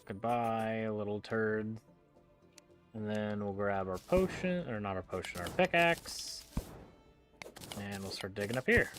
Goodbye, little turd. And then we'll grab our potion, or not our potion, our pickaxe. And we'll start digging up here.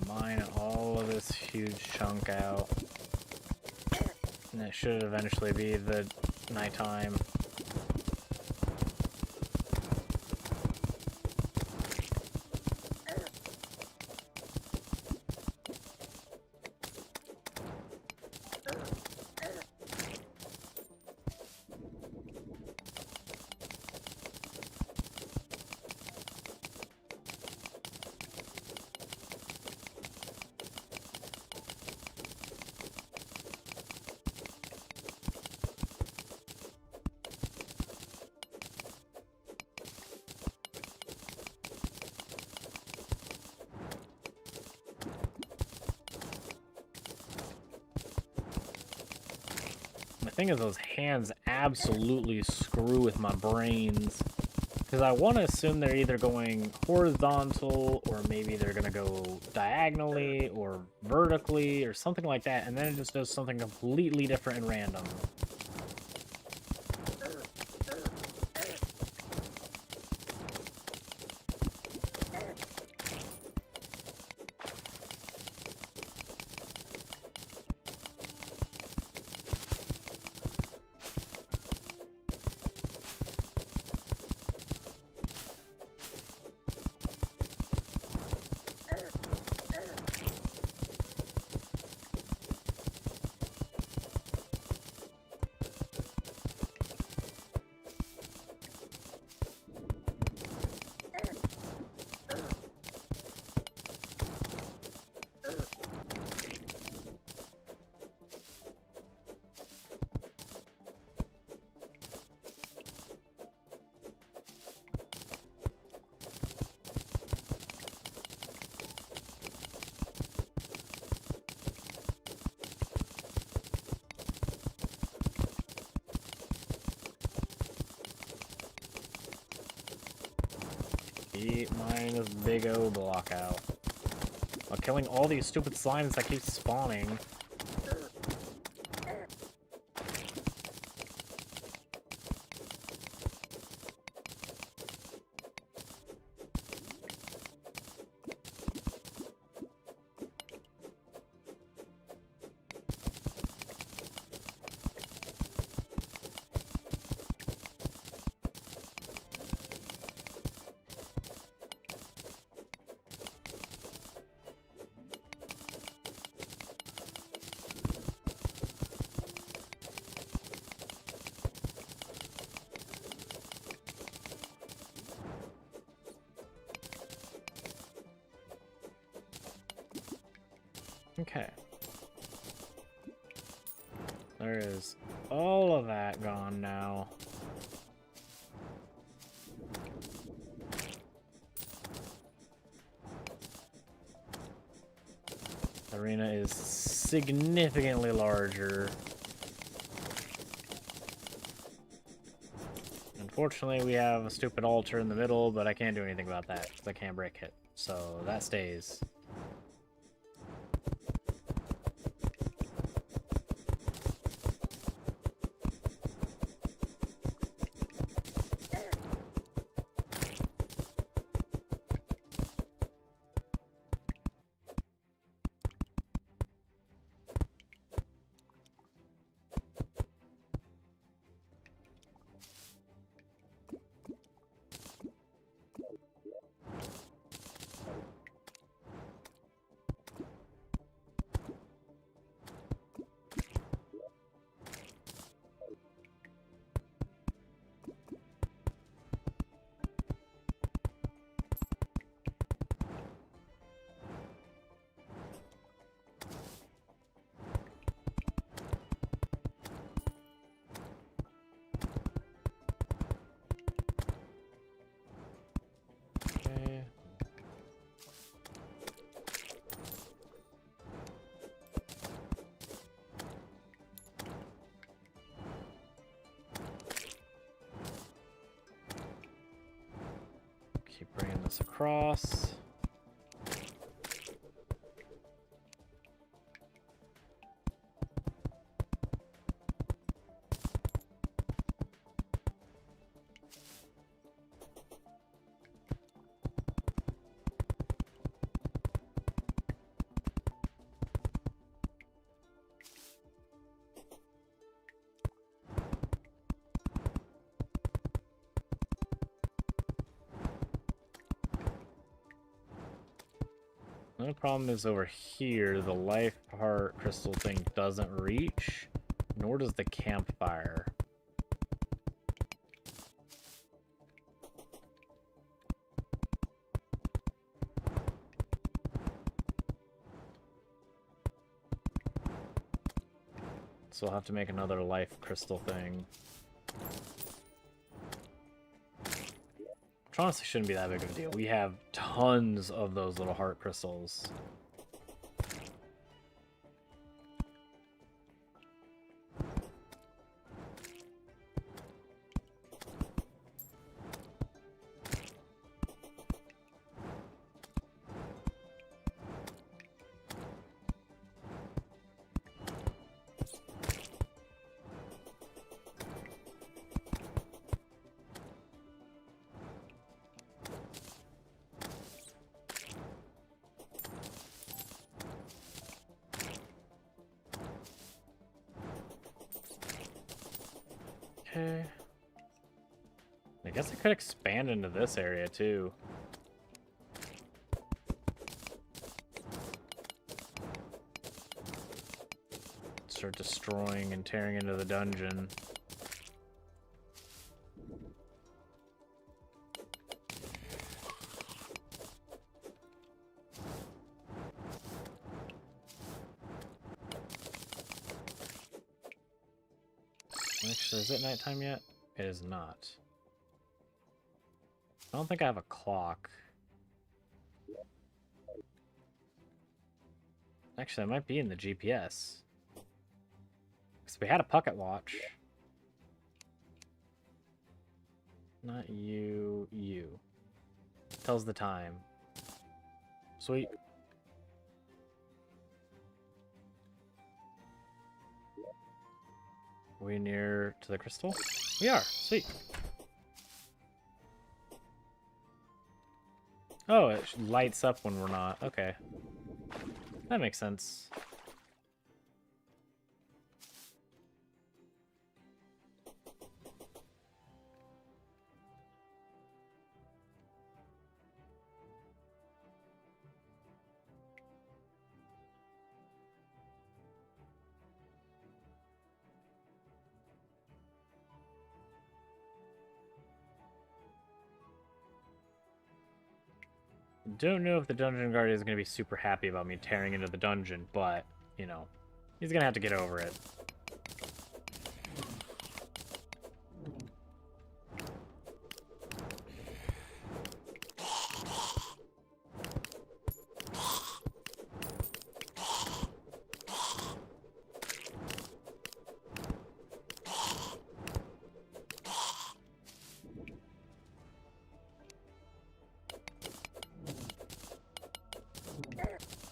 Mine all of this huge chunk out. And it should eventually be the nighttime. The thing is, those hands absolutely screw with my brains. Because I want to assume they're either going horizontal, or maybe they're going to go diagonally, or vertically, or something like that, and then it just does something completely different and random. Keep mine this big O block out. While killing all these stupid slimes that keep spawning. Okay. There is all of that gone now. The arena is significantly larger. Unfortunately, we have a stupid altar in the middle, but I can't do anything about that because I can't break it. So that stays. Okay. Keep bringing this across. The problem is over here, the life heart crystal thing doesn't reach, nor does the campfire. So I'll have to make another life crystal thing. Which honestly shouldn't be that big of a deal. We have tons of those little heart crystals. Okay. I guess I could expand into this area too. Start destroying and tearing into the dungeon. Actually, is it nighttime yet? It is not. I don't think I have a clock. Actually, it might be in the GPS. Because we had a pocket watch. Not you, you. Tells the time. Sweet. Are we near to the crystal? We are. Sweet. Oh, it lights up when we're not. Okay. That makes sense. Don't know if the dungeon guard is going to be super happy about me tearing into the dungeon, but, you know, he's going to have to get over it.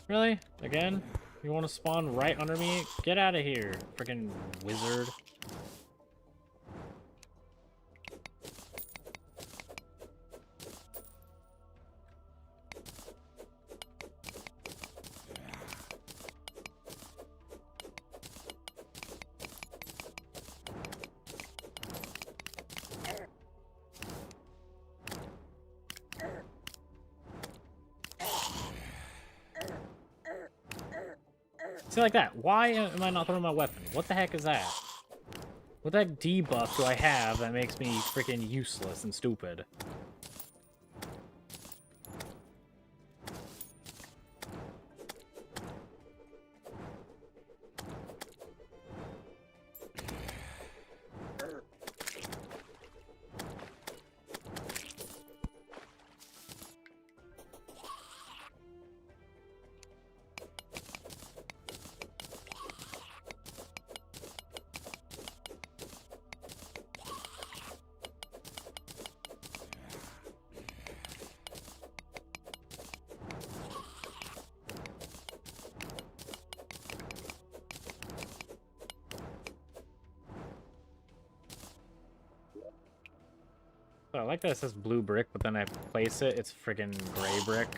Really? Again? You want to spawn right under me? Get out of here, freaking wizard. See, like that. Why am I not throwing my weapon? What the heck is that? What the heck debuff do I have that makes me freaking useless and stupid? I like that it says blue brick, but then I place it, it's friggin' gray brick.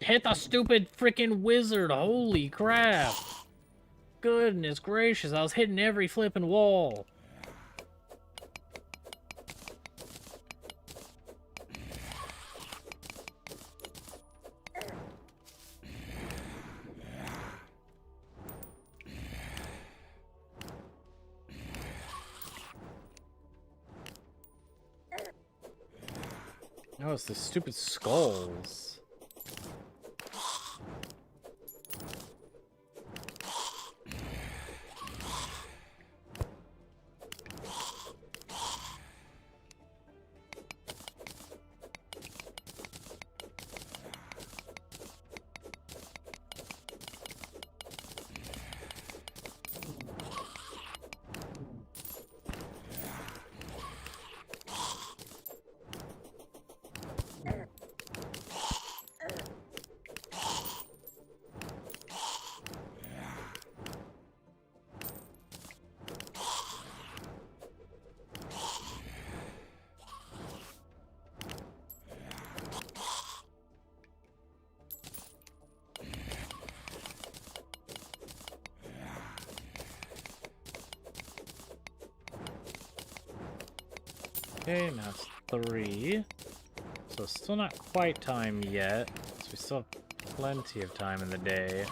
Hit the stupid freaking wizard! Holy crap! Goodness gracious, I was hitting every flipping wall. Oh, it's the stupid skulls. Okay, now it's 3. So it's still not quite time yet. So we still have plenty of time in the day.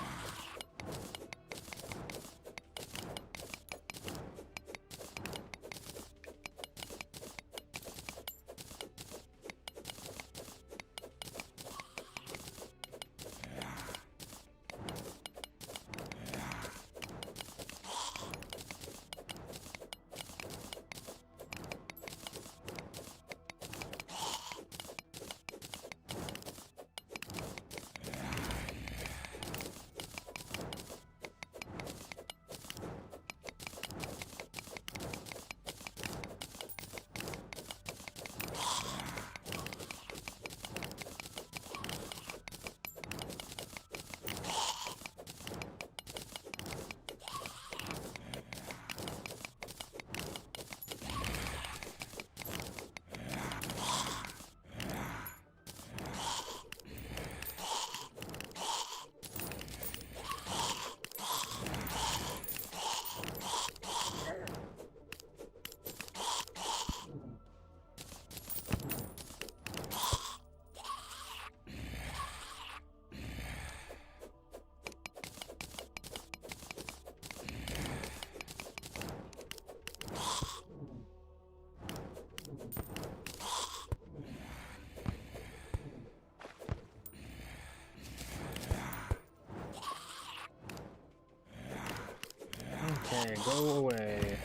Okay, go away.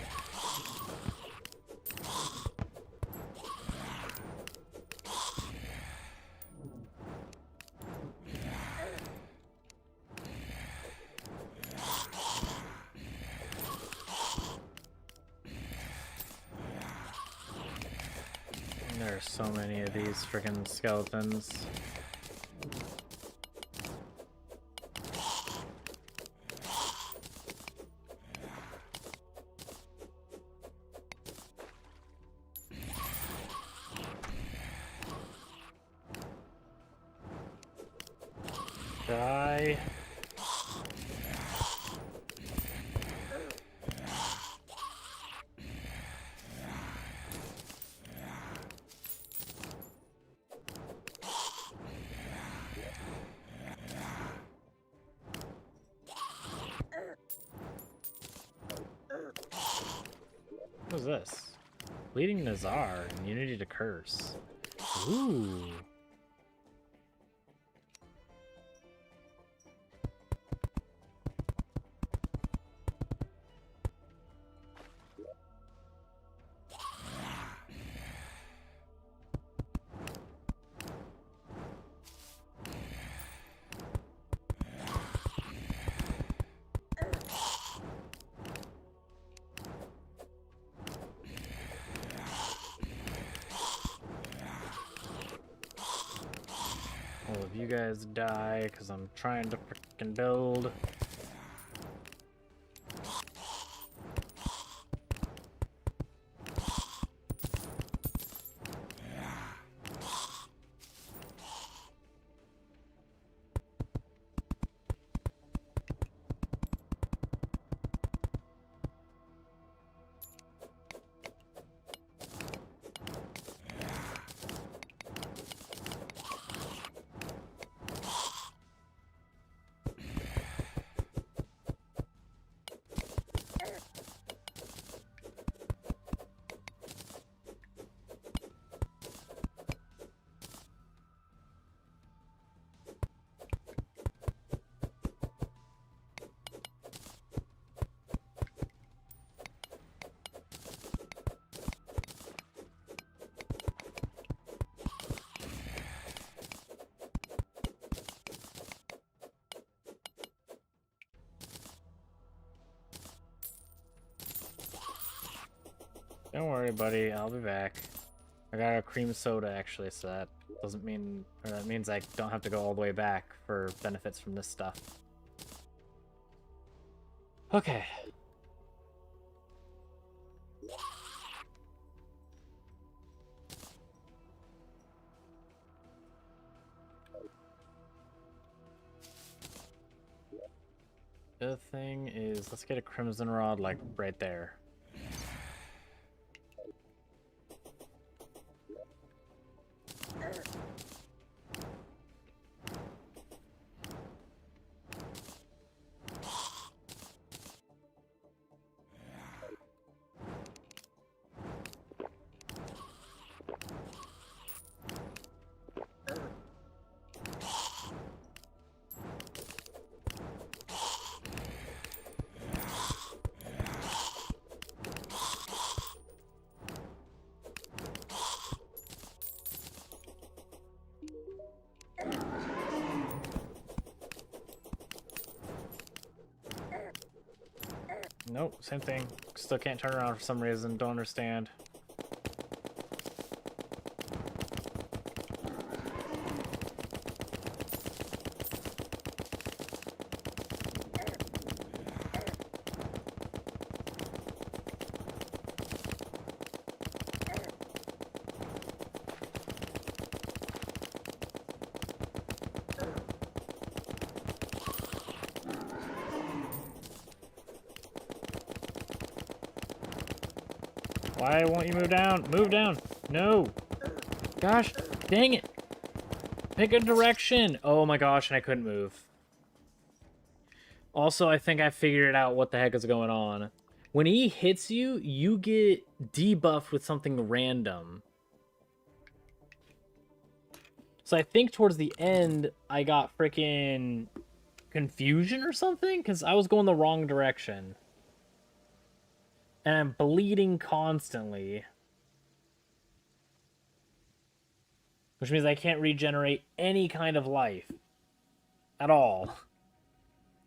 There are so many of these freaking skeletons. Die. What is this? Bleeding Nazar, immunity to curse. Ooh. All of you guys die because I'm trying to freaking build. Don't worry, buddy. I'll be back. I got a cream soda, actually, so that doesn't mean... Or that means I don't have to go all the way back for benefits from this stuff. Okay. The other thing is, let's get a crimson rod, like, right there. Nope, same thing. Still can't turn around for some reason. Don't understand. Why won't you move down? Move down! No! Gosh, dang it! Pick a direction! Oh my gosh, and I couldn't move. Also, I think I figured out what the heck is going on. When he hits you, you get debuffed with something random. So I think towards the end, I got freaking confusion or something? Because I was going the wrong direction. And I'm bleeding constantly. Which means I can't regenerate any kind of life. At all.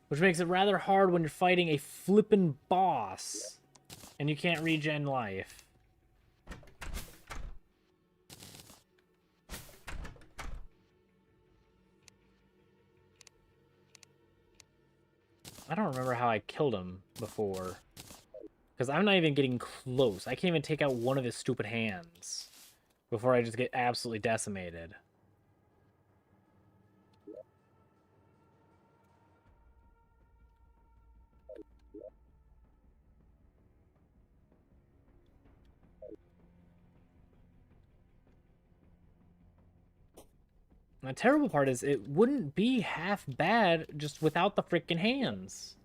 Which makes it rather hard when you're fighting a flippin' boss. And you can't regen life. I don't remember how I killed him before. Because I'm not even getting close. I can't even take out one of his stupid hands before I just get absolutely decimated. And the terrible part is it wouldn't be half bad just without the freaking hands.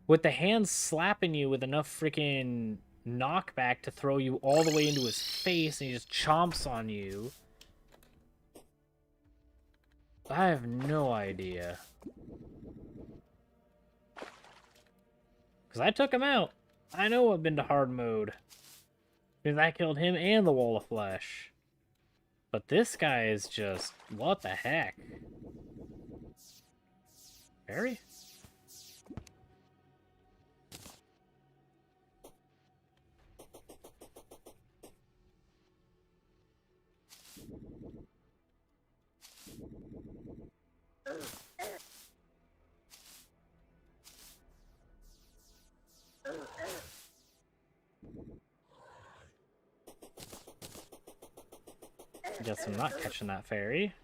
With the hands slapping you with enough freaking knockback to throw you all the way into his face and he just chomps on you. I have no idea. Because I took him out. I know I've been to hard mode. Because I killed him and the wall of flesh. But this guy is just... what the heck? Barry? Guess I'm not catching that fairy.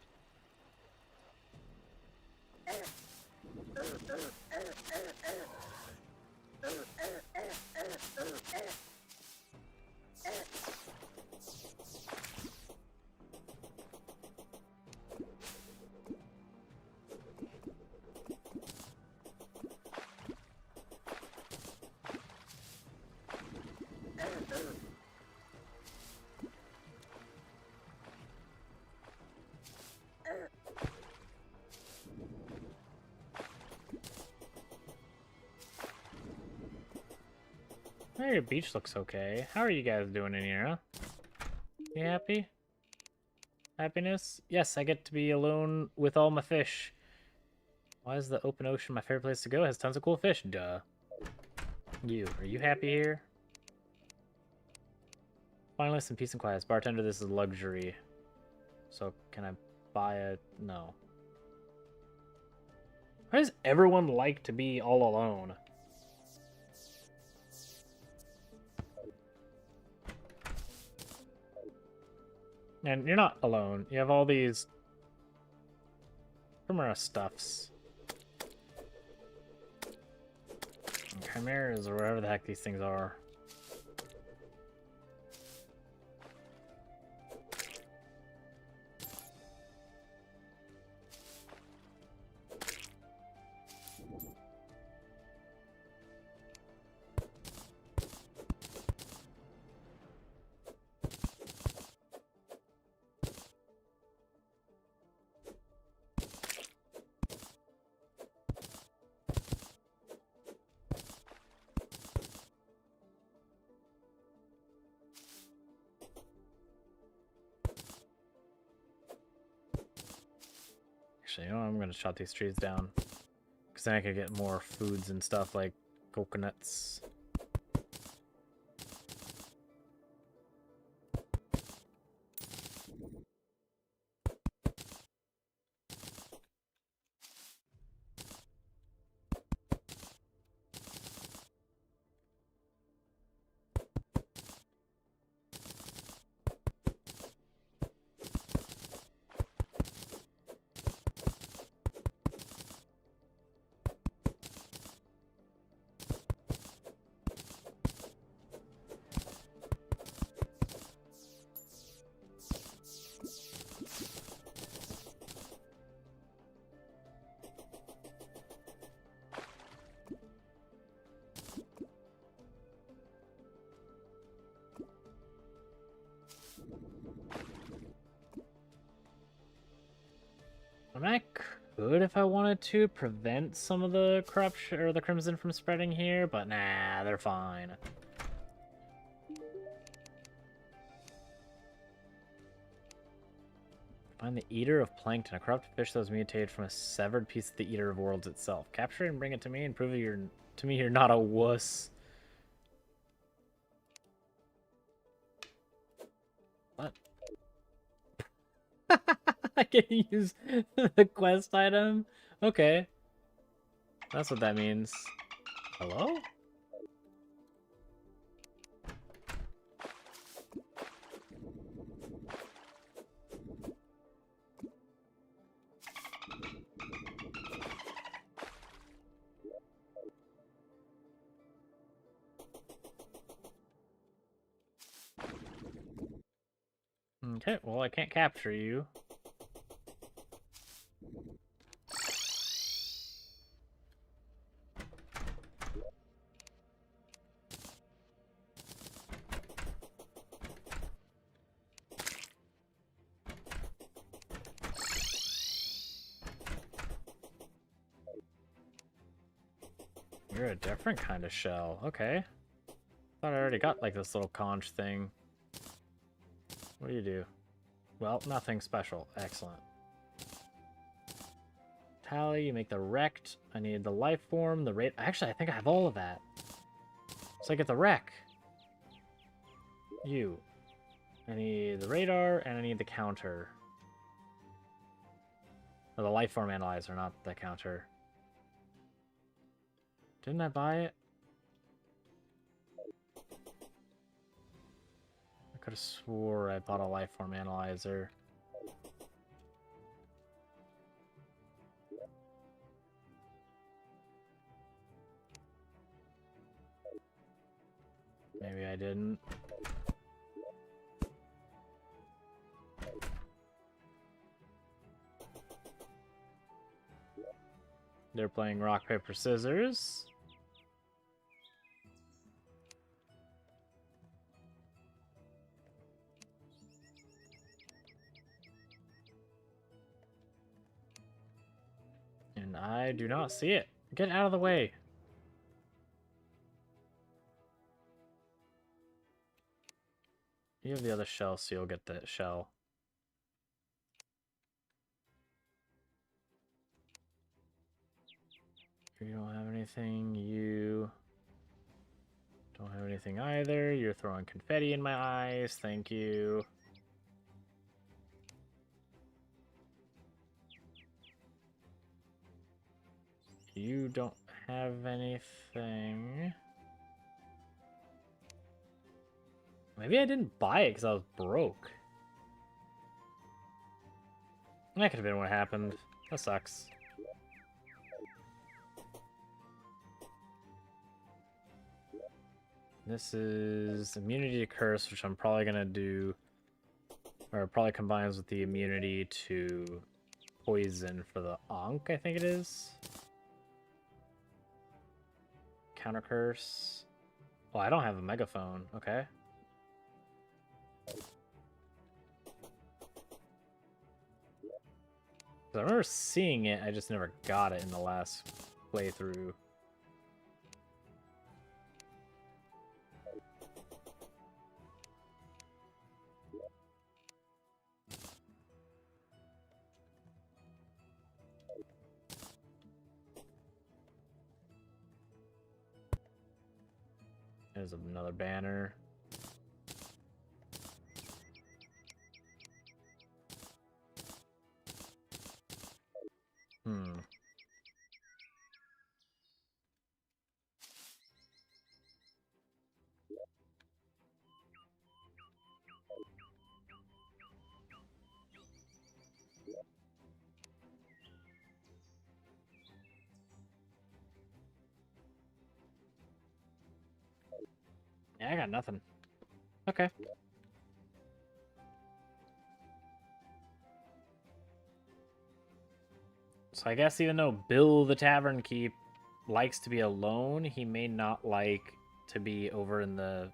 Hey, your beach looks okay. How are you guys doing in here, huh? You happy? Happiness? Yes, I get to be alone with all my fish. Why is the open ocean my favorite place to go? It has tons of cool fish. Duh. Are you happy here? Finally, some peace and quiet. As bartender, this is luxury. So, can I buy a... no. Why does everyone like to be all alone? And you're not alone. You have all these Chimera stuffs. And chimeras, or whatever the heck these things are. Actually, you know what? I'm gonna chop these trees down. Because then I could get more foods and stuff like coconuts. I mean, I could, if I wanted to, prevent some of the corruption or the crimson from spreading here, but nah, they're fine. Find the Eater of Plankton, a corrupt fish that was mutated from a severed piece of the Eater of Worlds itself. Capture it and bring it to me and prove to me you're not a wuss. What? I can use the quest item? Okay. That's what that means. Hello? Okay, well, I can't capture you. You're a different kind of shell. Okay. Thought I already got, like, this little conch thing. What do you do? Well, nothing special. Excellent. Tally, you make the wrecked. I need the life form, the rate. Actually, I think I have all of that. So I get the wreck. You. I need the radar, and I need the counter. Or the life form analyzer, not the counter. Didn't I buy it? I could have swore I bought a life form analyzer. Maybe I didn't. They're playing rock, paper, scissors. And I do not see it. Get out of the way. You have the other shell, so you'll get the shell. You don't have anything. You don't have anything either. You're throwing confetti in my eyes. Thank you. You don't have anything. Maybe I didn't buy it because I was broke. That could have been what happened. That sucks. This is immunity to curse, which I'm probably going to do, or probably combines with the immunity to poison for the Ankh, I think it is. Counter curse. Oh, I don't have a megaphone. Okay. I remember seeing it, I just never got it in the last playthrough. There's another banner. Yeah, I got nothing. Okay. So I guess even though Bill the Tavern Keep likes to be alone, he may not like to be over in the...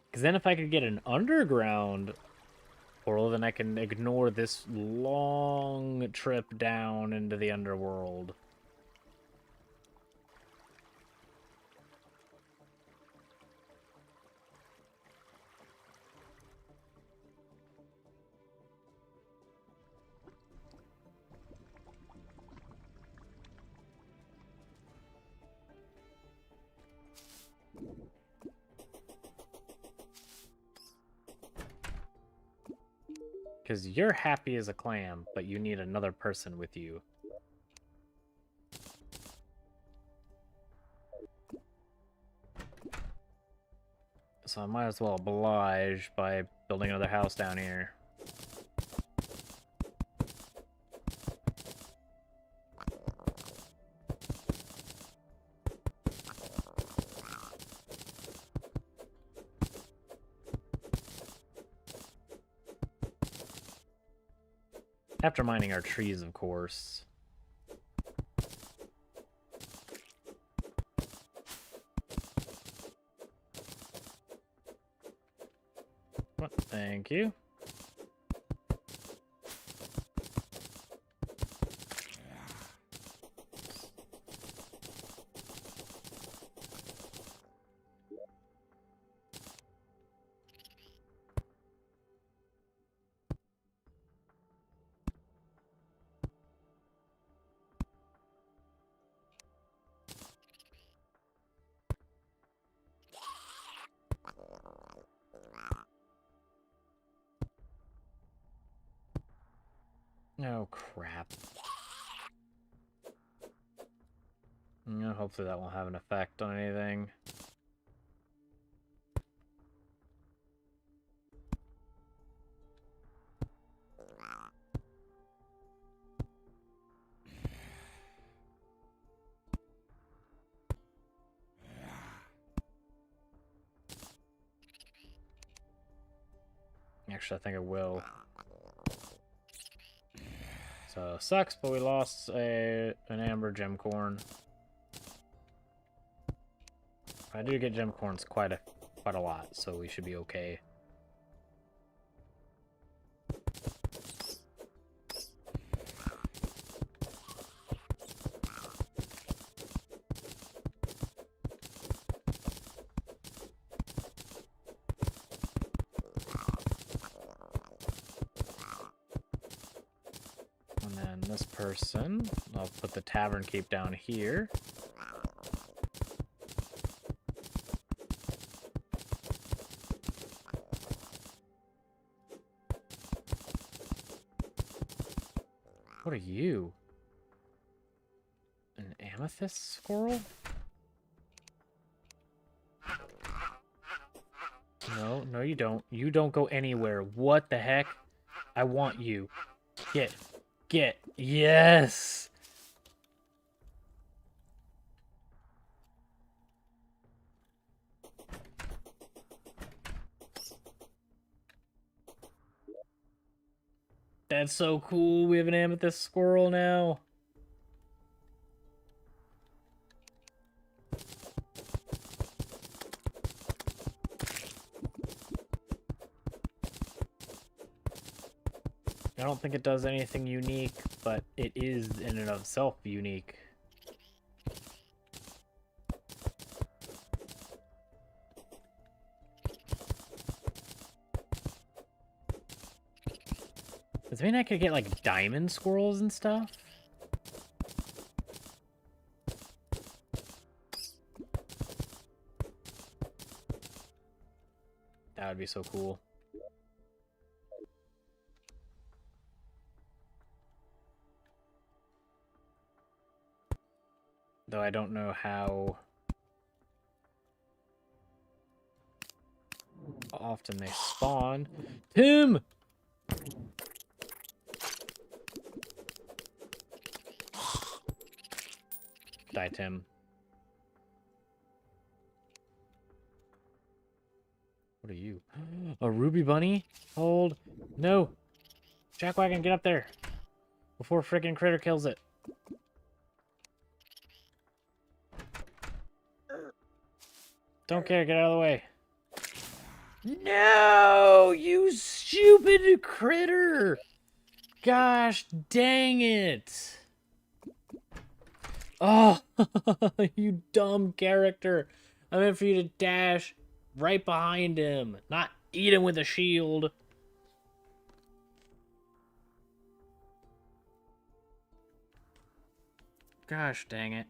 Because then if I could get an underground portal, then I can ignore this long trip down into the underworld. Because you're happy as a clam, but you need another person with you. So I might as well oblige by building another house down here. After mining our trees, of course. What? Thank you. Oh, crap. Yeah, hopefully that won't have an effect on anything. Actually, I think it will. So, sucks, but we lost an amber gemcorn. I do get gemcorns quite a lot, so we should be okay. And then this person, I'll put the tavern keep down here. What are you? An amethyst squirrel? No, no you don't. You don't go anywhere. What the heck? I want you. Get. Yes! That's so cool. We have an amethyst squirrel now. I don't think it does anything unique, but it is in and of itself unique. Does it mean I could get, like, diamond squirrels and stuff? That would be so cool. Though I don't know how often they spawn. Tim! Die, Tim. What are you? A ruby bunny? Hold. No! Jackwagon, get up there! Before frickin' critter kills it. Don't care, get out of the way. No! You stupid critter! Gosh dang it! Oh, you dumb character. I meant for you to dash right behind him, not eat him with a shield. Gosh dang it.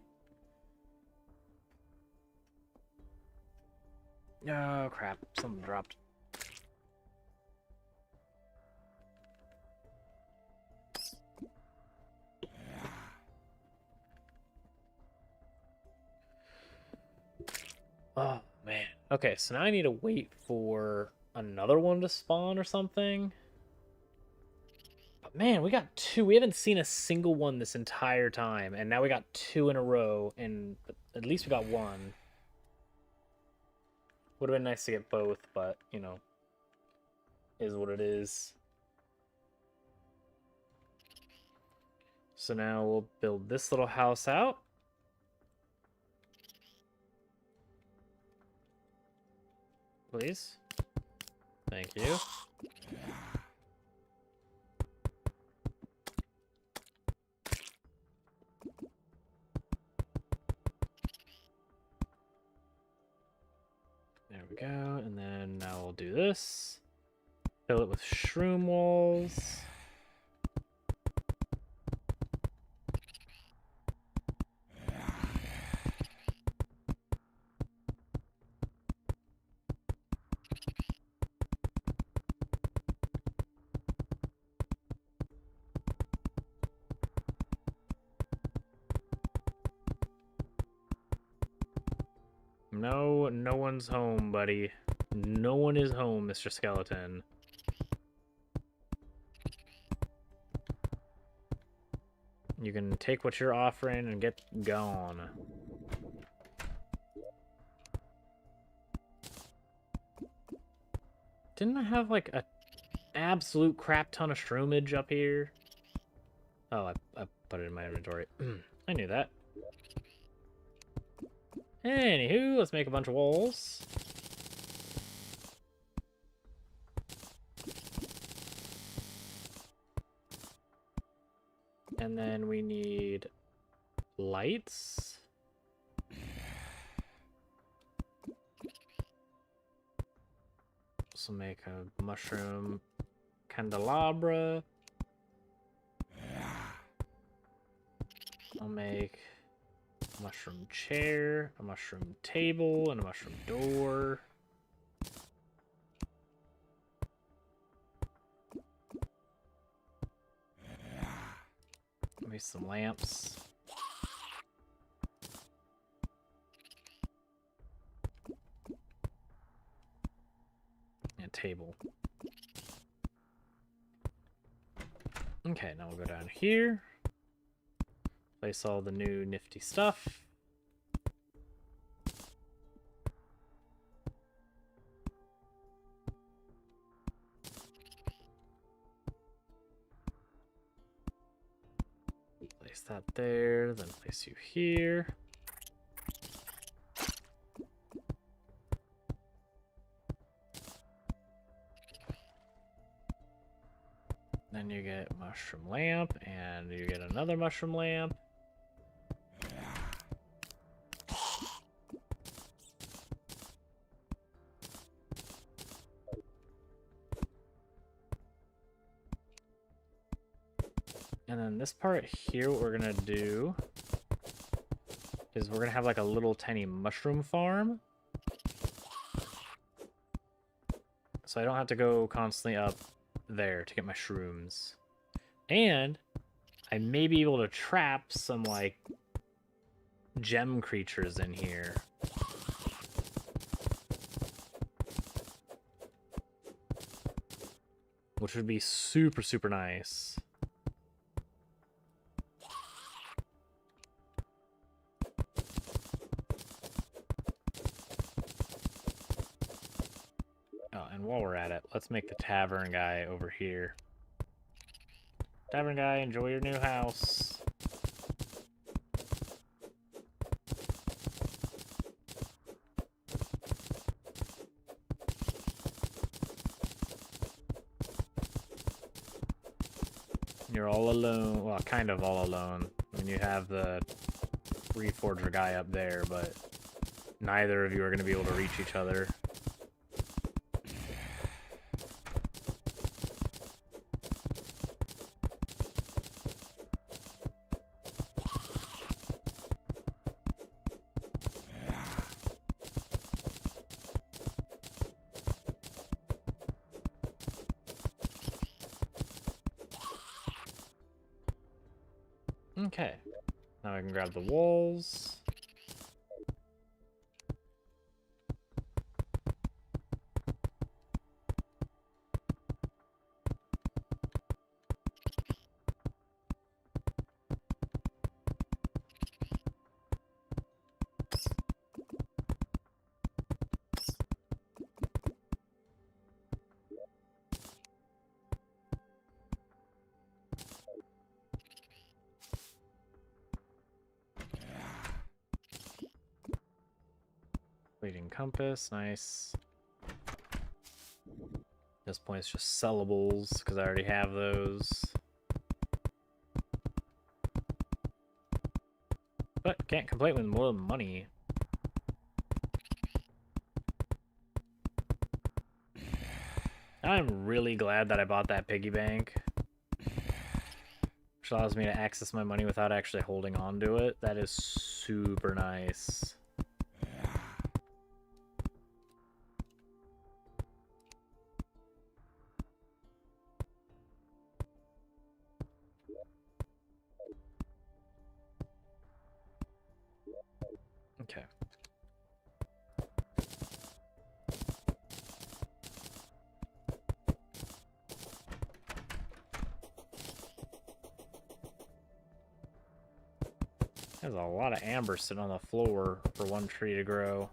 Oh, crap. Something dropped. Oh, man. Okay, so now I need to wait for another one to spawn or something. But man, we got two. We haven't seen a single one this entire time, and now we got two in a row, and at least we got one. Would have been nice to get both, but, you know, is what it is. So now we'll build this little house out. Please. Thank you. There we go. And then now we'll do this. Fill it with shroom walls. No, no one's home, buddy. No one is home, Mr. Skeleton. You can take what you're offering and get gone. Didn't I have like a absolute crap ton of shroomage up here? Oh, I put it in my inventory. I knew that. Anywho, let's make a bunch of walls. And then we need lights. So make a mushroom candelabra. I'll make a mushroom chair, a mushroom table, and a mushroom door. Maybe some lamps. And a table. Okay, now we'll go down here. Place all the new nifty stuff. Place that there, then place you here. Then you get mushroom lamp, and you get another mushroom lamp. And then this part here, what we're gonna do is we're gonna have like a little tiny mushroom farm. So I don't have to go constantly up there to get my shrooms. And I may be able to trap some like gem creatures in here. Which would be super, super nice. Oh, and while we're at it, let's make the tavern guy over here. Tavern guy, enjoy your new house. You're all alone. Well, kind of all alone. I mean, you have the Reforger guy up there, but neither of you are going to be able to reach each other. Okay, now I can grab the walls. Fleeting compass, nice. This point's just sellables, because I already have those. But can't complain with more money. I'm really glad that I bought that piggy bank, which allows me to access my money without actually holding on to it. That is super nice. Okay. There's a lot of amber sitting on the floor for one tree to grow.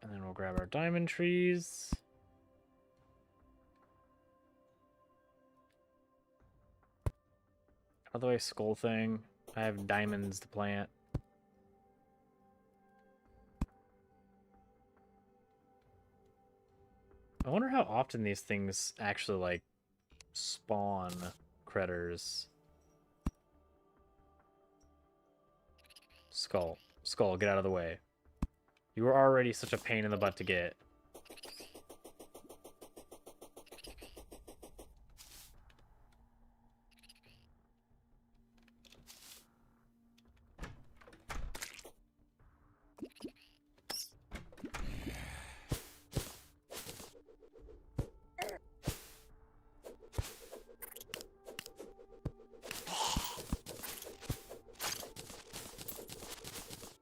And then we'll grab our diamond trees. Out of the way, skull thing. I have diamonds to plant. I wonder how often these things actually, like, spawn critters. Skull. Skull, get out of the way. You were already such a pain in the butt to get.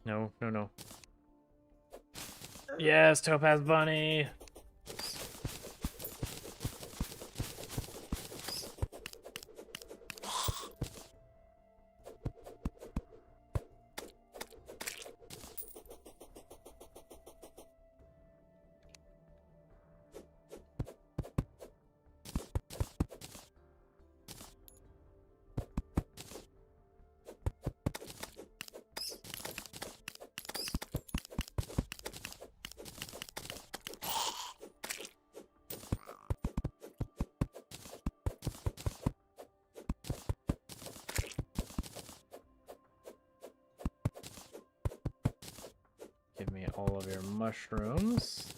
No, no, no. Yes, Topaz Bunny! Give me all of your mushrooms.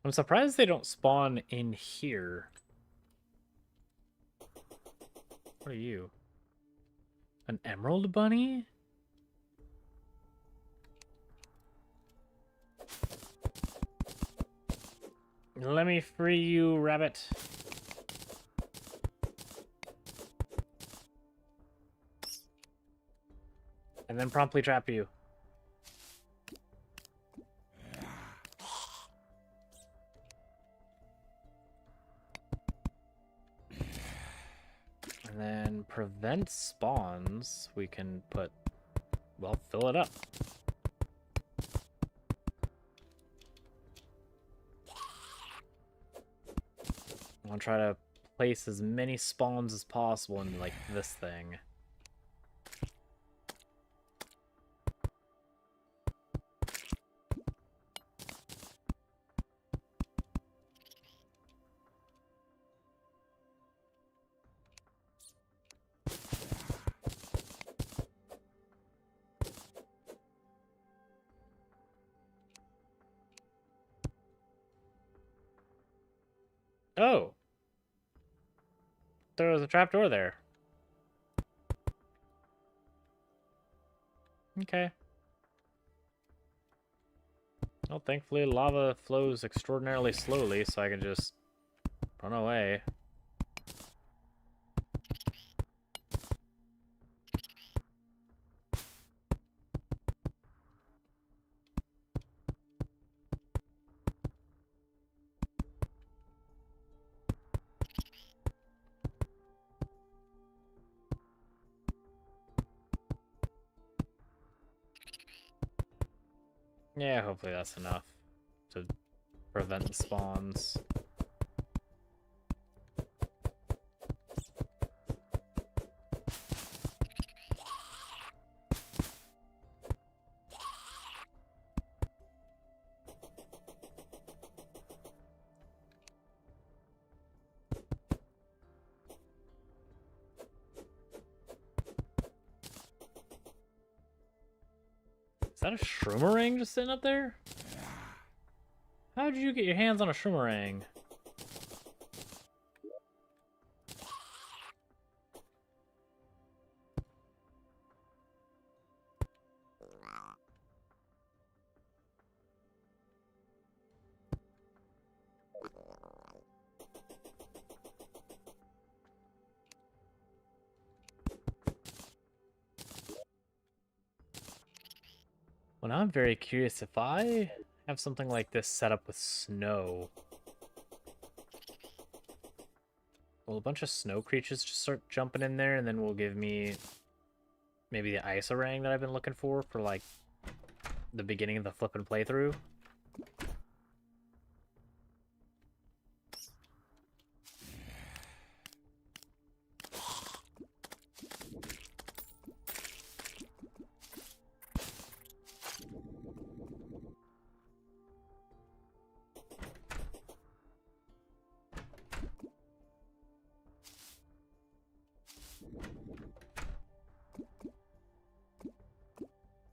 I'm surprised they don't spawn in here. What are you? An emerald bunny? Let me free you, rabbit. And then promptly trap you. And then prevent spawns, we can put, well, fill it up. I'll try to place as many spawns as possible in, like, this thing. Oh! There was a trapdoor there. Okay. Well, thankfully lava flows extraordinarily slowly, so I can just Run away. Yeah, hopefully that's enough to prevent the spawns. Is that a shroomerang just sitting up there? How did you get your hands on a shroomerang? Well, now I'm very curious if I have something like this set up with snow. Will a bunch of snow creatures just start jumping in there and then will give me maybe the ice orang that I've been looking for like the beginning of the flippin' playthrough?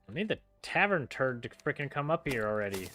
I need the tavern turd to freaking come up here already.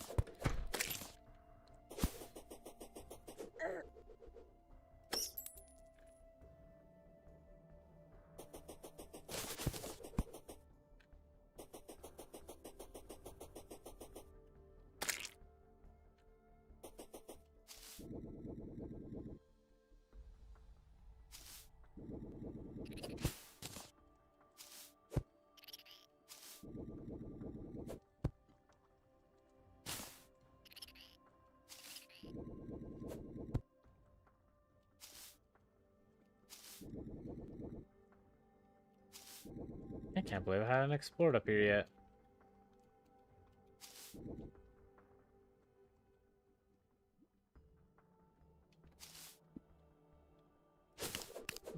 I can't believe I haven't explored up here yet.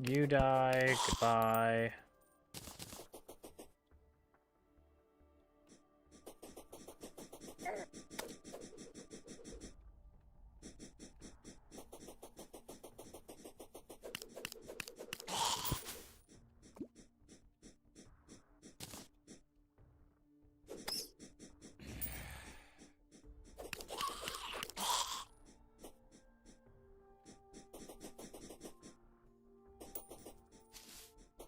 You die, goodbye.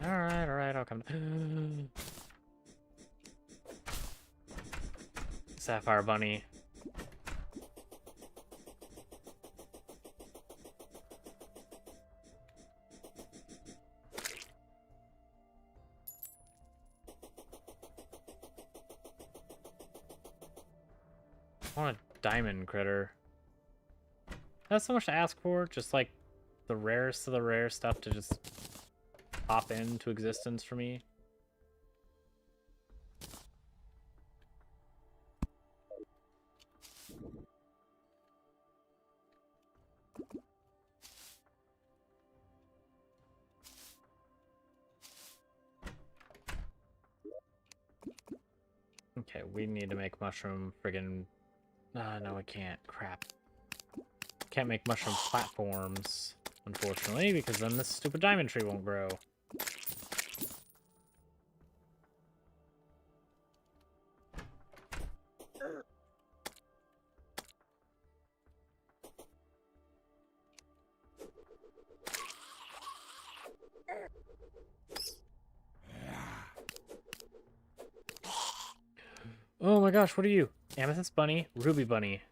Alright, I'll come. Sapphire Bunny. I want a diamond critter. That's so much to ask for, just like the rarest of the rare stuff to just pop into existence for me. Okay, we need to make mushroom friggin'... no, I can't. Crap. Can't make mushroom platforms, unfortunately, because then this stupid diamond tree won't grow. Oh my gosh, what are you? Amethyst bunny, ruby bunny.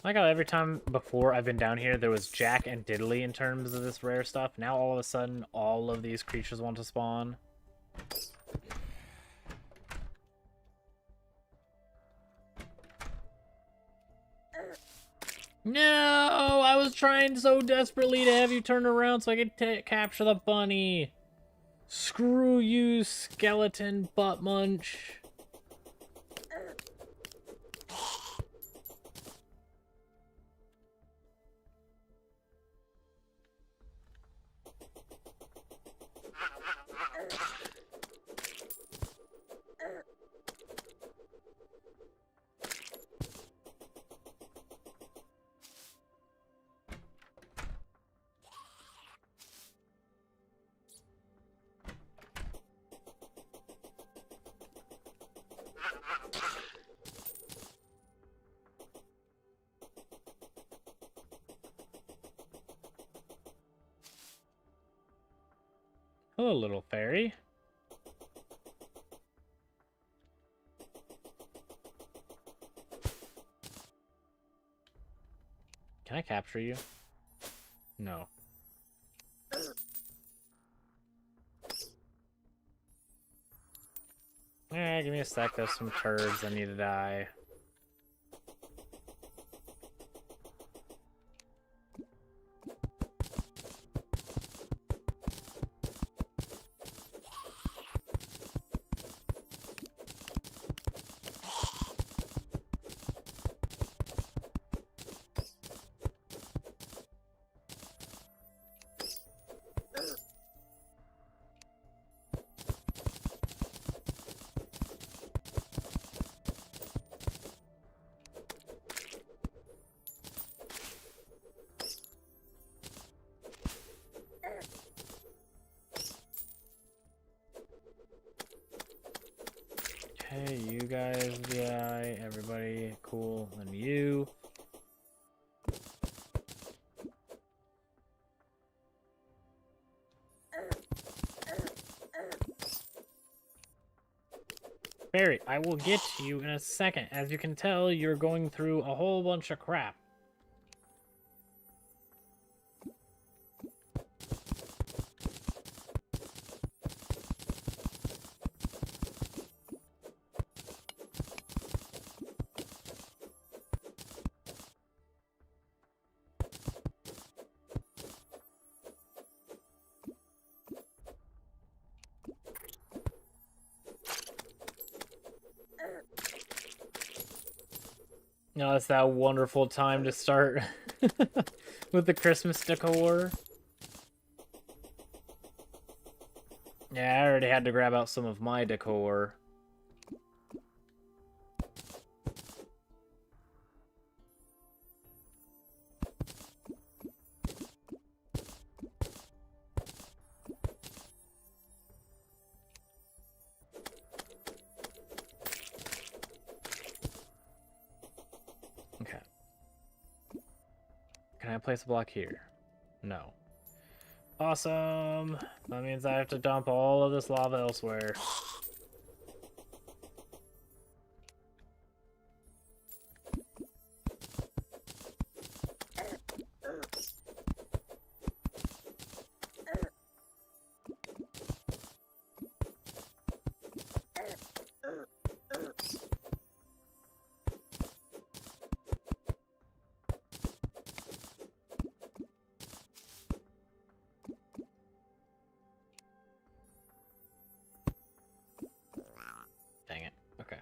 Like how every time before I've been down here, there was Jack and Diddley in terms of this rare stuff. Now all of a sudden, all of these creatures want to spawn. No! I was trying so desperately to have you turn around so I could capture the bunny. Screw you, skeleton butt munch. Hello, little fairy. Can I capture you? No. Give me a sec. There's some turds that need to die. Okay, you guys die. Everybody cool. Then you. Barry, I will get to you in a second. As you can tell, you're going through a whole bunch of crap. No, it's that wonderful time to start with the Christmas decor. Yeah, I already had to grab out some of my decor. Okay. Can I place a block here? No. Awesome! That means I have to dump all of this lava elsewhere. Dang it. Okay.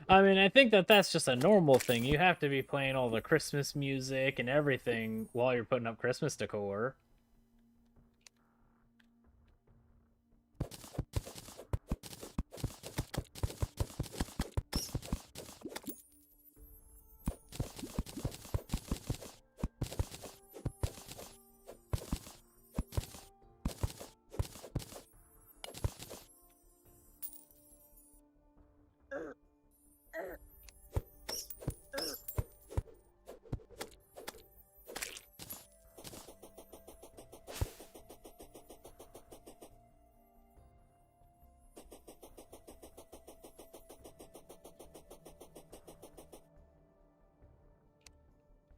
I mean, I think that that's just a normal thing. You have to be playing all the Christmas music and everything while you're putting up Christmas decor.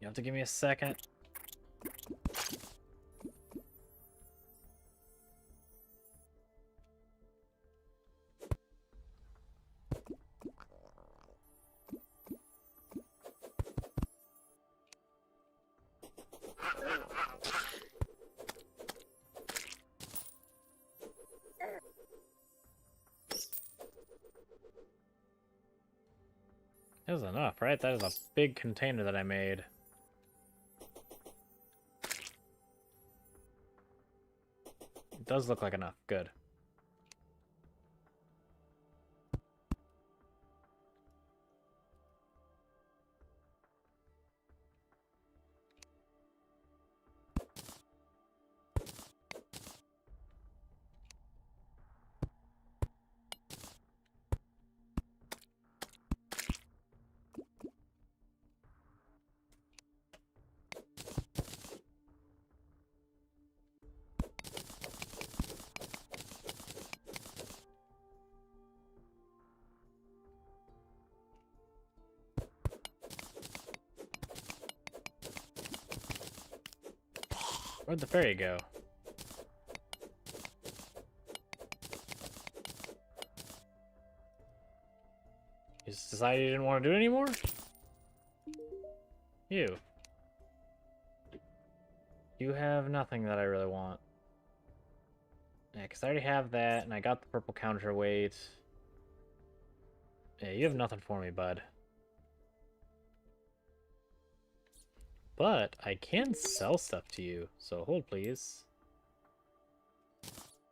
You have to give me a second. That was enough, right? That is a big container that I made. It does look like enough. Good. Where'd the fairy go? You just decided you didn't want to do it anymore? You. You have nothing that I really want. Yeah, because I already have that, and I got the purple counterweight. Yeah, you have nothing for me, bud. But I can sell stuff to you, so hold please. I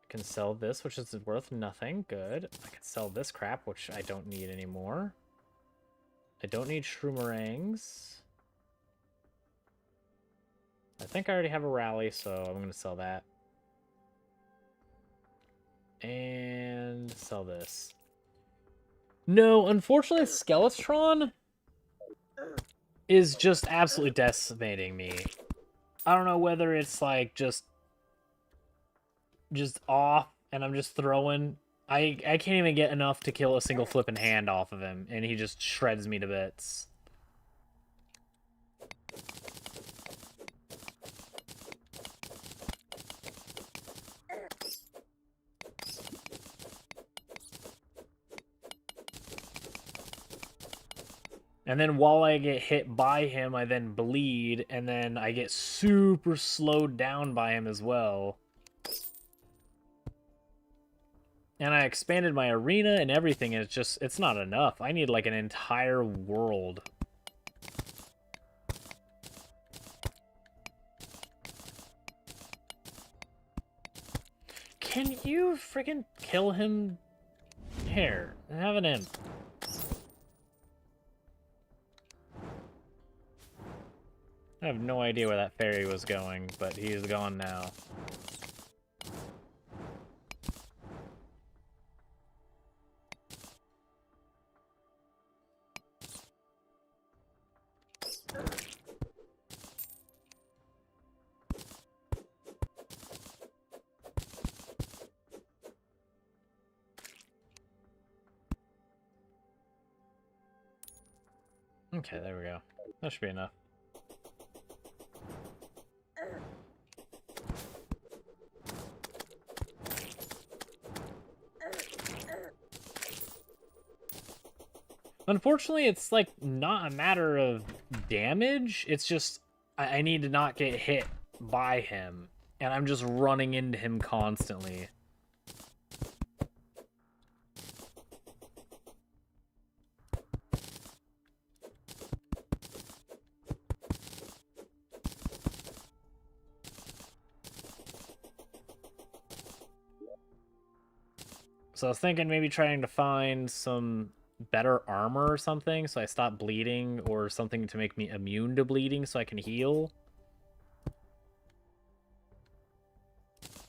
can sell this, which is worth nothing. Good. I can sell this crap, which I don't need anymore. I don't need shroomerangs. I think I already have a rally, so I'm going to sell that. And sell this. No, unfortunately, Skeletron is just absolutely decimating me. I don't know whether it's like just off and I'm just throwing. I can't even get enough to kill a single flipping hand off of him, and he just shreds me to bits. And then while I get hit by him, I then bleed, and then I get super slowed down by him as well. And I expanded my arena and everything, and it's not enough. I need like an entire world. Can you freaking kill him? Here, have an imp. I have no idea where that fairy was going, but he is gone now. Okay, there we go. That should be enough. Unfortunately, it's like not a matter of damage. It's just I need to not get hit by him, and I'm just running into him constantly. So I was thinking maybe trying to find some better armor or something so I stop bleeding, or something to make me immune to bleeding so I can heal.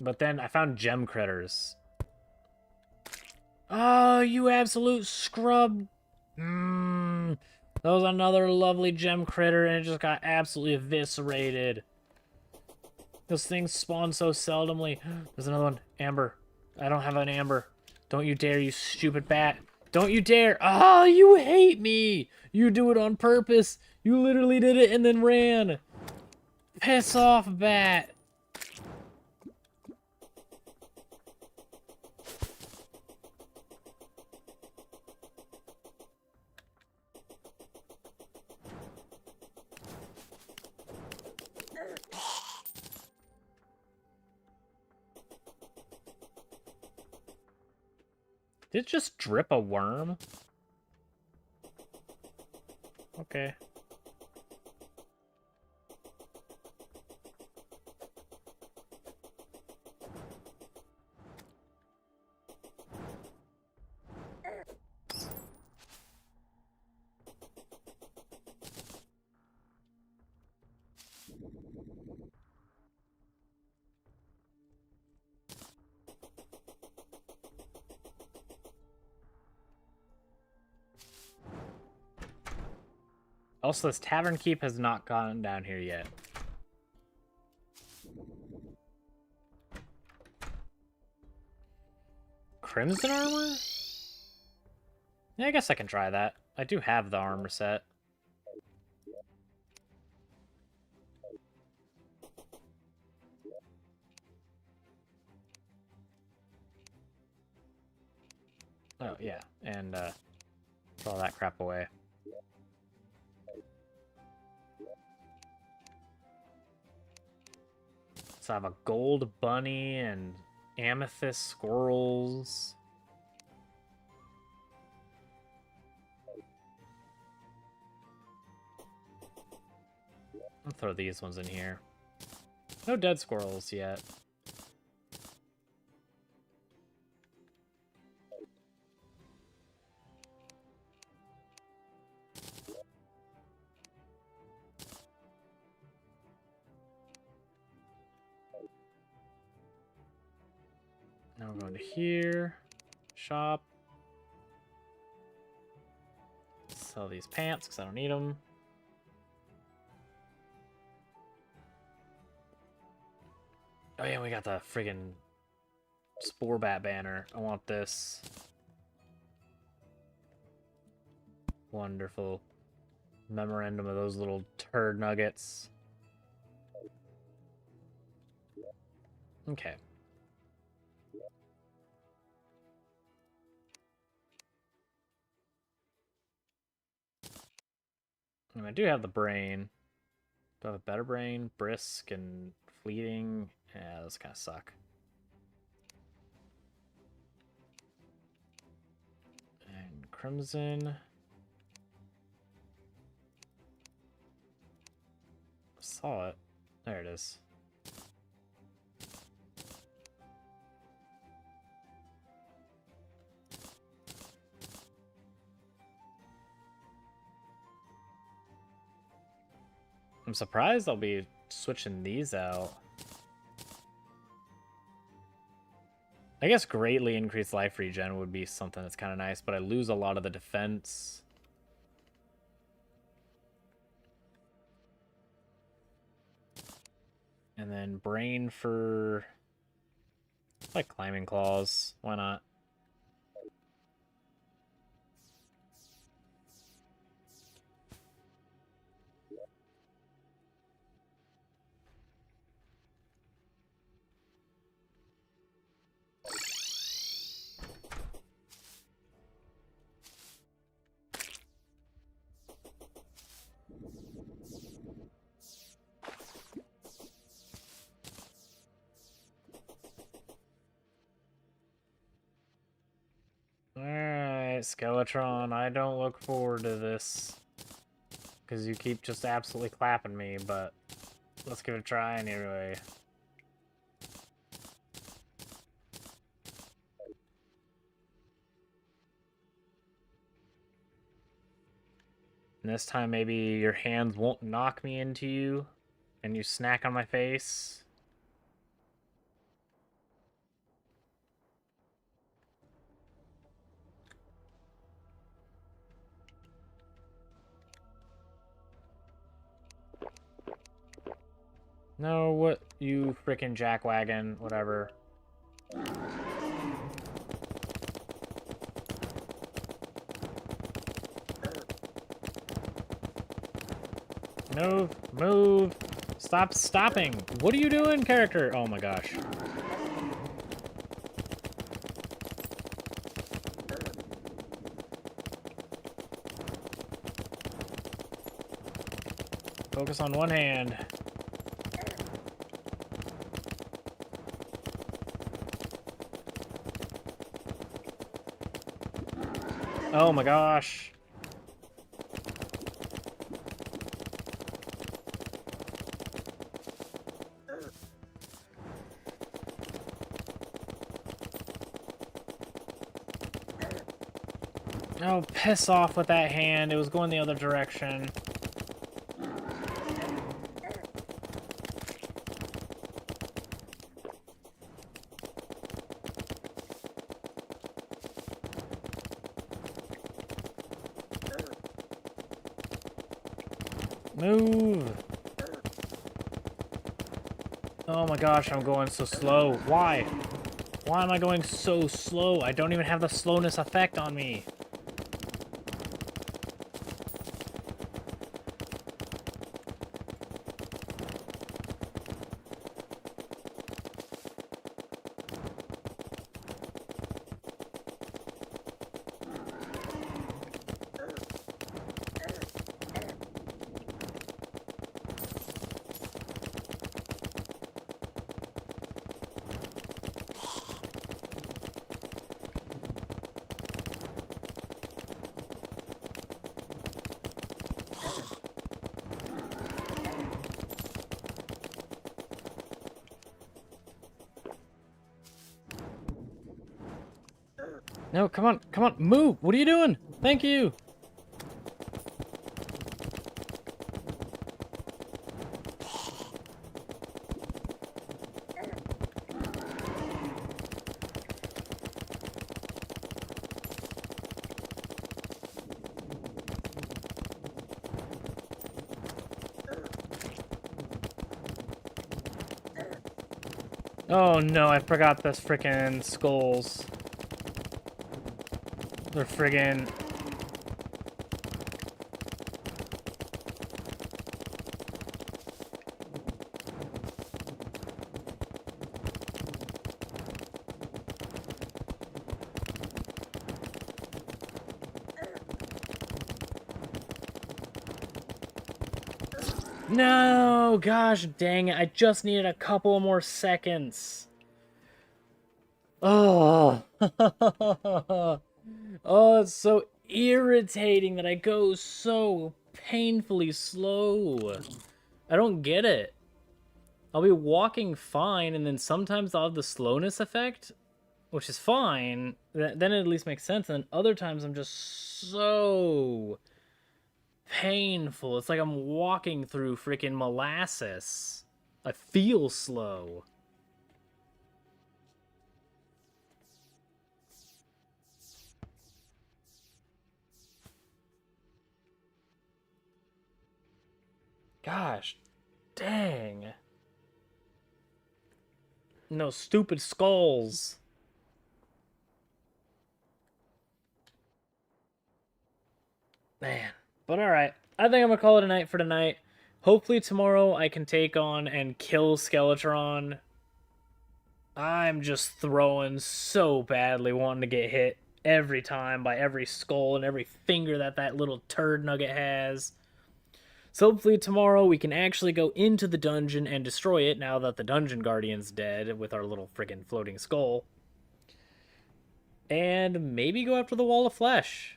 But then I found gem critters. Oh, you absolute scrub. That was another lovely gem critter, and it just got absolutely eviscerated. Those things spawn so seldomly. There's another one. Amber. I don't have an amber. Don't you dare, you stupid bat. Don't you dare. Oh, you hate me. You do it on purpose. You literally did it and then ran. Piss off, bat. Did it just drip a worm? Okay. Also, this tavern keep has not gone down here yet. Crimson armor? Yeah, I guess I can try that. I do have the armor set. Oh, yeah. And, throw all that crap away. So I have a gold bunny and amethyst squirrels. I'll throw these ones in here. No dead squirrels yet. Now we're going to here. Shop. Sell these pants because I don't need them. Oh yeah, we got the friggin' Spore Bat banner. I want this. Wonderful. Memorandum of those little turd nuggets. Okay. And I do have the brain. Do I have a better brain? Brisk and fleeting? Yeah, those kind of suck. And crimson. Saw it. There it is. I'm surprised I'll be switching these out. I guess greatly increased life regen would be something that's kind of nice, but I lose a lot of the defense. And then brain for like climbing claws. Why not? Alright, Skeletron, I don't look forward to this. Because you keep just absolutely clapping me, but let's give it a try anyway. And this time maybe your hands won't knock me into you, and you snack on my face. No, what, you frickin' jackwagon, whatever. Move, move. Stop stopping. What are you doing, character? Oh my gosh. Focus on one hand. Oh my gosh. Oh, piss off with that hand. It was going the other direction. Move. Oh my gosh, I'm going so slow. Why? Why am I going so slow? I don't even have the slowness effect on me. No, come on, move! What are you doing? Thank you! Oh no, I forgot the frickin' skulls. They're friggin'... No! Gosh dang it, I just needed a couple more seconds. Oh! Oh, it's so irritating that I go so painfully slow. I don't get it. I'll be walking fine, and then sometimes I'll have the slowness effect, which is fine. Then it at least makes sense. And then other times I'm just so painful. It's like I'm walking through freaking molasses. I feel slow. Gosh, dang. No stupid skulls. Man. But alright. I think I'm gonna call it a night for tonight. Hopefully tomorrow I can take on and kill Skeletron. I'm just throwing so badly, wanting to get hit every time by every skull and every finger that that little turd nugget has. So hopefully tomorrow we can actually go into the dungeon and destroy it now that the dungeon guardian's dead with our little friggin' floating skull. And maybe go after the wall of flesh.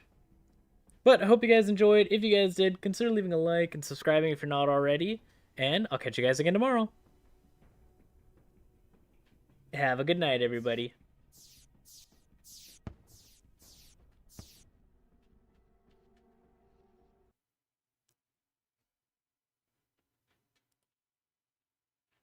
But I hope you guys enjoyed. If you guys did, consider leaving a like and subscribing if you're not already. And I'll catch you guys again tomorrow. Have a good night, everybody.